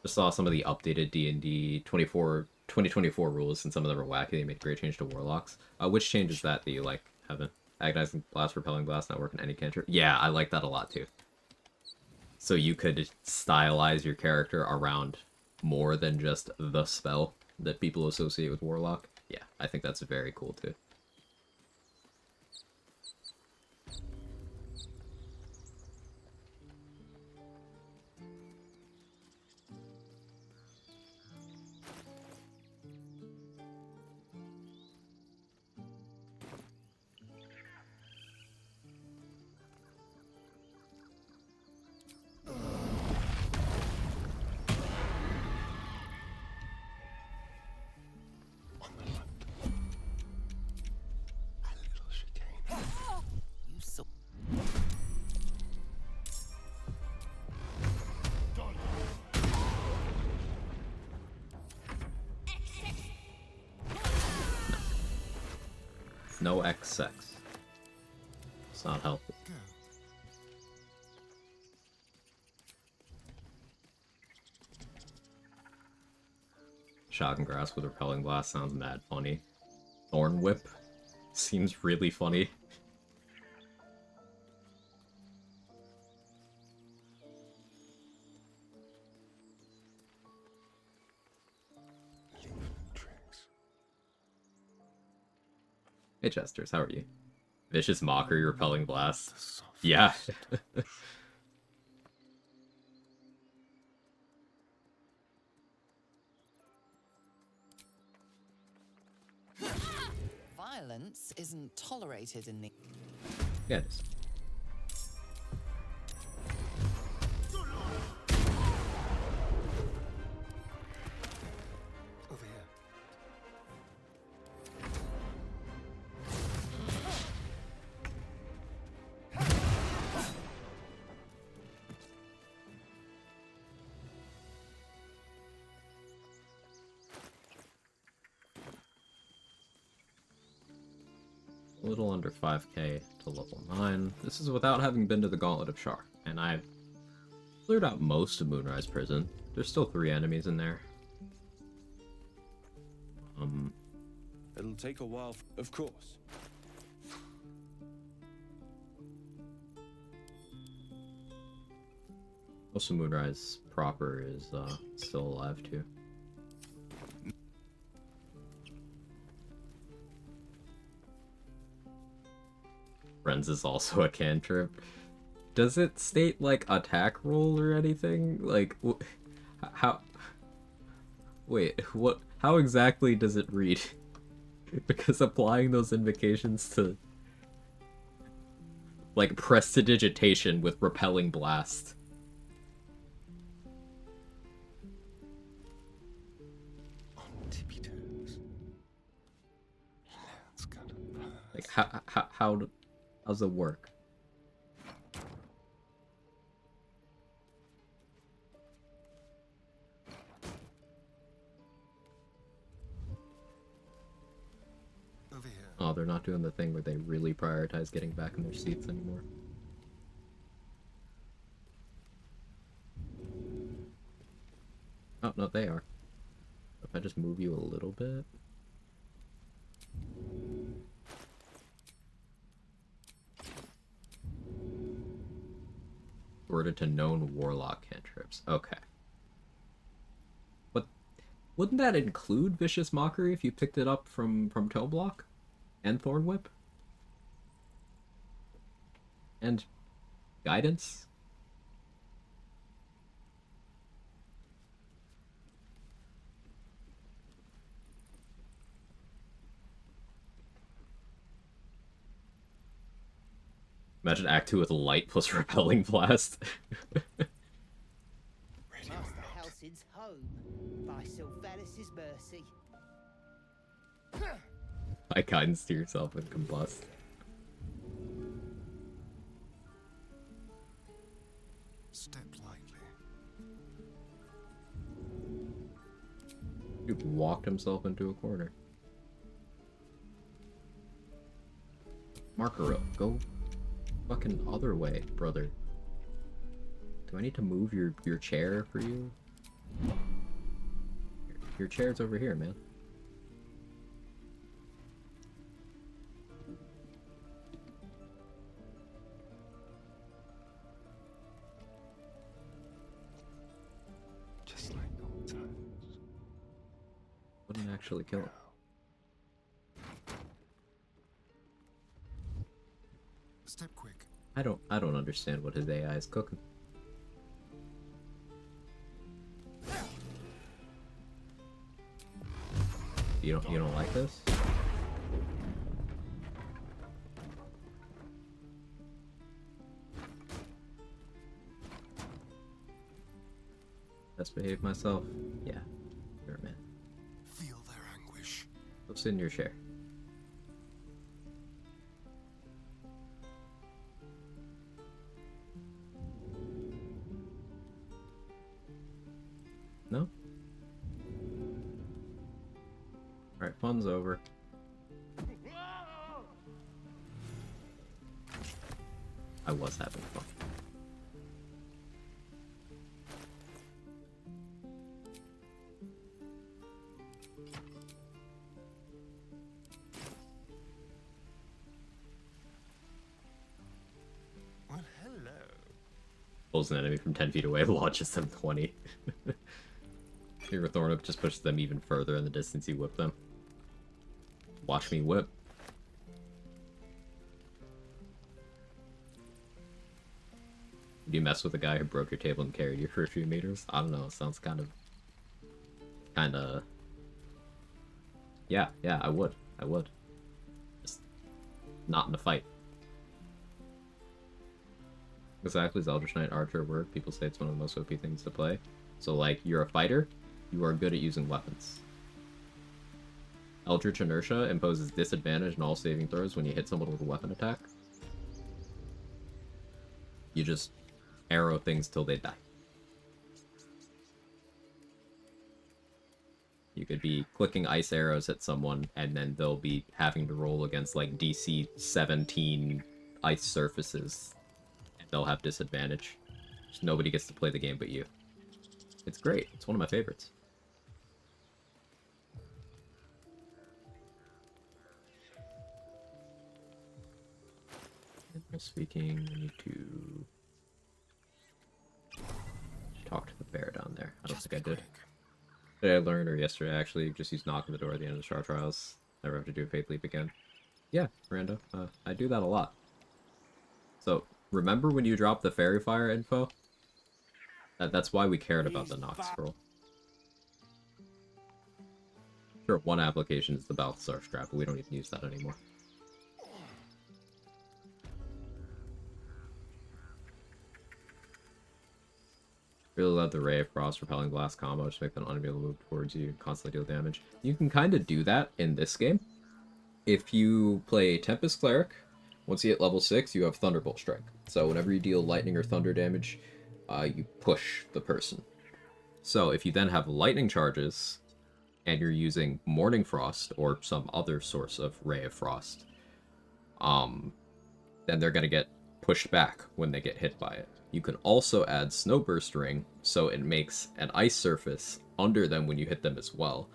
Just saw some of the updated D&D 2024 rules, and some of them are wacky. They made a great change to Warlocks. Which change is that you like, Heaven? Agonizing Blast, Repelling Blast, not working any cantrip? Yeah, I like that a lot too. So you could stylize your character around more than just the spell that people associate with Warlock. Yeah, I think that's very cool too. No X sex. not helpful. Shocking grass with repelling blast sounds mad funny. Thorn whip seems really funny. Hey Chesters, how are you? Vicious mockery, repelling blast. Yeah. Violence isn't tolerated in the... Yeah, it is. Over here. A little under 5k to level 9. This is without having been to the Gauntlet of Shar, and I've cleared out most of Moonrise Prison. There's still 3 enemies in there. It'll take a while, of course. Most of Moonrise proper is still alive too. Friends is also a cantrip. Does it state like attack roll or anything? Like how? Wait, what? How exactly does it read? Because applying those invocations to like prestidigitation with repelling blast. On tippy toes. Let's go. Like how's it work? Over here. Oh, they're not doing the thing where they really prioritize getting back in their seats anymore. Oh, no, they are. If I just move you a little bit. Ordered to known warlock cantrips. Okay. But wouldn't that include Vicious Mockery if you picked it up from Toe Block? And Thorn Whip? And Guidance? Imagine Act 2 with light plus repelling blast. Master Halcid's home by Sylvanas' mercy. By guidance to yourself and combust. Step lightly. Dude walked himself into a corner. Markero, go fucking other way, brother. Do I need to move your chair for you? Your chair's over here, man. Just like old times. Wouldn't actually kill him. Step quick. I don't understand what his AI is cooking. You don't like this? Best behave myself? Yeah. You're a man. Feel their anguish. Go sit in your chair. No? Alright, fun's over. I was having fun. Well, hello. Pulls an enemy from 10 feet away, launches them 20. Your Thornhook just pushes them even further in the distance you whip them. Watch me whip. Do you mess with a guy who broke your table and carried you for a few meters? I don't know, it sounds kind of... Yeah, I would. Just not in a fight. Exactly as Eldritch Knight Archer work, people say it's one of the most OP things to play. So like, you're a fighter, you are good at using weapons. Eldritch Inertia imposes disadvantage in all saving throws when you hit someone with a weapon attack. You just arrow things till they die. You could be clicking ice arrows at someone, and then they'll be having to roll against like DC 17 ice surfaces. And they'll have disadvantage. Just nobody gets to play the game but you. It's great. It's one of my favorites. Speaking, we need to talk to the bear down there. I don't think I did. Today I learned, or yesterday actually, just use knock on the door at the end of the Star Trials. Never have to do a Faith Leap again. Yeah, Rando. I do that a lot. So, remember when you dropped the Fairy Fire info? That's why we cared about the knock scroll. Sure, one application is the Balthasar strap, but we don't even use that anymore. Really love the Ray of Frost repelling blast combo, just make them unable to move towards you and constantly deal damage. You can kind of do that in this game. If you play Tempest Cleric, once you hit level 6, you have Thunderbolt Strike. So whenever you deal lightning or thunder damage, you push the person. So if you then have lightning charges, and you're using Morning Frost or some other source of Ray of Frost, then they're going to get pushed back when they get hit by it. You can also add Snowburst Ring, so it makes an ice surface under them when you hit them as well.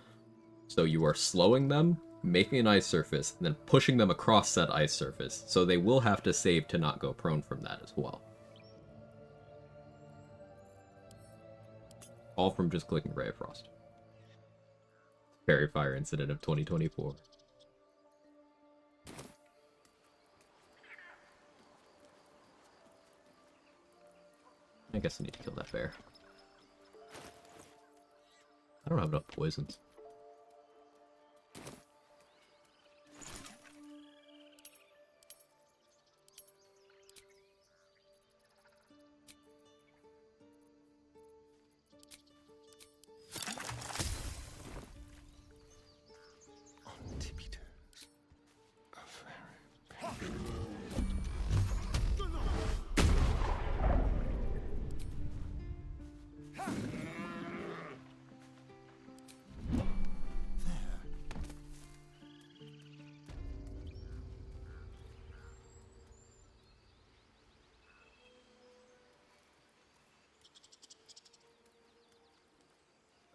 So you are slowing them, making an ice surface, and then pushing them across said ice surface, so they will have to save to not go prone from that as well. All from just clicking Ray of Frost. Fairy Fire incident of 2024. I guess I need to kill that bear. I don't have enough poisons. On tippy toes. A fairy.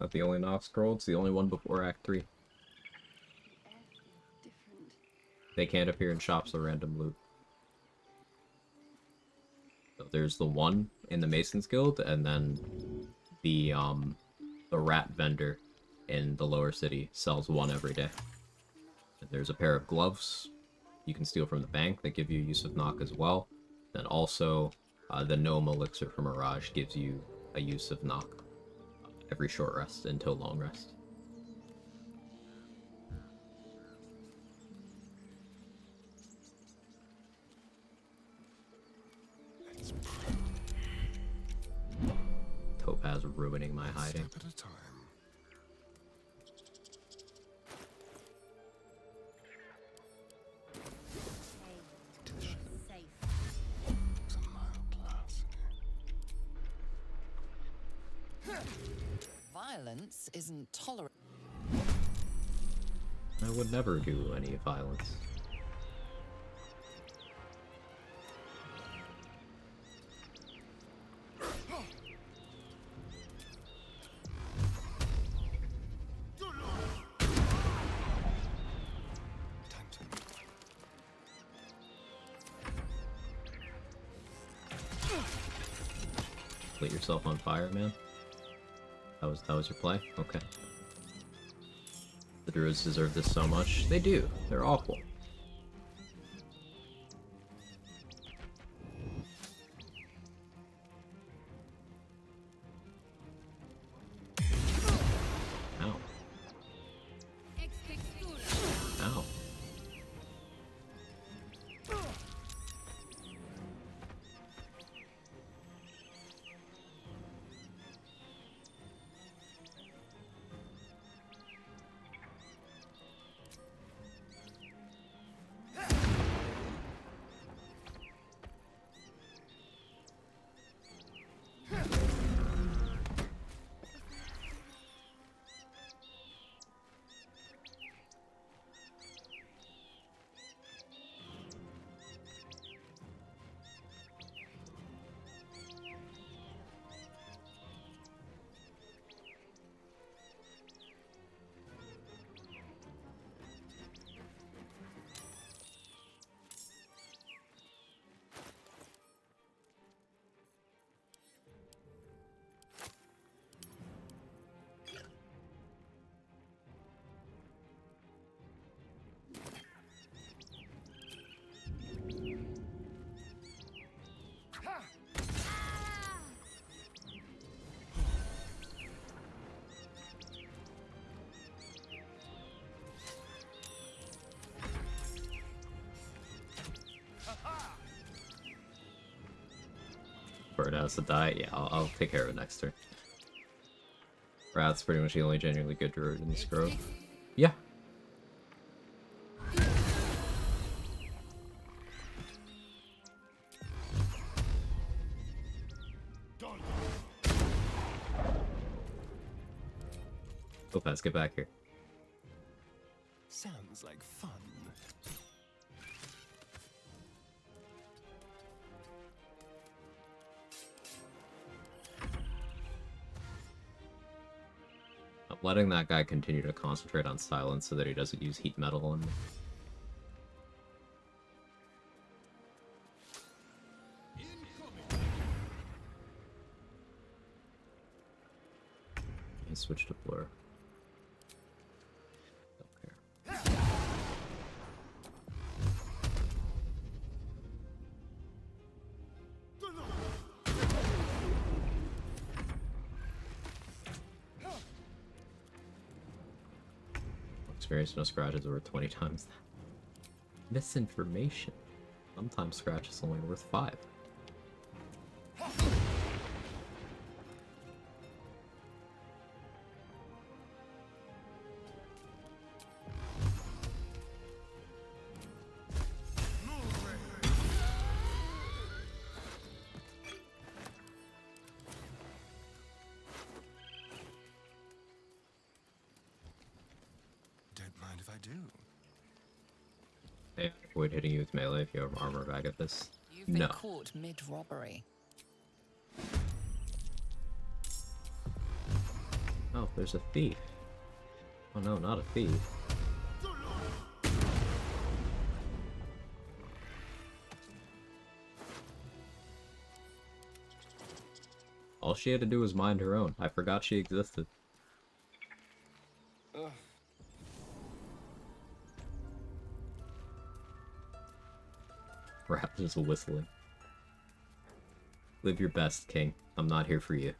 Not the only knock scroll, it's the only one before Act 3. They can't appear in shops or random loot. So there's the one in the Mason's Guild, and then the rat vendor in the lower city sells one every day. And there's a pair of gloves you can steal from the bank that give you use of knock as well. Then also the gnome elixir from Mirage gives you a use of knock every short rest until long rest. Topaz ruining my hiding. Step at a time. Violence isn't tolerant. I would never do any violence. Lit yourself on fire, man? That was your play? Okay. The druids deserve this so much. They do. They're awful. Ow. Ow. Bird has to die? Yeah, I'll take care of it next turn. Rat's pretty much the only genuinely good druid in this grove. Yeah. Opaz, get back here. Sounds like fun. I'm letting that guy continue to concentrate on silence so that he doesn't use heat metal on me. He switched to blur. Experience no scratches worth 20 times that. Misinformation. Sometimes scratch is only worth 5. Hey, avoid hitting you with melee if you have armor bag at this. You've been caught mid-robbery. Oh, there's a thief. Oh no, not a thief. All she had to do was mind her own. I forgot she existed. Raptors whistling. Live your best, King. I'm not here for you.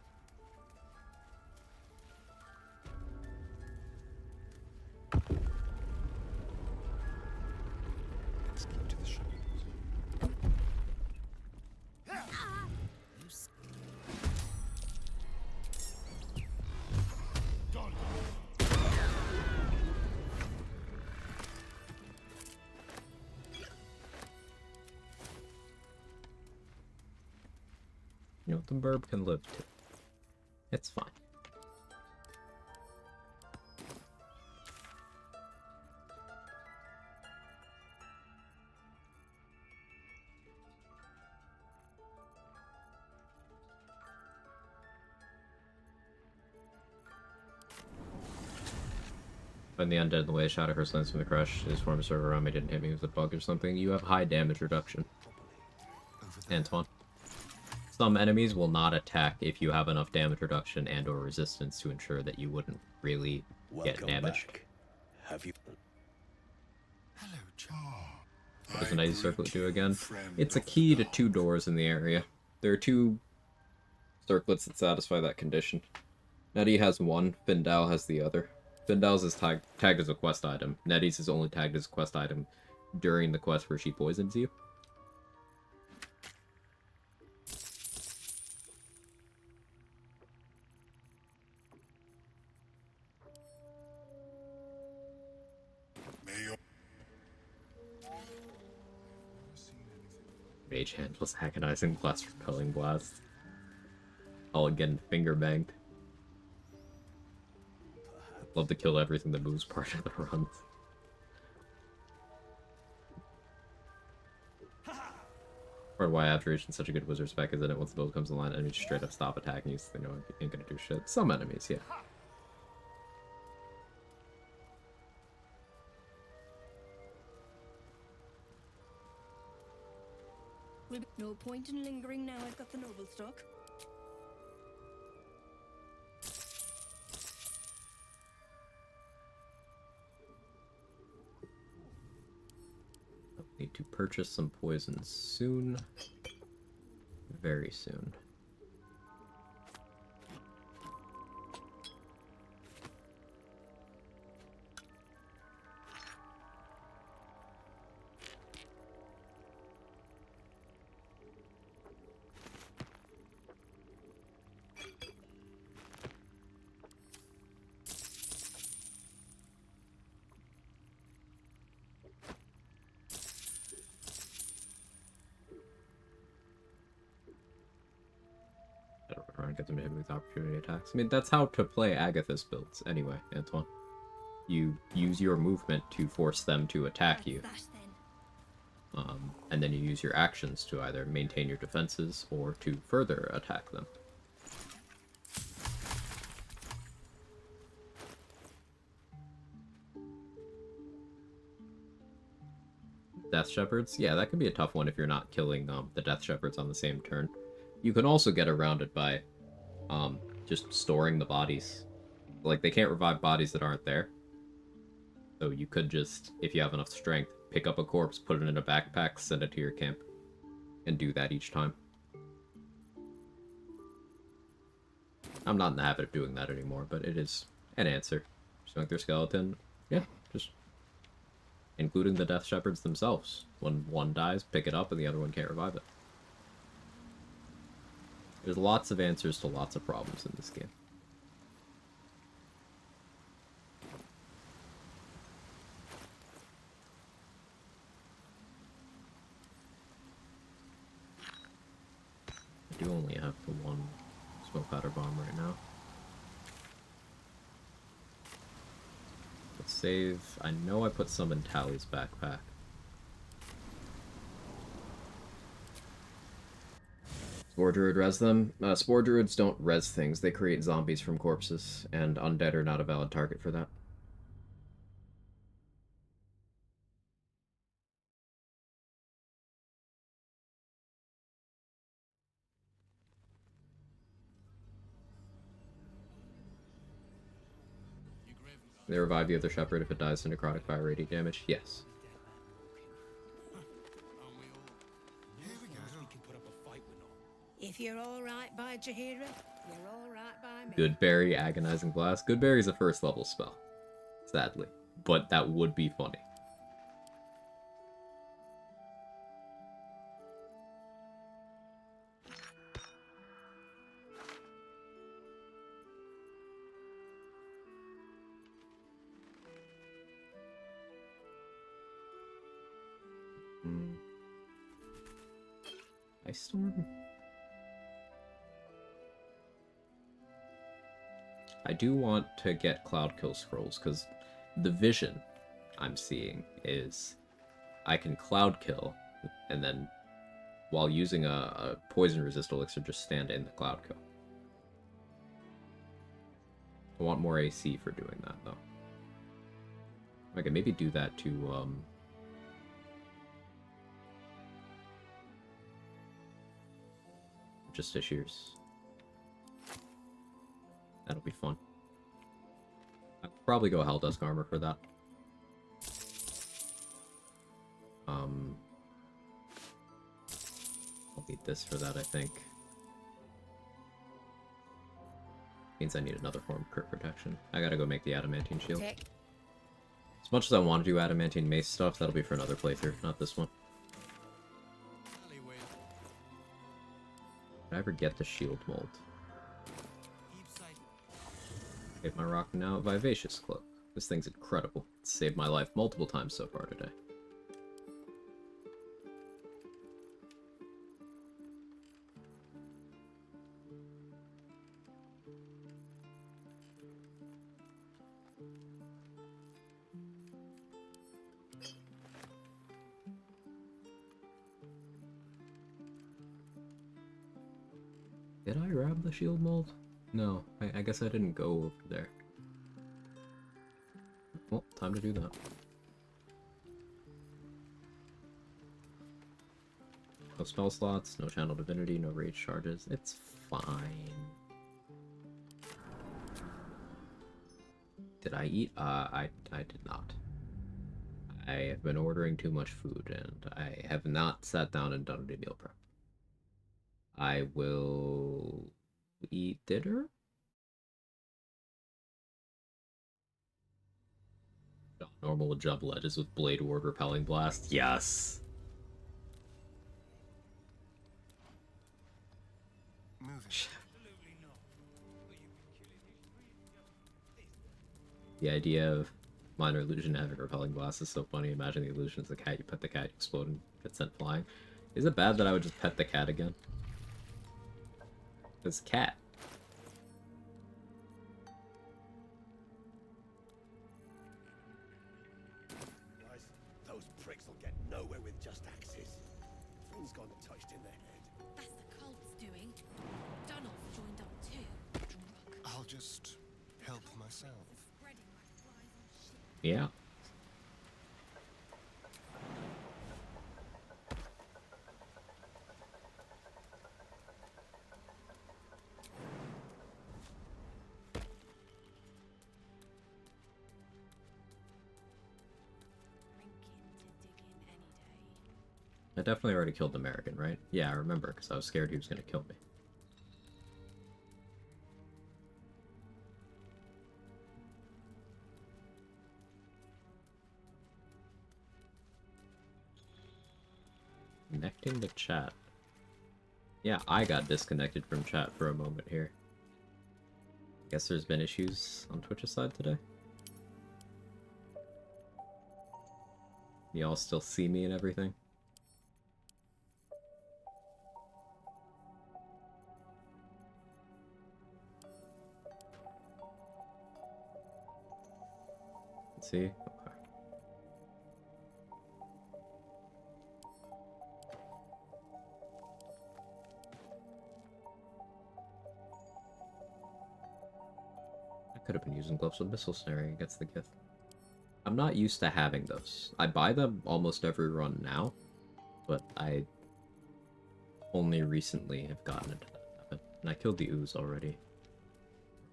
You know, the burb can live too. It's fine. When the undead in the way shot at her slings from the crush, his form server around me didn't hit me with a bug or something. You have high damage reduction. Antoine. Some enemies will not attack if you have enough damage reduction and or resistance to ensure that you wouldn't really get damaged. Back. Have you? Hello, John. What does an icy circlet do again? It's a key to 2 doors in the area. There are 2 circlets that satisfy that condition. Nettie has one, Findal has the other. Findal's is tagged as a quest item. Nettie's is only tagged as a quest item during the quest where she poisons you. Mage hand plus agonizing blast, repelling blast. All again finger banged. Love to kill everything that moves part of the run. Part of why Abjuration's such a good wizard spec is that it once the build comes in line, enemies just straight up stop attacking you, so they know it ain't gonna do shit. Some enemies, yeah. No point in lingering now I've got the noble stock. Need to purchase some poison soon. Very soon. Get them to hit with opportunity attacks. I mean, that's how to play Agatha's builds anyway, Antoine. You use your movement to force them to attack you. And then you use your actions to either maintain your defenses or to further attack them. Death Shepherds? Yeah, that can be a tough one if you're not killing the Death Shepherds on the same turn. You can also get around it by just storing the bodies. Like, they can't revive bodies that aren't there. So you could just, if you have enough strength, pick up a corpse, put it in a backpack, send it to your camp, and do that each time. I'm not in the habit of doing that anymore, but it is an answer. Just like their skeleton, yeah, just including the Death Shepherds themselves. When one dies, pick it up and the other one can't revive it. There's lots of answers to lots of problems in this game. I do only have the one smoke powder bomb right now. Let's save. I know I put some in Tally's backpack. Spore Druid res them. Spore Druids don't res things, they create zombies from corpses, and undead are not a valid target for that. They revive the other shepherd if it dies to necrotic fire radiant damage? Yes. If you're all right by Jaheira, you're all right by me. Goodberry, Agonizing Blast. Goodberry's a first level spell, sadly. But that would be funny. Ice Storm? I do want to get Cloud Kill Scrolls, because the vision I'm seeing is I can Cloud Kill, and then while using a Poison Resist Elixir, just stand in the Cloud Kill. I want more AC for doing that, though. I can maybe do that to, Justiciars. That'll be fun. I'll probably go Helldusk armor for that. I'll need this for that, I think. Means I need another form of crit protection. I gotta go make the adamantine shield. As much as I want to do adamantine mace stuff, that'll be for another playthrough, not this one. Did I ever get the shield mold? Save my rock now, Vivacious Cloak. This thing's incredible. It's saved my life multiple times so far today. Did I grab the shield mold? No, I guess I didn't go over there. Well, time to do that. No spell slots, no channel divinity, no rage charges. It's fine. Did I eat? I did not. I have been ordering too much food, and I have not sat down and done any meal prep. I will eat dinner? Normal jump ledges with Blade Ward Repelling Blast. Yes! The idea of minor illusion having Repelling Blast is so funny. Imagine the illusion is the cat, you pet the cat, you explode and get sent flying. Is it bad that I would just pet the cat again? It's cat. Guys, those pricks will get nowhere with just axes. Things gone touched in their head. That's the cult's doing. Donald's joined up too. I'll just help myself. Yeah. I definitely already killed the American, right? Yeah, I remember, because I was scared he was going to kill me. Connecting to chat. Yeah, I got disconnected from chat for a moment here. Guess there's been issues on Twitch's side today. Y'all still see me and everything? Let's see. Okay. I could have been using gloves with missile snaring against the Gith. I'm not used to having those. I buy them almost every run now, but I only recently have gotten into that habit. And I killed the ooze already.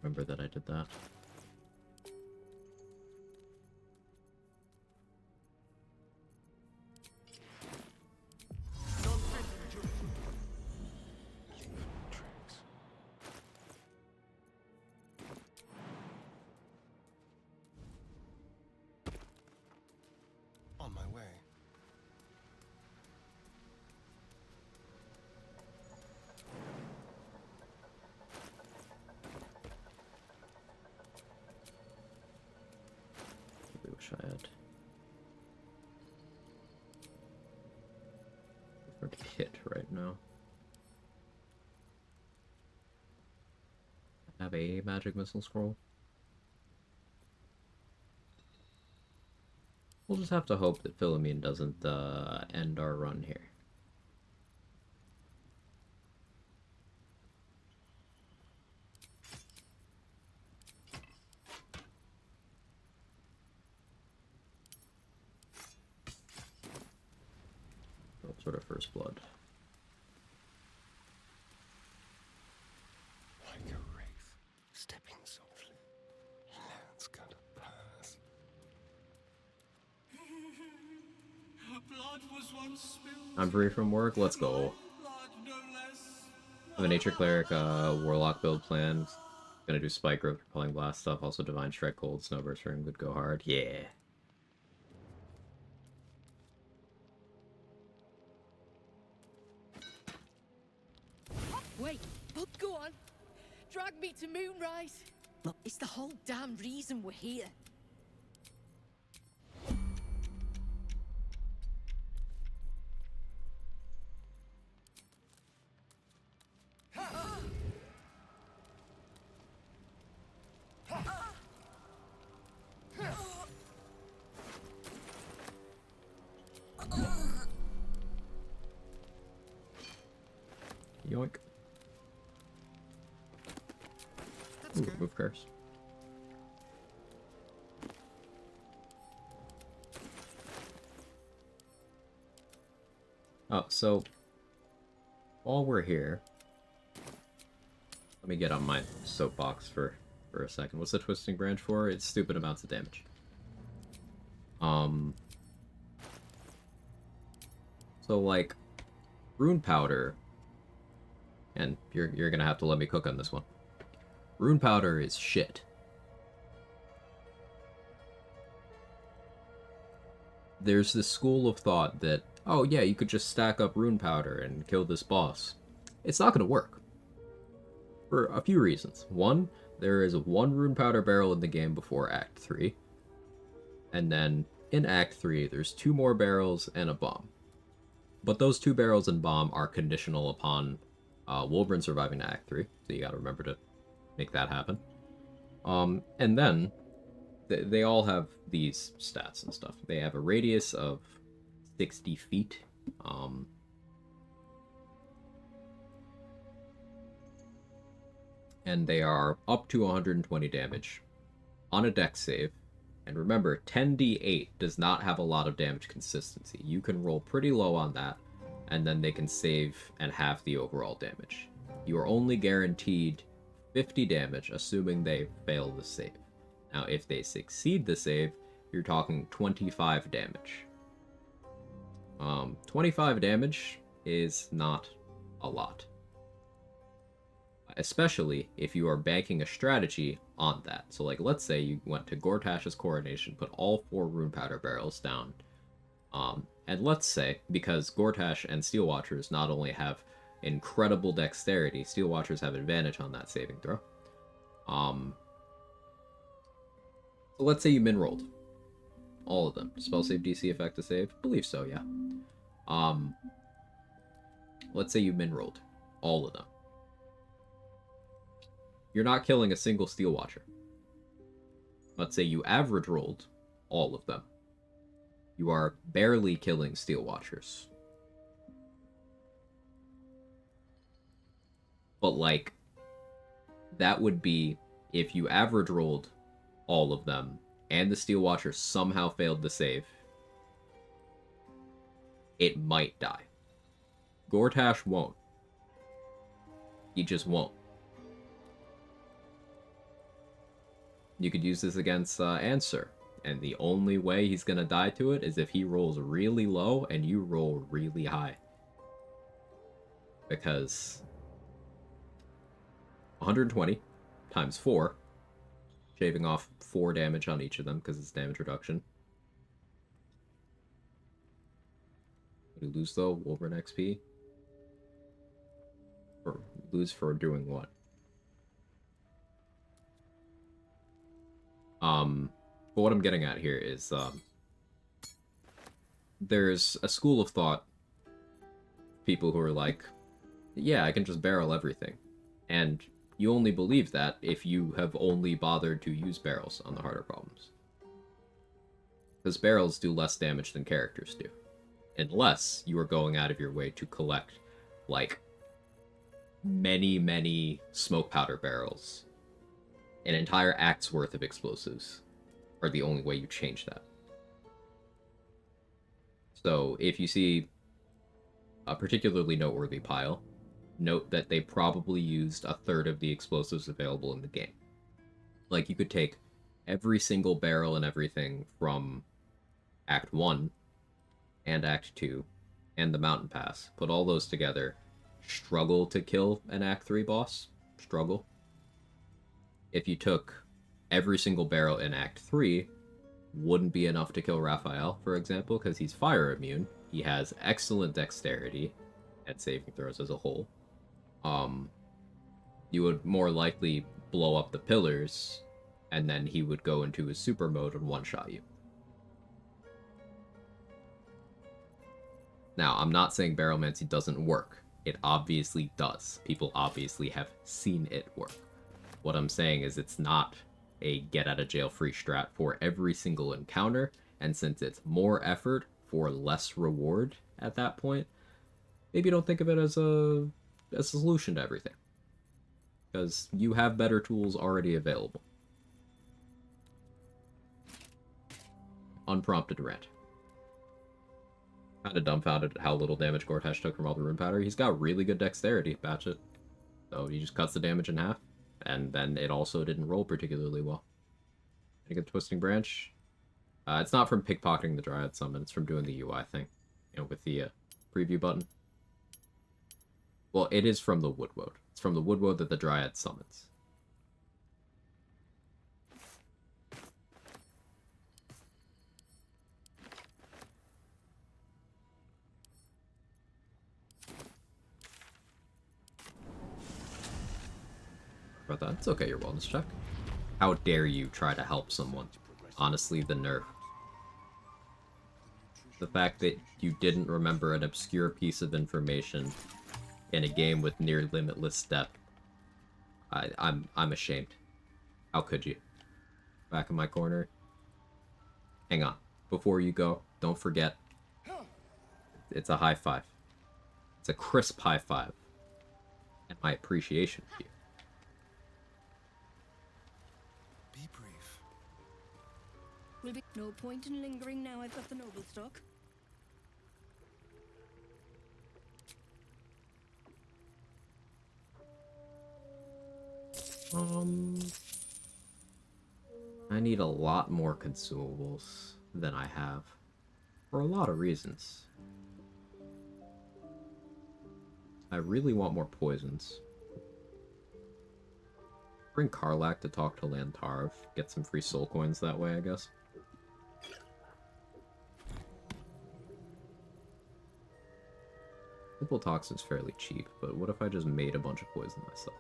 Remember that I did that. On my way. I wish I had different kit right now. I have a magic missile scroll. We'll just have to hope that Philomene doesn't end our run here. What sort of first blood? I'm free from work. Let's go. I have a nature cleric, warlock build planned. Gonna do spike growth, repelling blast stuff. Also divine strike, cold, snowburst ring would go hard. Yeah. Wait, go on. Drag me to Moonrise. Look, it's the whole damn reason we're here. Yoink. Ooh, move curse. Oh, so while we're here, let me get on my soapbox for a second. What's the twisting branch for? It's stupid amounts of damage. So like rune powder, and you're gonna have to let me cook on this one. Rune powder is shit. There's this school of thought that, oh yeah, you could just stack up rune powder and kill this boss. It's not gonna work. For a few reasons. One, there is one rune powder barrel in the game before Act 3. And then in Act 3, there's 2 more barrels and a bomb. But those 2 barrels and bomb are conditional upon Wolverine surviving to Act 3, so you gotta remember to make that happen. And then, they all have these stats and stuff. They have a radius of 60 feet. And they are up to 120 damage on a dex save. And remember, 10d8 does not have a lot of damage consistency. You can roll pretty low on that, and then they can save and halve the overall damage. You are only guaranteed 50 damage, assuming they fail the save. Now, if they succeed the save, you're talking 25 damage. 25 damage is not a lot. Especially if you are banking a strategy on that. So like, let's say you went to Gortash's Coronation, put all 4 rune powder barrels down. And let's say, because Gortash and Steel Watchers not only have incredible dexterity, Steel Watchers have advantage on that saving throw. So let's say you min-rolled all of them. Spell save, DC, effect to save? Believe so, yeah. Let's say you min-rolled all of them. You're not killing a single Steel Watcher. Let's say you average rolled all of them. You are barely killing Steel Watchers. But like, that would be if you average rolled all of them and the Steel Watcher somehow failed to save. It might die. Gortash won't. He just won't. You could use this against Answer, and the only way he's gonna die to it is if he rolls really low and you roll really high. Because 120 times 4, shaving off 4 damage on each of them because it's damage reduction. What do you lose though? Wolverine XP? Or lose for doing what? But what I'm getting at here is, there's a school of thought, people who are like, yeah, I can just barrel everything. And you only believe that if you have only bothered to use barrels on the harder problems. Because barrels do less damage than characters do. Unless you are going out of your way to collect, like, many smoke powder barrels. An entire act's worth of explosives are the only way you change that. So if you see a particularly noteworthy pile, note that they probably used 1/3 of the explosives available in the game. Like, you could take every single barrel and everything from Act 1 and Act 2 and the Mountain Pass. Put all those together. Struggle to kill an Act 3 boss. Struggle. If you took every single barrel in Act 3, wouldn't be enough to kill Raphael, for example, because he's fire immune. He has excellent dexterity and saving throws as a whole. You would more likely blow up the pillars, and then he would go into his super mode and one-shot you. Now, I'm not saying Barrelmancy doesn't work. It obviously does. People obviously have seen it work. What I'm saying is it's not a get-out-of-jail-free strat for every single encounter, and since it's more effort for less reward at that point, maybe don't think of it as a solution to everything. Because you have better tools already available. Unprompted rant. Kinda dumbfounded at how little damage Gortash took from all the rune powder. He's got really good dexterity, Batchet. So he just cuts the damage in half. And then it also didn't roll particularly well. I get Twisting Branch. It's not from pickpocketing the Dryad Summon, it's from doing the UI thing. You know, with the preview button. Well, it is from the Woodwode. It's from the Woodwode that the Dryad summons. About that. It's okay, your wellness check. How dare you try to help someone? Honestly, the nerve. The fact that you didn't remember an obscure piece of information in a game with near limitless depth. I'm ashamed. How could you? Back in my corner. Hang on. Before you go, don't forget. It's a high five. It's a crisp high five. And my appreciation for you. Be brief. Will be no point in lingering now I've got the noble stock. I need a lot more consumables than I have. For a lot of reasons. I really want more poisons. Bring Karlak to talk to Lantarv. Get some free soul coins that way, I guess. Simple Toxin's fairly cheap, but what if I just made a bunch of poison myself?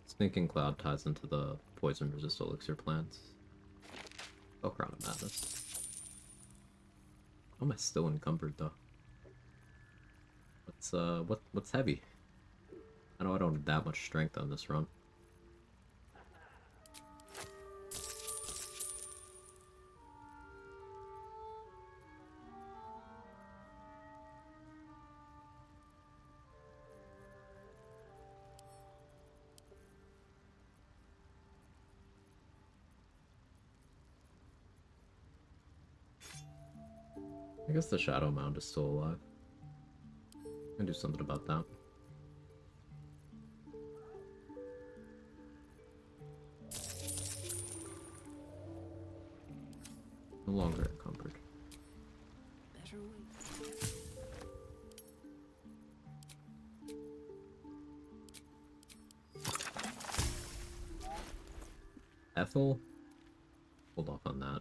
Stinking Cloud ties into the poison resist elixir plants. Oh, Crown of Madness. How am I still encumbered though? What's heavy? I know I don't have that much strength on this run. I guess the Shadow Mound is still alive. I can do something about that. No longer encumbered. Better wait. Ethel? Hold off on that.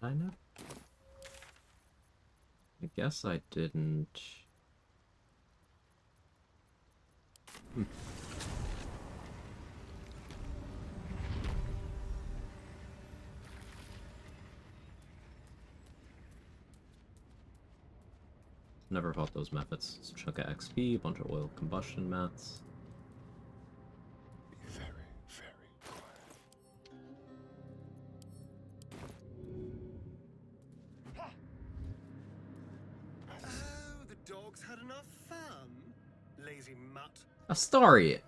I know. I guess I didn't. Never fought those methods. It's a chunk of XP, bunch of oil combustion mats. dogs had enough fun? Lazy mutt. Astarion!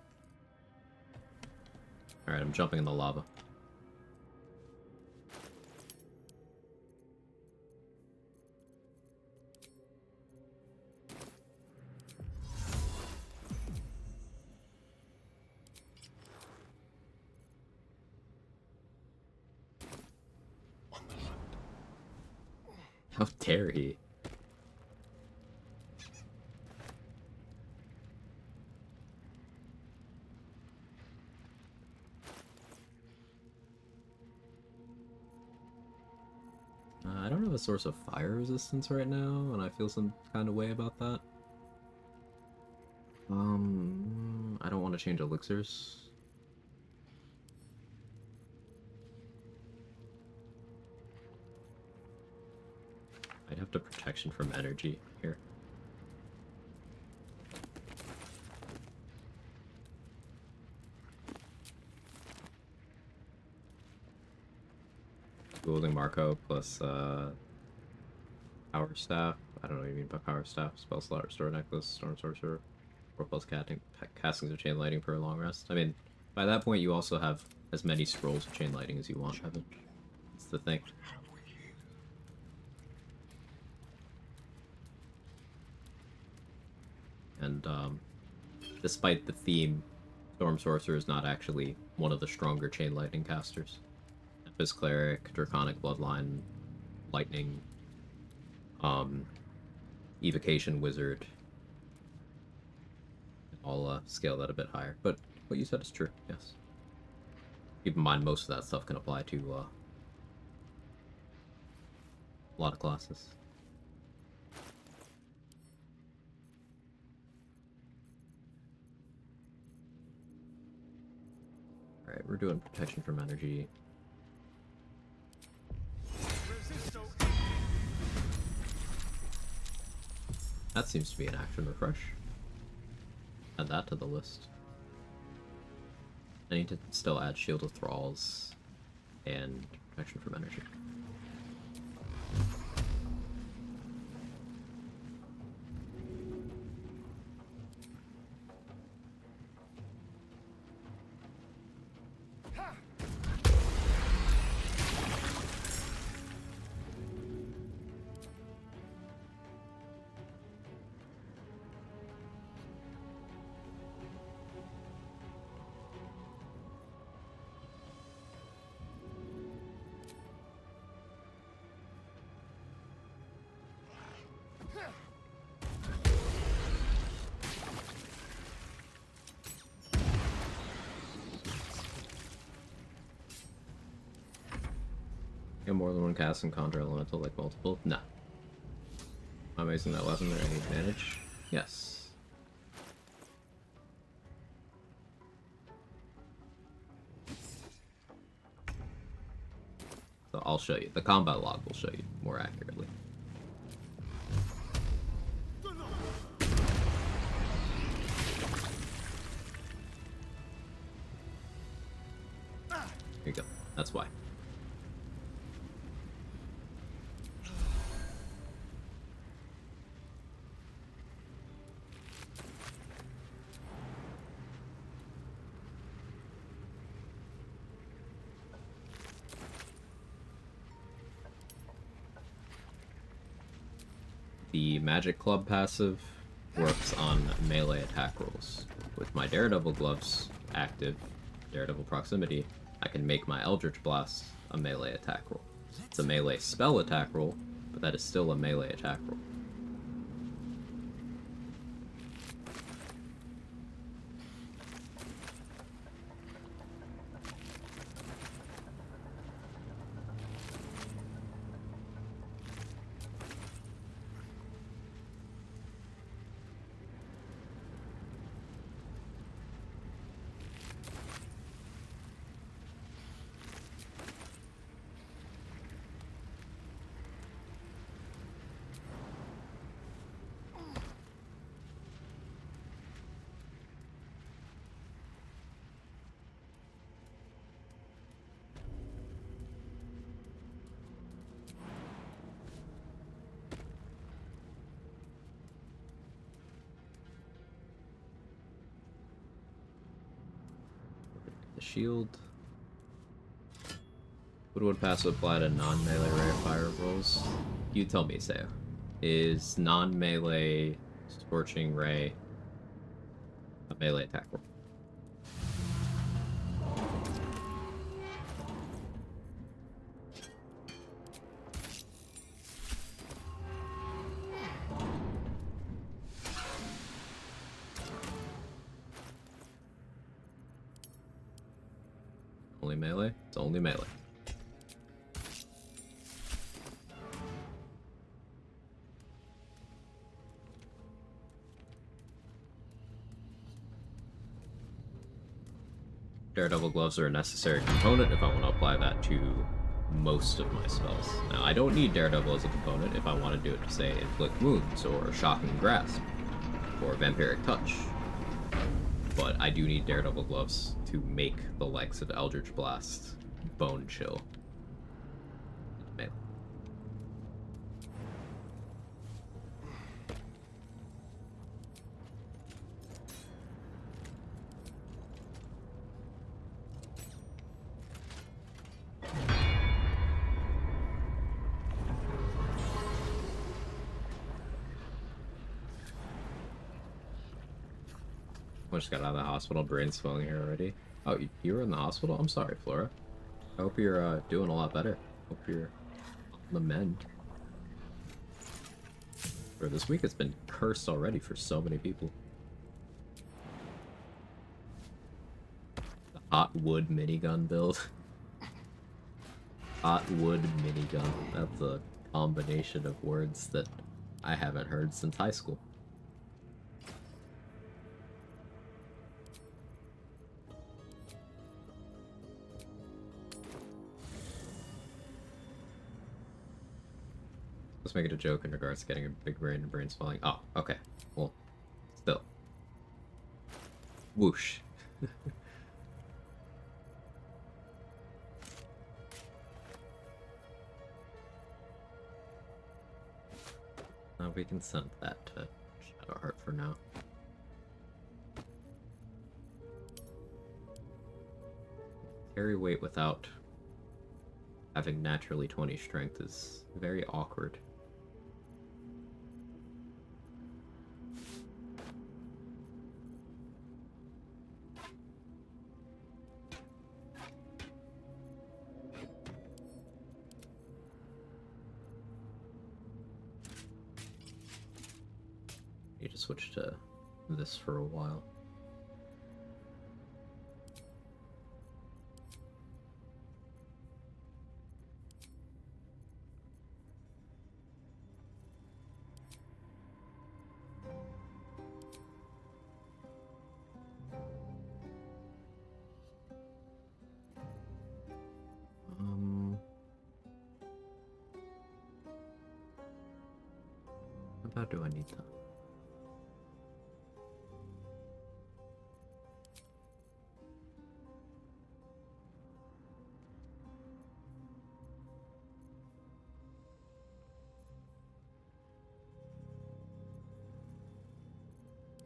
Alright, I'm jumping in the lava. How dare he? I don't have a source of fire resistance right now, and I feel some kind of way about that. I don't want to change elixirs. I'd have to protection from energy here. Wielding Marco plus Power Staff. I don't know what you mean by Power Staff. Spell slot, Restore Necklace, Storm Sorcerer, 4 plus castings of Chain Lighting for a long rest. I mean, by that point you also have as many scrolls of Chain Lighting as you want, Evan. That's the thing. And despite the theme, Storm Sorcerer is not actually one of the stronger Chain Lightning casters. Tempest Cleric, Draconic Bloodline, Lightning, Evocation Wizard. I'll scale that a bit higher, but what you said is true, yes. Keep in mind most of that stuff can apply to a lot of classes. Alright, we're doing protection from energy. That seems to be an action refresh. Add that to the list. I need to still add Shield of Thralls and protection from energy. You have more than one cast and conjure elemental like multiple? No. Am I using that weapon at any advantage? Yes. So I'll show you. The combat log will show you more accurately. Here you go. That's why. The Magic Club passive works on melee attack rolls. With my Daredevil gloves active, Daredevil proximity, I can make my Eldritch Blast a melee attack roll. It's a melee spell attack roll, but that is still a melee attack roll. shield. Would pass apply to non-melee ray of fire rolls? You tell me, Sayo. Is non-melee Scorching Ray a melee attack roll? Only melee? It's only melee. Daredevil gloves are a necessary component if I want to apply that to most of my spells. Now, I don't need Daredevil as a component if I want to do it to, say, Inflict Wounds, or Shocking Grasp, or Vampiric Touch. But I do need Daredevil gloves to make the likes of Eldritch Blast, Bone Chill. Melee. I just got out of the hospital, brain swelling here already. Oh, you were in the hospital? I'm sorry, Flora. I hope you're doing a lot better. Hope you're on the mend. For this week, it's been cursed already for so many people. The hot wood minigun build. Hot wood minigun. That's a combination of words that I haven't heard since high school. Let's make it a joke in regards to getting a big brain and brain swelling. Oh, okay. Well, still. Whoosh. Now we can send that to Shadowheart for now. Carry weight without having naturally 20 strength is very awkward. You just switch to this for a while. How do I need that?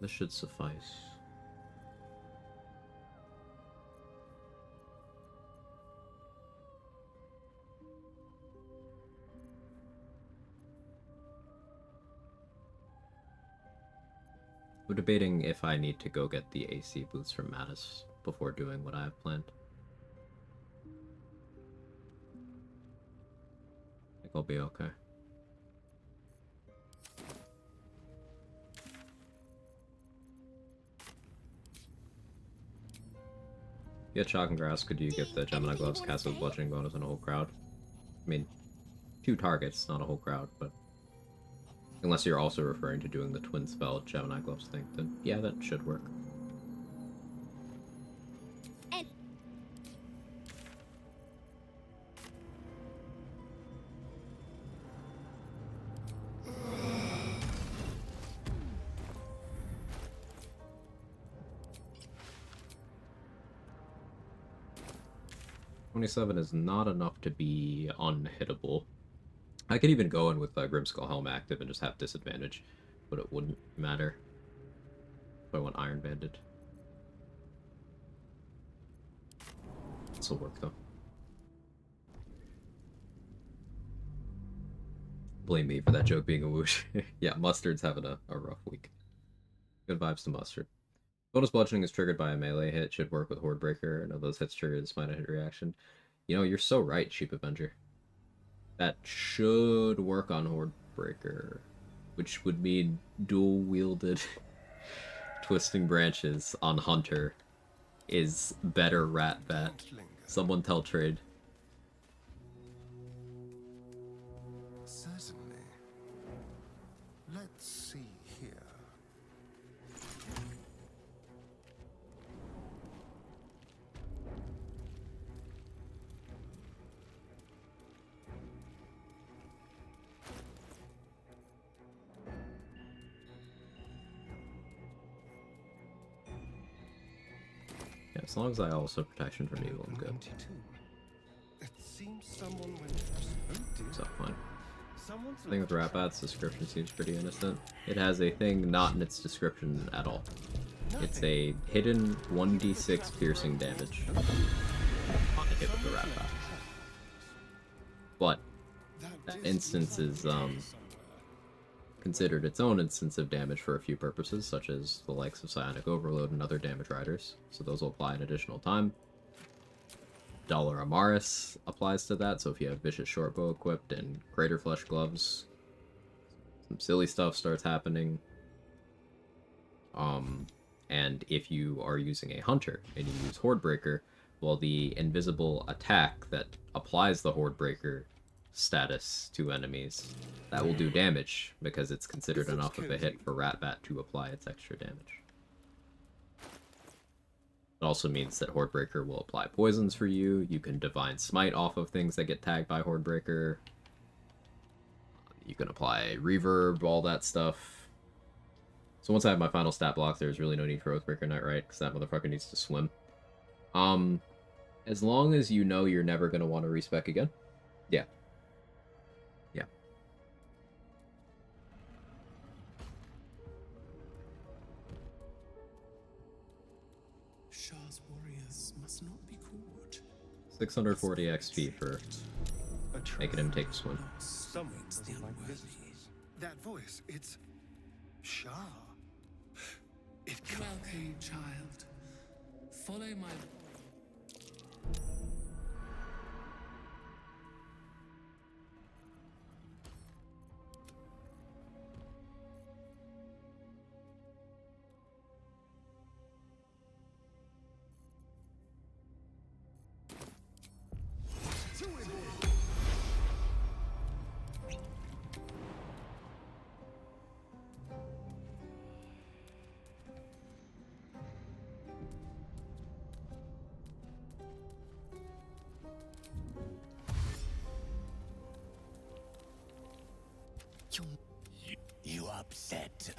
This should suffice. I'm debating if I need to go get the AC boots from Mattis before doing what I have planned. I think I'll be okay. Get Shock and Grass, could you get the Gemini Gloves cast with bludgeoning bonus on a whole crowd? I mean, 2 targets, not a whole crowd, but unless you're also referring to doing the twin spell Gemini Gloves thing, then yeah, that should work. .27 is not enough to be unhittable. I could even go in with Grimskull Helm active and just have disadvantage, but it wouldn't matter if I went Iron Banded. will work though. Blame me for that joke being a whoosh. Yeah, Mustard's having a rough week. Good vibes to Mustard. Bonus bludgeoning is triggered by a melee hit, should work with Hordebreaker, and of those hits trigger the spine hit reaction. You know, you're so right, Sheep Avenger. That should work on Hordebreaker, which would mean dual-wielded Twisting Branches on Hunter is better Rat Bat. Someone tell Trade. Certainly. Let's see here. Yeah, as long as I also protection from evil, I'm good. It seems someone went. So fine. The thing with Rat Bat's description seems pretty innocent. It has a thing not in it description at all. It's a hidden 1d6 piercing damage on a hit with the Rat Bat. But that instance is considered its own instance of damage for a few purposes, such as the likes of Psionic Overload and other damage riders, so those will apply an additional time. Dollar Amaris applies to that, so if you have Vicious Shortbow equipped and Crater Flesh Gloves, some silly stuff starts happening. And if you are using a Hunter and you use Hordebreaker, well, the invisible attack that applies the Hordebreaker status to enemies, that will do damage, because it's considered enough of a hit for Rat Bat to apply its extra damage. It also means that Hordebreaker will apply poisons for you. You can Divine Smite off of things that get tagged by Hordebreaker. You can apply Reverb, all that stuff. So once I have my final stat block, there's really no need for Oathbreaker Knight, because that motherfucker needs to swim. As long as you know you're never going to want to respec again. Yeah. Yeah. Shah's warriors must not be caught. 640 XP for making him take a swim. Someone doesn't like visitors. That voice, it's Shah. It can't Welcome, child. Follow my... You upset.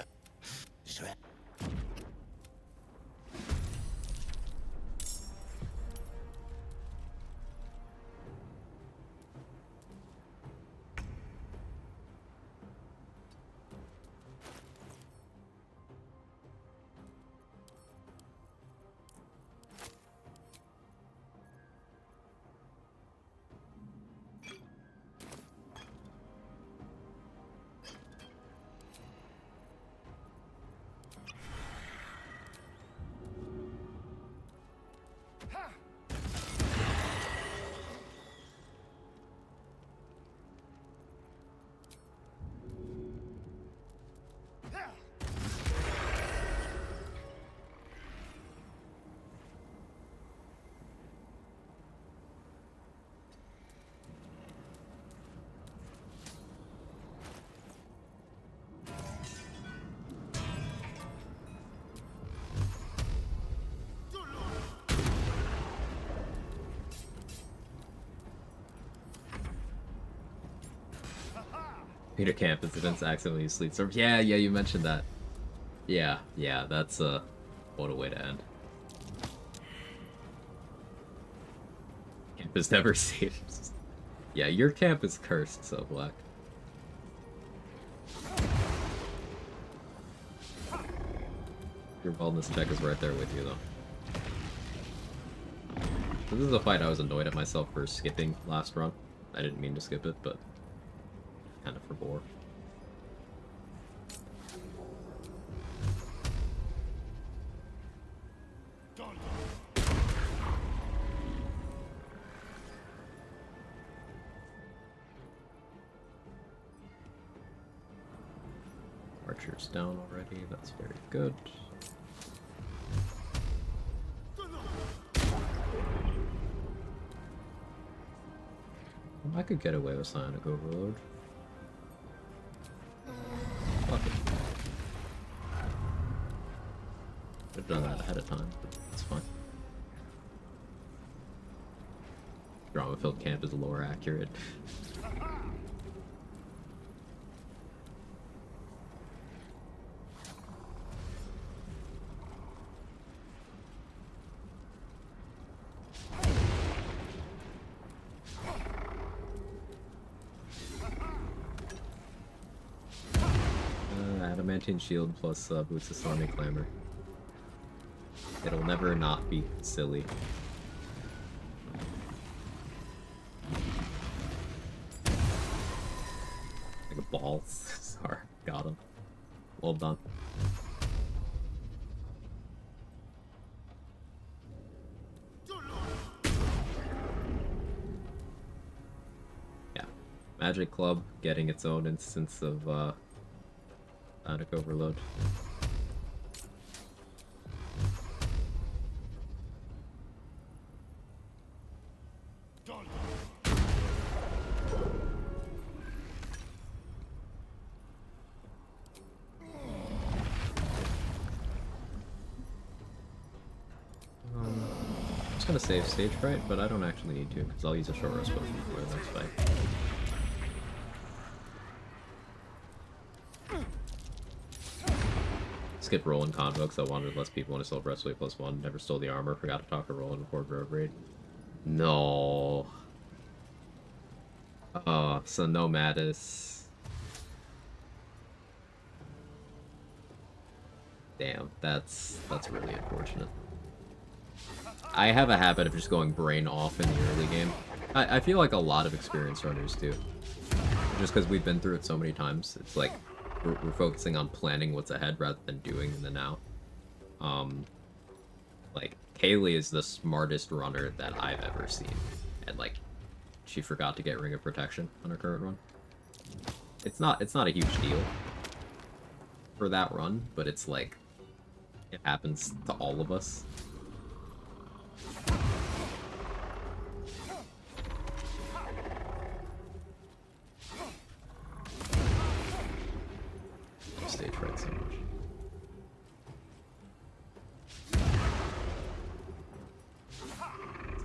Peter Camp incidents accidentally use Sleet Storm. Yeah, you mentioned that. Yeah, that's what a way to end. Camp is never safe. Yeah, your camp is cursed, so Black. Your wellness check is right there with you, though. This is a fight I was annoyed at myself for skipping last run. I didn't mean to skip it, but kind of forbore. Archer's down already, that's very good. I could get away with Psionic Overload. Fuck it. Could've done that ahead of time, but it's fine. Drama-filled camp is lore accurate. Adamantine Shield plus Boots of Sonic Clamor. It'll never not be silly. Like a ball. Sorry, got him. Well done. Yeah. Magic Club getting its own instance of Psionic Overload. I'm just gonna save Stage Fright, but I don't actually need to, because I'll use a short rest potion for the next fight. Skipped Roland Convo because I wanted less people when I still Breastplate +1. Never stole the armor. Forgot to talk to Roland before Grove Raid. No. Oh, so no Mattis. Damn, that's really unfortunate. I have a habit of just going brain off in the early game. I feel like a lot of experienced runners do. Just because we've been through it so many times. It's like we're focusing on planning what's ahead rather than doing the now. Like, Kaylee is the smartest runner that I've ever seen. And, like, she forgot to get Ring of Protection on her current run. It's not a huge deal for that run, but it's like, it happens to all of us. Stage fright so much.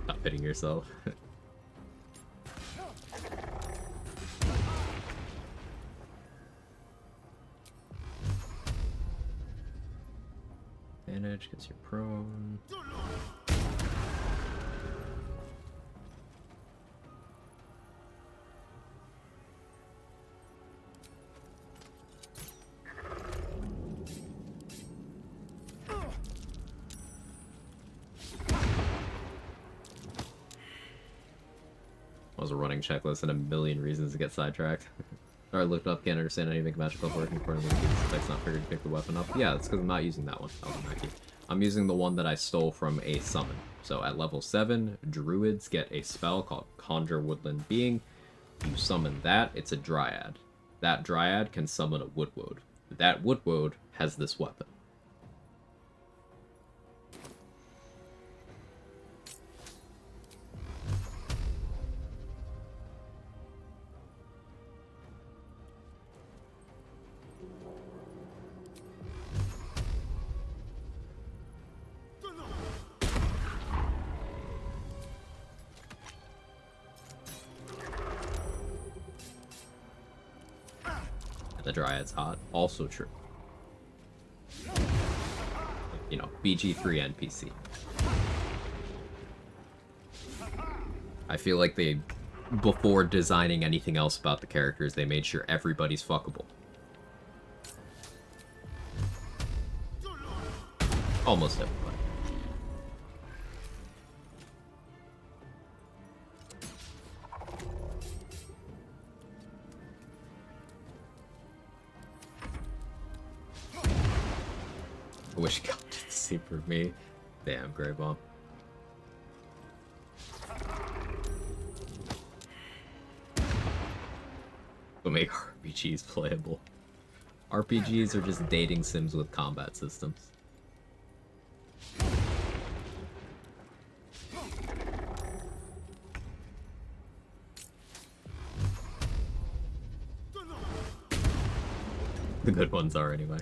Stop hitting yourself. Advantage gets you prone. Was a running checklist and a million reasons to get sidetracked. I looked up, can't understand anything magical working for me. It's not figured to pick the weapon up. Yeah, it's because I'm not using that one. I'm using the one that I stole from a summon. So at level 7, druids get a spell called Conjure Woodland Being. You summon that, it's a dryad. That dryad can summon a woodwode. That woodwode has this weapon. The Dryad's hot. Also true. You know, BG3 NPC. I feel like they, before designing anything else about the characters, they made sure everybody's fuckable. Almost everybody. wish God did the same for me. Damn, Grey Bomb. Will make RPGs playable. RPGs are just dating sims with combat systems. The good ones are, anyway.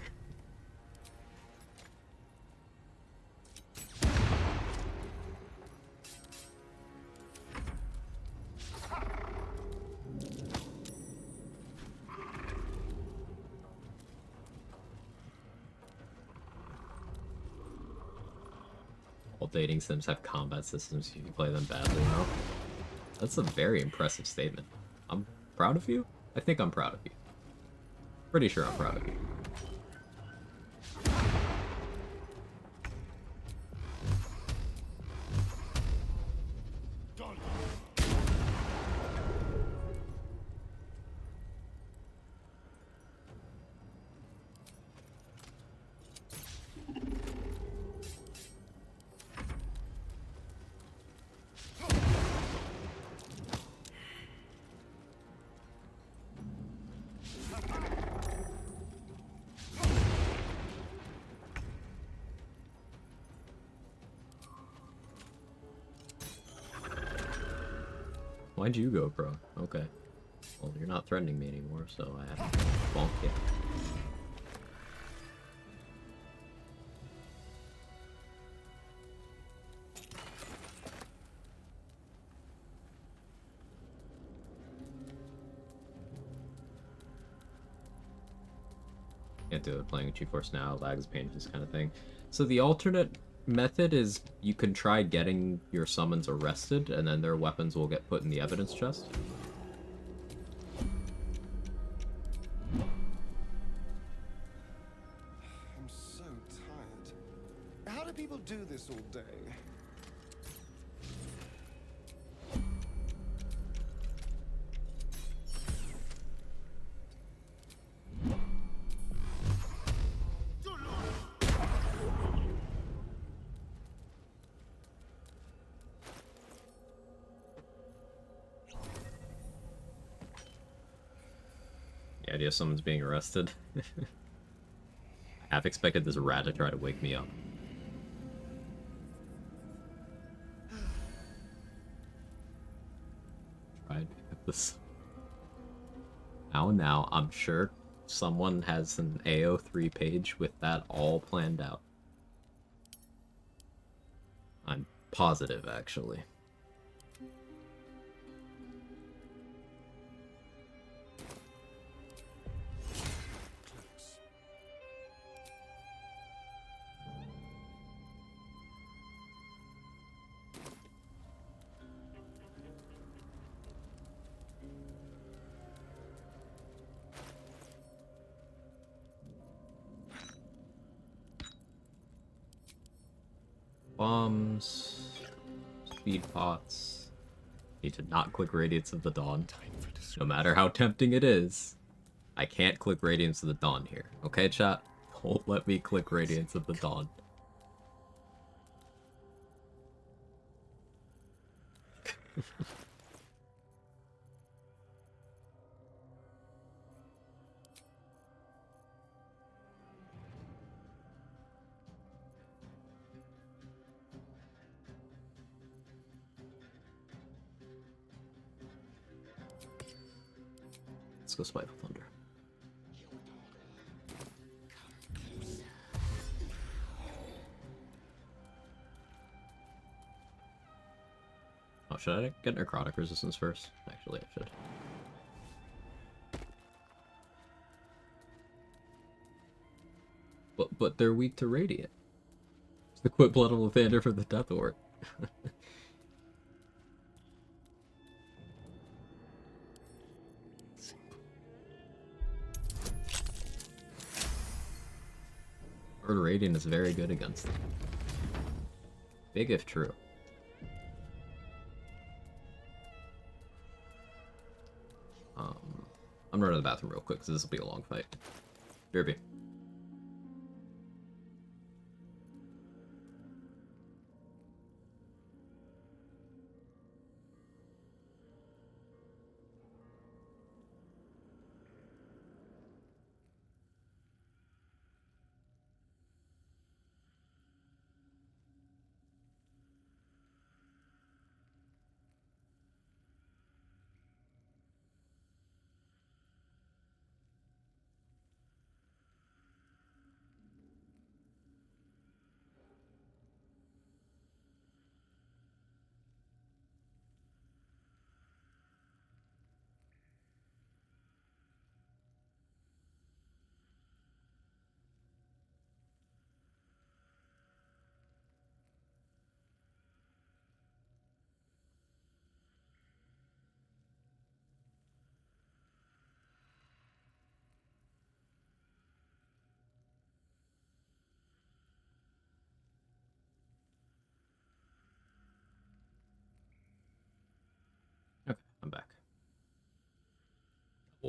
All dating sims have combat systems if you play them badly enough. That's a very impressive statement. I'm proud of you? I think I'm proud of you. Pretty sure I'm proud of you. Why'd you go, bro? Okay. Well, you're not threatening me anymore, so I have to bonk you. Can't do it playing with GeForce Now, lags, pages, kind of thing. So the alternate method is you can try getting your summons arrested, and then their weapons will get put in the evidence chest. I'm so tired. How do people do this all day? The idea of someone's being arrested. I half expected this rat to try to wake me up. Tried this. Now, I'm sure someone has an AO3 page with that all planned out. I'm positive, actually. Bombs, speed pots. Need to not click Radiance of the Dawn. No matter how tempting it is, I can't click Radiance of the Dawn here. Okay, chat? Don't let me click Radiance of the Dawn. Let's go Spiteful Thunder. Oh, should I get Necrotic Resistance first? Actually, I should. But they're weak to Radiant. The Quit Blood of Lathander for the Death Ward. Lord Radiant is very good against them. Big if true. I'm running to the bathroom real quick because this will be a long fight. BRB.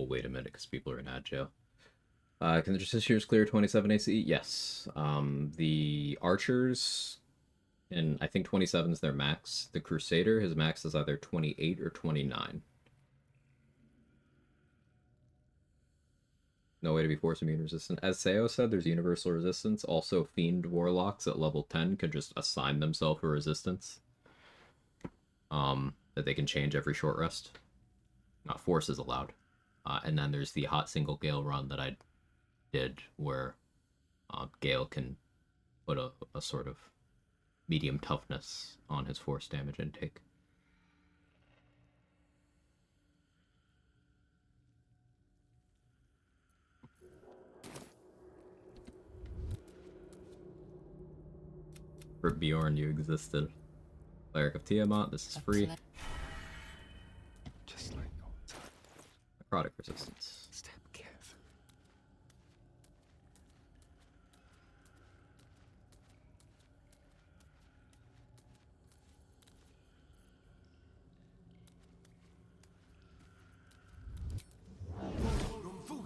we'll wait a minute because people are in ad jail. Can the Justiciars clear 27 ACE? Yes. The Archers, and I think 27 is their max. The Crusader, his max is either 28 or 29. No way to be force immune resistant. As Seo said, there's universal resistance. Also, Fiend Warlocks at level 10 can just assign themselves a resistance. That they can change every short rest. Not force is allowed. And then there's the hot single Gale run that I did where Gale can put a sort of medium toughness on his force damage intake. For Bjorn, you existed. Cleric of Tiamat, this is free. Just like old times. Necrotic resistance. Step carefully.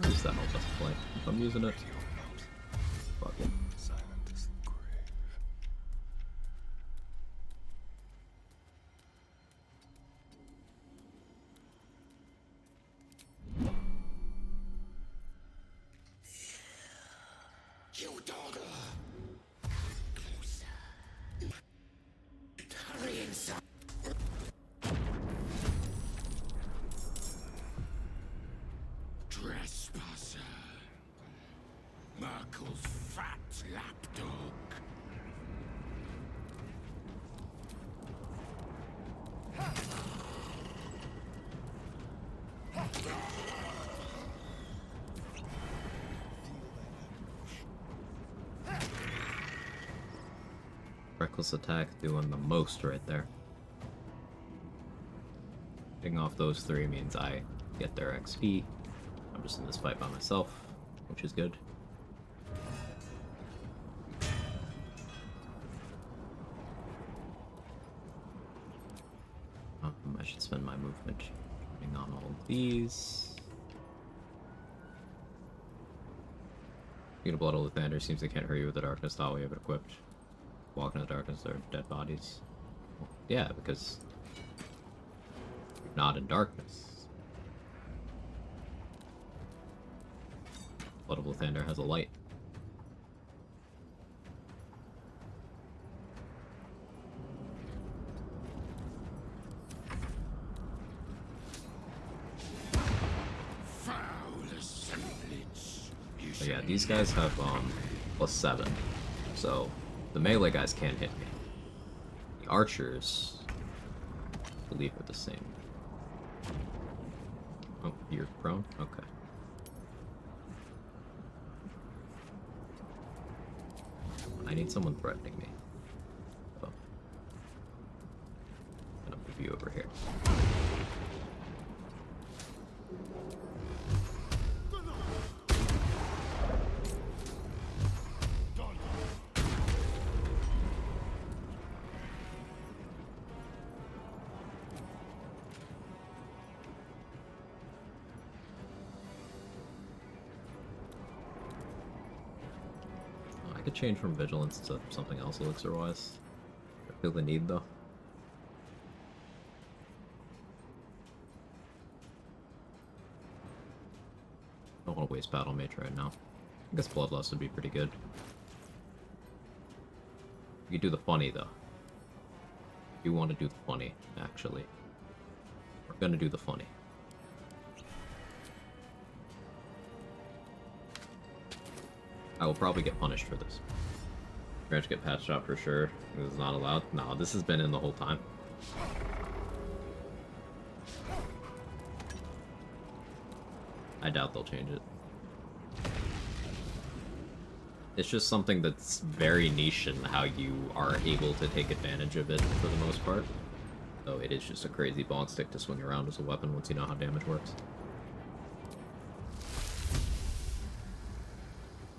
Use that help us play. If I'm using it. Fuck it. Silent as the grave. You dogger! Closer. Hurry inside. Trespasser. Merkel's fat lapdog. Reckless attack doing the most right there. Getting off those three means I get their XP. I'm just in this fight by myself, which is good. I should spend my movement putting on all of these. Speaking of Blood of Lathander, seems they can't hurt you with the darkness style we have it equipped. Walk in the darkness, they're dead bodies. Well, yeah, because you're not in darkness. Blood of Lathander has a light. But yeah, these guys have +7, so the melee guys can't hit me. The archers, I believe, are the same. Oh, you're prone? Okay. I need someone threatening me. Oh. I'm gonna move you over here. I could change from vigilance to something else elixir-wise. I feel the need, though. I don't want to waste battle mage right now. I guess bloodlust would be pretty good. You could do the funny, though. You want to do the funny, actually. We're gonna do the funny. I will probably get punished for this. Branch get patched out for sure. This is not allowed. No, this has been in the whole time. I doubt they'll change it. It's just something that's very niche in how you are able to take advantage of it for the most part. So it is just a crazy bonk stick to swing around as a weapon once you know how damage works.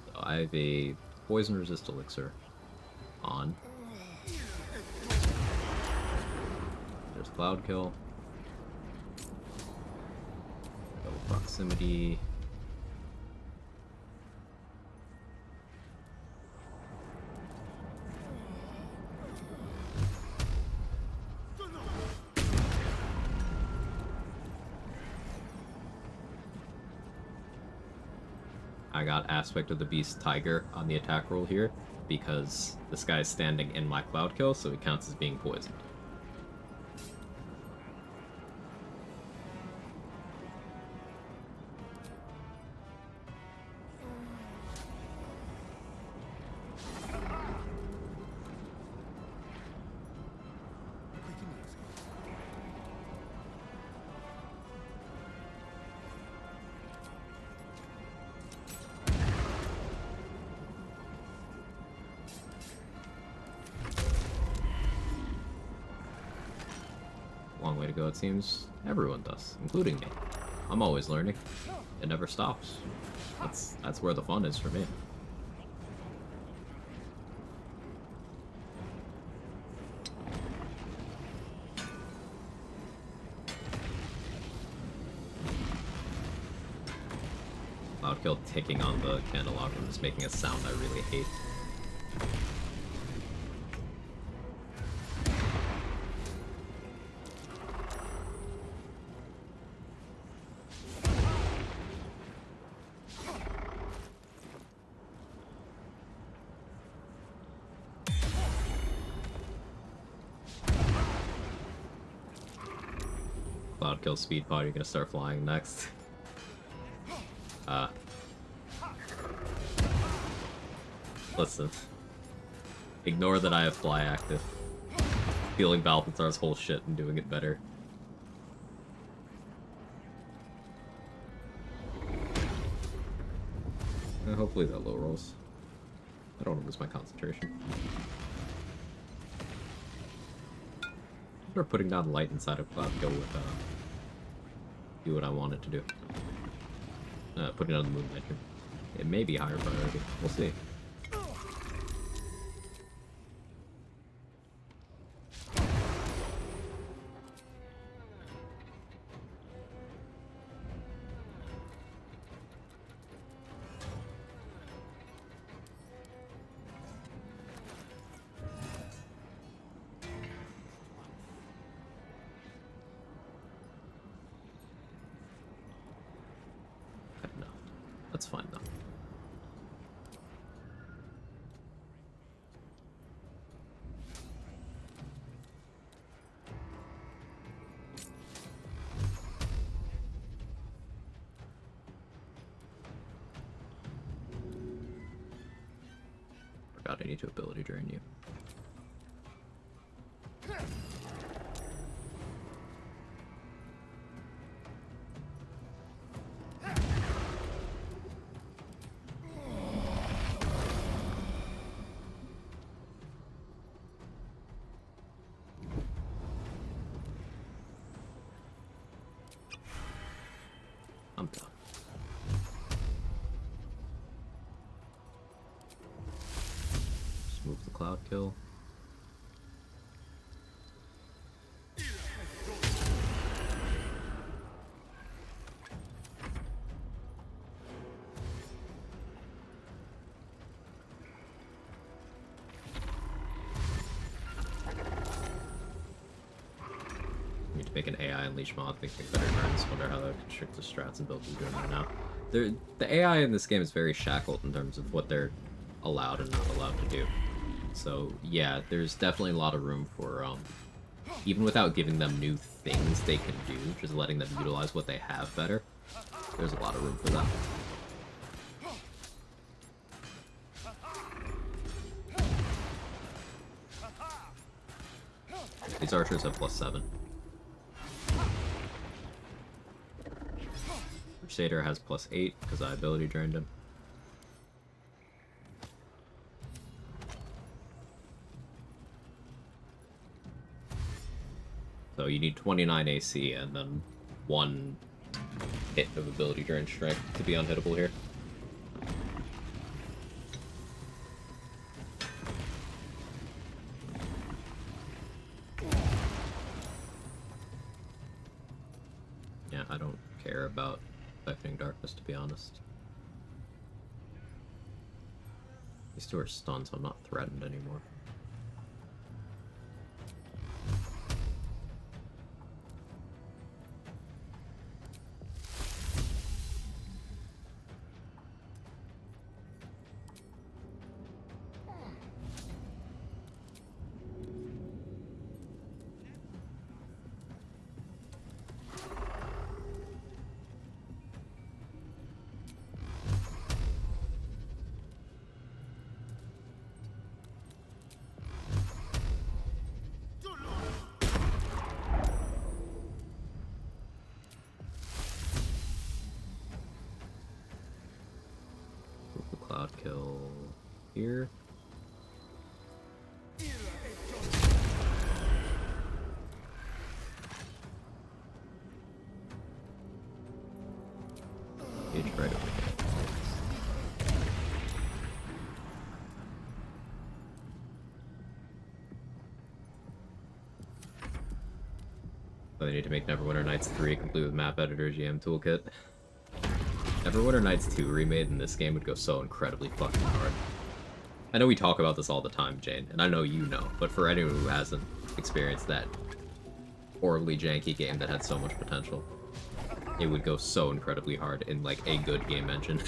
So I have a poison resist elixir on. There's Cloud Kill. Go proximity. I got Aspect of the Beast Tiger on the attack roll here because this guy is standing in my cloud kill, so he counts as being poisoned. Long way to go, it seems. Everyone does, including me. I'm always learning. It never stops. That's where the fun is for me. Cloudkill ticking on the candelabrum is making a sound I really hate. Cloudkill speed pod, you're gonna start flying next. Listen. Ignore that I have fly active. Feeling Balthazar's whole shit and doing it better. And hopefully that low rolls. I don't want to lose my concentration. Or putting down light inside of Cloudkill would do what I want it to do. Putting it on the Moon Lantern. It may be higher priority. We'll see. That's fine though. Forgot I need to ability drain you. I'm done. Just move the cloud kill. Need to make an AI Unleash mod, make better turns, wonder how that constrict the strats and builds is doing right now. The AI in this game is very shackled in terms of what they're allowed and not allowed to do. So yeah, there's definitely a lot of room for, even without giving them new things they can do, just letting them utilize what they have better, there's a lot of room for that. These archers have +7. Crusader has +8 because I ability drained him. So you need 29 AC and then 1 hit of ability drain strength to be unhittable here. Yeah, I don't care about Siphoning Darkness, to be honest. These two are stunned, so I'm not threatened anymore. Cloud kill here. Gauge right over here. So they need to make Neverwinter Nights 3 complete with map editor GM toolkit. Neverwinter Nights 2 remade in this game would go so incredibly fucking hard. I know we talk about this all the time, Jane, and I know you know, but for anyone who hasn't experienced that horribly janky game that had so much potential, it would go so incredibly hard in, like, a good game engine.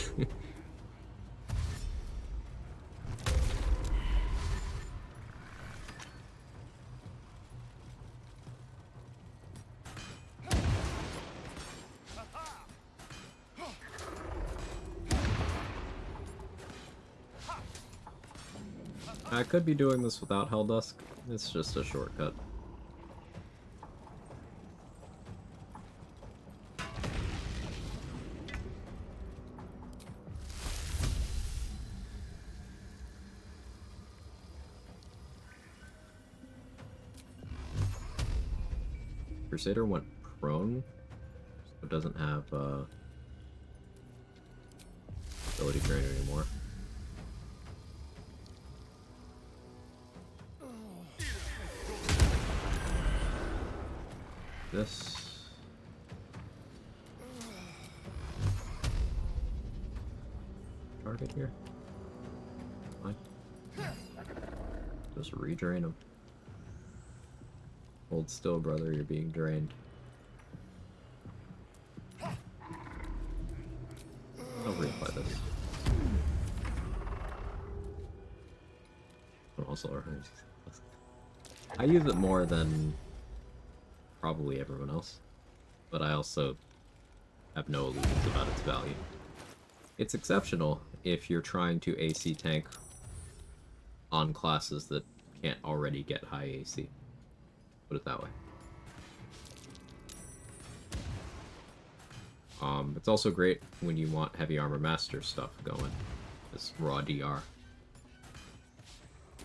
I could be doing this without Helldusk. It's just a shortcut. Crusader went prone, so it doesn't have ability drain anymore. This. Target here. Fine. Just redrain him. Hold still, brother, you're being drained. I'll reapply this. Also, I use it more than probably everyone else, but I also have no illusions about its value. It's exceptional if you're trying to AC tank on classes that can't already get high AC. Put it that way. It's also great when you want heavy armor master stuff going. It's raw DR.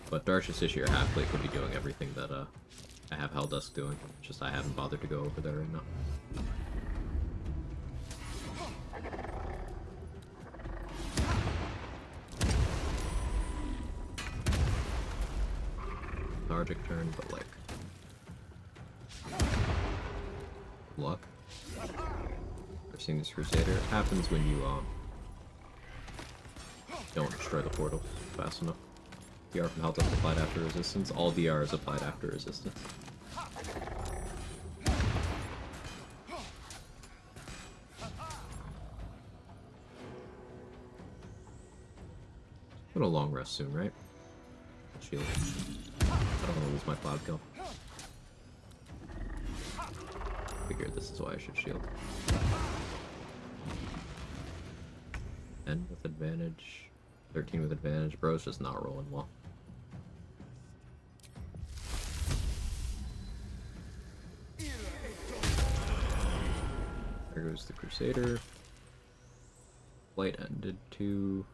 But Darsh's issue or Halfplate could be doing everything that I have Helldusk doing. Just I haven't bothered to go over there right now. Lethargic turn, but like luck. I've seen this Crusader. It happens when you don't destroy the portal fast enough. DR from Helldusk applied after resistance. All DR is applied after resistance. Going to long rest soon, right? Shield. I don't want to lose my cloud kill. Figured this is why I should shield. 10 with advantage. 13 with advantage. Bro's just not rolling well. There goes the Crusader. Flight ended to...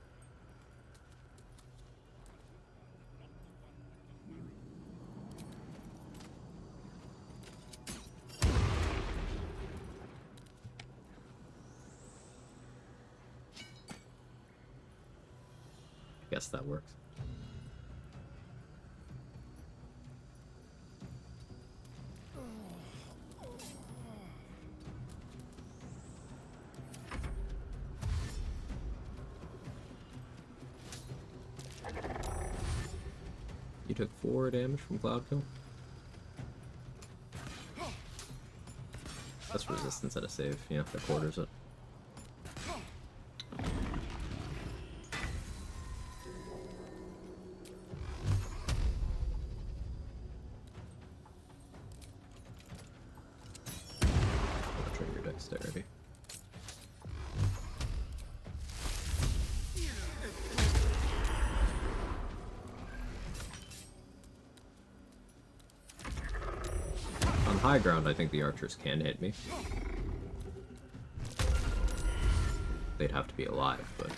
I guess that works. You took 4 damage from Cloud Kill. That's resistance at a save. Yeah, that quarters it. Trigger dexterity. On high ground, I think the archers can hit me. They'd have to be alive, but...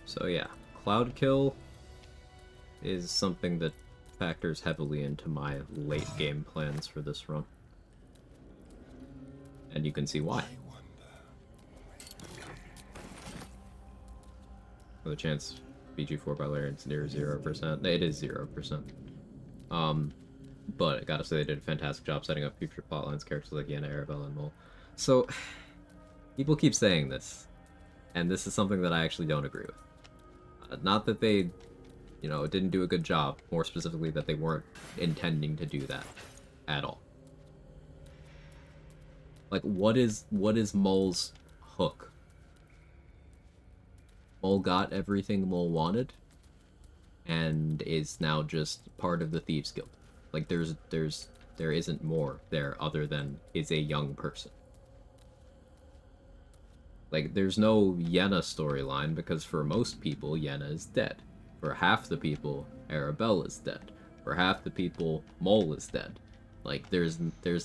So yeah, Cloud Kill is something that factors heavily into my late game plans for this run. And you can see why. For the chance BG4 Barbarian's near 0%. It is 0%. But I gotta say they did a fantastic job setting up future plotlines, characters like Yenna, Arabella, and Mole. So, people keep saying this, and this is something that I actually don't agree with. Not that they, you know, didn't do a good job, more specifically that they weren't intending to do that at all. Like, what is Mole's hook? Mole got everything Mole wanted, and is now just part of the Thieves Guild. Like, there isn't more there other than is a young person. Like, there's no Yenna storyline, because for most people, Yenna is dead. For half the people, Arabella is dead. For half the people, Mole is dead. Like, there's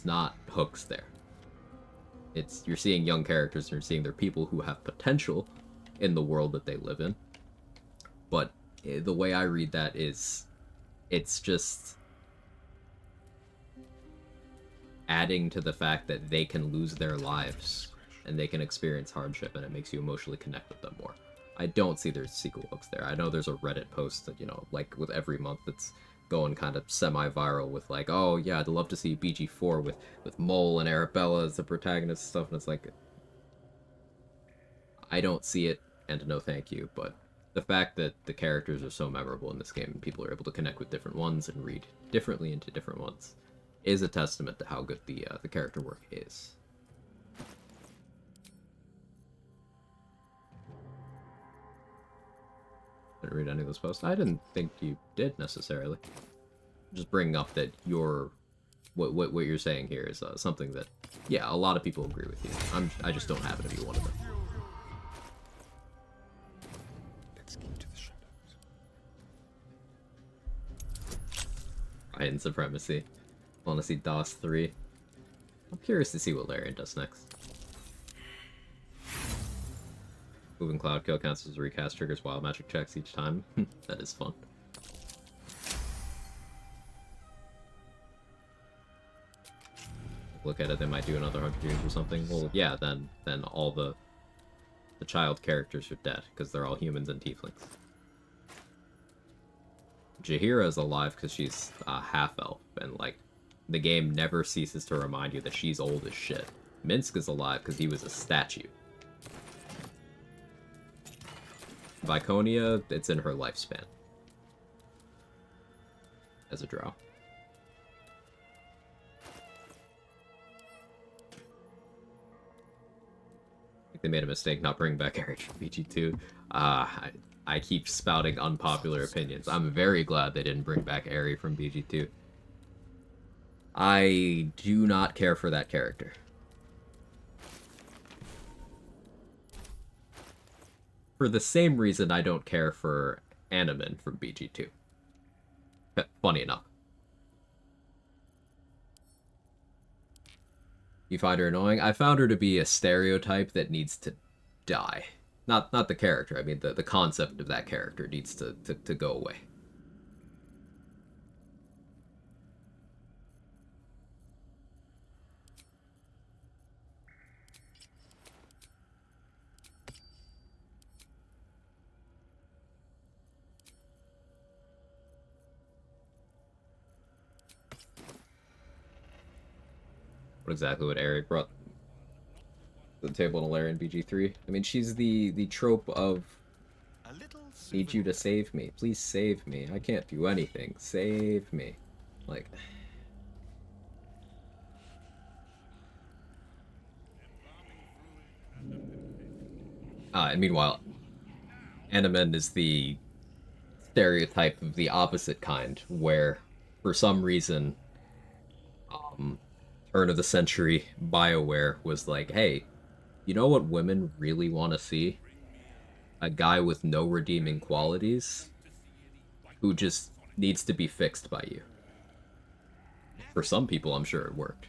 not hooks there. You're seeing young characters, and you're seeing they're people who have potential in the world that they live in. But the way I read that is, it's just adding to the fact that they can lose their lives and they can experience hardship, and it makes you emotionally connect with them more. I don't see there's sequel hooks there. I know there's a Reddit post that, you know, like with every month that's going kind of semi-viral with like, oh yeah, I'd love to see BG4 with Mole and Arabella as the protagonist and stuff, and it's like, I don't see it, and no thank you, but the fact that the characters are so memorable in this game and people are able to connect with different ones and read differently into different ones is a testament to how good the character work is. Didn't read any of those posts. I didn't think you did necessarily. Just bringing up that what you're saying here is something that, yeah, a lot of people agree with you. I just don't happen to be one of them. Let's keep to the shadows. Iron Supremacy. Want to see DOS 3. I'm curious to see what Larian does next. Moving Cloud Kill counts as a recast, triggers wild magic checks each time. That is fun. Look at it, they might do another 100 years or something. Well, yeah, then all the child characters are dead, because they're all humans and tieflings. Jaheira is alive because she's a half-elf, and, like, the game never ceases to remind you that she's old as shit. Minsk is alive because he was a statue. Viconia, it's in her lifespan. As a drow. I think they made a mistake not bringing back Eric from BG2. I keep spouting unpopular opinions. I'm very glad they didn't bring back Eri from BG2. I do not care for that character. For the same reason I don't care for Animan from BG2. Funny enough. You find her annoying? I found her to be a stereotype that needs to die. Not the character, I mean the concept of that character needs to go away. What exactly would Eric brought to the table in Alarian BG3? I mean, she's the trope of need you to save me. Please save me. I can't do anything. Save me. Like... and meanwhile, Animen is the stereotype of the opposite kind, where, for some reason, turn of the century BioWare was like, hey, you know what women really want to see? A guy with no redeeming qualities who just needs to be fixed by you. For some people, I'm sure it worked.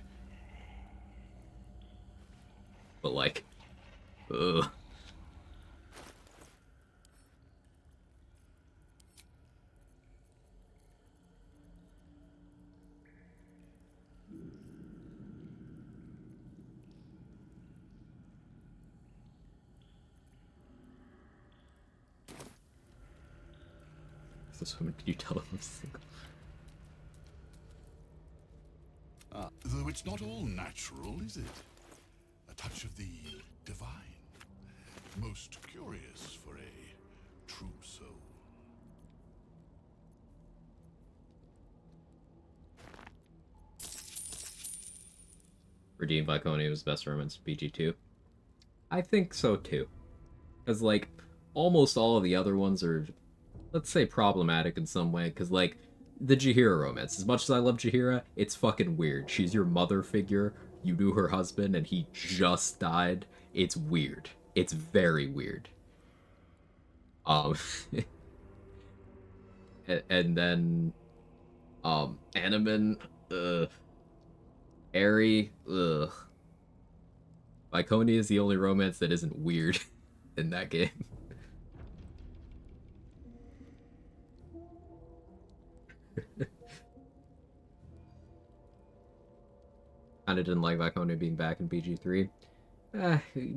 But like, ugh. This woman, can you tell them I'm single? Though it's not all natural, is it? A touch of the divine. Most curious for a true soul. Redeemed Viconia was best romance BG2. I think so too. Because, like, almost all of the other ones are, let's say, problematic in some way. Because, like, the Jaheira romance. As much as I love Jaheira, it's fucking weird. She's your mother figure. You knew her husband and he just died. It's weird. It's very weird. And then, Animen, Airy, ugh. Viconia is the only romance that isn't weird in that game. Kinda didn't like Viconia being back in BG3.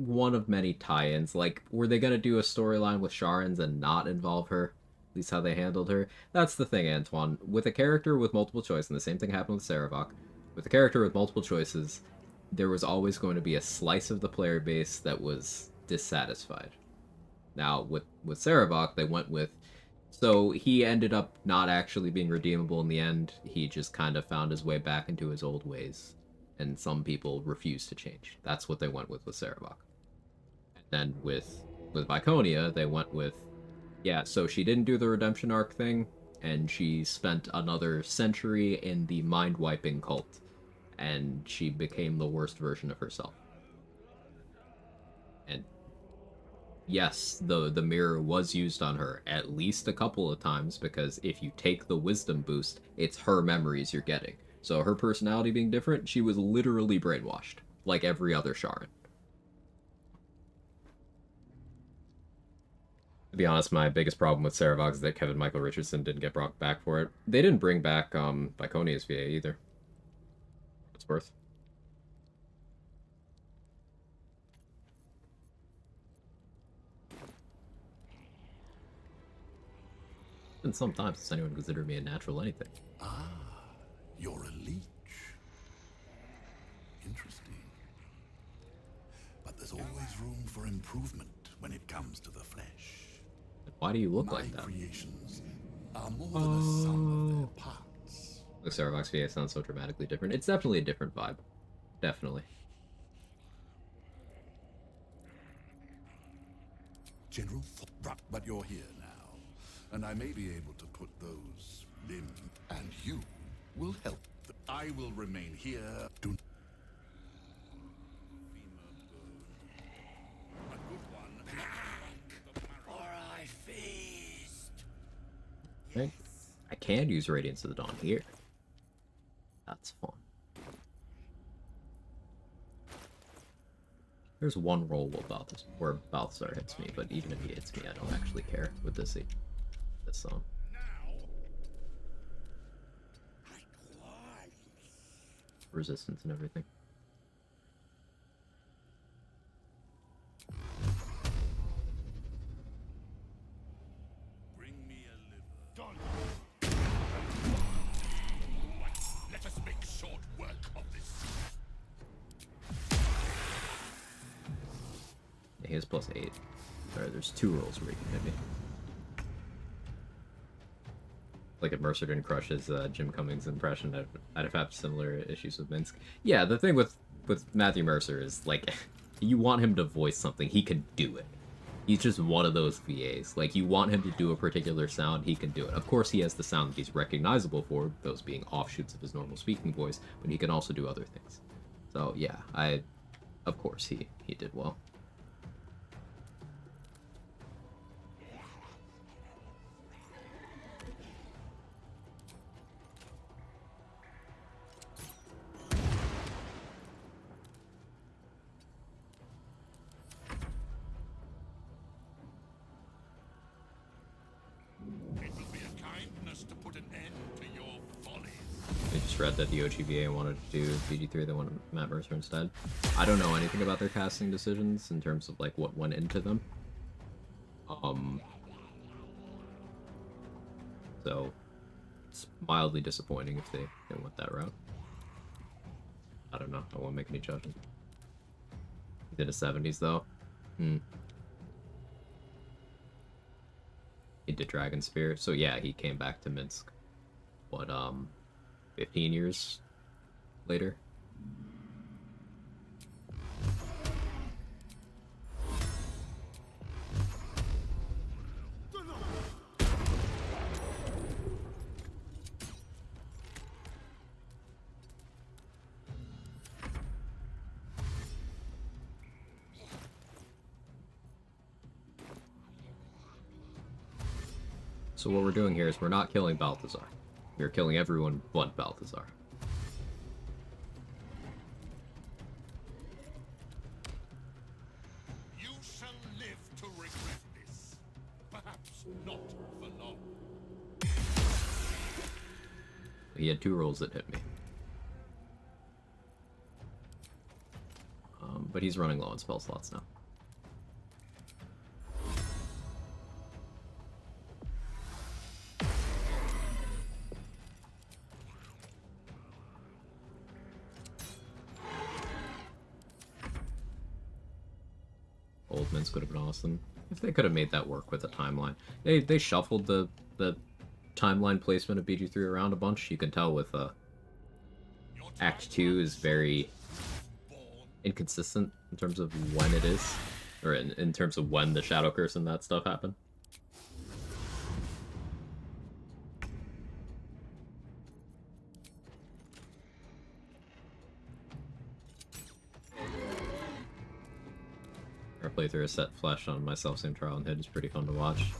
One of many tie-ins. Like, were they gonna do a storyline with Sharans and not involve her? At least how they handled her? That's the thing, Antoine. With a character with multiple choices, and the same thing happened with Saravok, with a character with multiple choices, there was always going to be a slice of the player base that was dissatisfied. Now, with Saravok, they went with... So, he ended up not actually being redeemable in the end. He just kind of found his way back into his old ways. And some people refused to change. That's what they went with Saravok. And then with Viconia, they went with... Yeah, so she didn't do the redemption arc thing, and she spent another century in the mind-wiping cult. And she became the worst version of herself. And yes, the mirror was used on her at least a couple of times, because if you take the wisdom boost, it's her memories you're getting. So her personality being different, she was literally brainwashed, like every other Sharan. To be honest, my biggest problem with Saravok is that Kevin Michael Richardson didn't get brought back for it. They didn't bring back Viconia's VA either. It's worth. It's been some time since anyone considered me a natural anything. Ah, you're a leech. Interesting. But there's always room for improvement when it comes to the flesh. Why do you look like that? Creations are more than a sum of their parts. Look, Saravok's VA sounds so dramatically different. It's definitely a different vibe. Definitely. General, but you're here now, and I may be able to put those limbs, and you will help. I will remain here. Do Right. I can use Radiance of the Dawn here. That's fun. There's one roll where Balthazar hits me, but even if he hits me, I don't actually care with this song. Resistance and everything. Bring me a liver. Done. Let us make short work of this. Yeah, he has +8. Alright, there's 2 rolls where he can hit me. Like if Mercer didn't crush his Jim Cummings impression, I'd have had similar issues with Minsk. Yeah, the thing with Matthew Mercer is, like, you want him to voice something, he can do it. He's just one of those VAs. Like, you want him to do a particular sound, he can do it. Of course, he has the sound that he's recognizable for, those being offshoots of his normal speaking voice, but he can also do other things. So, yeah, of course, he did well. To put an end to your follies. I just read that the OGVA wanted to do BG3, they wanted Matt Mercer instead. I don't know anything about their casting decisions in terms of like what went into them. So it's mildly disappointing if they went that route. I don't know. I won't make any judgment. He did a 70s though. He did Dragon Spear, so yeah, he came back to Minsk. What, 15 years later? So what we're doing here is we're not killing Balthazar. We're killing everyone but Balthazar. You shall live to regret this. Perhaps not for long. He had 2 rolls that hit me. But he's running low on spell slots now. Old Minsk would have been awesome. If they could have made that work with the timeline. They shuffled the timeline placement of BG3 around a bunch. You can tell with Act 2 is very inconsistent in terms of when it is. Or in terms of when the Shadow Curse and that stuff happened. Our playthrough is set flesh on my self-same trial and hit is pretty fun to watch.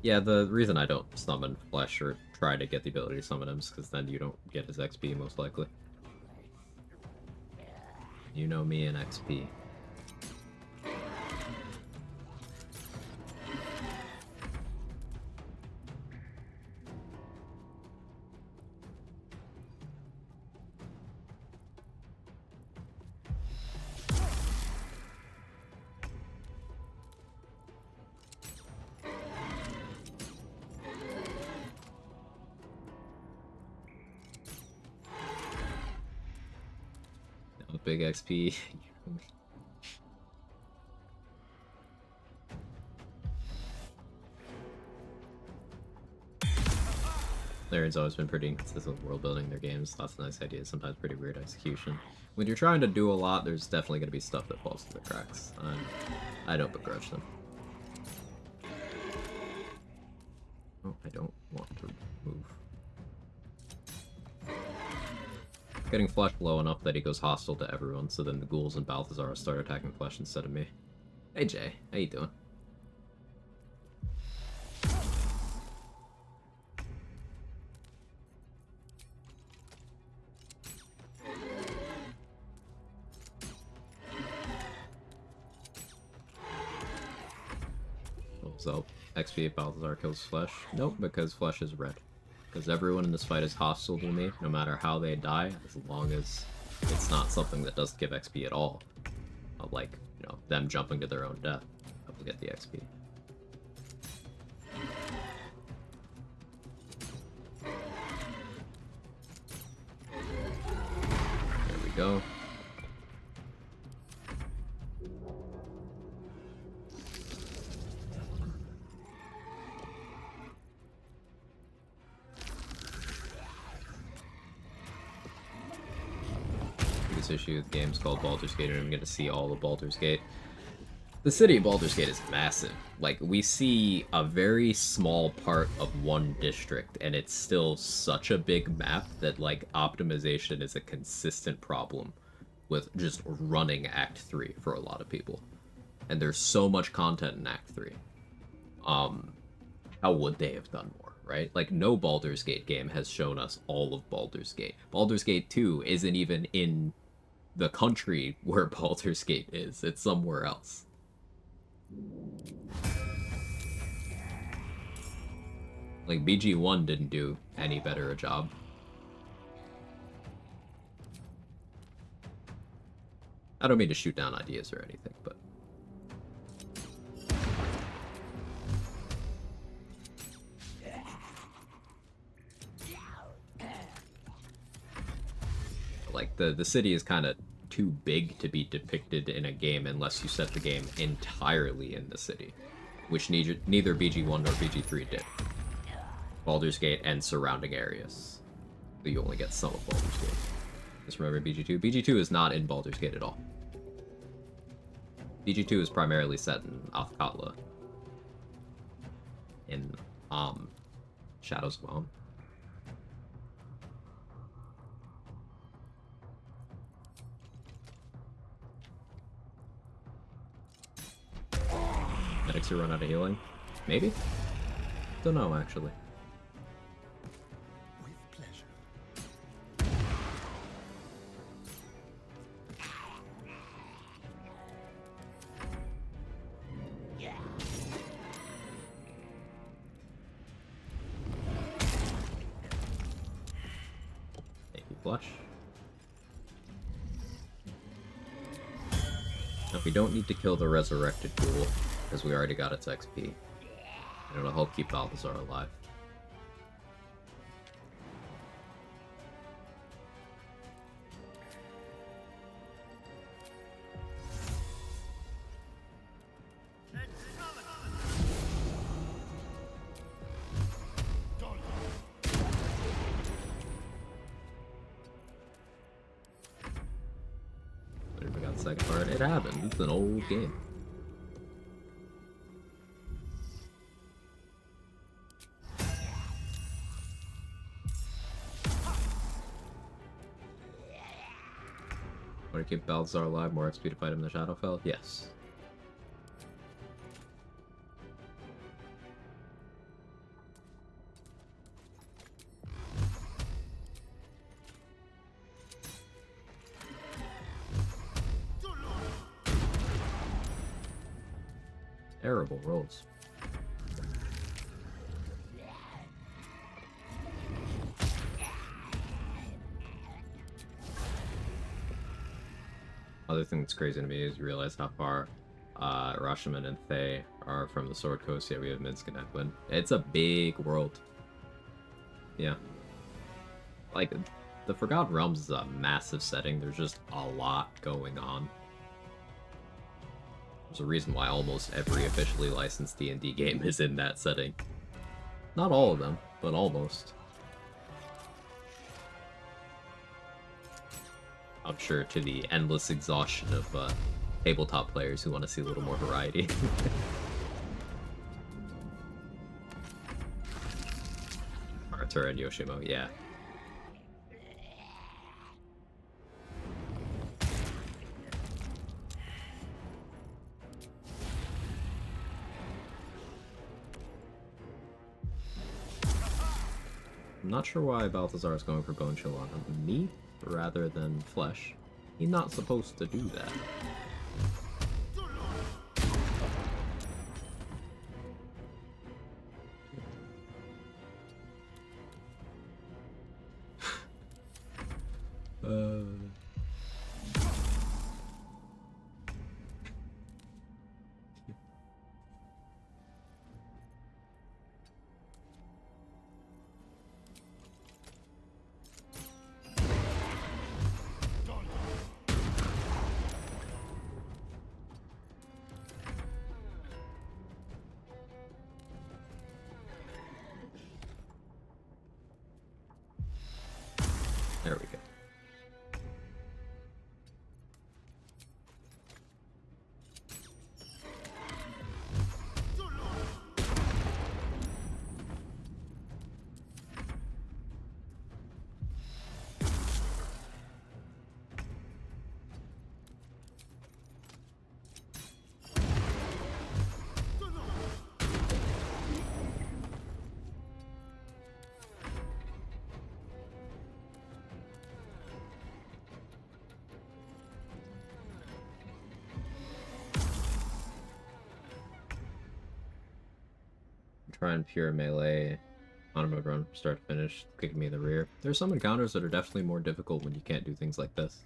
Yeah, the reason I don't summon flesh or try to get the ability to summon him is because then you don't get his XP most likely. You know me and XP. Big XP. Larian's always been pretty inconsistent with world building in their games. Lots of nice ideas, sometimes pretty weird execution. When you're trying to do a lot, there's definitely going to be stuff that falls through the cracks. I don't begrudge them. Oh, I don't want to move. Getting flesh low enough that he goes hostile to everyone, so then the ghouls and Balthazar start attacking flesh instead of me. Hey Jay, how you doing? up XP if Balthazar kills Flesh? Nope, because Flesh is red. Because everyone in this fight is hostile to me, no matter how they die, as long as it's not something that doesn't give XP at all. Like, you know, them jumping to their own death. I will get the XP. There we go. Issue with games called Baldur's Gate, and I'm going to see all of Baldur's Gate. The city of Baldur's Gate is massive. Like, we see a very small part of one district, and it's still such a big map that, like, optimization is a consistent problem with just running Act 3 for a lot of people. And there's so much content in Act 3. How would they have done more, right? Like, no Baldur's Gate game has shown us all of Baldur's Gate. Baldur's Gate 2 isn't even in the country where Baldur's Gate is. It's somewhere else. Like, BG1 didn't do any better a job. I don't mean to shoot down ideas or anything, but... like, the city is kind of too big to be depicted in a game unless you set the game entirely in the city, which neither BG1 nor BG3 did. Baldur's Gate and surrounding areas. So you only get some of Baldur's Gate. Just remember BG2. BG2 is not in Baldur's Gate at all. BG2 is primarily set in Athkatla. In, Shadows of Om. Medics who run out of healing? Maybe? Don't know, actually. With pleasure. Thank you, Flush. Now, we don't need to kill the resurrected ghoul, because we already got its XP. And it'll help keep Balthazar alive. Whatever got the second part, it happened. It's an old game. Want to keep Balthazar alive, more XP to fight him in the Shadowfell? Yes. Terrible rolls. Other thing that's crazy to me is you realize how far Rashomon and Thay are from the Sword Coast. Yeah, we have Minsk and Edwin. It's a big world. Yeah. Like, the Forgotten Realms is a massive setting. There's just a lot going on. There's a reason why almost every officially licensed D&D game is in that setting. Not all of them, but almost. I'm sure to the endless exhaustion of tabletop players who want to see a little more variety. Aratura and Yoshimo, yeah. I'm not sure why Balthazar is going for Bone Chill on me rather than Flesh. He's not supposed to do that. There we go. Try and pure melee on mode run, start to finish, kicking me in the rear. There's some encounters that are definitely more difficult when you can't do things like this.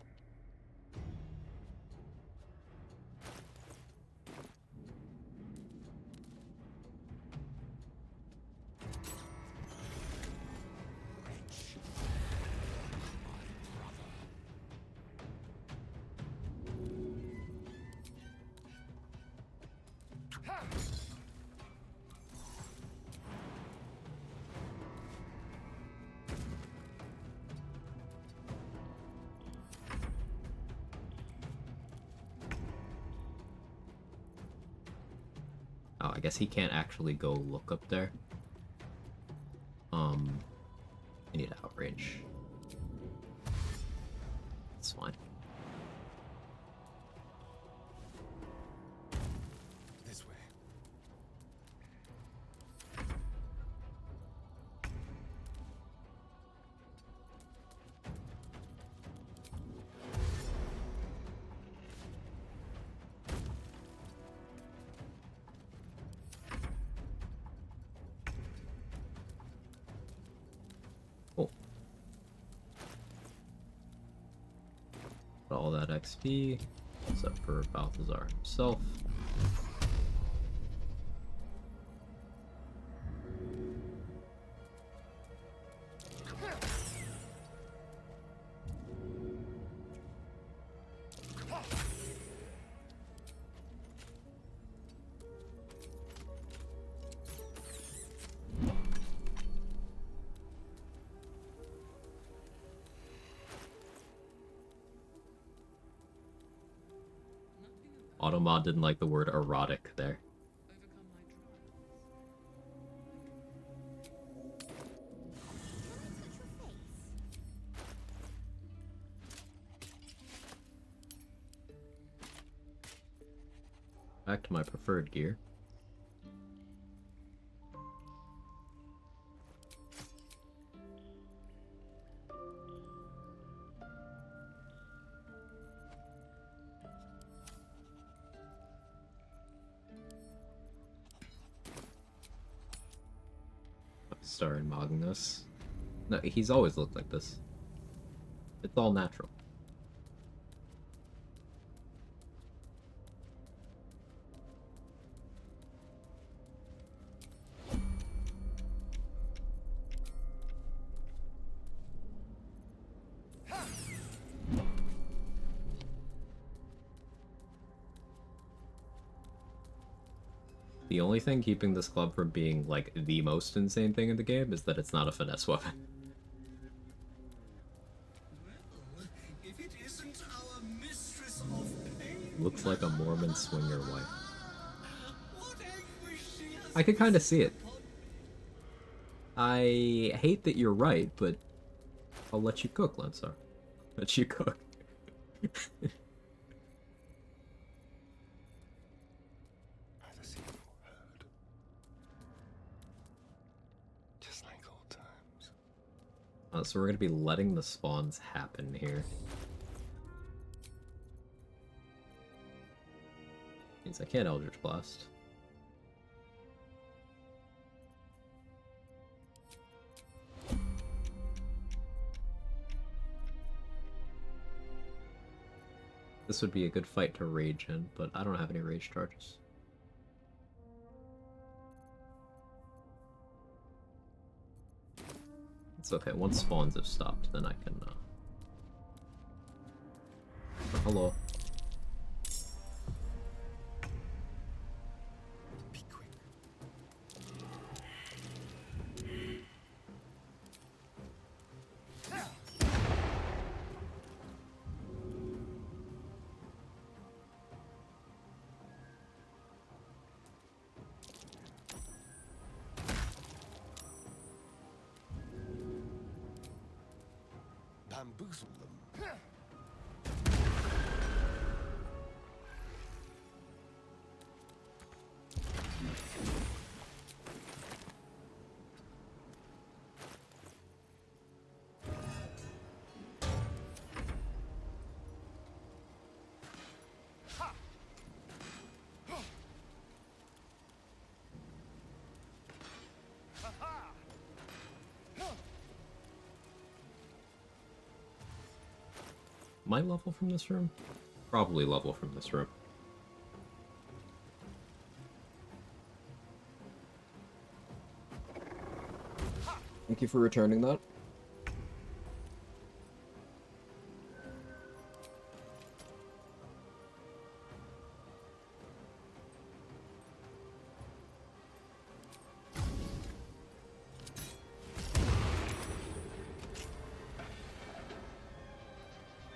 Oh, I guess he can't actually go look up there. I need outrange. It's fine. This way. Cool. All that XP, except for Balthazar himself. Automod didn't like the word erotic there. Back to my preferred gear. Astarion Magnus. No, he's always looked like this. It's all natural. The only thing keeping this club from being, like, the most insane thing in the game is that it's not a finesse weapon. If it isn't our mistress of pain. Looks like a Mormon swinger wife. I could kind of see it. I hate that you're right, but I'll let you cook, Lensar. Let you cook. So we're going to be letting the spawns happen here. Means I can't Eldritch Blast. This would be a good fight to rage in, but I don't have any rage charges. It's okay, once spawns have stopped, then I can, oh, hello. Be quick. bamboozle them. Am I level from this room? Probably level from this room. Thank you for returning that.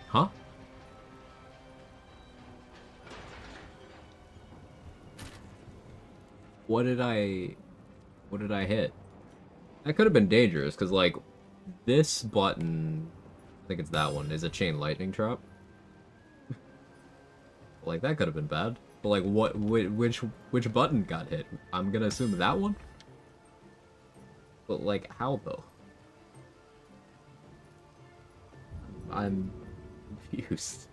Huh? What did I hit? That could have been dangerous, because, like, this button, I think it's that one, is a chain lightning trap. Like, that could have been bad. But, like, which button got hit? I'm gonna assume that one? But, like, how, though? I'm confused.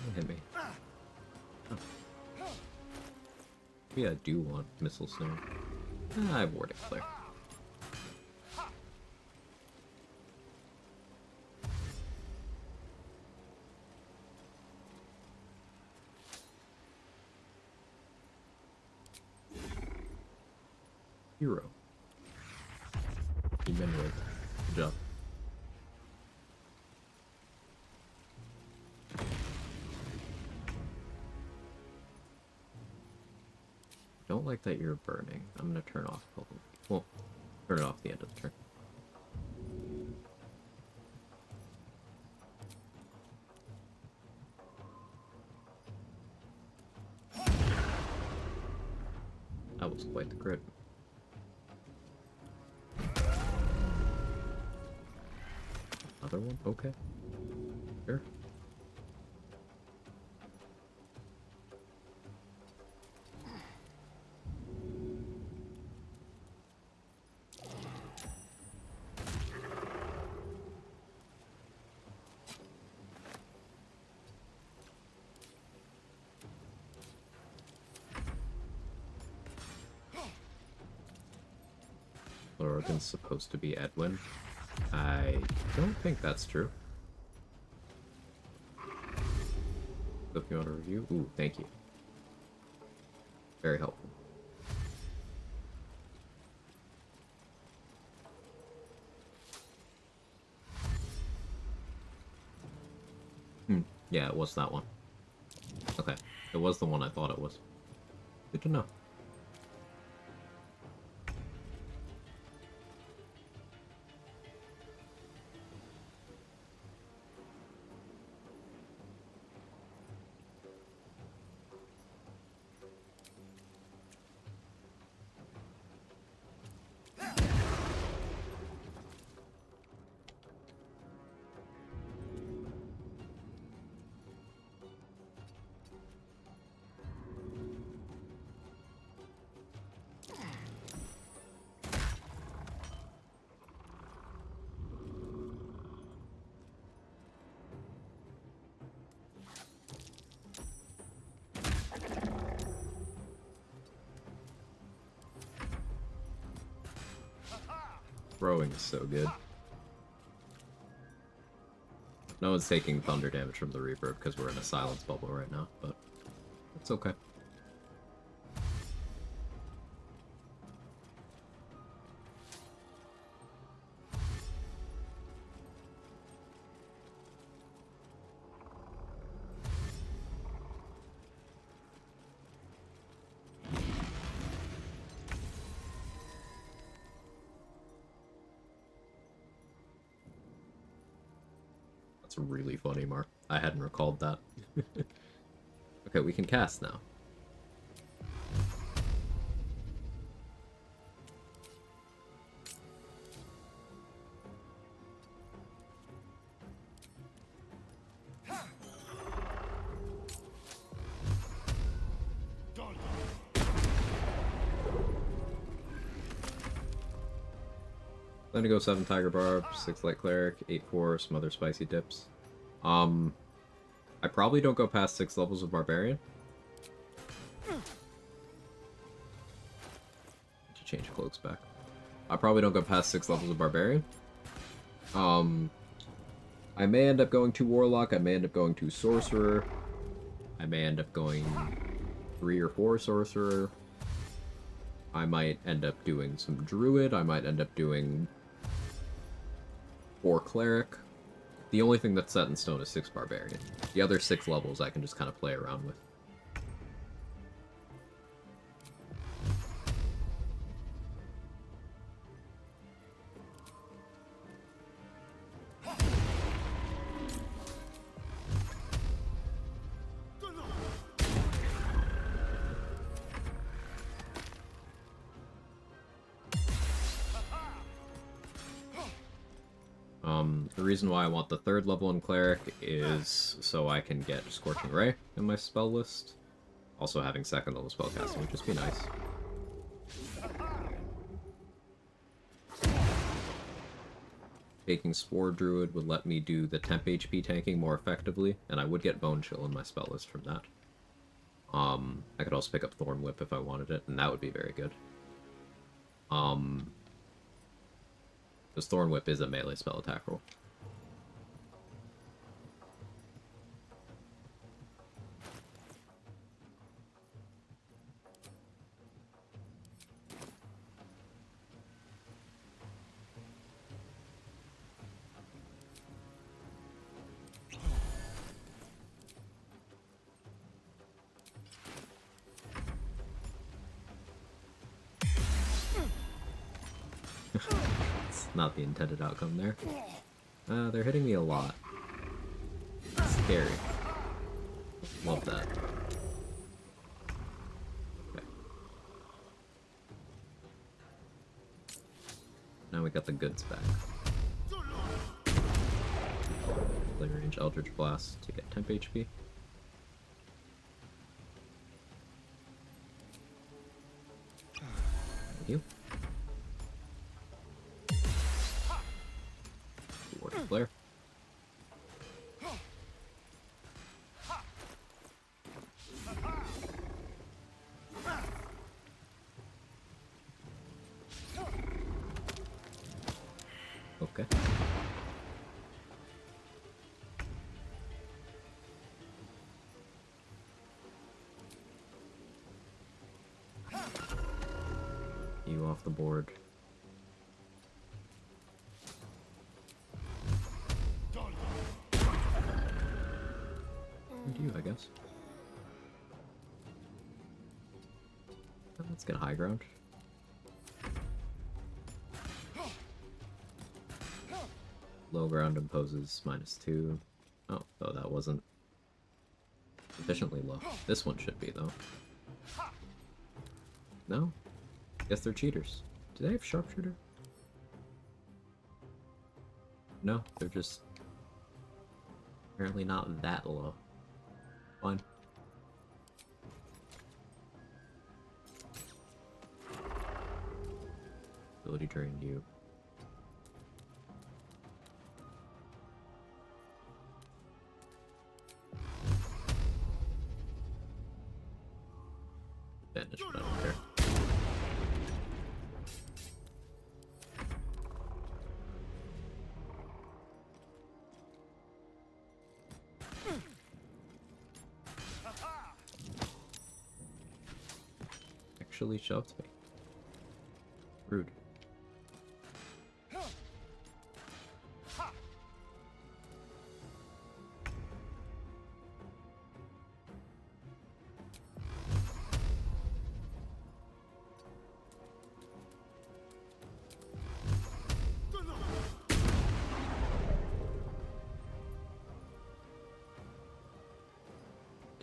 Don't hit me. Oh. Maybe I do want missile snow. I have warding flare. Hero. Mineral. Good job. Don't like that you're burning. I'm gonna turn off. Well, turn it off at the end of the turn. That was quite the crit. Another one? Okay. Sure. Oregon's supposed to be Edwin. I don't think that's true. If you want to review? Ooh, thank you. Very helpful. Yeah, it was that one. Okay. It was the one I thought it was. Good to know. Throwing is so good. No one's taking thunder damage from the reverb because we're in a silence bubble right now, but it's okay. That's really funny, Mark. I hadn't recalled that. Okay, we can cast now. Then to go 7 Tiger Barb, 6 Light Cleric, 8-4, some other spicy dips. I probably don't go past 6 levels of Barbarian. To change cloaks back. I probably don't go past 6 levels of Barbarian. I may end up going to Warlock, I may end up going to Sorcerer. I may end up going 3 or 4 Sorcerer. I might end up doing some Druid, I might end up doing 4 Cleric. The only thing that's set in stone is 6 Barbarian. The other 6 levels I can just kind of play around with. The reason why I want the 3rd level in Cleric is so I can get Scorching Ray in my spell list. Also having 2nd level spellcasting would just be nice. Taking Spore Druid would let me do the temp HP tanking more effectively, and I would get Bone Chill in my spell list from that. I could also pick up Thorn Whip if I wanted it, and that would be very good. Because Thorn Whip is a melee spell attack roll. It's not the intended outcome there. They're hitting me a lot. Scary. Love that. Okay. Now we got the goods back. Play range Eldritch Blast to get temp HP. Thank you. Flare. Okay. You off the board. You, I guess. Let's get high ground. Low ground imposes -2. Oh, that wasn't sufficiently low. This one should be, though. No? Guess they're cheaters. Do they have sharpshooter? No, they're just apparently not that low. Fine. Ability drain you. Advantage, but I don't care. Actually shoved me. Rude.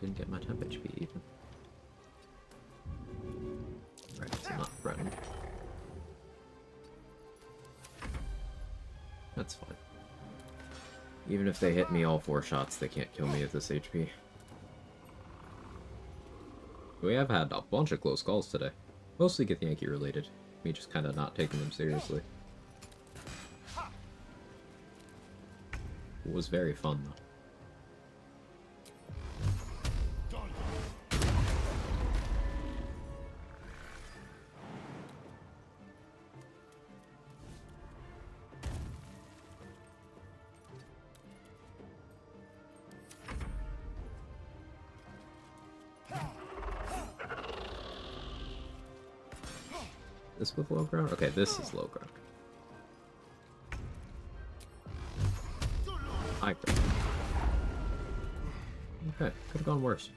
didn't get my temp HP even. Right, it's not threatened. That's fine. Even if they hit me all 4 shots, they can't kill me at this HP. We have had a bunch of close calls today. Mostly Get Yankee related. Me just kind of not taking them seriously. It was very fun though. This with low ground? Okay, this is low ground. High ground. Okay, could have gone worse.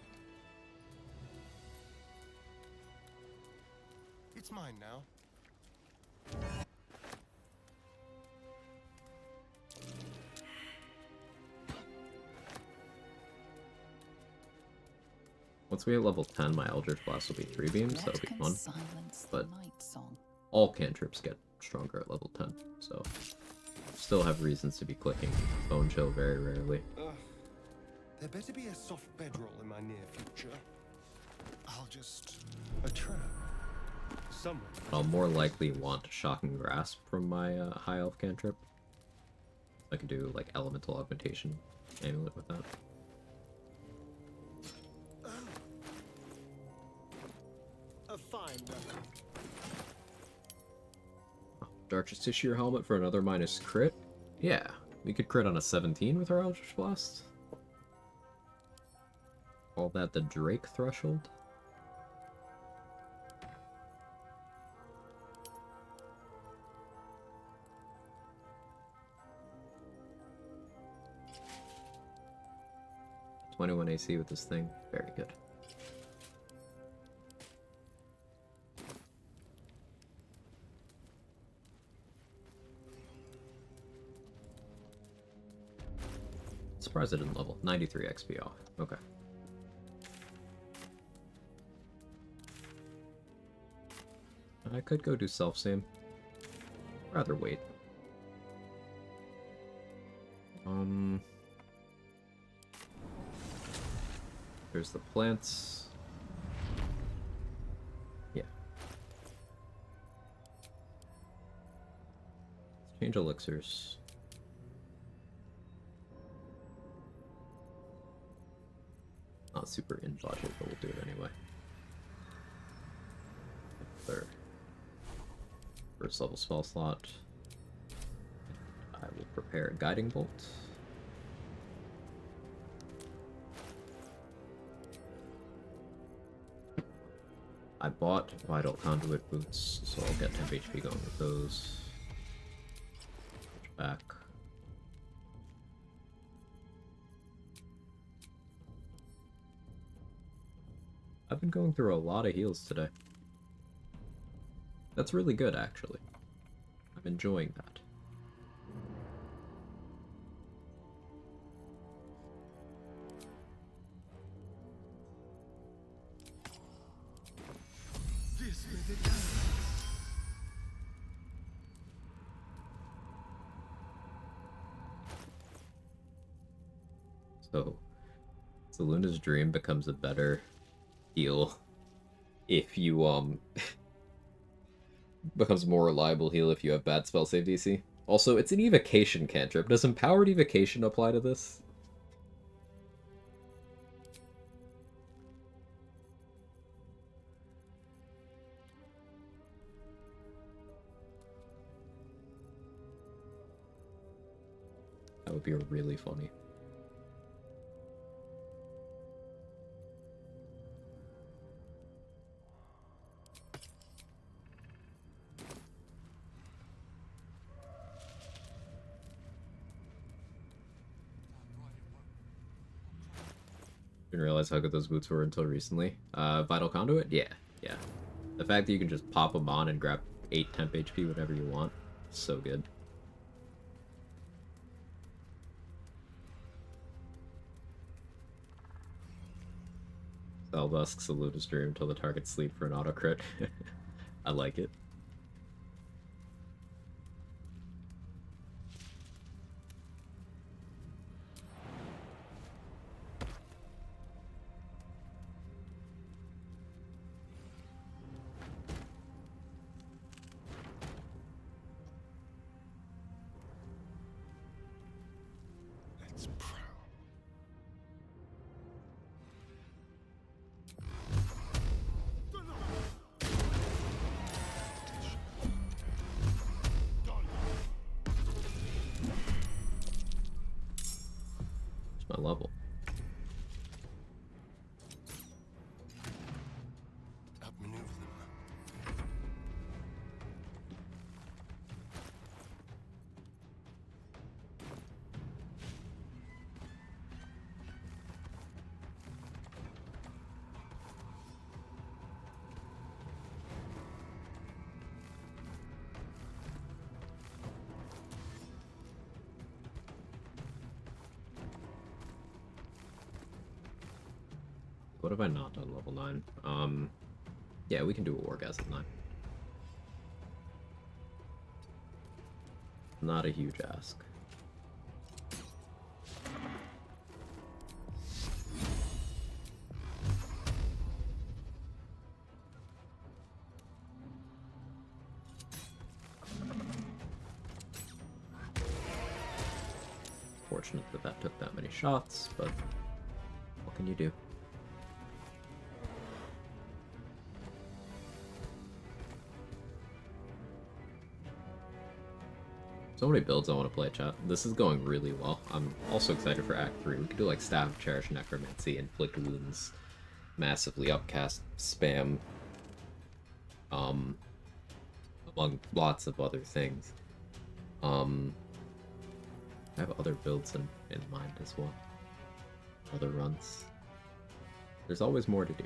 It's mine now. Once we hit level 10, my Eldritch Blast will be 3 beams, that'll be fun. But song. all cantrips get stronger at level 10, so still have reasons to be clicking Bone Chill very rarely. There better be a soft bedroll in my near future. I'll just... a trap. Someone... I'll more likely want Shocking Grasp from my High Elf cantrip. I can do, like, Elemental Augmentation Amulet with that. A fine weapon. Dark Justiciar Helmet for another minus crit? Yeah, we could crit on a 17 with our Eldritch Blast. Call that the Drake threshold. .21 AC with this thing, very good. Surprised I didn't level. 93 XP off. Okay. I could go do self-same. Rather wait. There's the plants. Yeah. Let's change elixirs. Not super in budget, but we'll do it anyway. Third. First level spell slot. I will prepare a Guiding Bolt. I bought Vital Conduit boots, so I'll get 10 HP going with those. Switch back. I've been going through a lot of heals today. That's really good, actually. I'm enjoying that. So, Luna's Dream becomes a better heal if you, becomes a more reliable heal if you have bad spell save DC. Also, it's an evocation cantrip. Does empowered evocation apply to this? That would be really funny. Didn't realize how good those boots were until recently. Vital Conduit? Yeah, yeah. The fact that you can just pop them on and grab 8 temp HP whenever you want, so good. Saldusk salute his dream until the target sleep for an auto crit. I like it. Let's prowl. It's my level. Outmaneuver them. What have I not done level 9? Yeah, we can do a Wargasm 9. Not a huge ask. Fortunate that that took that many shots, but what can you do? So many builds I want to play, chat. This is going really well. I'm also excited for Act 3. We could do like Staff, Cherish, Necromancy, Inflict Wounds, massively upcast, spam, among lots of other things. I have other builds in mind as well. Other runs. There's always more to do.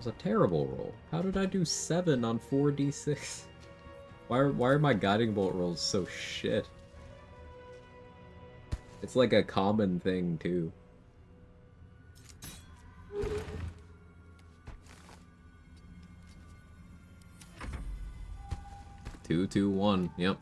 It was a terrible roll. How did I do 7 on 4d6? Why are my guiding bolt rolls so shit? It's like a common thing too. Two, 2, 1. Yep.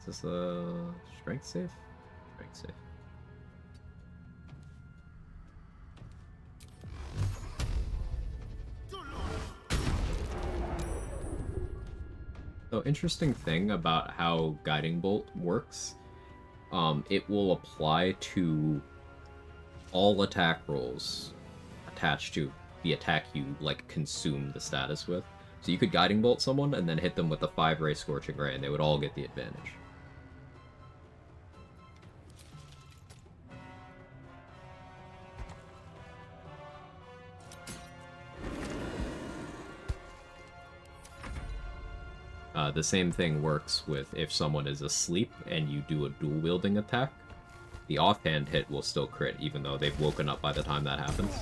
Is this a strength save? Strength save. So interesting thing about how Guiding Bolt works, it will apply to all attack rolls attached to the attack you like consume the status with. So you could Guiding Bolt someone and then hit them with a 5-ray Scorching Ray and they would all get the advantage. The same thing works with if someone is asleep and you do a dual-wielding attack. The offhand hit will still crit, even though they've woken up by the time that happens.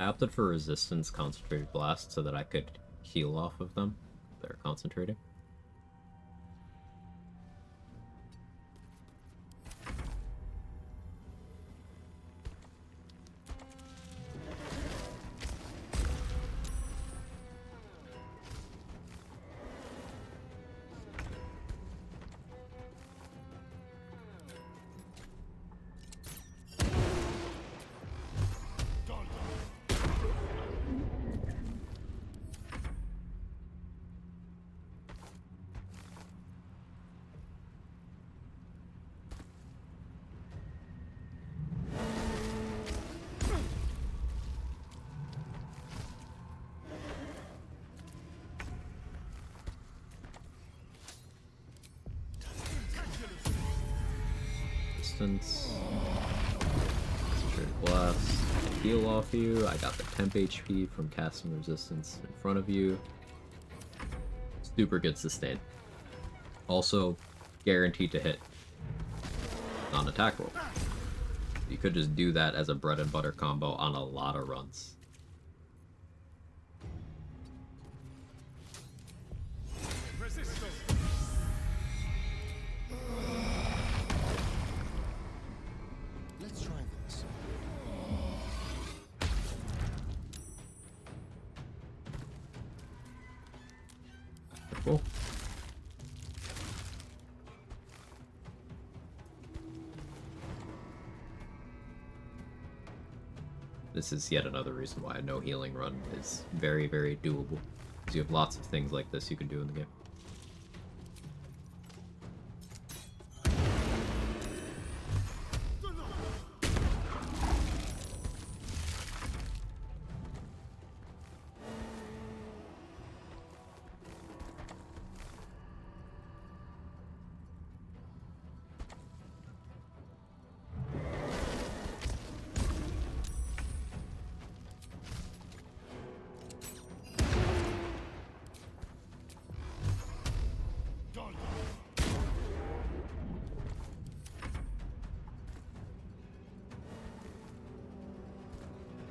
I opted for Resistance Concentrated Blast so that I could heal off of them. They're concentrating. resistance. Concentrated blast. Heal off you. I got the temp HP from casting resistance in front of you. Super good sustain. Also, guaranteed to hit non-attack roll. You could just do that as a bread and butter combo on a lot of runs. Let's try this. Cool. This is yet another reason why a no healing run is very, very doable. Because you have lots of things like this you can do in the game.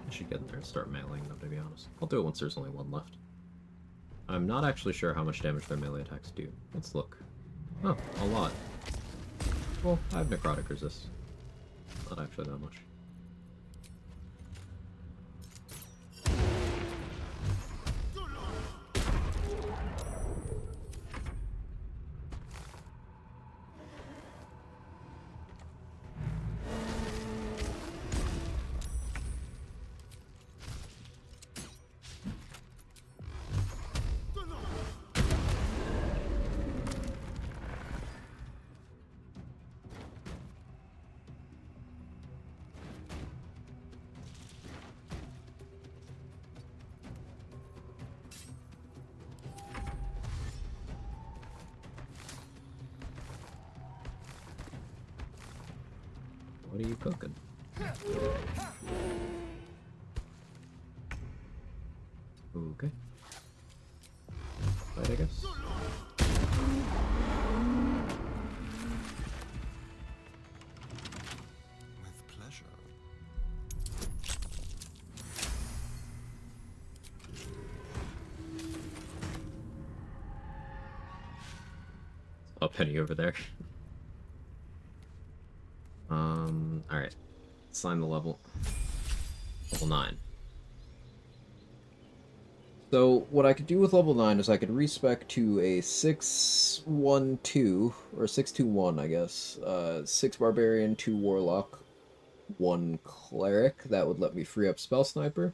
I should get in there and start meleeing them, to be honest. I'll do it once there's only one left. I'm not actually sure how much damage their melee attacks do. Let's look. Oh, a lot. Well, I have necrotic resist. Not actually that much. What are you cooking? Okay. Right, I guess. With pleasure. A penny over there. Alright. Sign the level. Level 9. So, what I could do with level 9 is I could respec to a 6-1-2, or 6-2-1, I guess. 6 Barbarian, 2 Warlock, 1 Cleric. That would let me free up Spell Sniper.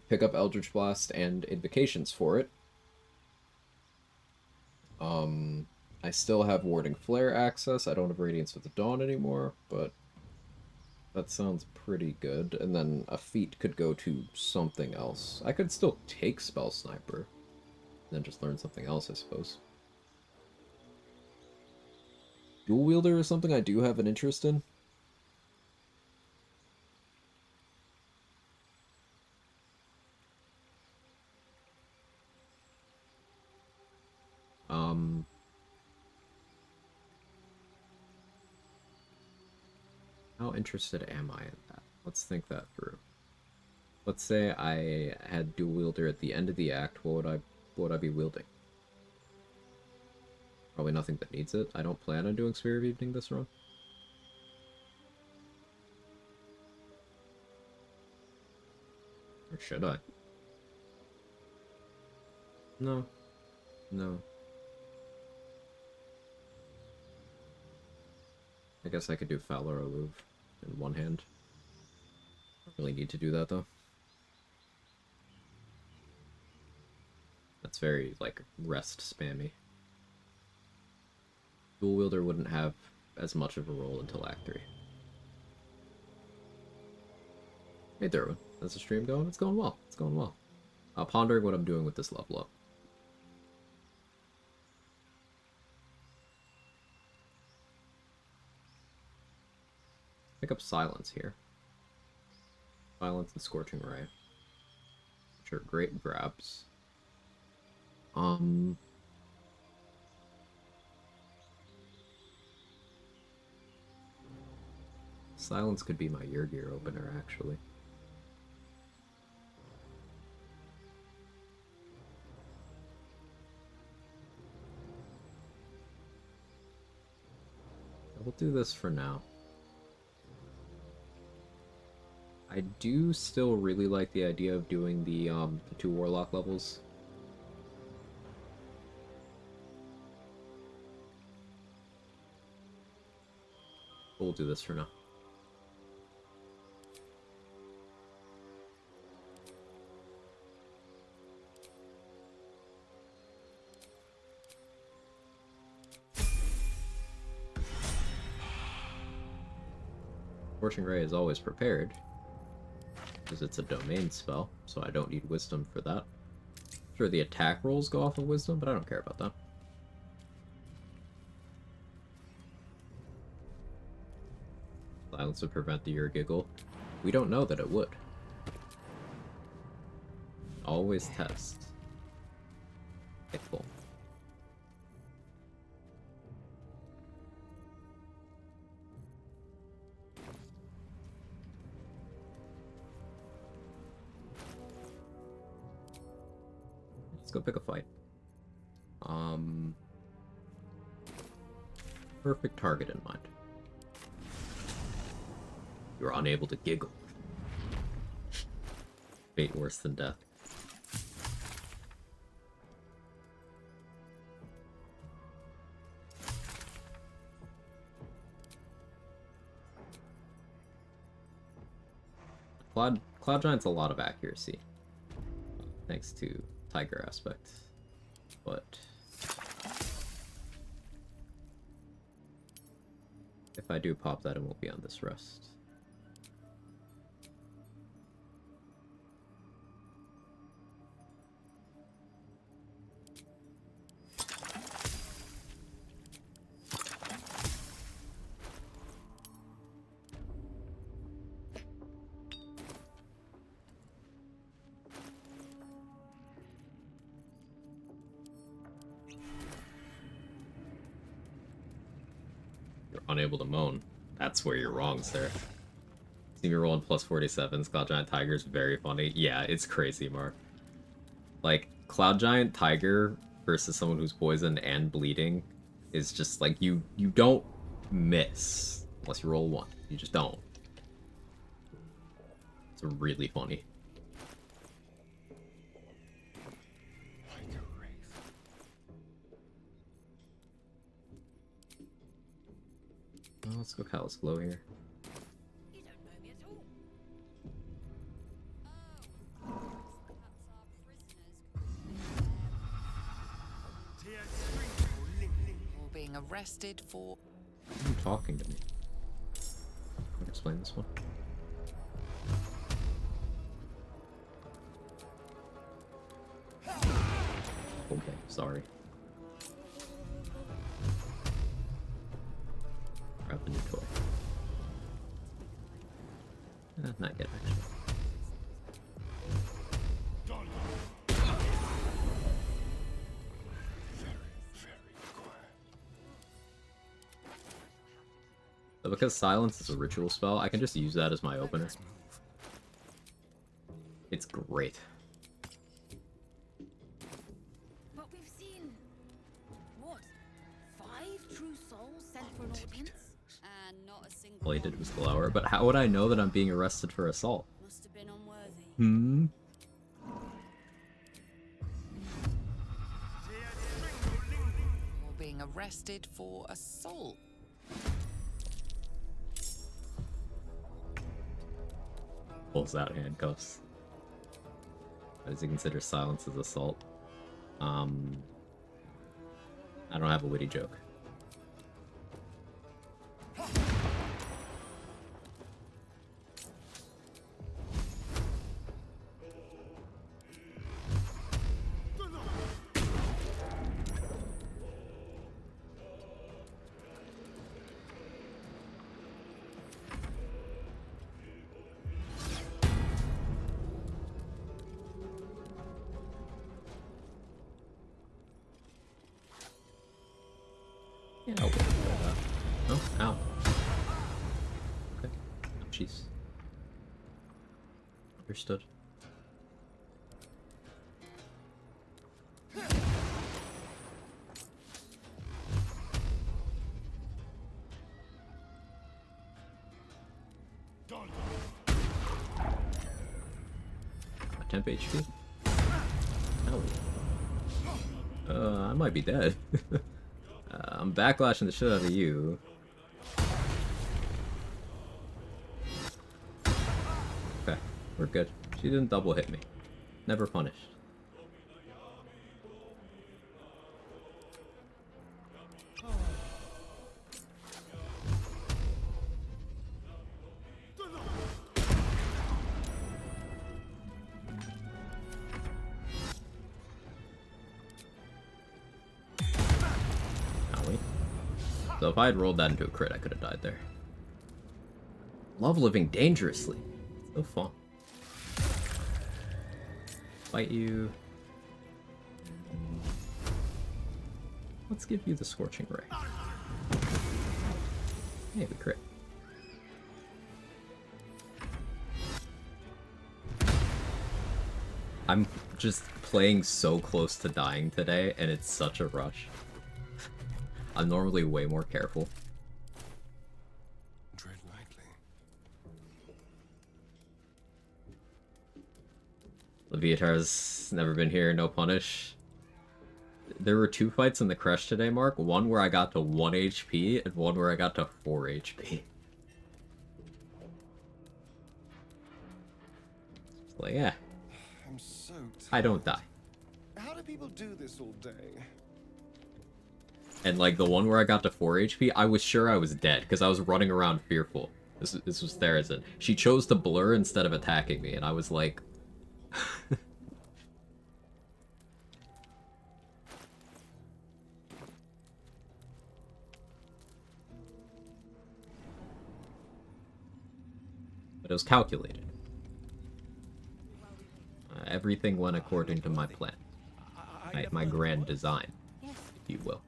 Pick up Eldritch Blast and Invocations for it. I still have Warding Flare access. I don't have Radiance with the Dawn anymore, but that sounds pretty good. And then a feat could go to something else. I could still take Spell Sniper, and then just learn something else, I suppose. Dual Wielder is something I do have an interest in. How interested am I in that? Let's think that through. Let's say I had Dual Wielder at the end of the act. What would I be wielding? Probably nothing that needs it. I don't plan on doing Spear of Evening this run. Or should I? No. No. I guess I could do Fowler or Louvre in one hand. Don't really need to do that, though. That's very, like, rest spammy. Dual Wielder wouldn't have as much of a role until Act 3. Hey, Derwin. How's the stream going? It's going well. It's going well. Pondering what I'm doing with this level up. pick up Silence here. Silence and Scorching Ray, which are great grabs. Silence could be my Year Gear opener, actually. We'll do this for now. I do still really like the idea of doing the 2 Warlock levels. We'll do this for now. Scorching Ray is always prepared, because it's a domain spell, so I don't need Wisdom for that. Sure, the attack rolls go off of Wisdom, but I don't care about that. Silence would prevent the Your Giggle. We don't know that it would. Always test. Hit full. Let's go pick a fight. Perfect target in mind. You're unable to giggle. Fate worse than death. Cloud Giant's a lot of accuracy, thanks to Tiger aspect, but if I do pop that, it won't be on this rest. Unable to moan. That's where you're wrong, sir. See me rolling plus 47s. Cloud Giant Tiger's very funny. Yeah, it's crazy, Mark. Like, Cloud Giant Tiger versus someone who's poisoned and bleeding is just like, you don't miss unless you roll 1. You just don't. It's really funny. Let's go Callous Glow here. You don't know me at all. You're being arrested for... Why are you talking to me? I'll explain this one. Okay, sorry. Grab the new toy. Not yet, actually. So because Silence is a ritual spell, I can just use that as my opener. It's great. But we've seen what? 5 true souls sent for an audience? And not a single All he did was glower, but how would I know that I'm being arrested for assault? must have been unworthy. You're being arrested for assault. Pulls out handcuffs. How does he consider Silence as assault? I don't have a witty joke. Yeah, I'll wait for that. Oh, ow. Okay. Oh, jeez. Understood. Temp HP? Ow. I might be dead. I'm backlashing the shit out of you. Okay, we're good. She didn't double hit me. Never punished. So if I had rolled that into a crit, I could have died there. Love living dangerously. So fun. Fight you. Let's give you the Scorching Ray. Hey, we crit. I'm just playing so close to dying today, and it's such a rush. I'm normally way more careful. Tread lightly. Leviatar's never been here, no punish. There were 2 fights in the Crush today, Mark. One where I got to 1 HP, and one where I got to 4 HP. It's like, yeah. I'm so tired. I don't die. How do people do this all day? And like the one where I got to 4 HP, I was sure I was dead because I was running around fearful. This was Therazin. She chose to blur instead of attacking me, and I was like... But it was calculated. Everything went according to my plan. My grand design, if you will.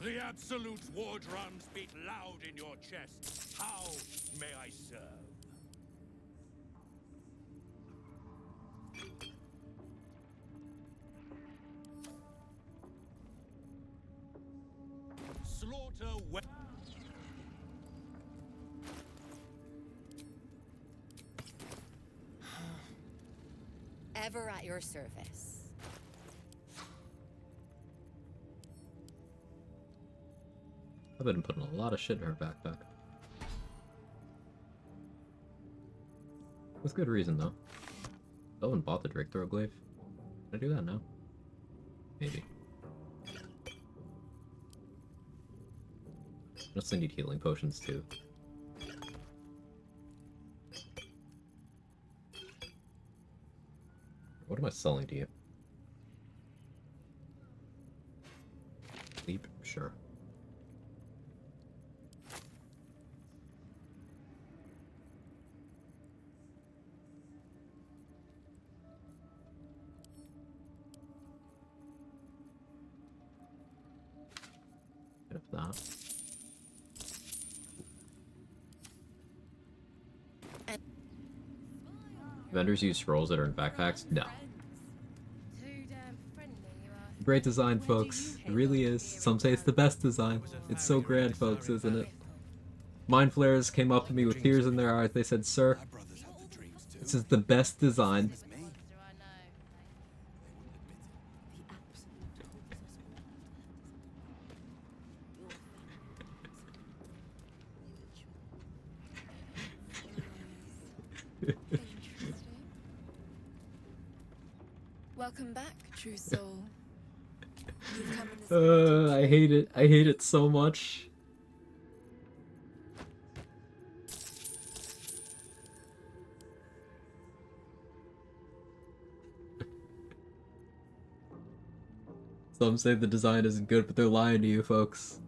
The Absolute war drums beat loud in your chest. How may I serve? Slaughter we- Ever at your service. I've been putting a lot of shit in her backpack. With good reason, though. No one bought the Drake Throglaive. Can I do that now? Maybe. I also need healing potions, too. What am I selling to you? Sleep? Sure. If not. Vendors use scrolls that are in backpacks? No. Great design, folks. It really is. Some say it's the best design. It's so grand, folks, isn't it? Mind Flayers came up to me with tears in their eyes. They said, "Sir, this is the best design." Welcome back, true soul. You've come in this I hate it. I hate it so much. Some say the design isn't good, but they're lying to you, folks.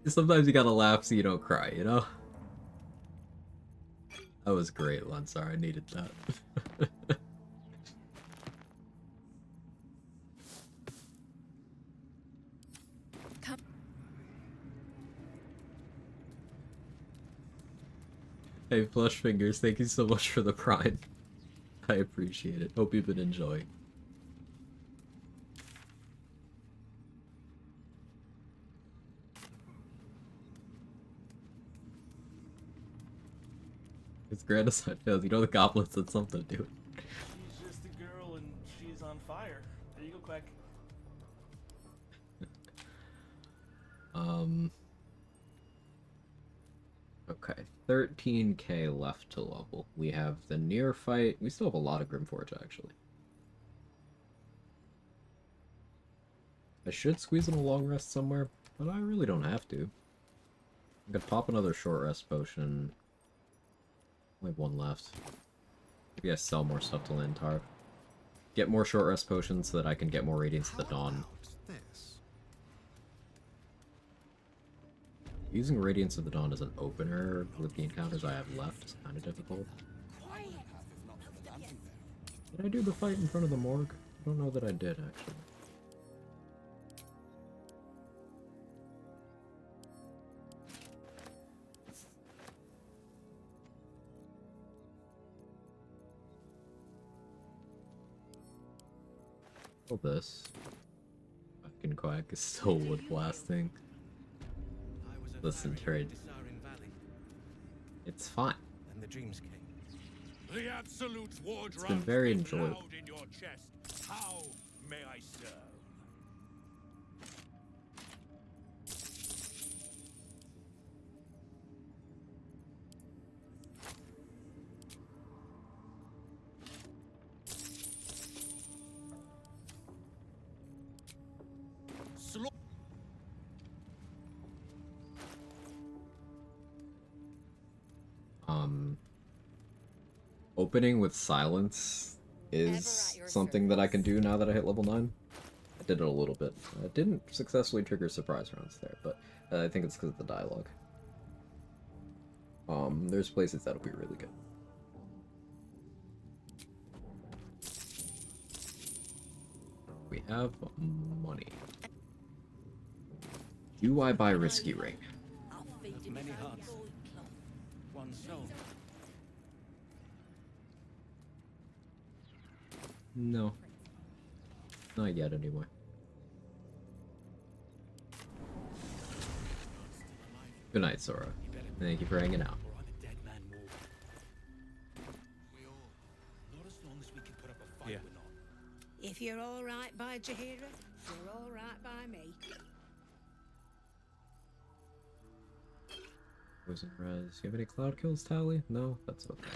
Sometimes you gotta laugh so you don't cry, you know? That was great, Lunsar. I needed that. Hey, Flush Fingers, thank you so much for the prime. I appreciate it. Hope you've been enjoying. It's Grandicide fails. You know the goblins had something to do with it. She's just a girl and she's on fire. There you go, Quag. Okay, 13k left to level. We have the near-fight. We still have a lot of Grimforge, actually. I should squeeze in a long rest somewhere, but I really don't have to. I could pop another short rest potion. We have one left. Maybe I sell more stuff to Lantar. Get more short rest potions so that I can get more Radiance of the Dawn. Using Radiance of the Dawn as an opener with the encounters I have left is kind of difficult. Did I do the fight in front of the morgue? I don't know that I did, actually. All this. Fucking Quag is still wood blasting. Listen, Trade. It's fine. And the dreams came. The absolute war It's been very enjoyable. in your chest. How may I serve? Opening with silence is something that I can do now that I hit level 9. I did it a little bit. I didn't successfully trigger surprise rounds there, but I think it's because of the dialogue. There's places that'll be really good. We have money. Do I buy Risky Ring? Many hearts, one soul. No. Not yet, anyway. Good night, Sora. Thank you for hanging out. Here. If you're all right by Jaheira, you're all right by me. Poison Res. You have any cloud kills, Tally? No? That's okay.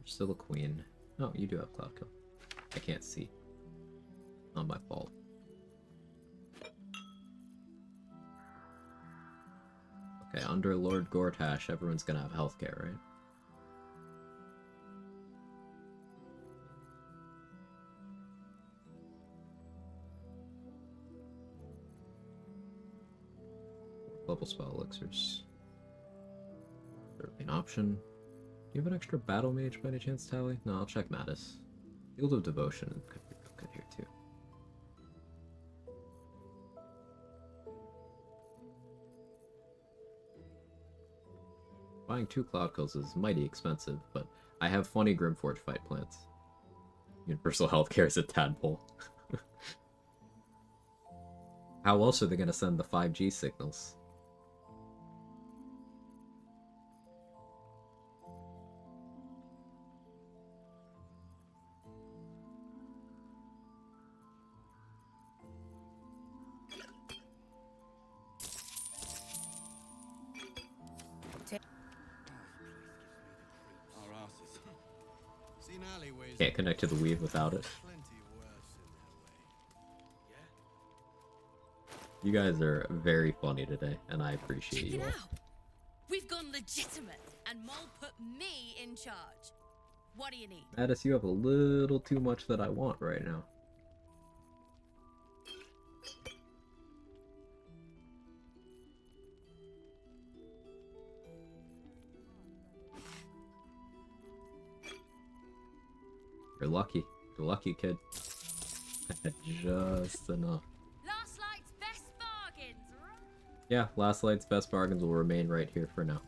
You're still a queen. Oh, you do have cloud kill. I can't see. Not my fault. Okay, under Lord Gortash, everyone's gonna have healthcare, right? Level spell elixirs. Certainly an option. Do you have an extra battle mage by any chance, Tally? No, I'll check Mattis. Field of Devotion could be real good here too. Buying 2 cloud kills is mighty expensive, but I have funny Grimforge fight plans. Universal healthcare is a tadpole. How else are they gonna send the 5G signals? Can't connect to the weave without it. You guys are very funny today, and I appreciate you all. We've gone legitimate, and Mol put me in charge. What do you need? Mattis, you have a little too much that I want right now. You're lucky. You're lucky, kid. Just enough. Last Light's best bargains, right? Yeah, Last Light's best bargains will remain right here for now.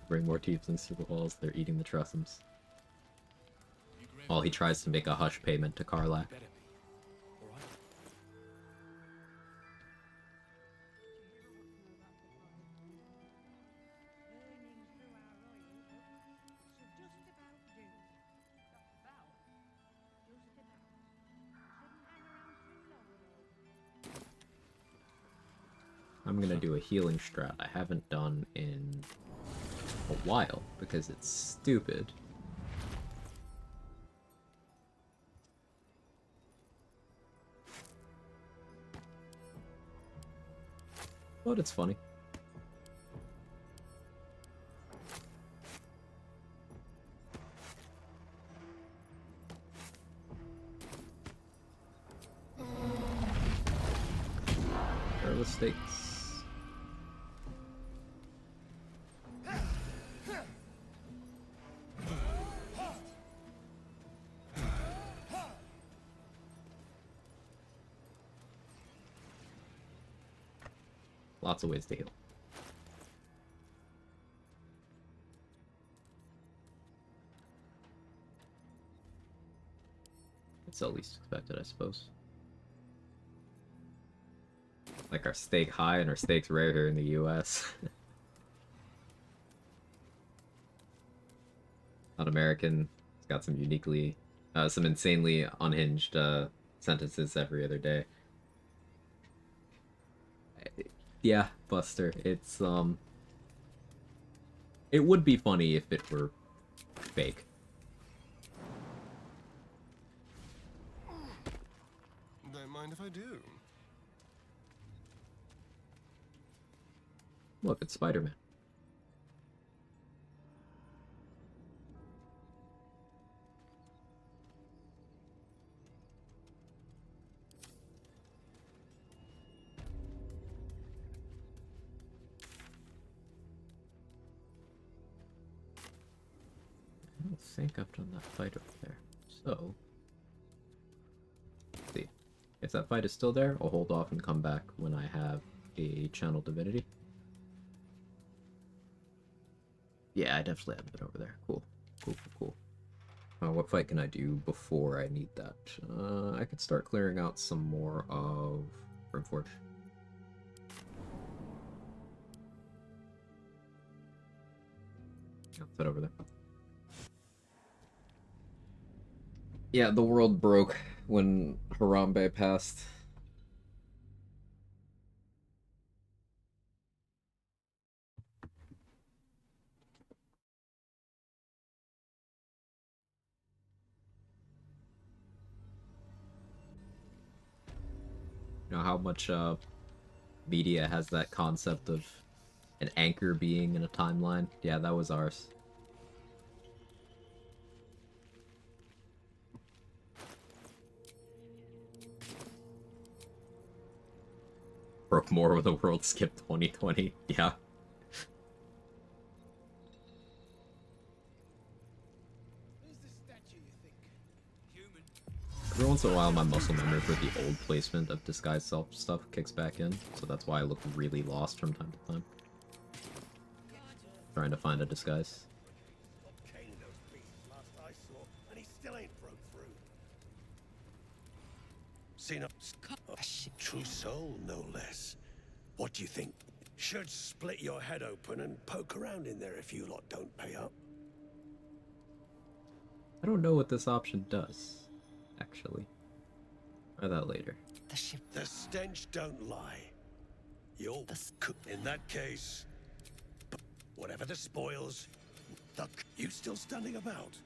Bring more tieflings through the walls, they're eating the tressums. While he tries to make a hush payment to Karlach. I'm gonna do a healing strat I haven't done in a while because it's stupid. But it's funny. Where are the stakes? Lots of ways to heal. It's at least expected, I suppose. Like our stake high and our stakes rare here in the US. Not American. It's got some uniquely, some insanely unhinged sentences every other day. Yeah, Buster. It's it would be funny if it were fake. Don't mind if I do. Look, it's Spider-Man. I don't think I've done that fight over there. So, let's see. If that fight is still there, I'll hold off and come back when I have a channel divinity. Yeah, I definitely haven't been over there. Cool. Cool, cool, cool. What fight can I do before I need that? I could start clearing out some more of Brimforge. Yeah, let's head over there. Yeah, the world broke when Harambe passed. You know how much media has that concept of an anchor being in a timeline? Yeah, that was ours. Broke more when the world skipped 2020. Yeah. Every once in a while, my muscle memory for the old placement of disguise self stuff kicks back in, so that's why I look really lost from time to time. Trying to find a disguise. True soul, no less. What do you think? Should split your head open and poke around in there if you lot don't pay up. I don't know what this option does, actually. Try that later. The stench don't lie. You'll in that case. Whatever the spoils, you still standing about?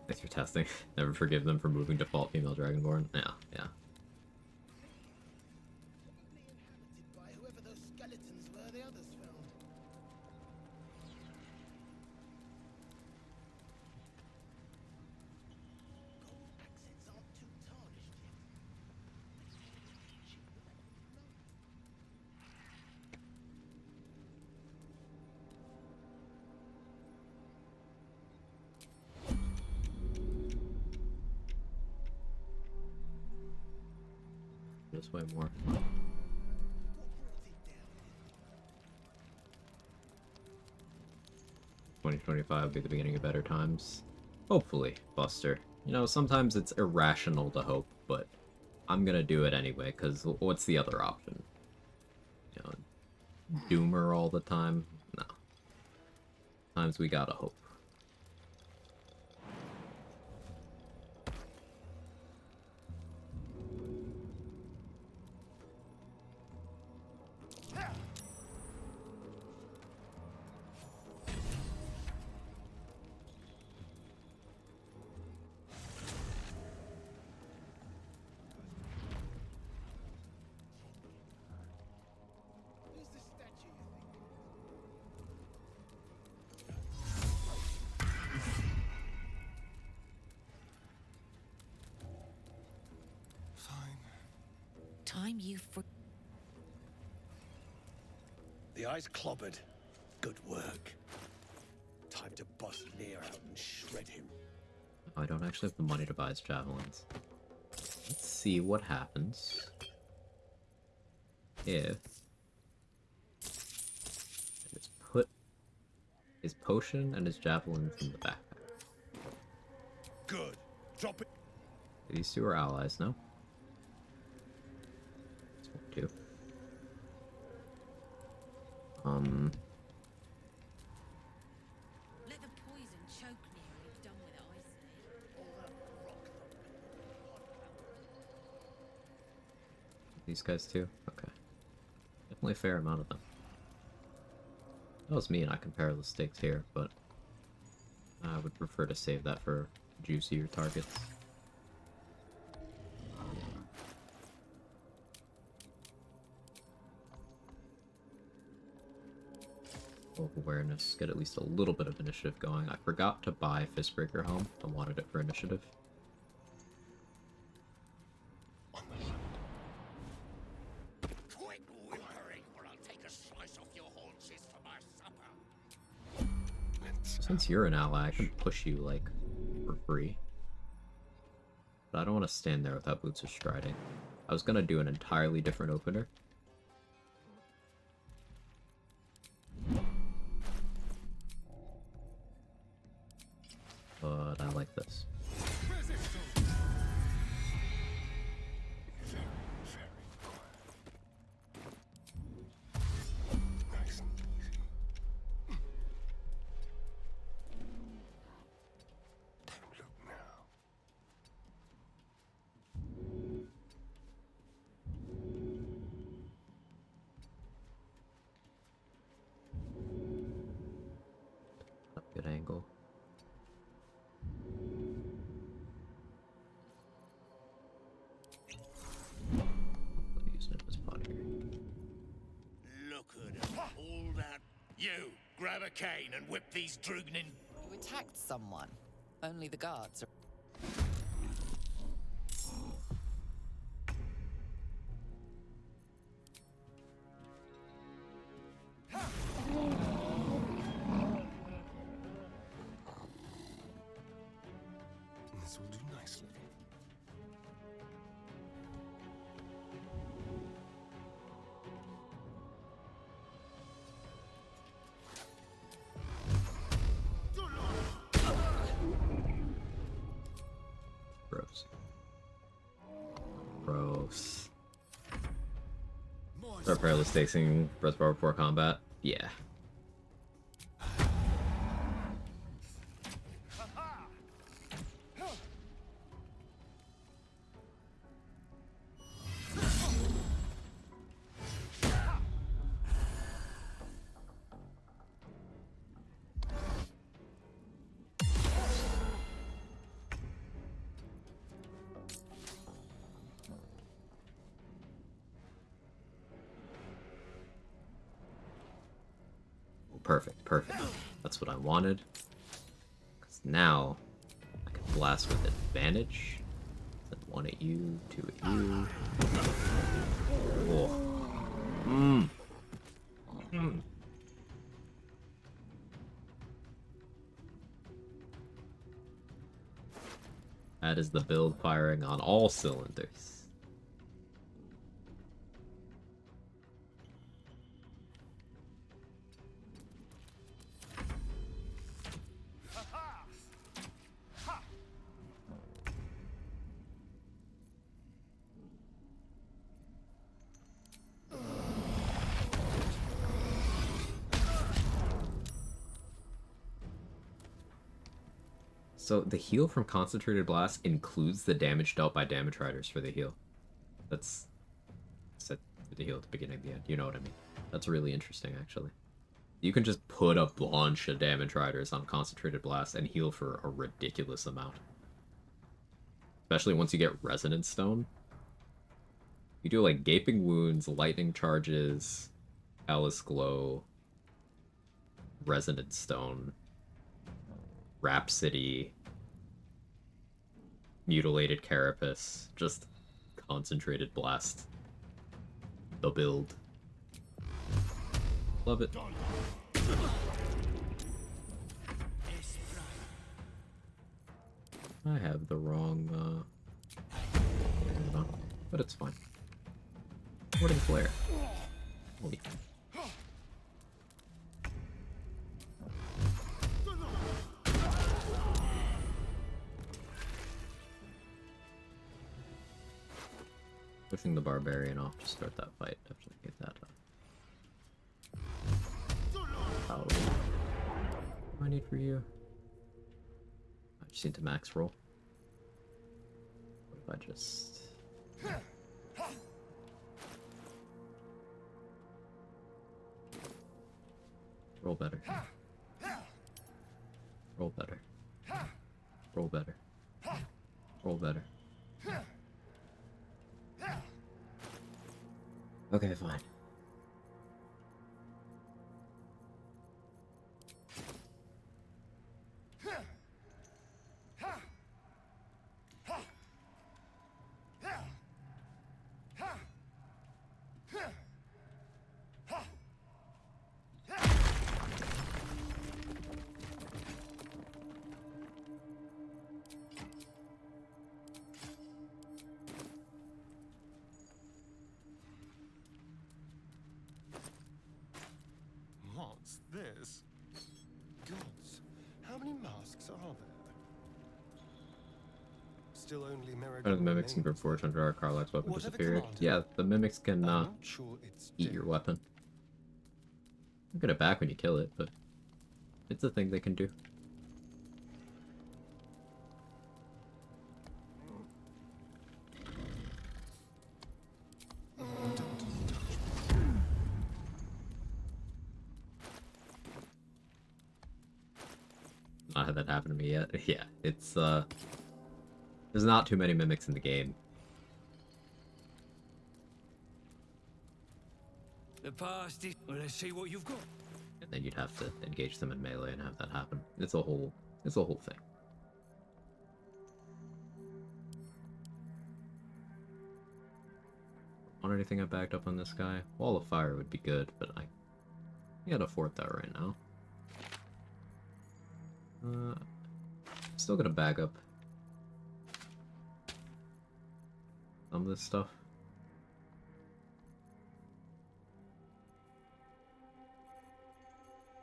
Thanks for testing. Never forgive them for moving default female dragonborn. Yeah, yeah. this way more. 2025 will be the beginning of better times. Hopefully, Buster. You know, sometimes it's irrational to hope, but I'm gonna do it anyway, because what's the other option? You know, doomer all the time? No. Times we gotta hope. Time you for. The eye's clobbered. Good work. Time to bust Lear out and shred him. I don't actually have the money to buy his javelins. Let's see what happens if I just put his potion and his javelins in the backpack. Good. Drop it. These two are allies, no? This one too. Let the poison choke near and be done with it, I say. These guys too? Okay. Definitely a fair amount of them. That was me and I compare the stakes here, but I would prefer to save that for juicier targets. Awareness, get at least a little bit of initiative going. I forgot to buy Fistbreaker Helm. I wanted it for initiative. Quit whimpering, or I'll take a slice off your haunches for my supper. Since you're an ally, I can push you, like, for free. But I don't want to stand there without boots of striding. I was gonna do an entirely different opener. But I like this. Good angle. Using it as pot here. Look at him. All that. You, grab a cane and whip these Drugnin. You attacked someone. Only the guards are. This will do nicely. Gross. Gross. Start perilous stakesing Breathbar before combat? Yeah. Perfect, perfect. That's what I wanted. Because now I can blast with advantage. Then 1 at you, 2 at you. Oh. That is the build firing on all cylinders. So the heal from Concentrated Blast includes the damage dealt by damage riders for the heal. That's set for the heal at the beginning and the end. You know what I mean? That's really interesting, actually. You can just put a bunch of damage riders on Concentrated Blast and heal for a ridiculous amount. Especially once you get Resonance Stone. You do like Gaping Wounds, Lightning Charges, Alice Glow, Resonance Stone, Rhapsody, Mutilated Carapace, just Concentrated Blast. The build. Love it. I have the wrong, but it's fine. Warding Flare. Holy. Pushing the Barbarian off to start that fight. Definitely get that up. Oh. What do I need for you? I just need to max roll. What if I just... Roll better. Roll better. Roll better. Roll better. Okay, fine. What's this? Gods, how many masks are there? Still only One of the mimics can perform under our Karlach's weapon disappeared. Yeah, the mimics can eat your weapon. You get it back when you kill it, but it's a thing they can do. Not had that happen to me yet. Yeah, it's there's not too many mimics in the game. The past is... Well, let's see what you've got. And then you'd have to engage them in melee and have that happen. It's a whole thing. Want anything I backed up on this guy? Wall of Fire would be good, but I can't afford that right now. Still gonna back up some of this stuff.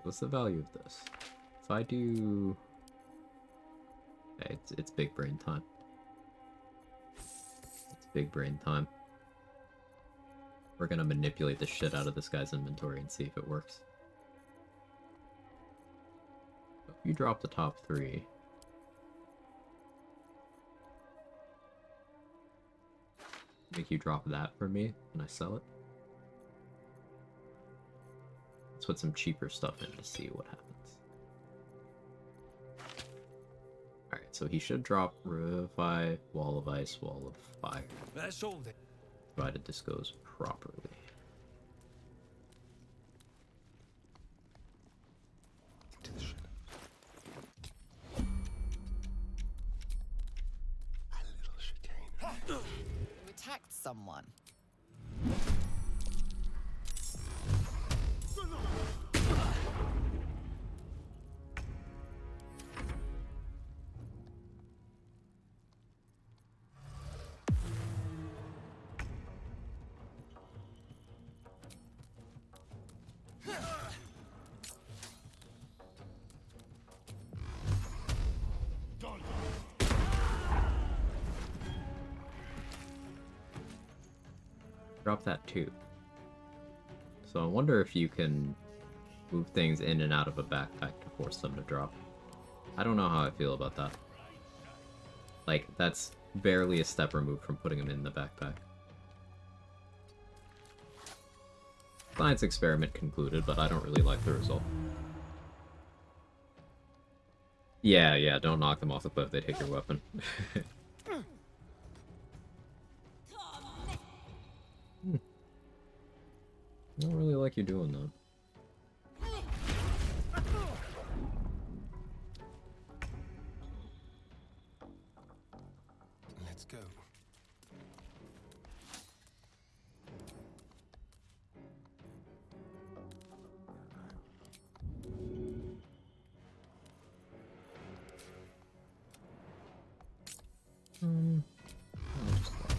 What's the value of this? If I do... Okay, it's big brain time. It's big brain time. We're gonna manipulate the shit out of this guy's inventory and see if it works. If you drop the top 3... Make you drop that for me, and I sell it. Let's put some cheaper stuff in to see what happens. Alright, so he should drop Revivify, Wall of Ice, Wall of Fire. That's all then. Provided this goes properly. Into the shadows. A little chicane. You attacked someone. Drop that too. So I wonder if you can move things in and out of a backpack to force them to drop. I don't know how I feel about that. Like, that's barely a step removed from putting him in the backpack. Science experiment concluded, but I don't really like the result. Yeah, don't knock them off the cliff, they take your weapon. I don't really like you doing that. Let's go. I just lost.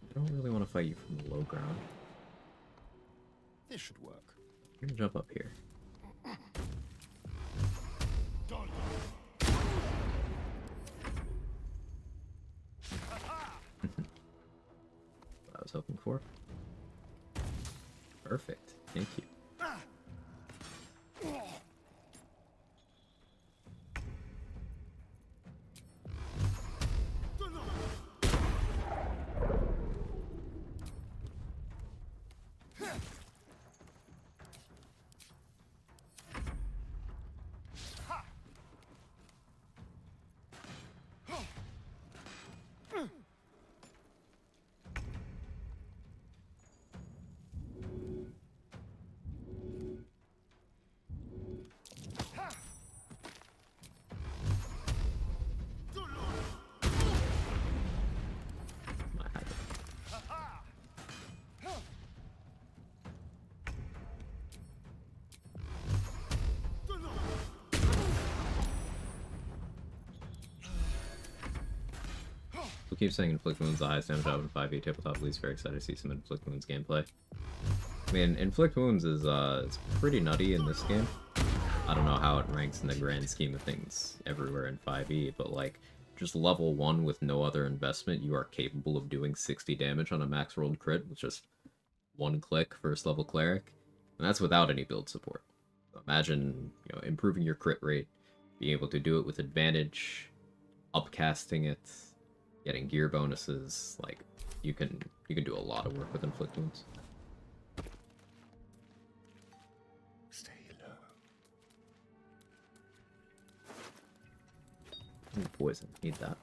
I don't really want to fight you from the low ground. This should work. I'm gonna jump up here. What I was hoping for. Perfect. Thank you. We keep saying Inflict Wounds the highest damage out in 5e tabletop, at least very excited to see some Inflict Wounds gameplay. I mean, Inflict Wounds is it's pretty nutty in this game. I don't know how it ranks in the grand scheme of things everywhere in 5e, but like, just level 1 with no other investment, you are capable of doing 60 damage on a max rolled crit with just one click, first level cleric, and that's without any build support. Imagine, you know, improving your crit rate, being able to do it with advantage, upcasting it, getting gear bonuses. Like, you can do a lot of work with Inflict Wounds. Stay low. Ooh, poison, need that.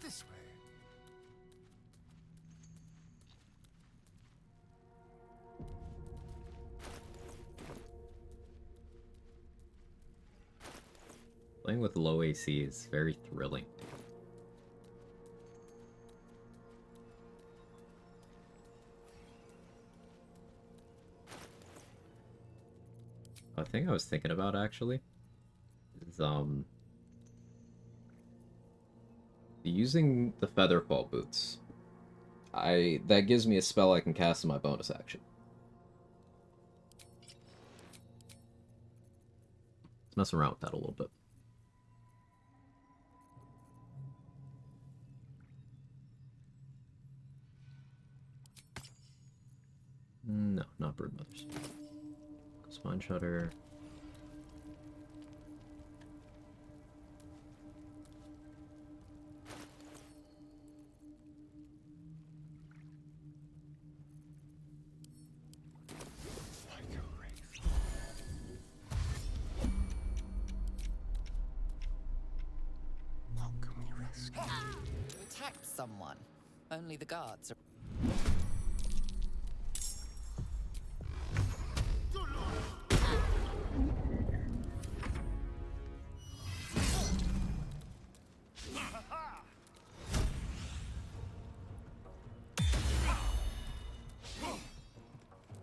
This way. Playing with low AC is very thrilling. A thing I was thinking about actually is using the Featherfall boots. That gives me a spell I can cast in my bonus action. Let's mess around with that a little bit. No, not Broodmothers. Spine Shutter. attacked someone. Only the guards are...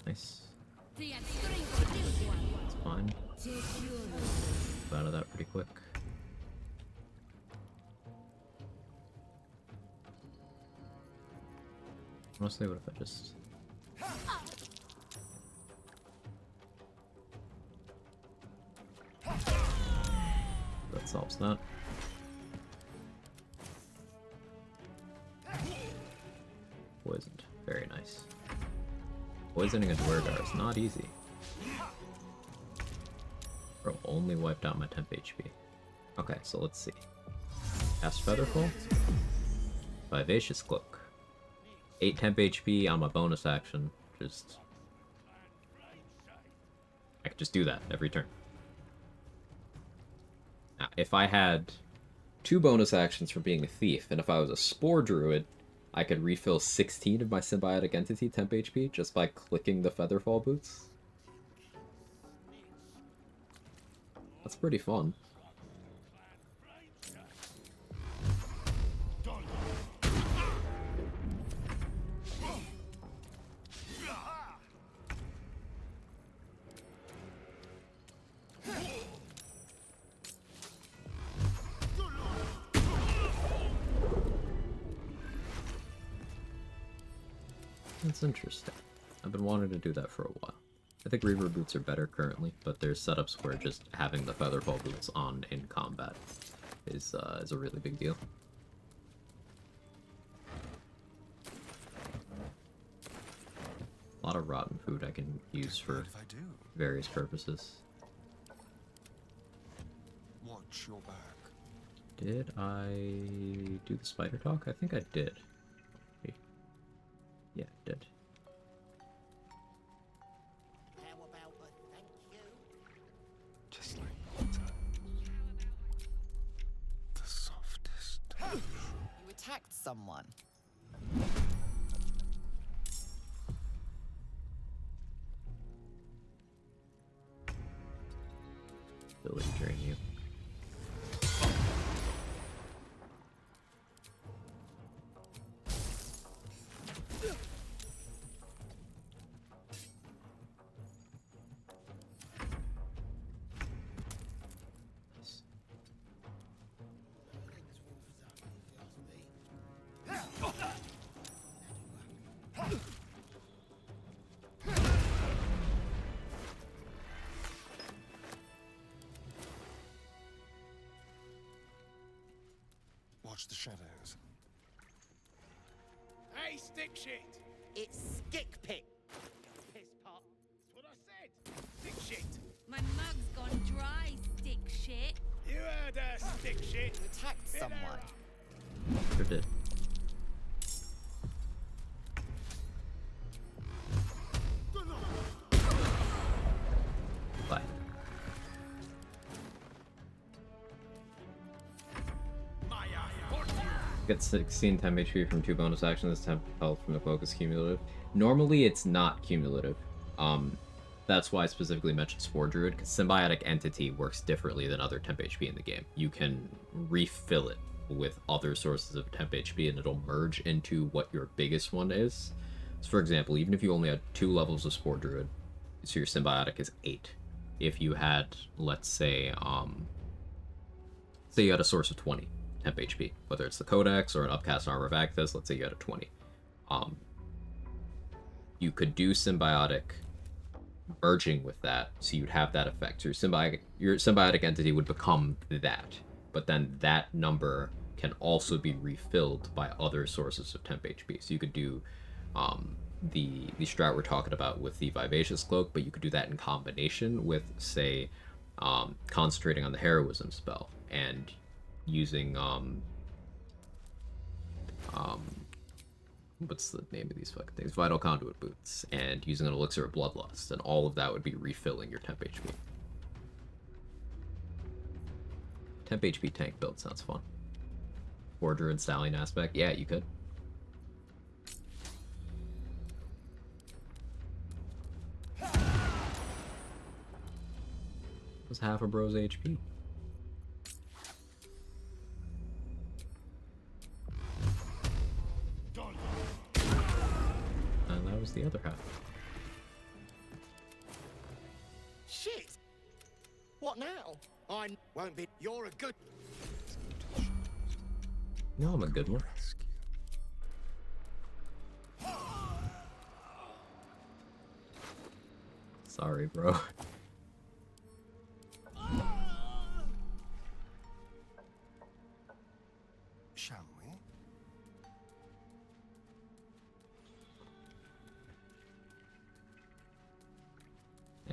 Nice. It's fine. Out of that pretty quick. Honestly, what if I just... That solves that. Poisoned. Very nice. Poisoning a Dwergar is not easy. Bro, only wiped out my temp HP. Okay, so let's see. Cast Featherfall. Vivacious Cloak. 8 temp HP on my bonus action. I could just do that every turn. Now, if I had 2 bonus actions for being a thief, and if I was a Spore Druid, I could refill 16 of my Symbiotic Entity temp HP just by clicking the Featherfall boots. That's pretty fun. That's interesting. I've been wanting to do that for a while. I think Reaver boots are better currently, but there's setups where just having the Featherfall boots on in combat is a really big deal. A lot of rotten food I can use for various purposes. Watch your back. Did I do the spider talk? I think I did. Yeah, I did. How about a thank you? Just like water. The softest. You attacked someone. Ability drain you. Watch the shadows. Hey, stick shit! It's stick pick. Piss pot. That's what I said. Stick shit. My mug's gone dry, stick shit. You heard her, stick shit. You attacked Fill her someone. up. Sure did. Bye. Get 16 temp HP from 2 bonus actions. Temp health from the Quag is cumulative. Normally, it's not cumulative. That's why I specifically mentioned Spore Druid, because Symbiotic Entity works differently than other temp HP in the game. You can refill it with other sources of temp HP, and it'll merge into what your biggest one is. So, for example, even if you only had 2 levels of Spore Druid, so your Symbiotic is 8. If you had, let's say, say you had a source of 20 temp HP, whether it's the Codex or an Upcast Armor of Acthas, let's say you had a 20. You could do Symbiotic merging with that, so you'd have that effect. So your symbiotic entity would become that, but then that number can also be refilled by other sources of temp HP. So you could do the strat we're talking about with the Vivacious Cloak, but you could do that in combination with, say, concentrating on the Heroism spell and using what's the name of these fucking things? Vital Conduit Boots, and using an Elixir of Bloodlust, and all of that would be refilling your temp HP. Temp HP tank build sounds fun. Forger and Stallion aspect. Yeah, you could. Was half a bro's HP. And that was the other half. Shit! What now? I won't be. You're a good. No, I'm a good one. Sorry, bro. Shall we?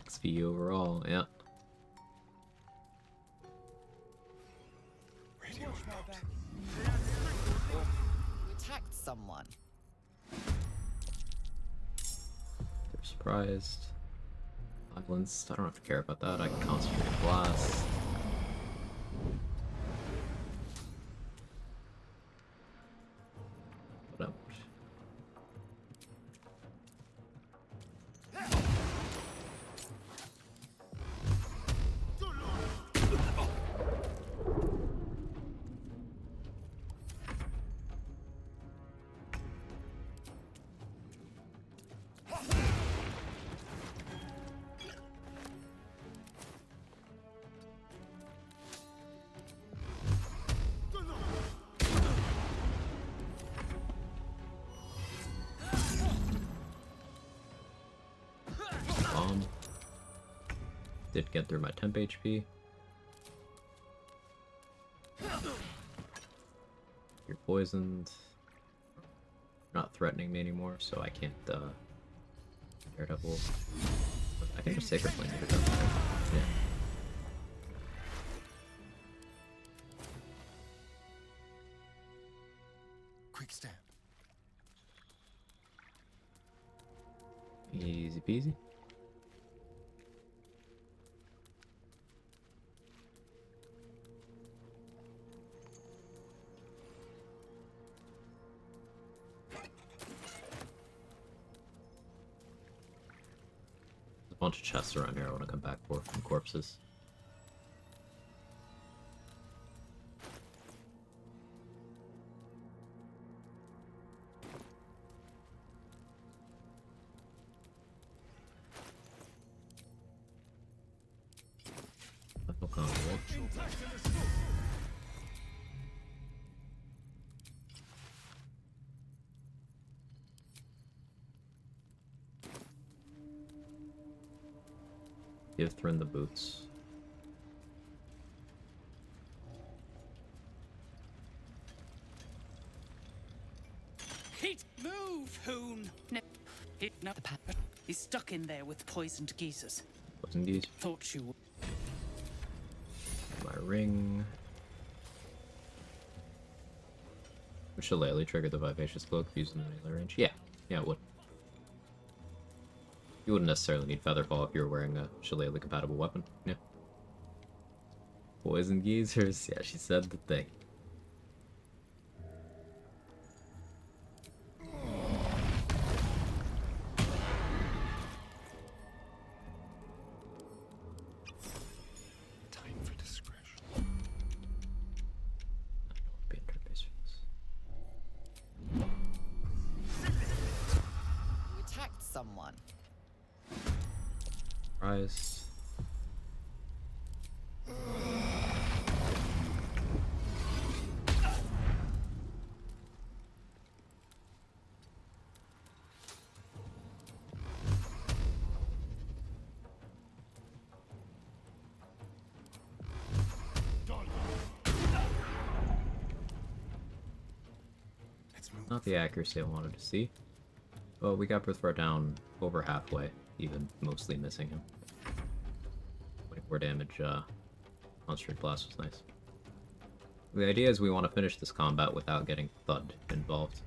XP overall, yeah. Watch my back. You attacked someone. They're surprised. Violence. I don't have to care about that. I can concentrate on blast. Put out. Bomb. Did get through my temp HP. You're poisoned. You're not threatening me anymore, so I can't, Daredevil. I can just Sacred Flame if it doesn't. Yeah. Quick step. Easy peasy. There's a bunch of chests around here I want to come back for from corpses. No combo. Give Thryn the boots. Heat! Move, Hoon! No. No. He's stuck in there with poisoned geezers. Poison geese. Thought you would. My ring. Would Shillelagh trigger the Vivacious Cloak using the melee range? Yeah. Yeah, it would. You wouldn't necessarily need Featherfall if you were wearing a Shillelagh compatible weapon. Yeah. Poison geezers. Yeah, she said the thing. Time for discretion. Be in turn-based for this. You attacked someone. Surprise. Not the accuracy I wanted to see. Well, we got Birthfart down over halfway, even mostly missing him. 24 damage, Concentrated Blast was nice. The idea is we want to finish this combat without getting Thud involved.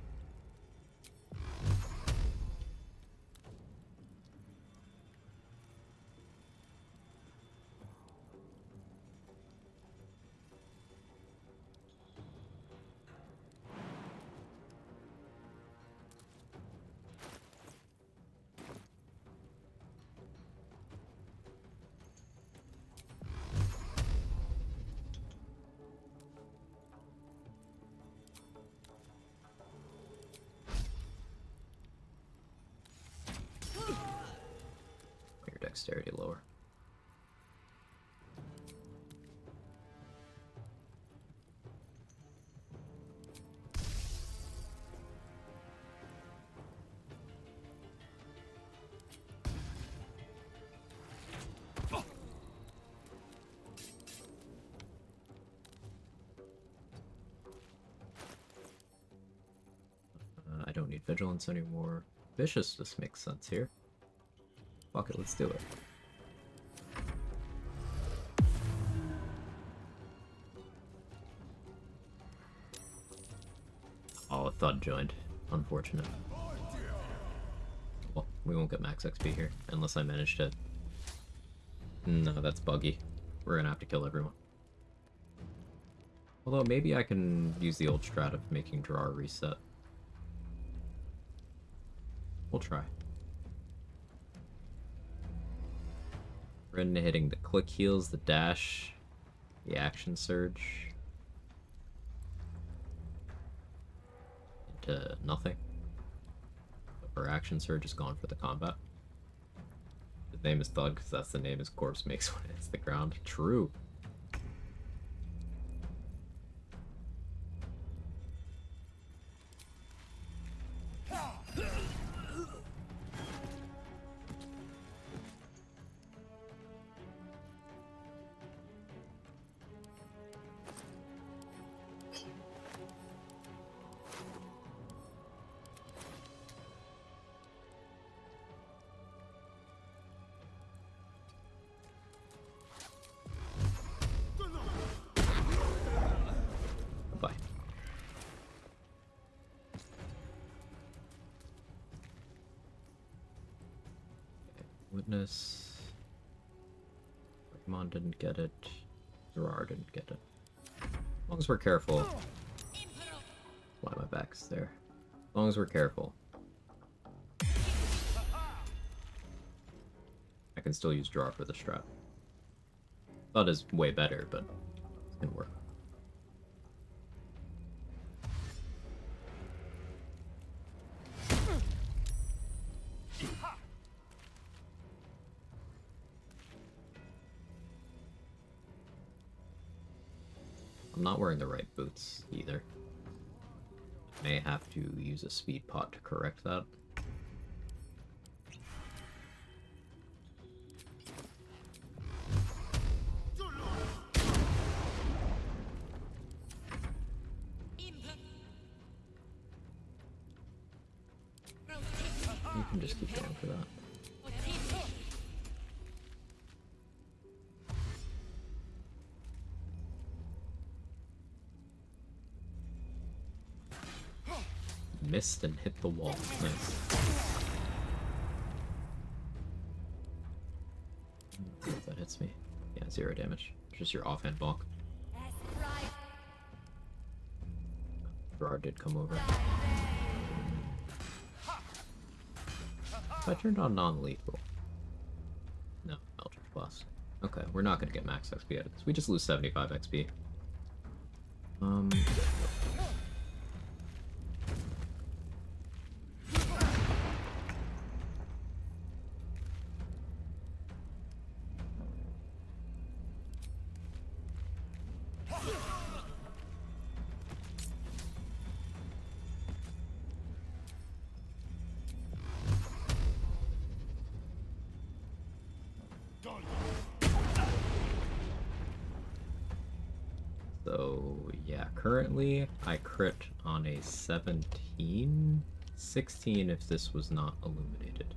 dexterity lower. I don't need vigilance anymore. Vicious just makes sense here. Fuck it, let's do it. Oh, a thud joined. Unfortunate. Well, we won't get max XP here, unless I manage to... No, that's buggy. We're gonna have to kill everyone. Although, maybe I can use the old strat of making draw reset. We'll try. We're into hitting the click heals, the dash, the action surge. Into nothing. Our action surge is gone for the combat. His name is Thug because that's the name his corpse makes when it hits the ground. True. Witness. Pokemon didn't get it. Zerar didn't get it. As long as we're careful. Why my back's there. As long as we're careful. I can still use draw for the strat. Thought is way better, but it's gonna work. I'm not wearing the right boots either. May have to use a speed pot to correct that. You can just keep going for that. Missed and hit the wall. Nice. If that hits me. Yeah, 0 damage. Just your offhand bonk. Gerard did come over. If I turned on non-lethal. No, Eldritch Blast. Okay, we're not gonna get max XP out of this. We just lose 75 XP. So, yeah, currently I crit on a 17, 16 if this was not illuminated.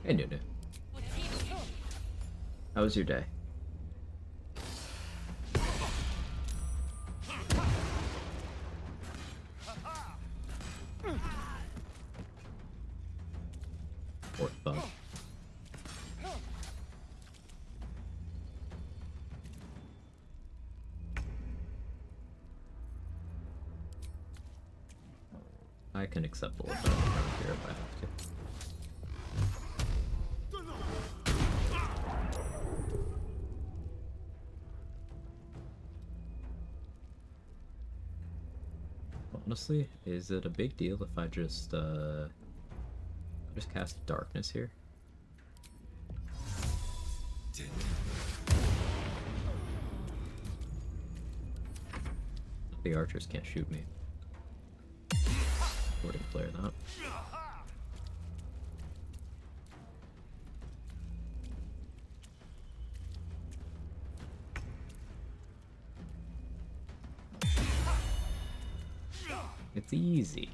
Hey, Nunu. How was your day? Or thug. I can accept a little bit of here if I have to. Honestly, is it a big deal if I just cast darkness here? The archers can't shoot me. Or declare that. It's easy.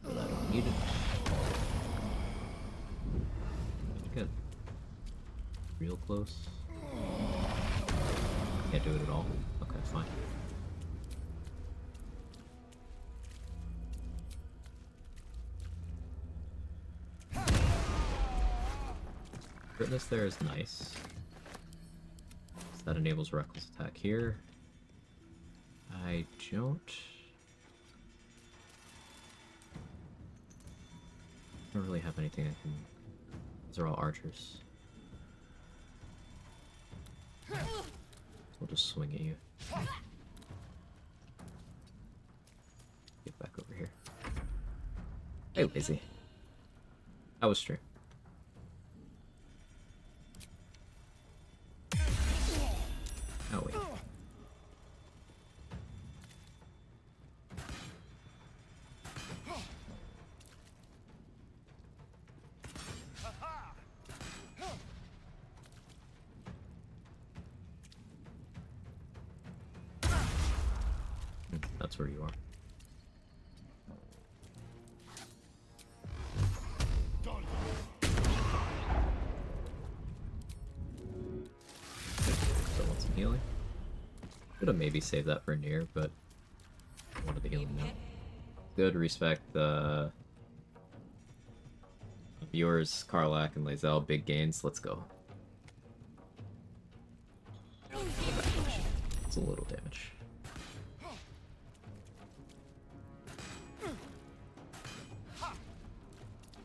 Well, I don't need it. Good. Real close. Can't do it at all. Okay, fine. Critness there is nice. So that enables reckless attack here. I don't really have anything I can. These are all archers. So we'll just swing at you. Get back over here. Hey, lazy. I was stream. Oh wait. That's where you are. Still want some healing. Should have maybe saved that for near, but I wanted the healing now. Good, respect the viewers, Karlak and Lae'zel, big gains. Let's go. It's a little damage.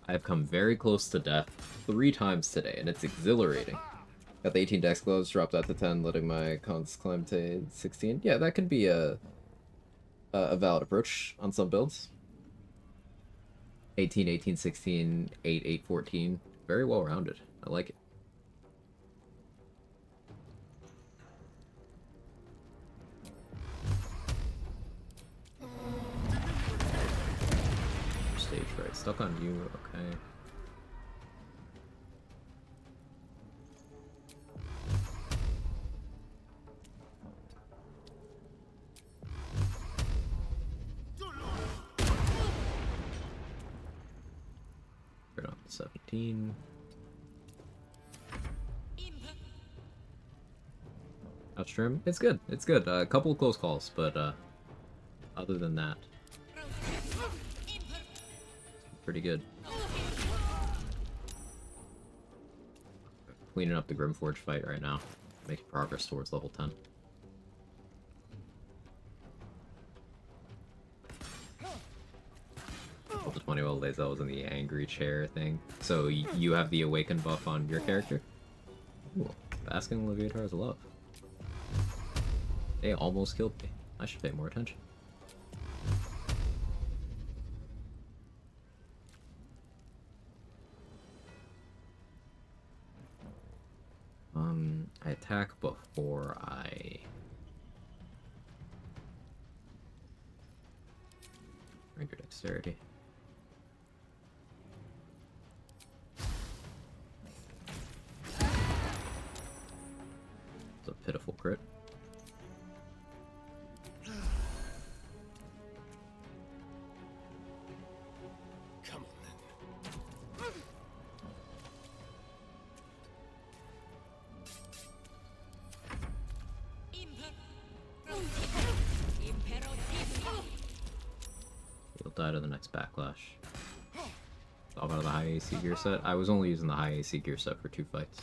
I've come very close to death 3 times today, and it's exhilarating. Got the 18 dex gloves, dropped that to 10, letting my cons climb to 16. Yeah, that can be a valid approach on some builds. 18, 18, 16, 8, 8, 14. Very well rounded. I like it. Stage right. Stuck on you. Okay. Right on 17. Outstream. It's good. It's good. A couple of close calls, but other than that, pretty good. Cleaning up the Grimforge fight right now. Making progress towards level 10. Level 20 while Lae'zel was in the angry chair thing. So you have the awaken buff on your character? Ooh, Basking Leviatar's love. They almost killed me. I should pay more attention. I attack before I... Ranger dexterity. It's a pitiful crit. Come on then. You'll die to the next backlash. All out of the high AC gear set. I was only using the high AC gear set for 2 fights.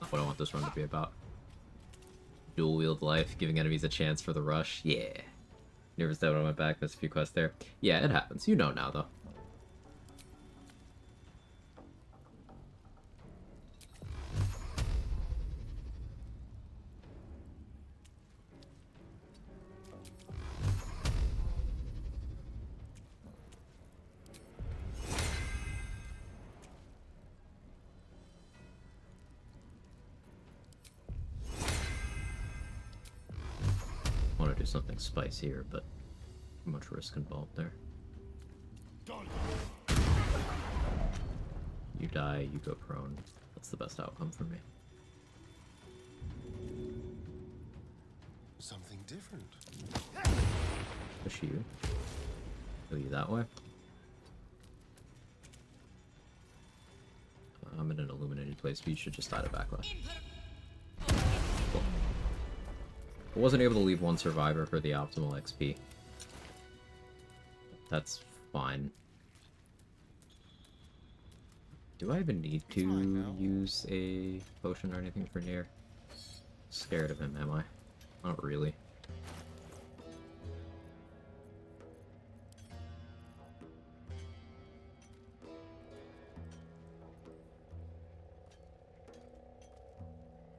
Not what I want this run to be about. Dual wield life, giving enemies a chance for the rush. Yeah. Nervous down on my back, missed a few quests there. Yeah, it happens. You know now, though. something spicier, but too much risk involved there. You die, you go prone. That's the best outcome for me. Something different. Push you. Go you that way. I'm in an illuminated place, but you should just die to backlash. Cool. I wasn't able to leave one survivor for the optimal XP. That's fine. Do I even need to use a potion or anything for Nier? Scared of him, am I? Not really.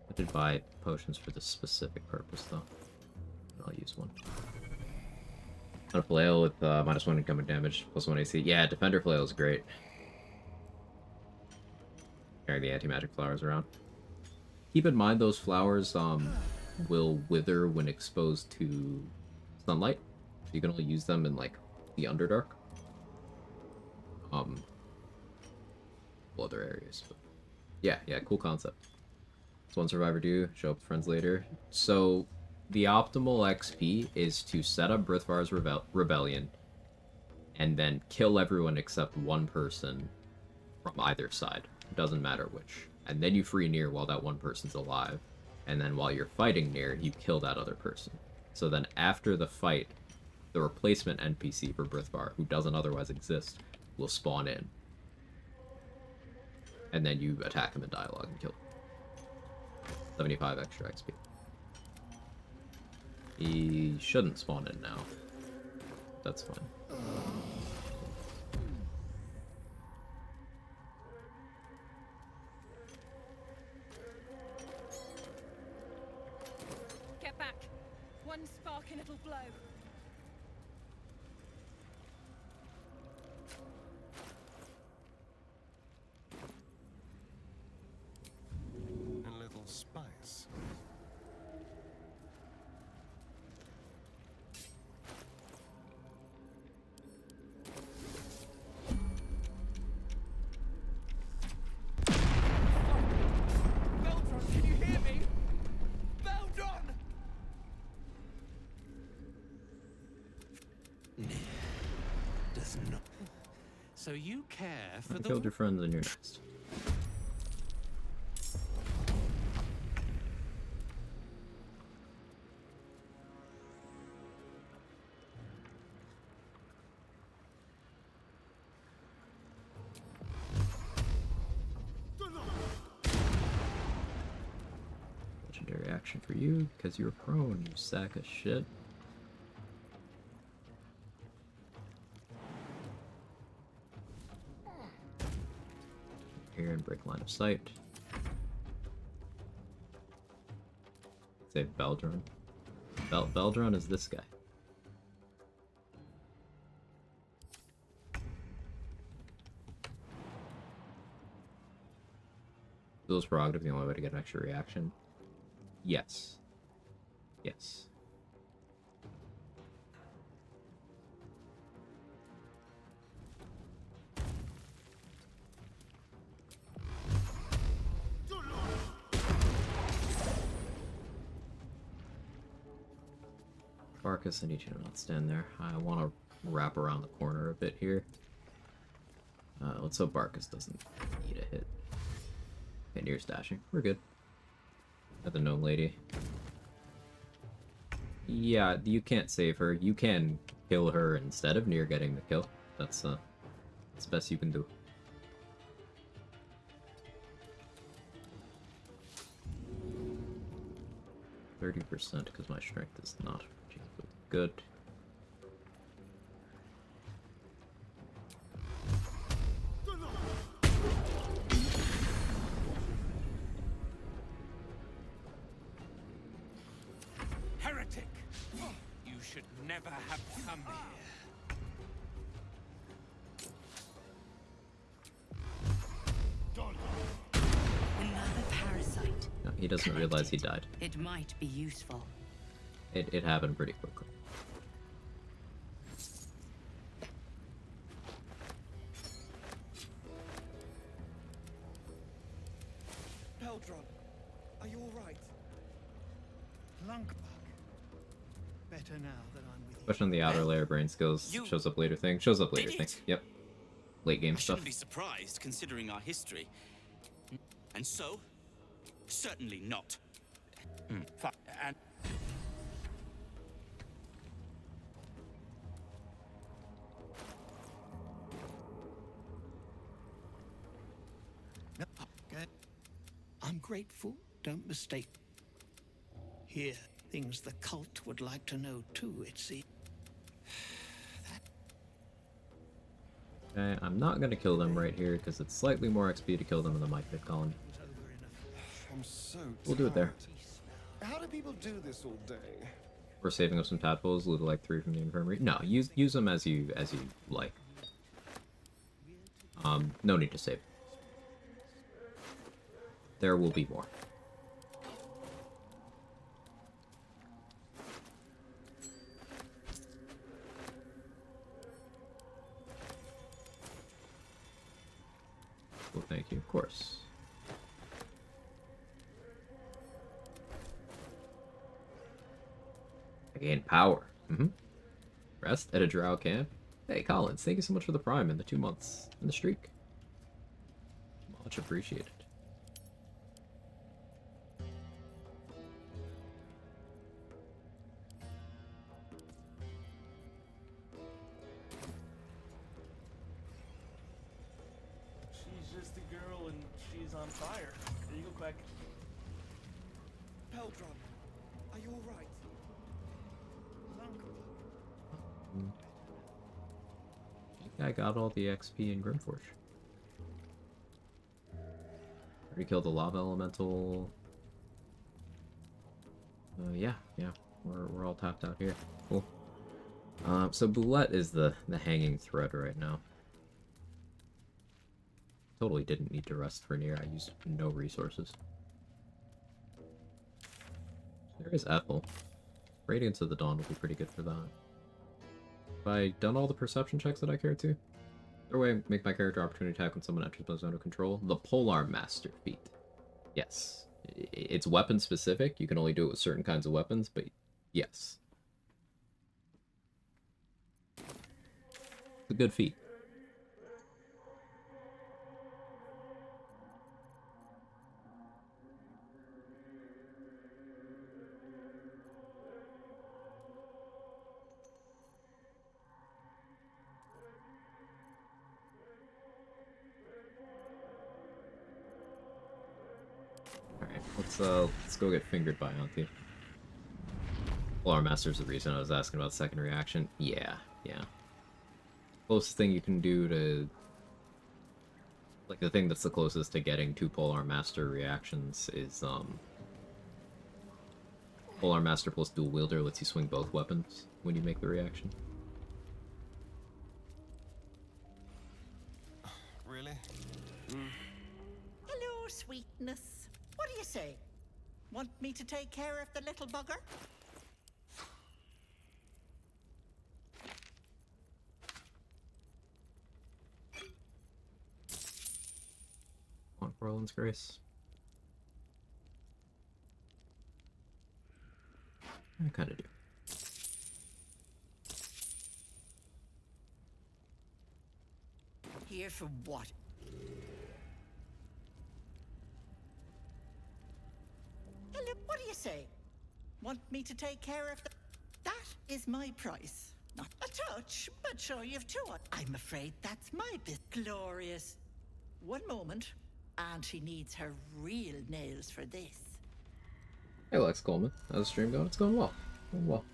I did buy potions for this specific purpose, though. I'll use one. On a flail with -1 incoming damage, +1 AC. Yeah, Defender Flail is great. Carrying the anti-magic flowers around. Keep in mind those flowers will wither when exposed to sunlight. So you can only use them in like the Underdark. Other areas. But yeah, cool concept. So one survivor do, show up with friends later. So the optimal XP is to set up Brithvar's rebellion and then kill everyone except one person from either side. It doesn't matter which. And then you free Nier while that one person's alive. And then while you're fighting Nier, you kill that other person. So then after the fight, the replacement NPC for Brithvar, who doesn't otherwise exist, will spawn in. And then you attack him in dialogue and kill him. 75 extra XP. He shouldn't spawn in now. That's fine. Get back. One spark and it'll blow. A little spice. Beldron, can you hear me? Beldron! Does not. So you care for You the. killed your friends and you're next. Legendary action for you, because you're prone, you sack of shit. Here and break line of sight. Say Beldron. Beldron is this guy. Duel's prerogative, the only way to get an extra reaction. Yes. Yes. Barkus, I need you to not stand there. I want to wrap around the corner a bit here. Let's hope Barkus doesn't need a hit. Okay, Nier's dashing. We're good. Got the gnome lady. Yeah, you can't save her. You can kill her instead of Nier getting the kill. That's the best you can do. %, because my strength is not particularly good. Heretic! You should never have come here. Another parasite. No, he doesn't realize he died. It might be useful. It happened pretty quickly. Peldron, are you all right? Lunkbug. Better now that I'm with you. Especially on the outer layer brain skills. Shows up later thing. Shows up later thing. Yep. Late game I stuff. shouldn't be surprised, considering our history. And so? Certainly not. And... Okay. I'm grateful, don't mistake. Here, things the cult would like to know too, it seems. Okay, I'm not gonna kill them right here because it's slightly more XP to kill them in the Mypid colony. I'm so We'll do it there. How do people do this all day? We're saving up some tadpoles, loot like 3 from the infirmary. No, use them as you like. No need to save. There will be more. Well, thank you, of course. I gain power. Rest at a drow camp. Hey, Collins, thank you so much for the prime and the 2 months and the streak. Much appreciated. She's just a girl and she's on fire. There you go, Quag. Peldron, are you all right? I got all the XP in Grimforge. Already killed the lava elemental. Yeah, we're all tapped out here. Cool. So Boulette is the hanging thread right now. Totally didn't need to rest for near. I used no resources. There is Ethel. Radiance of the Dawn will be pretty good for that. Have I done all the perception checks that I care to? Either way, make my character opportunity attack when someone enters my zone of control. The Polar Master feat. Yes. It's weapon specific. You can only do it with certain kinds of weapons, but yes. It's a good feat. Let's go get fingered by Auntie. Polar Master's the reason I was asking about second reaction. Yeah. Closest thing you can do to... Like, the thing that's the closest to getting 2 Polar Master reactions is, Polar Master plus Dual Wielder lets you swing both weapons when you make the reaction. Really? Hello, sweetness. What do you say? Want me to take care of the little bugger? Want Roland's Grace? I kinda do. Here for what? Hello, what do you say? Want me to take care of the... That is my price. Not a touch, but sure you've two. I'm afraid that's my bit. Glorious. One moment. Auntie needs her real nails for this. Hey Lex Coleman, how's the stream going? It's going well. Going well.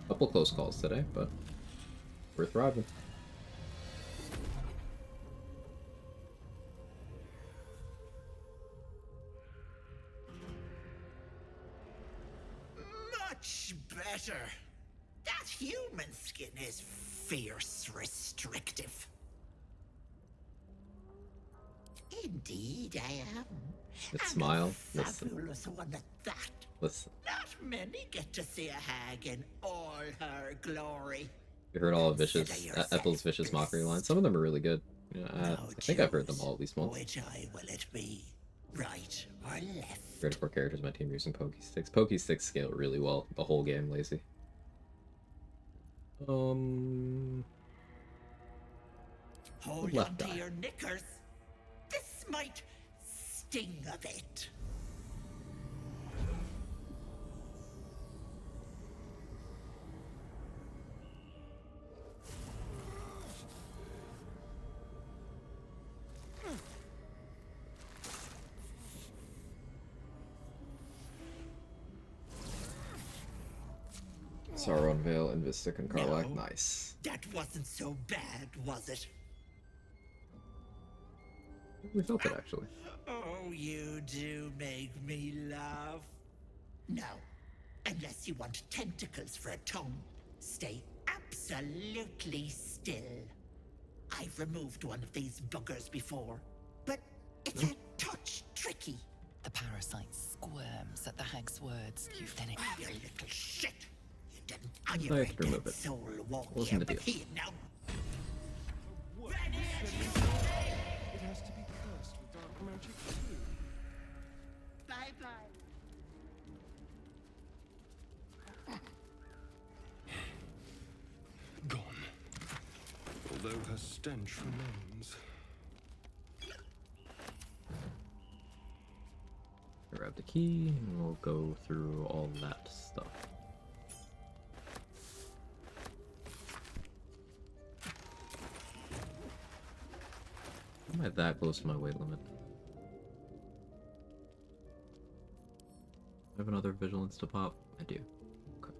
Couple close calls today, but we're thriving. Much better. That human skin is fierce restrictive. Indeed, I am. Let's smile. Fabulous one at that. Listen. Not many get to see a hag in all her glory. You heard all of Ethel's vicious mockery lines. Some of them are really good. Yeah, I think I've heard them all at least once. Which eye will it be? Right or left? Great 4 characters, my team using pokey sticks. Pokey sticks scale really well. The whole game, lazy. Hold left on to eye. your knickers. This might sting a bit. Sauron Vale, Invistic, and Karlach. No. Nice. That wasn't so bad, was it? We felt it, actually. Oh, you do make me laugh. No, unless you want tentacles for a tongue, stay absolutely still. I've removed one of these buggers before, but it's a touch tricky. The parasite squirms at the hag's words. You finish. You little shit. You didn't. And I you're a have to remove dead it. soul walk Wasn't here, the but deal. here now. It has to be cursed with dark magic too. Bye-bye. Gone. Although her stench remains. Grab the key, and we'll go through all that stuff. Am I that close to my weight limit? I have another vigilance to pop? I do. Okay.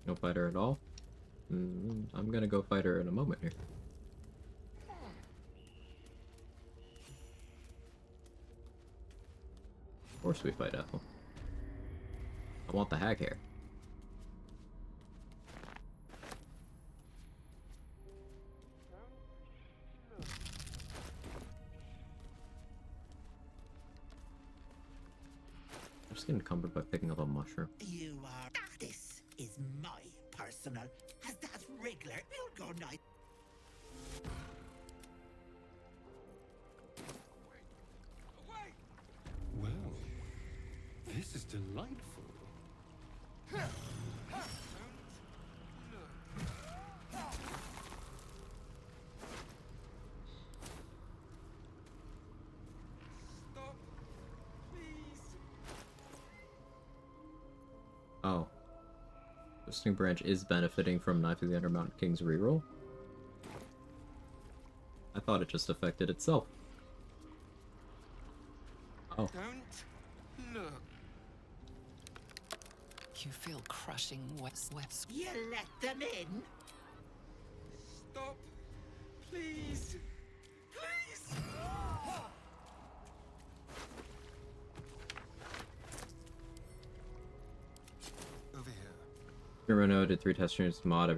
No fighter at all? I'm gonna go fight her in a moment here. Of course we fight Ethel. I want the hag hair. I'm just getting encumbered by picking up a mushroom. You are. This is my personal. As that regular, you'll go night. Well, this is delightful. Stop, please. Oh. Twisting Branch is benefiting from Knife of the Undermountain King's reroll? I thought it just affected itself. Oh. Don't look. You feel crushing wet. You let them in? Stop, please. Please. Over here. Renault did 3 test streams mod.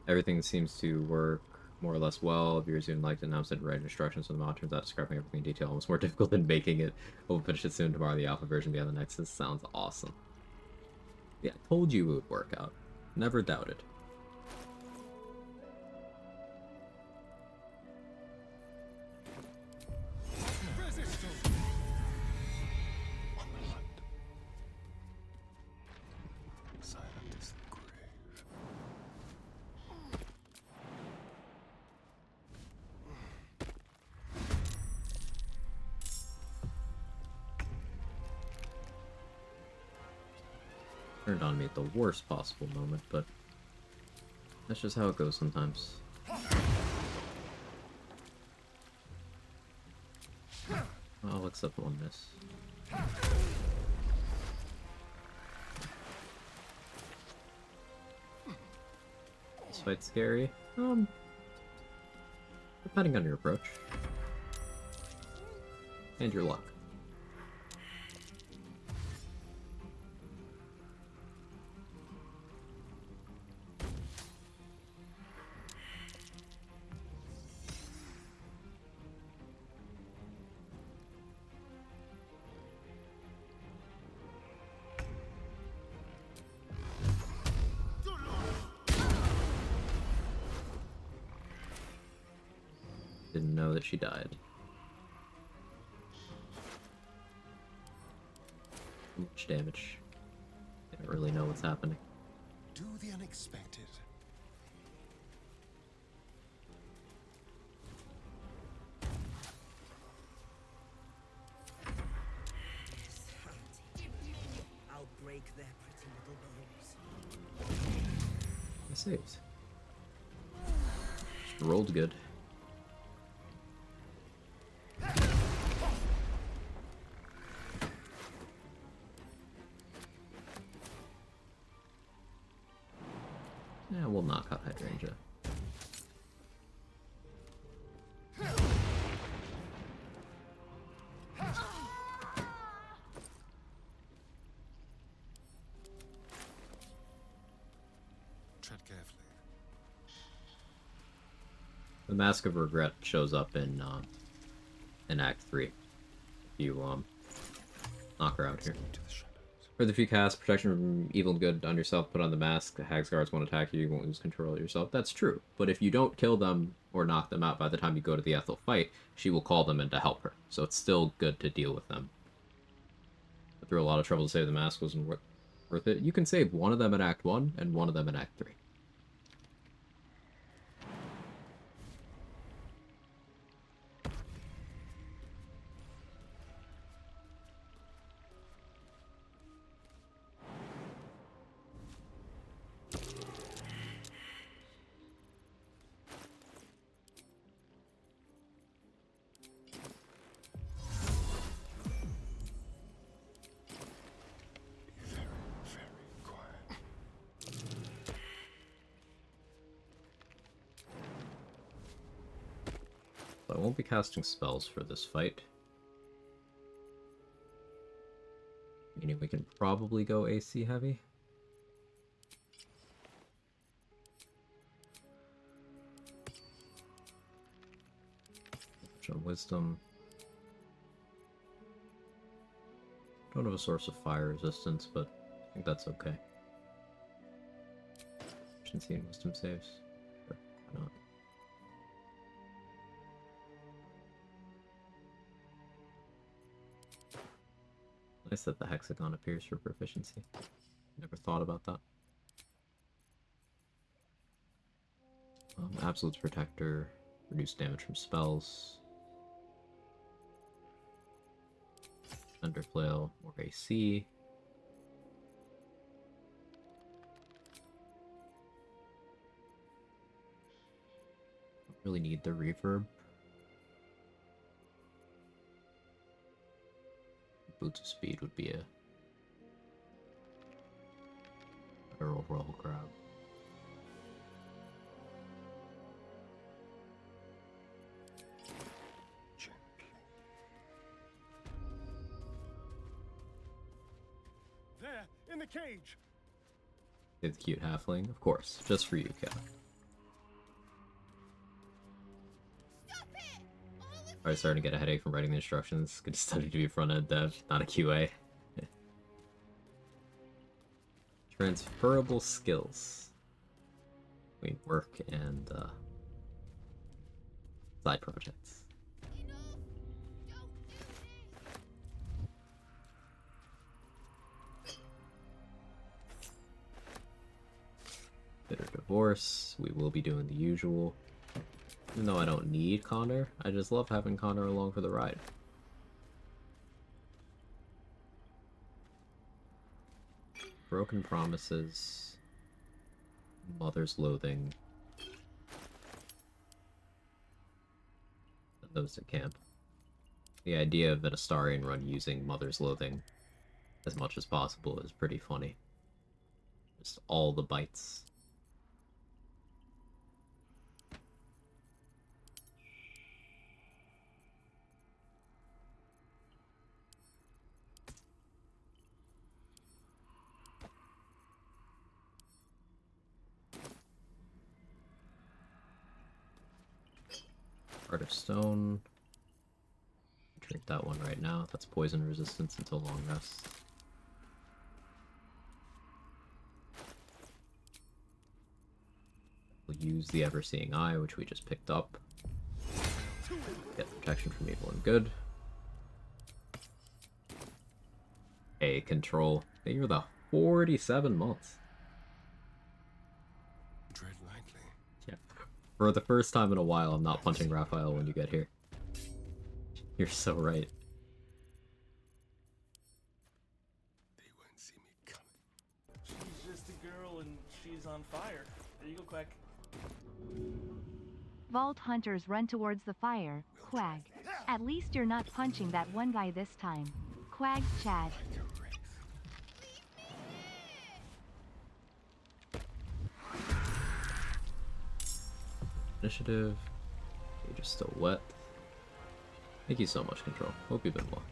Everything seems to work more or less well. Viewers even like to announce it, write instructions for the mod. Turns out describing everything in detail almost more difficult than making it. We'll finish it soon tomorrow. The alpha version beyond the Nexus sounds awesome. Yeah, I told you it would work out. Never doubted. Silent is the grave. Turned on me at the worst possible moment, but that's just how it goes sometimes. I'll accept one miss. This fight's scary. depending on your approach. And your luck. Didn't know that she died. Too much damage. Didn't really know what's happening. Do the unexpected. I'll break their pretty little bones. I saved. Just rolled good. Yeah, we'll knock out Hydrangea. Tread carefully. The Mask of Regret shows up in Act 3. If you knock her out here. For the few cast protection from evil and good on yourself, put on the mask. The Hag's guards won't attack you. You won't lose control of yourself. That's true. But if you don't kill them or knock them out by the time you go to the Ethel fight, she will call them in to help her. So it's still good to deal with them. But through a lot of trouble to save the mask wasn't worth it. You can save one of them in Act 1 and one of them in Act 3. I won't be casting spells for this fight. Meaning we can probably go AC heavy. Touch on Wisdom. Don't have a source of fire resistance, but I think that's okay. Efficiency and Wisdom saves. Sure, why not? Nice that the hexagon appears for proficiency. Never thought about that. Absolute's Protector, reduce damage from spells. Thunderflail, more AC. Don't really need the reverb. Boots of Speed would be a better overall grab. There, in the cage. It's the cute halfling, of course, just for you, Kat. Already starting to get a headache from writing the instructions. Good study to be a front-end dev, not a QA. Transferable skills. Between work and side projects. Bitter divorce. We will be doing the usual. Even though I don't need Connor, I just love having Connor along for the ride. Broken Promises, Mother's Loathing, and those at camp. The idea of an Astarion run using Mother's Loathing as much as possible is pretty funny. Just all the bites. Heart of Stone. Drink that one right now. That's poison resistance until long rest. We'll use the Ever-Seeing Eye, which we just picked up. Get protection from evil and good. Hey, control. Hey, you're the 47 months. Tread lightly. Yeah. For the first time in a while, I'm not punching Raphael when you get here. You're so right. They won't see me coming. She's just a girl and she's on fire. There you go, Quack. Vault hunters run towards the fire. Quag. At least you're not punching that one guy this time. Quag Chad. Initiative. You're just still wet. Thank you so much, Control. Hope you've been well.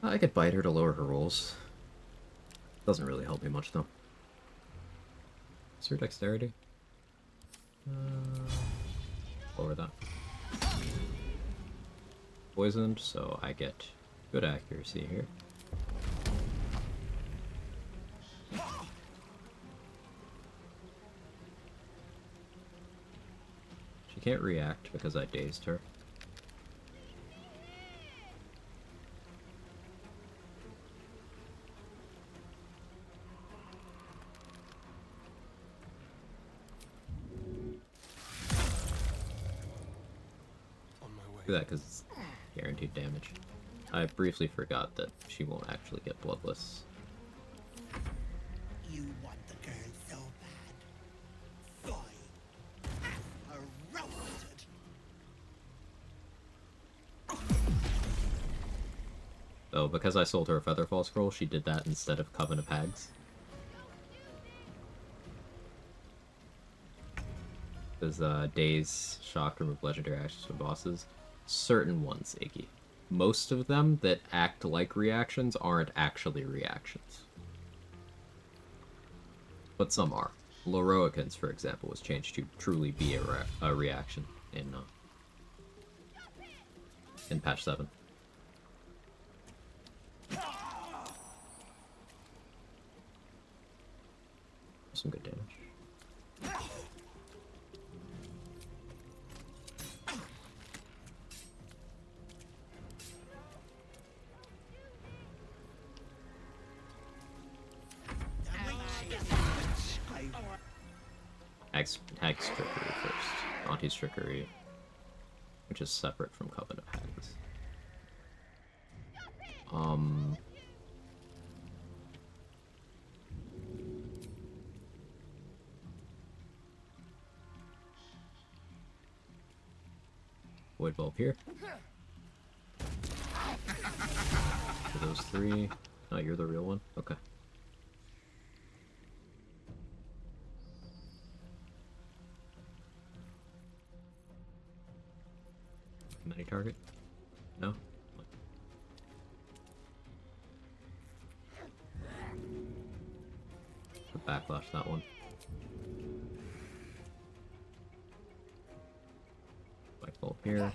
I could bite her to lower her rolls. Doesn't really help me much, though. Is her dexterity? Lower that. Poisoned, so I get good accuracy here. She can't react because I dazed her. Do that because it's guaranteed damage. I briefly forgot that she won't actually get bloodless. You want the girl so bad. Fine. Have her roasted. So because I sold her a Featherfall scroll, she did that instead of Coven of Hags. Does Daze, Shock, remove legendary actions from bosses? Certain ones, Iggy. Most of them that act like reactions aren't actually reactions. But some are. Loroicans, for example, was changed to truly be a reaction in patch 7. Some good damage. Hag's Trickery first. Auntie's Trickery, which is separate from Coven of Hags. Void Bulb here. For those 3. Oh, you're the real one? Okay. Many target? No? Backlash that one. Black Bolt here.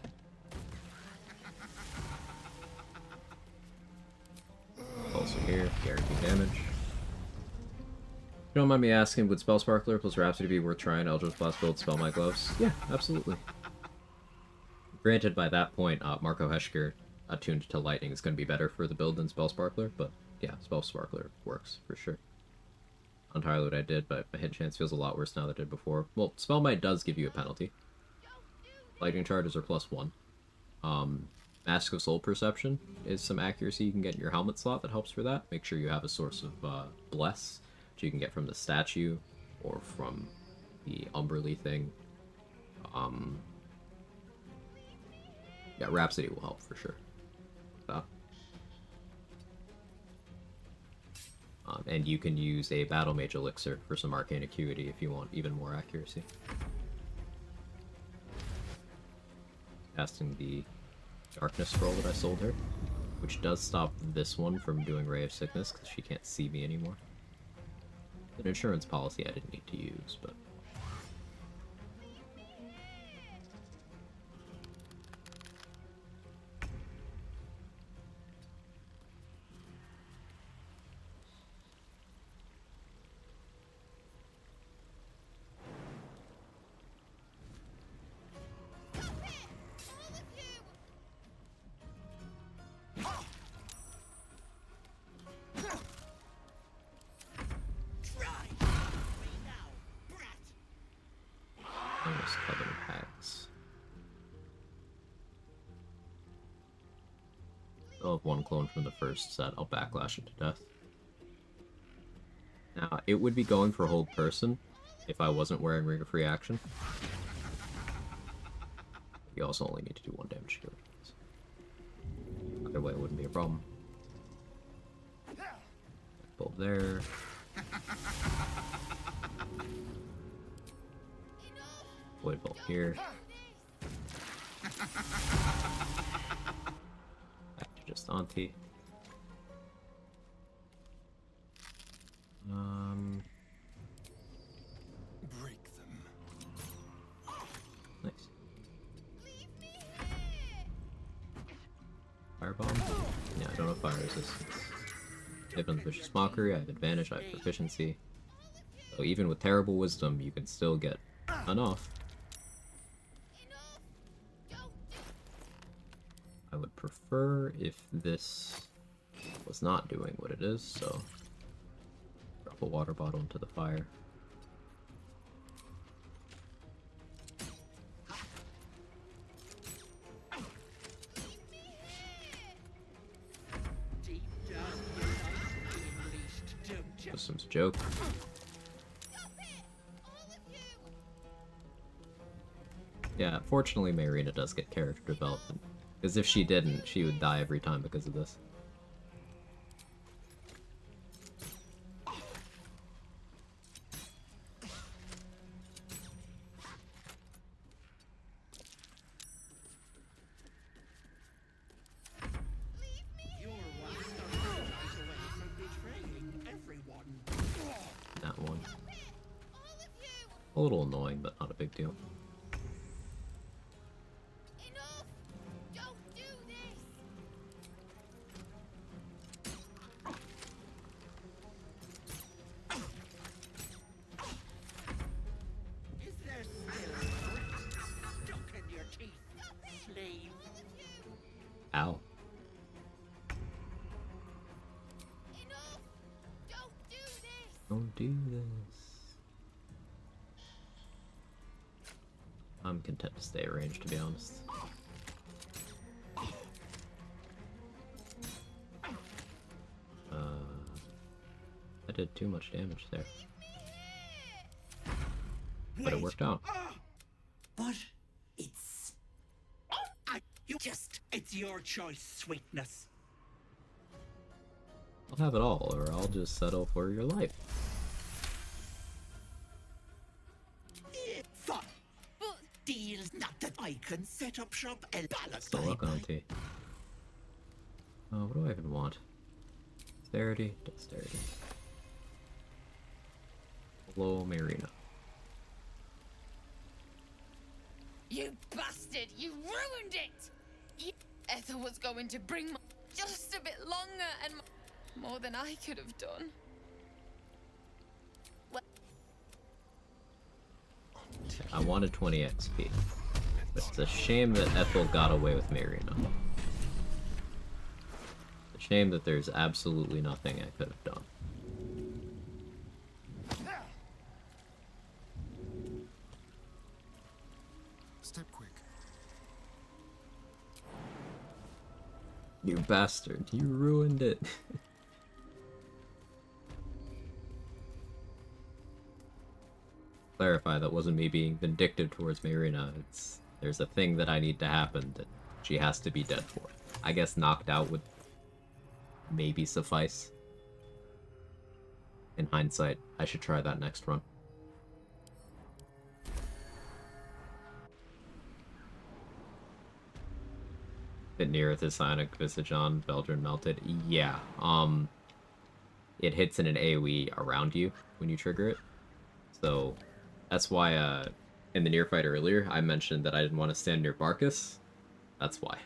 Also here, guaranteed damage. If you don't mind me asking, would Spell Sparkler plus Rhapsody be worth trying Eldritch Blast build Spell My Gloves? Yeah, absolutely. Granted, by that point, Marco Heschker attuned to Lightning is going to be better for the build than Spell Sparkler, but yeah, Spell Sparkler works for sure. Entirely what I did, but my hit chance feels a lot worse now than it did before. Well, Spell Might does give you a penalty. Lightning charges are +1. Mask of Soul Perception is some accuracy you can get in your helmet slot that helps for that. Make sure you have a source of Bless, which you can get from the statue or from the Umberly thing. Yeah, Rhapsody will help for sure. And you can use a Battle Mage Elixir for some Arcane Acuity if you want even more accuracy. Casting the Darkness Scroll that I sold her, which does stop this one from doing Ray of Sickness because she can't see me anymore. An insurance policy I didn't need to use, but... Bonus Covenant Hags. I'll have one clone from the first set. I'll backlash it to death. Now, it would be going for hold person if I wasn't wearing Ring of Free Action. You also only need to do 1 damage to it. Either way, it wouldn't be a problem. Bolt there. Void Bolt here. Back to just Auntie. Break them. Nice. Firebomb? Yeah, I don't have fire resistance. Given Vicious Mockery, I have advantage, I have proficiency. So even with terrible wisdom, you can still get enough. I would prefer if this was not doing what it is, so drop a water bottle into the fire. Wisdom's joke. Yeah, fortunately Marina does get character development. Because if she didn't, she would die every time because of this. That one. A little annoying, but not a big deal. Ow. Don't do this. I'm content to stay at range, to be honest. I did too much damage there. But it worked out. But it's... It's your choice, sweetness. I'll have it all, or I'll just settle for your life. Fun. But deals not that I can set up shop and balance. Still luck, Auntie. Oh, what do I even want? Dexterity, dexterity. Hello, Marina. You bastard! You ruined it! Ethel was going to bring just a bit longer and more than I could have done. I wanted 20 XP. But it's a shame that Ethel got away with Marina. It's a shame that there's absolutely nothing I could have done. Step quick. You bastard, you ruined it. Clarify, that wasn't me being vindictive towards Marina. There's a thing that I need to happen that she has to be dead for. I guess knocked out would maybe suffice. In hindsight, I should try that next run. Bit near with his Sonic Visage on, Beldrin melted. Yeah, it hits in an AoE around you when you trigger it. So that's why in the near fight earlier I mentioned that I didn't want to stand near Barkus. That's why.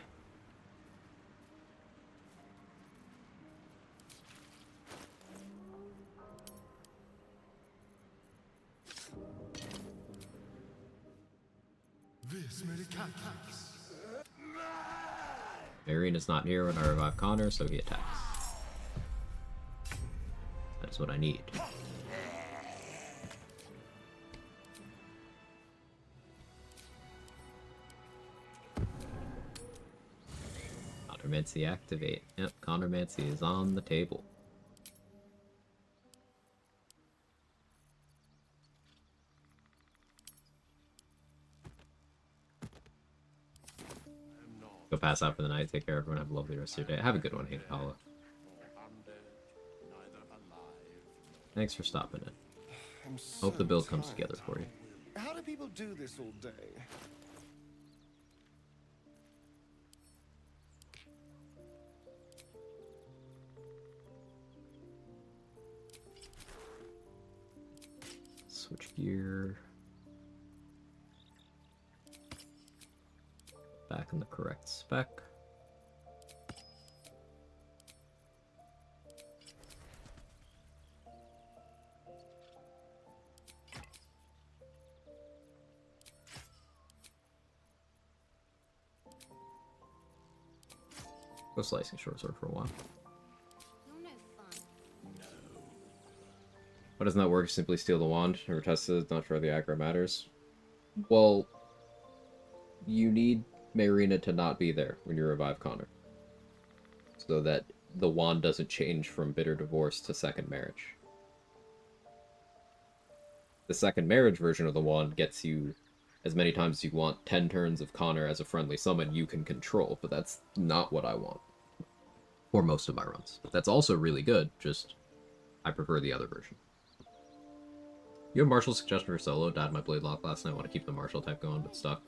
Marina's not here when I revive Connor, so he attacks. That's what I need. Chondromancy activate. Yep, Chondromancy is on the table. Go pass out for the night. Take care, everyone. Have a lovely rest of your day. Have a good one, Hank Paula. Thanks for stopping in. Hope the build comes together for you. How do people do this all day? Switch gear. Back in the correct spec. Go slicing short sword for a while. Why doesn't that work? Simply steal the wand. Never tested. Not sure the aggro matters. Well, you need Marina to not be there when you revive Connor, so that the wand doesn't change from bitter divorce to second marriage. The second marriage version of the wand gets you as many times as you want 10 turns of Connor as a friendly summon you can control, but that's not what I want for most of my runs. That's also really good, just I prefer the other version. You have Marshall's suggestion for solo? Died my blade lock last night. I want to keep the Marshall type going, but stuck.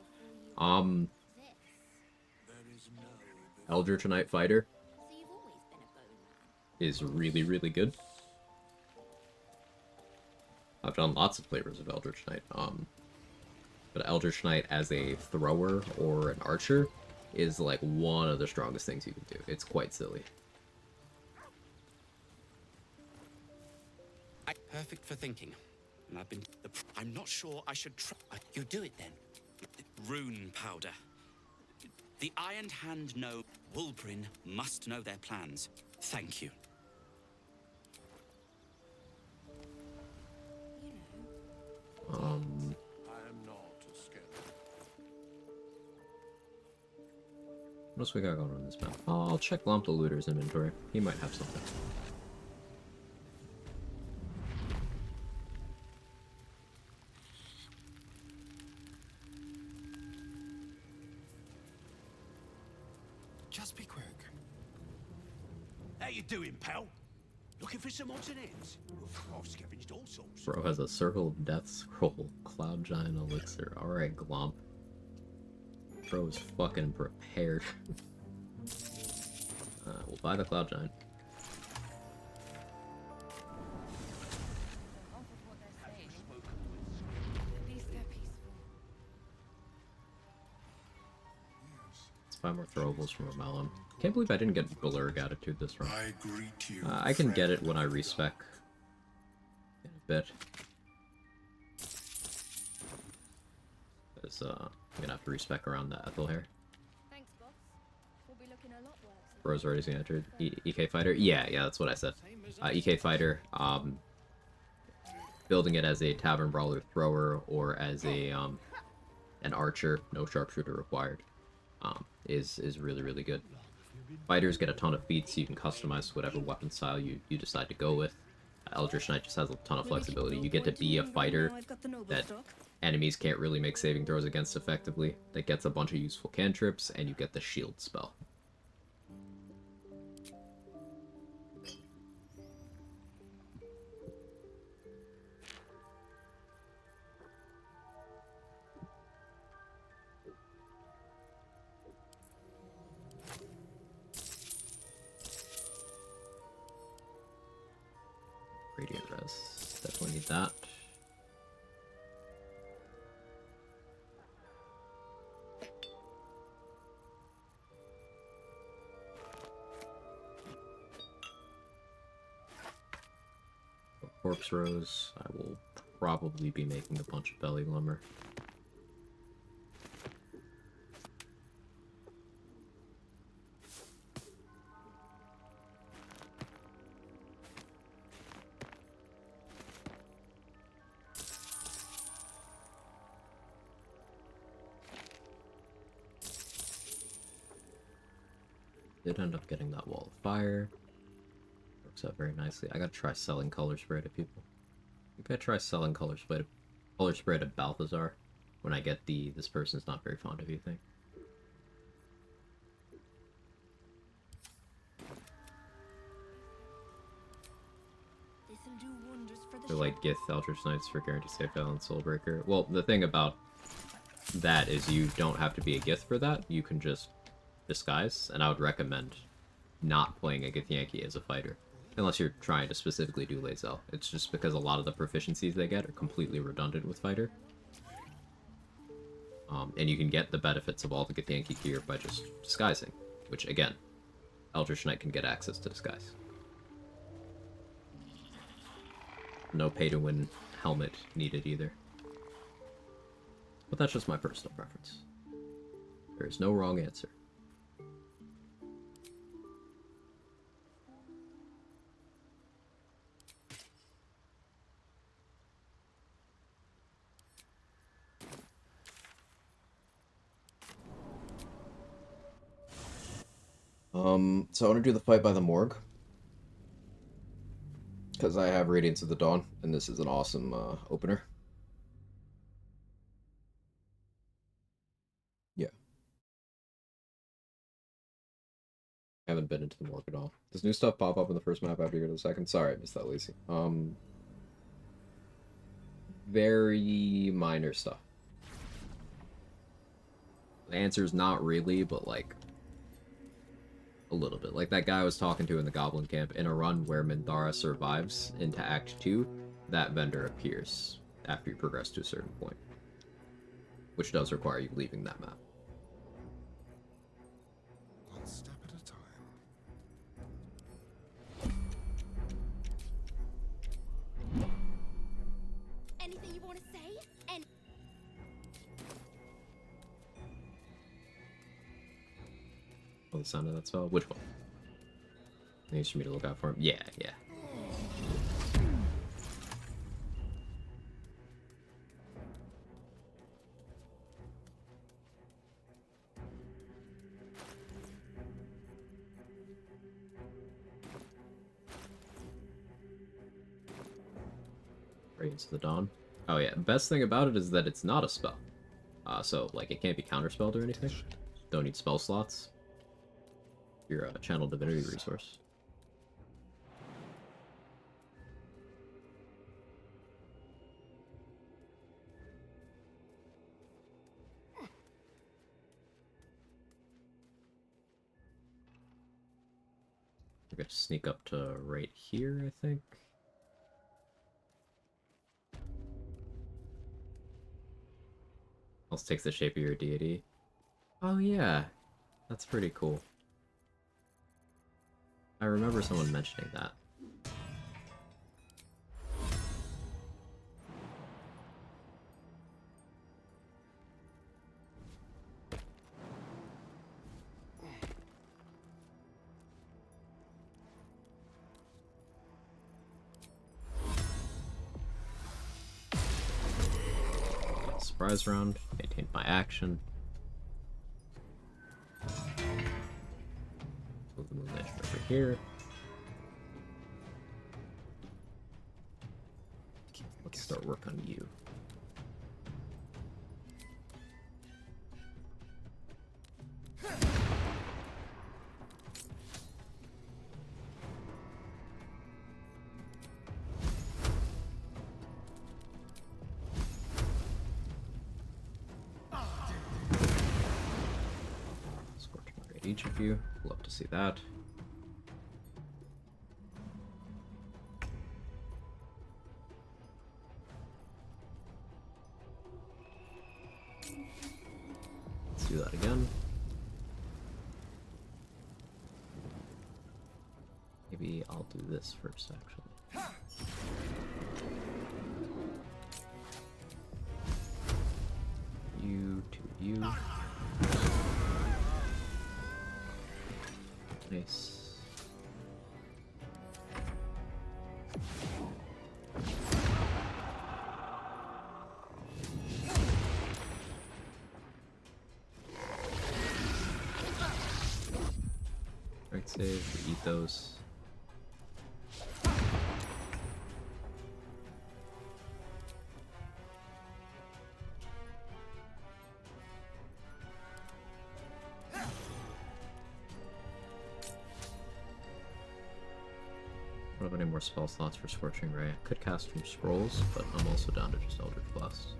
Eldritch Knight Fighter is really, really good. I've done lots of flavors of Eldritch Knight. But Eldritch Knight as a thrower or an archer is like one of the strongest things you can do. It's quite silly. Perfect for thinking. And I'm not sure I should try. You do it then. Rune powder. The Ironed Hand know. Wulbrin must know their plans. Thank you. I am not a skeleton. What else we got going on this map? I'll check Lump the Looter's inventory. He might have something. Just be quick. How you doing, pal? Looking for some odds and ends? I've scavenged all sorts. Bro has a Circle of Death scroll, Cloud Giant Elixir. Alright, Glomp. Bro is fucking prepared. We'll buy the Cloud Giant. Let's buy more throwables from a melon. Can't believe I didn't get Balurg Attitude this run. I can get it when I respec in a bit. Because I'm gonna have to respec around the Ethel here. Thanks, boss. We'll be looking a lot worse. Bro's already seen entered. EK Fighter? Yeah, that's what I said. EK Fighter, building it as a Tavern Brawler thrower or as a an archer, no sharpshooter required, is really, really good. Fighters get a ton of feats, so you can customize whatever weapon style you decide to go with. Eldritch Knight just has a ton of flexibility. You get to be a fighter that enemies can't really make saving throws against effectively, that gets a bunch of useful cantrips, and you get the shield spell. Radiant Res. Definitely need that. Corpse Rose. I will probably be making a bunch of belly glimmer. did end up getting that wall of fire. Works out very nicely. I gotta try selling color spray to people. Maybe I try selling color spray to Balthazar when I get the "this person's not very fond of you" thing. This'll do wonders for the They're like Gith Eldritch Knights for guaranteed safe and Soulbreaker. Well, the thing about that is you don't have to be a Gith for that. You can just disguise, and I would recommend not playing a Githyanki as a fighter. Unless you're trying to specifically do Lae'zel. It's just because a lot of the proficiencies they get are completely redundant with fighter. And you can get the benefits of all the Githyanki gear by just disguising. Which, again, Eldritch Knight can get access to disguise. No pay-to-win helmet needed either. But that's just my personal preference. There is no wrong answer. So I want to do the fight by the morgue. Because I have Radiance of the Dawn, and this is an awesome opener. Yeah. I haven't been into the morgue at all. Does new stuff pop up in the first map after you go to the second? Sorry, I missed that, Lacey. Very minor stuff. The answer is not really, but like a little bit. Like that guy I was talking to in the Goblin Camp, in a run where Minthara survives into Act 2, that vendor appears after you progress to a certain point. Which does require you leaving that map. One step at a time. Anything you want to say? And Oh, the sound of that spell? Which one? Needs for me to look out for him? Yeah, yeah. Radiance of the Dawn. Oh yeah, best thing about it is that it's not a spell. So, like, it can't be counterspelled or anything. Don't need spell slots. Your channel divinity resource. I got to sneak up to right here, I think. Else takes the shape of your deity. Oh yeah, that's pretty cool. I remember someone mentioning that. Surprise round, maintained my action. Move the moon edge over here. Let's start work on you. Each of you. Love to see that. Let's do that again. Maybe I'll do this first, actually. You to you. Nice. save, we eat those. I don't have any more spell slots for Scorching Ray. I could cast from Scrolls, but I'm also down to just Eldritch Blast.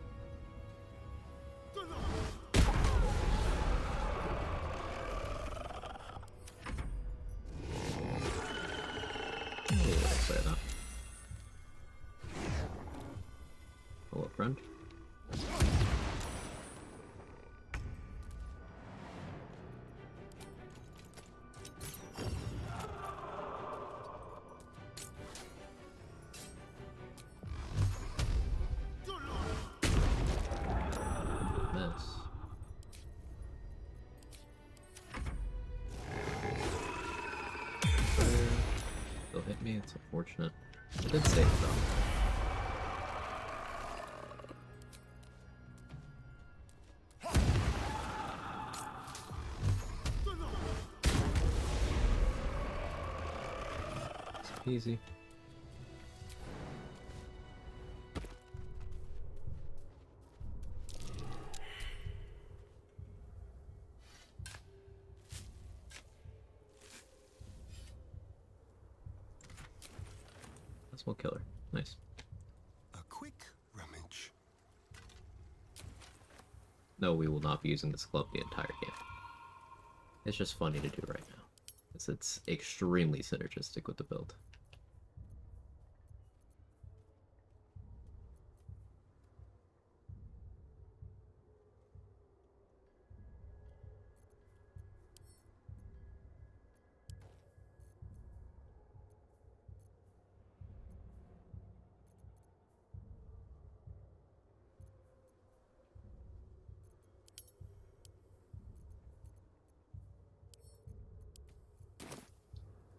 Say that. Hello, friend. Hit me, it's unfortunate. I did save though. It's easy. Small killer. Nice. A quick rummage. No, we will not be using this club the entire game. It's just funny to do right now. It's extremely synergistic with the build.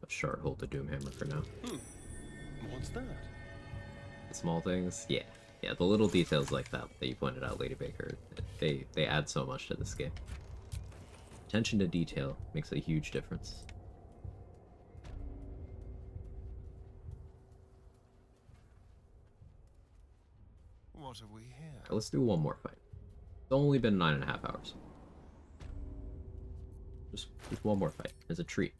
Shard hold the Doomhammer for now. What's that? The small things, yeah, the little details like that you pointed out, Lady Baker, they add so much to this game. Attention to detail makes a huge difference. What have we here? Right, let's do one more fight. It's only been 9.5 hours. Just one more fight as a treat.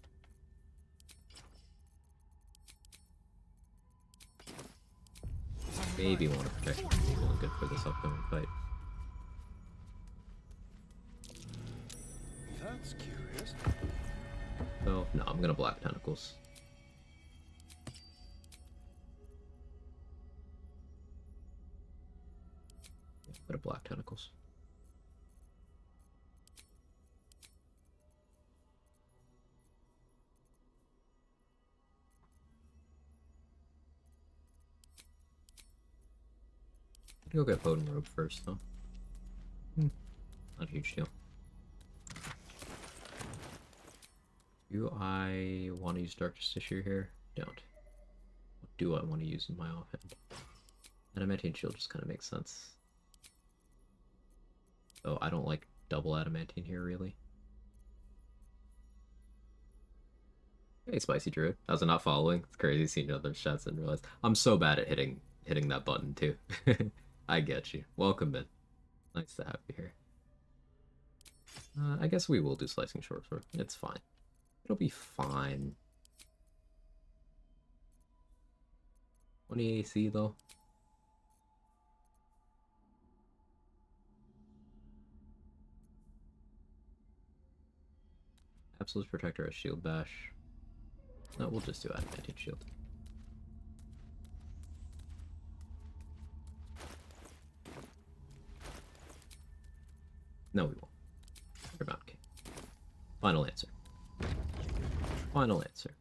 Maybe want to protect people good for this upcoming fight. That's curious. So, no, I'm gonna Black Tentacles. Yeah, I'm gonna Black Tentacles. Go get Potent Robe first, though. Not a huge deal. Do I want to use Darkest Tissue here? Don't. What do I want to use in my offhand? Adamantine Shield just kind of makes sense. Oh, I don't like double Adamantine here, really. Hey, Spicy Druid. How's it not following? It's crazy seeing other shots and realize I'm so bad at hitting that button, too. I get you. Welcome in. Nice to have you here. I guess we will do Slicing Short Sword. It's fine. It'll be fine. 20 AC though. Absolute Protector as Shield Bash. No, we'll just do Adamantine Shield. No, we won't. We're not king. Final answer. Final answer.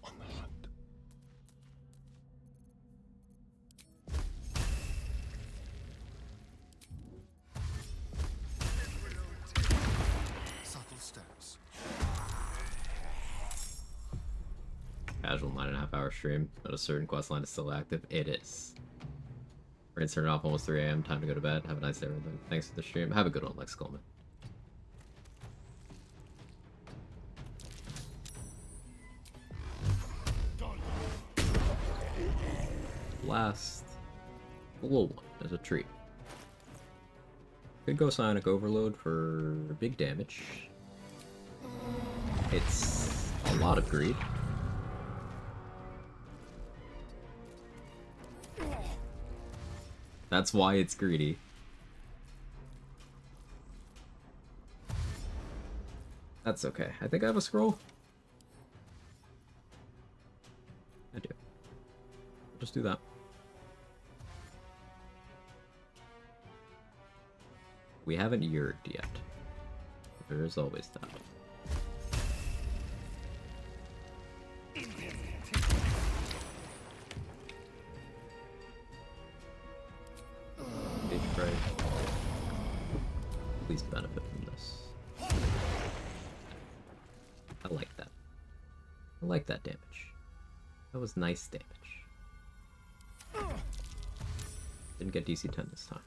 On the hunt. Subtle steps. Casual 9.5 hour stream, but a certain quest line is still active. It is. We're gonna turn it off almost 3 AM. Time to go to bed. Have a nice day, everyone. Thanks for the stream. Have a good one, Lex Coleman. Blast. A little one as a treat. Could go Sonic Overload for big damage. It's a lot of greed. That's why it's greedy. That's okay. I think I have a scroll. I do. I'll just do that. We haven't yurged yet. There is always that. Stage fright. Please benefit from this. I like that. I like that damage. That was nice damage. Didn't get DC 10 this time.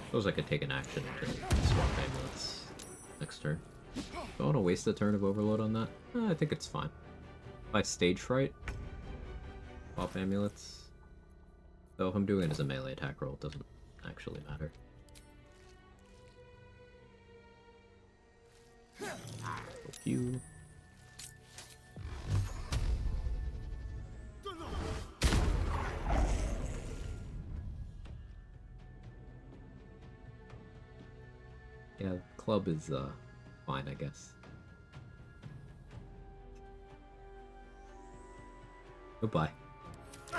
Suppose I could take an action to swap amulets next turn. Do I want to waste a turn of overload on that? I think it's fine. If I stage fright, swap amulets. Though if I'm doing it as a melee attack roll, it doesn't actually matter. Thank you. Yeah, club is fine, I guess. Goodbye. Yeah,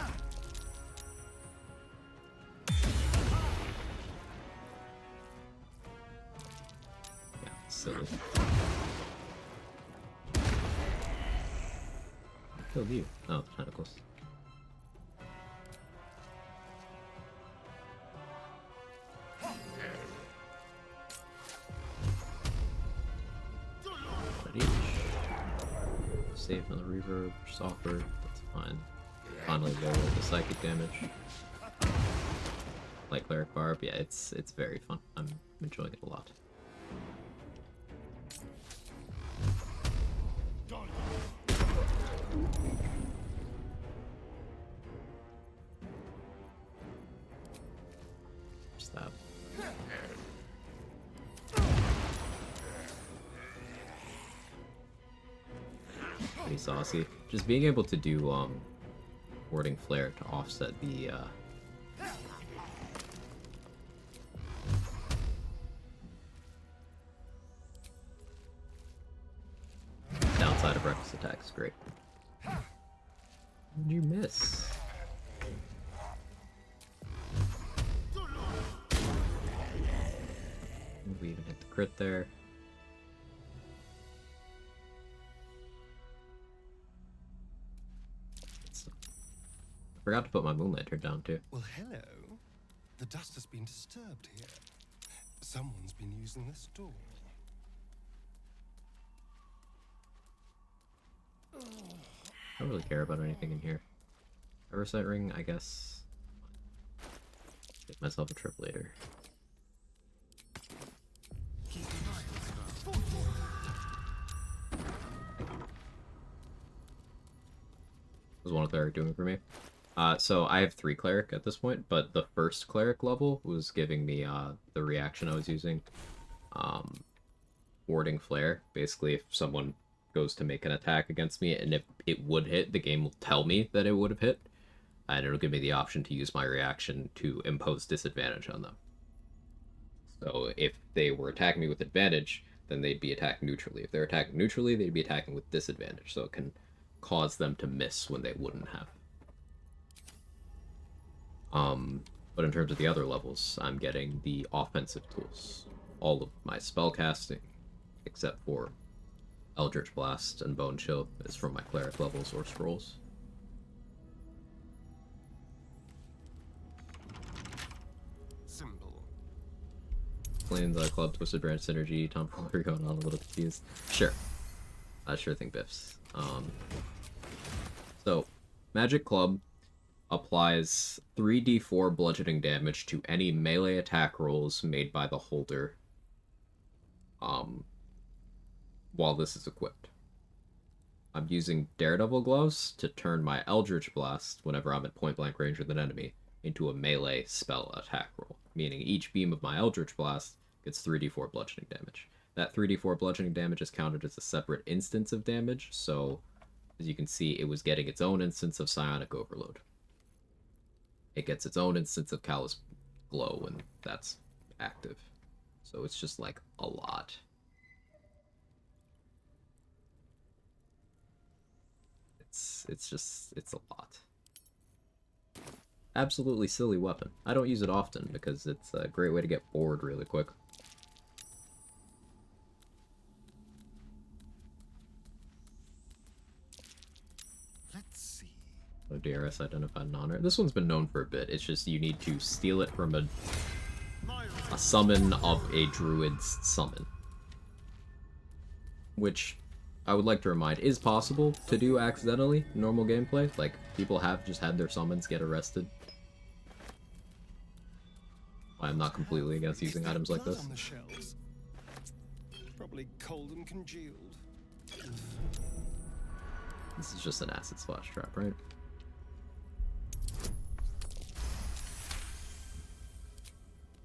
silly. I killed you. Oh, tentacles. Save on the reverb, softer, that's fine. Finally lower the psychic damage. Like Cleric Barb, yeah, it's very fun. I'm enjoying it a lot. Stab. Pretty saucy. Just being able to do warding flare to offset the downside of reckless attack is great. How did you miss? We even hit the crit there. I forgot to put my moon lantern down too. Well, hello. The dust has been disturbed here. Someone's been using this door. I don't really care about anything in here. Oversight ring, I guess. Get myself a trip later. Was one cleric doing for me? So I have 3 cleric at this point, but the first cleric level was giving me the reaction I was using. Warding flare. Basically, if someone goes to make an attack against me, and if it would hit, the game will tell me that it would have hit, and it'll give me the option to use my reaction to impose disadvantage on them. So if they were attacking me with advantage, then they'd be attacking neutrally. If they're attacking neutrally, they'd be attacking with disadvantage, so it can cause them to miss when they wouldn't have. But in terms of the other levels, I'm getting the offensive tools. All of my spellcasting, except for Eldritch Blast and Bone Chill, is from my cleric levels or scrolls. Symbol. Explain the club Twisted Branch synergy. Tom Fuller going on a little confused. Sure. I sure think biffs. So, Magic Club applies 3d4 bludgeoning damage to any melee attack rolls made by the holder while this is equipped. I'm using Daredevil Gloves to turn my Eldritch Blast, whenever I'm at point-blank range with an enemy, into a melee spell attack roll, meaning each beam of my Eldritch Blast gets 3d4 bludgeoning damage. That 3d4 bludgeoning damage is counted as a separate instance of damage, so as you can see, it was getting its own instance of Psionic Overload. It gets its own instance of Callous Glow when that's active. So it's just like a lot. It's a lot. Absolutely silly weapon. I don't use it often because it's a great way to get bored really quick. Let's see. Oh, DRS identified in honor. This one's been known for a bit. It's just you need to steal it from a summon of a druid's summon. Which I would like to remind is possible to do accidentally in normal gameplay. Like, people have just had their summons get arrested. I'm not completely against using items like this. On the shelves. Probably cold and congealed. This is just an acid splash trap, right?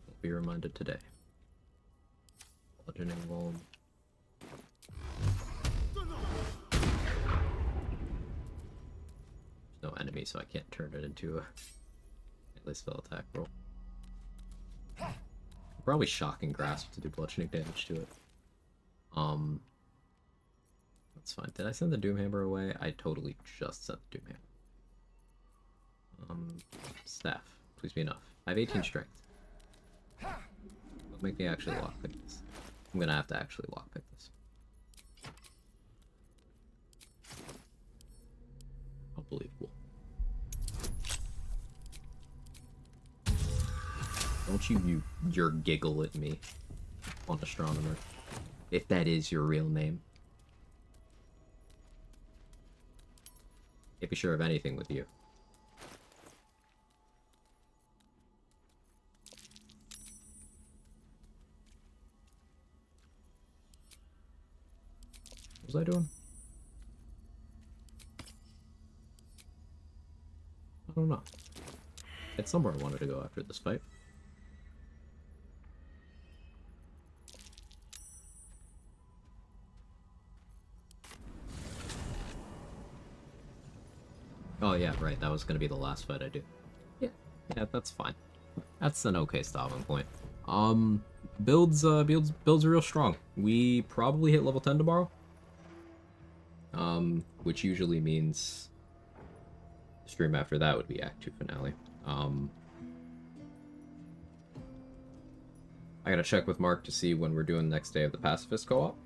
We'll be reminded today. Bludgeoning Vuln. No enemy, so I can't turn it into a melee spell attack roll. Probably Shocking Grasp to do bludgeoning damage to it. That's fine. Did I send the Doomhammer away? I totally just sent the Doomhammer. Staff. Please be enough. I have 18 strength. Don't make me actually lockpick this. I'm gonna have to actually lockpick this. Unbelievable. Don't your giggle at me on Astronomer. If that is your real name. Can't be sure of anything with you. What was I doing? I don't know. It's somewhere I wanted to go after this fight. Oh yeah, right, that was gonna be the last fight I do. Yeah, that's fine. That's an okay stopping point. Builds are real strong. We probably hit level 10 tomorrow. Which usually means the stream after that would be Act 2 finale. I gotta check with Mark to see when we're doing the next day of the Pacifist co-op.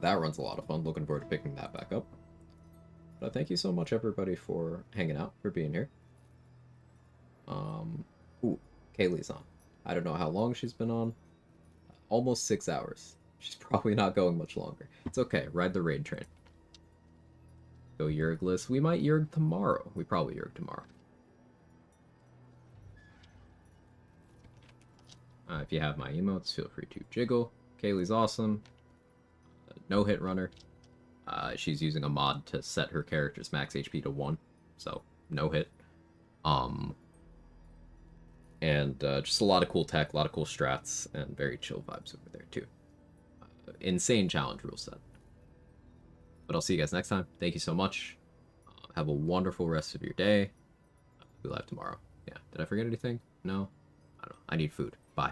That runs a lot of fun. Looking forward to picking that back up. But thank you so much, everybody, for hanging out, for being here. Ooh, Kaylee's on. I don't know how long she's been on. Almost 6 hours. She's probably not going much longer. It's okay. Ride the raid train. Go Yurgless. We might Yurg tomorrow. We probably Yurg tomorrow. If you have my emotes, feel free to jiggle. Kaylee's awesome. No hit runner. She's using a mod to set her character's max HP to 1, so no hit. And just a lot of cool tech, a lot of cool strats, and very chill vibes over there too. Insane challenge rule set. But I'll see you guys next time. Thank you so much. Have a wonderful rest of your day. We'll be live tomorrow. Yeah, did I forget anything? No? I don't know. I need food. Bye.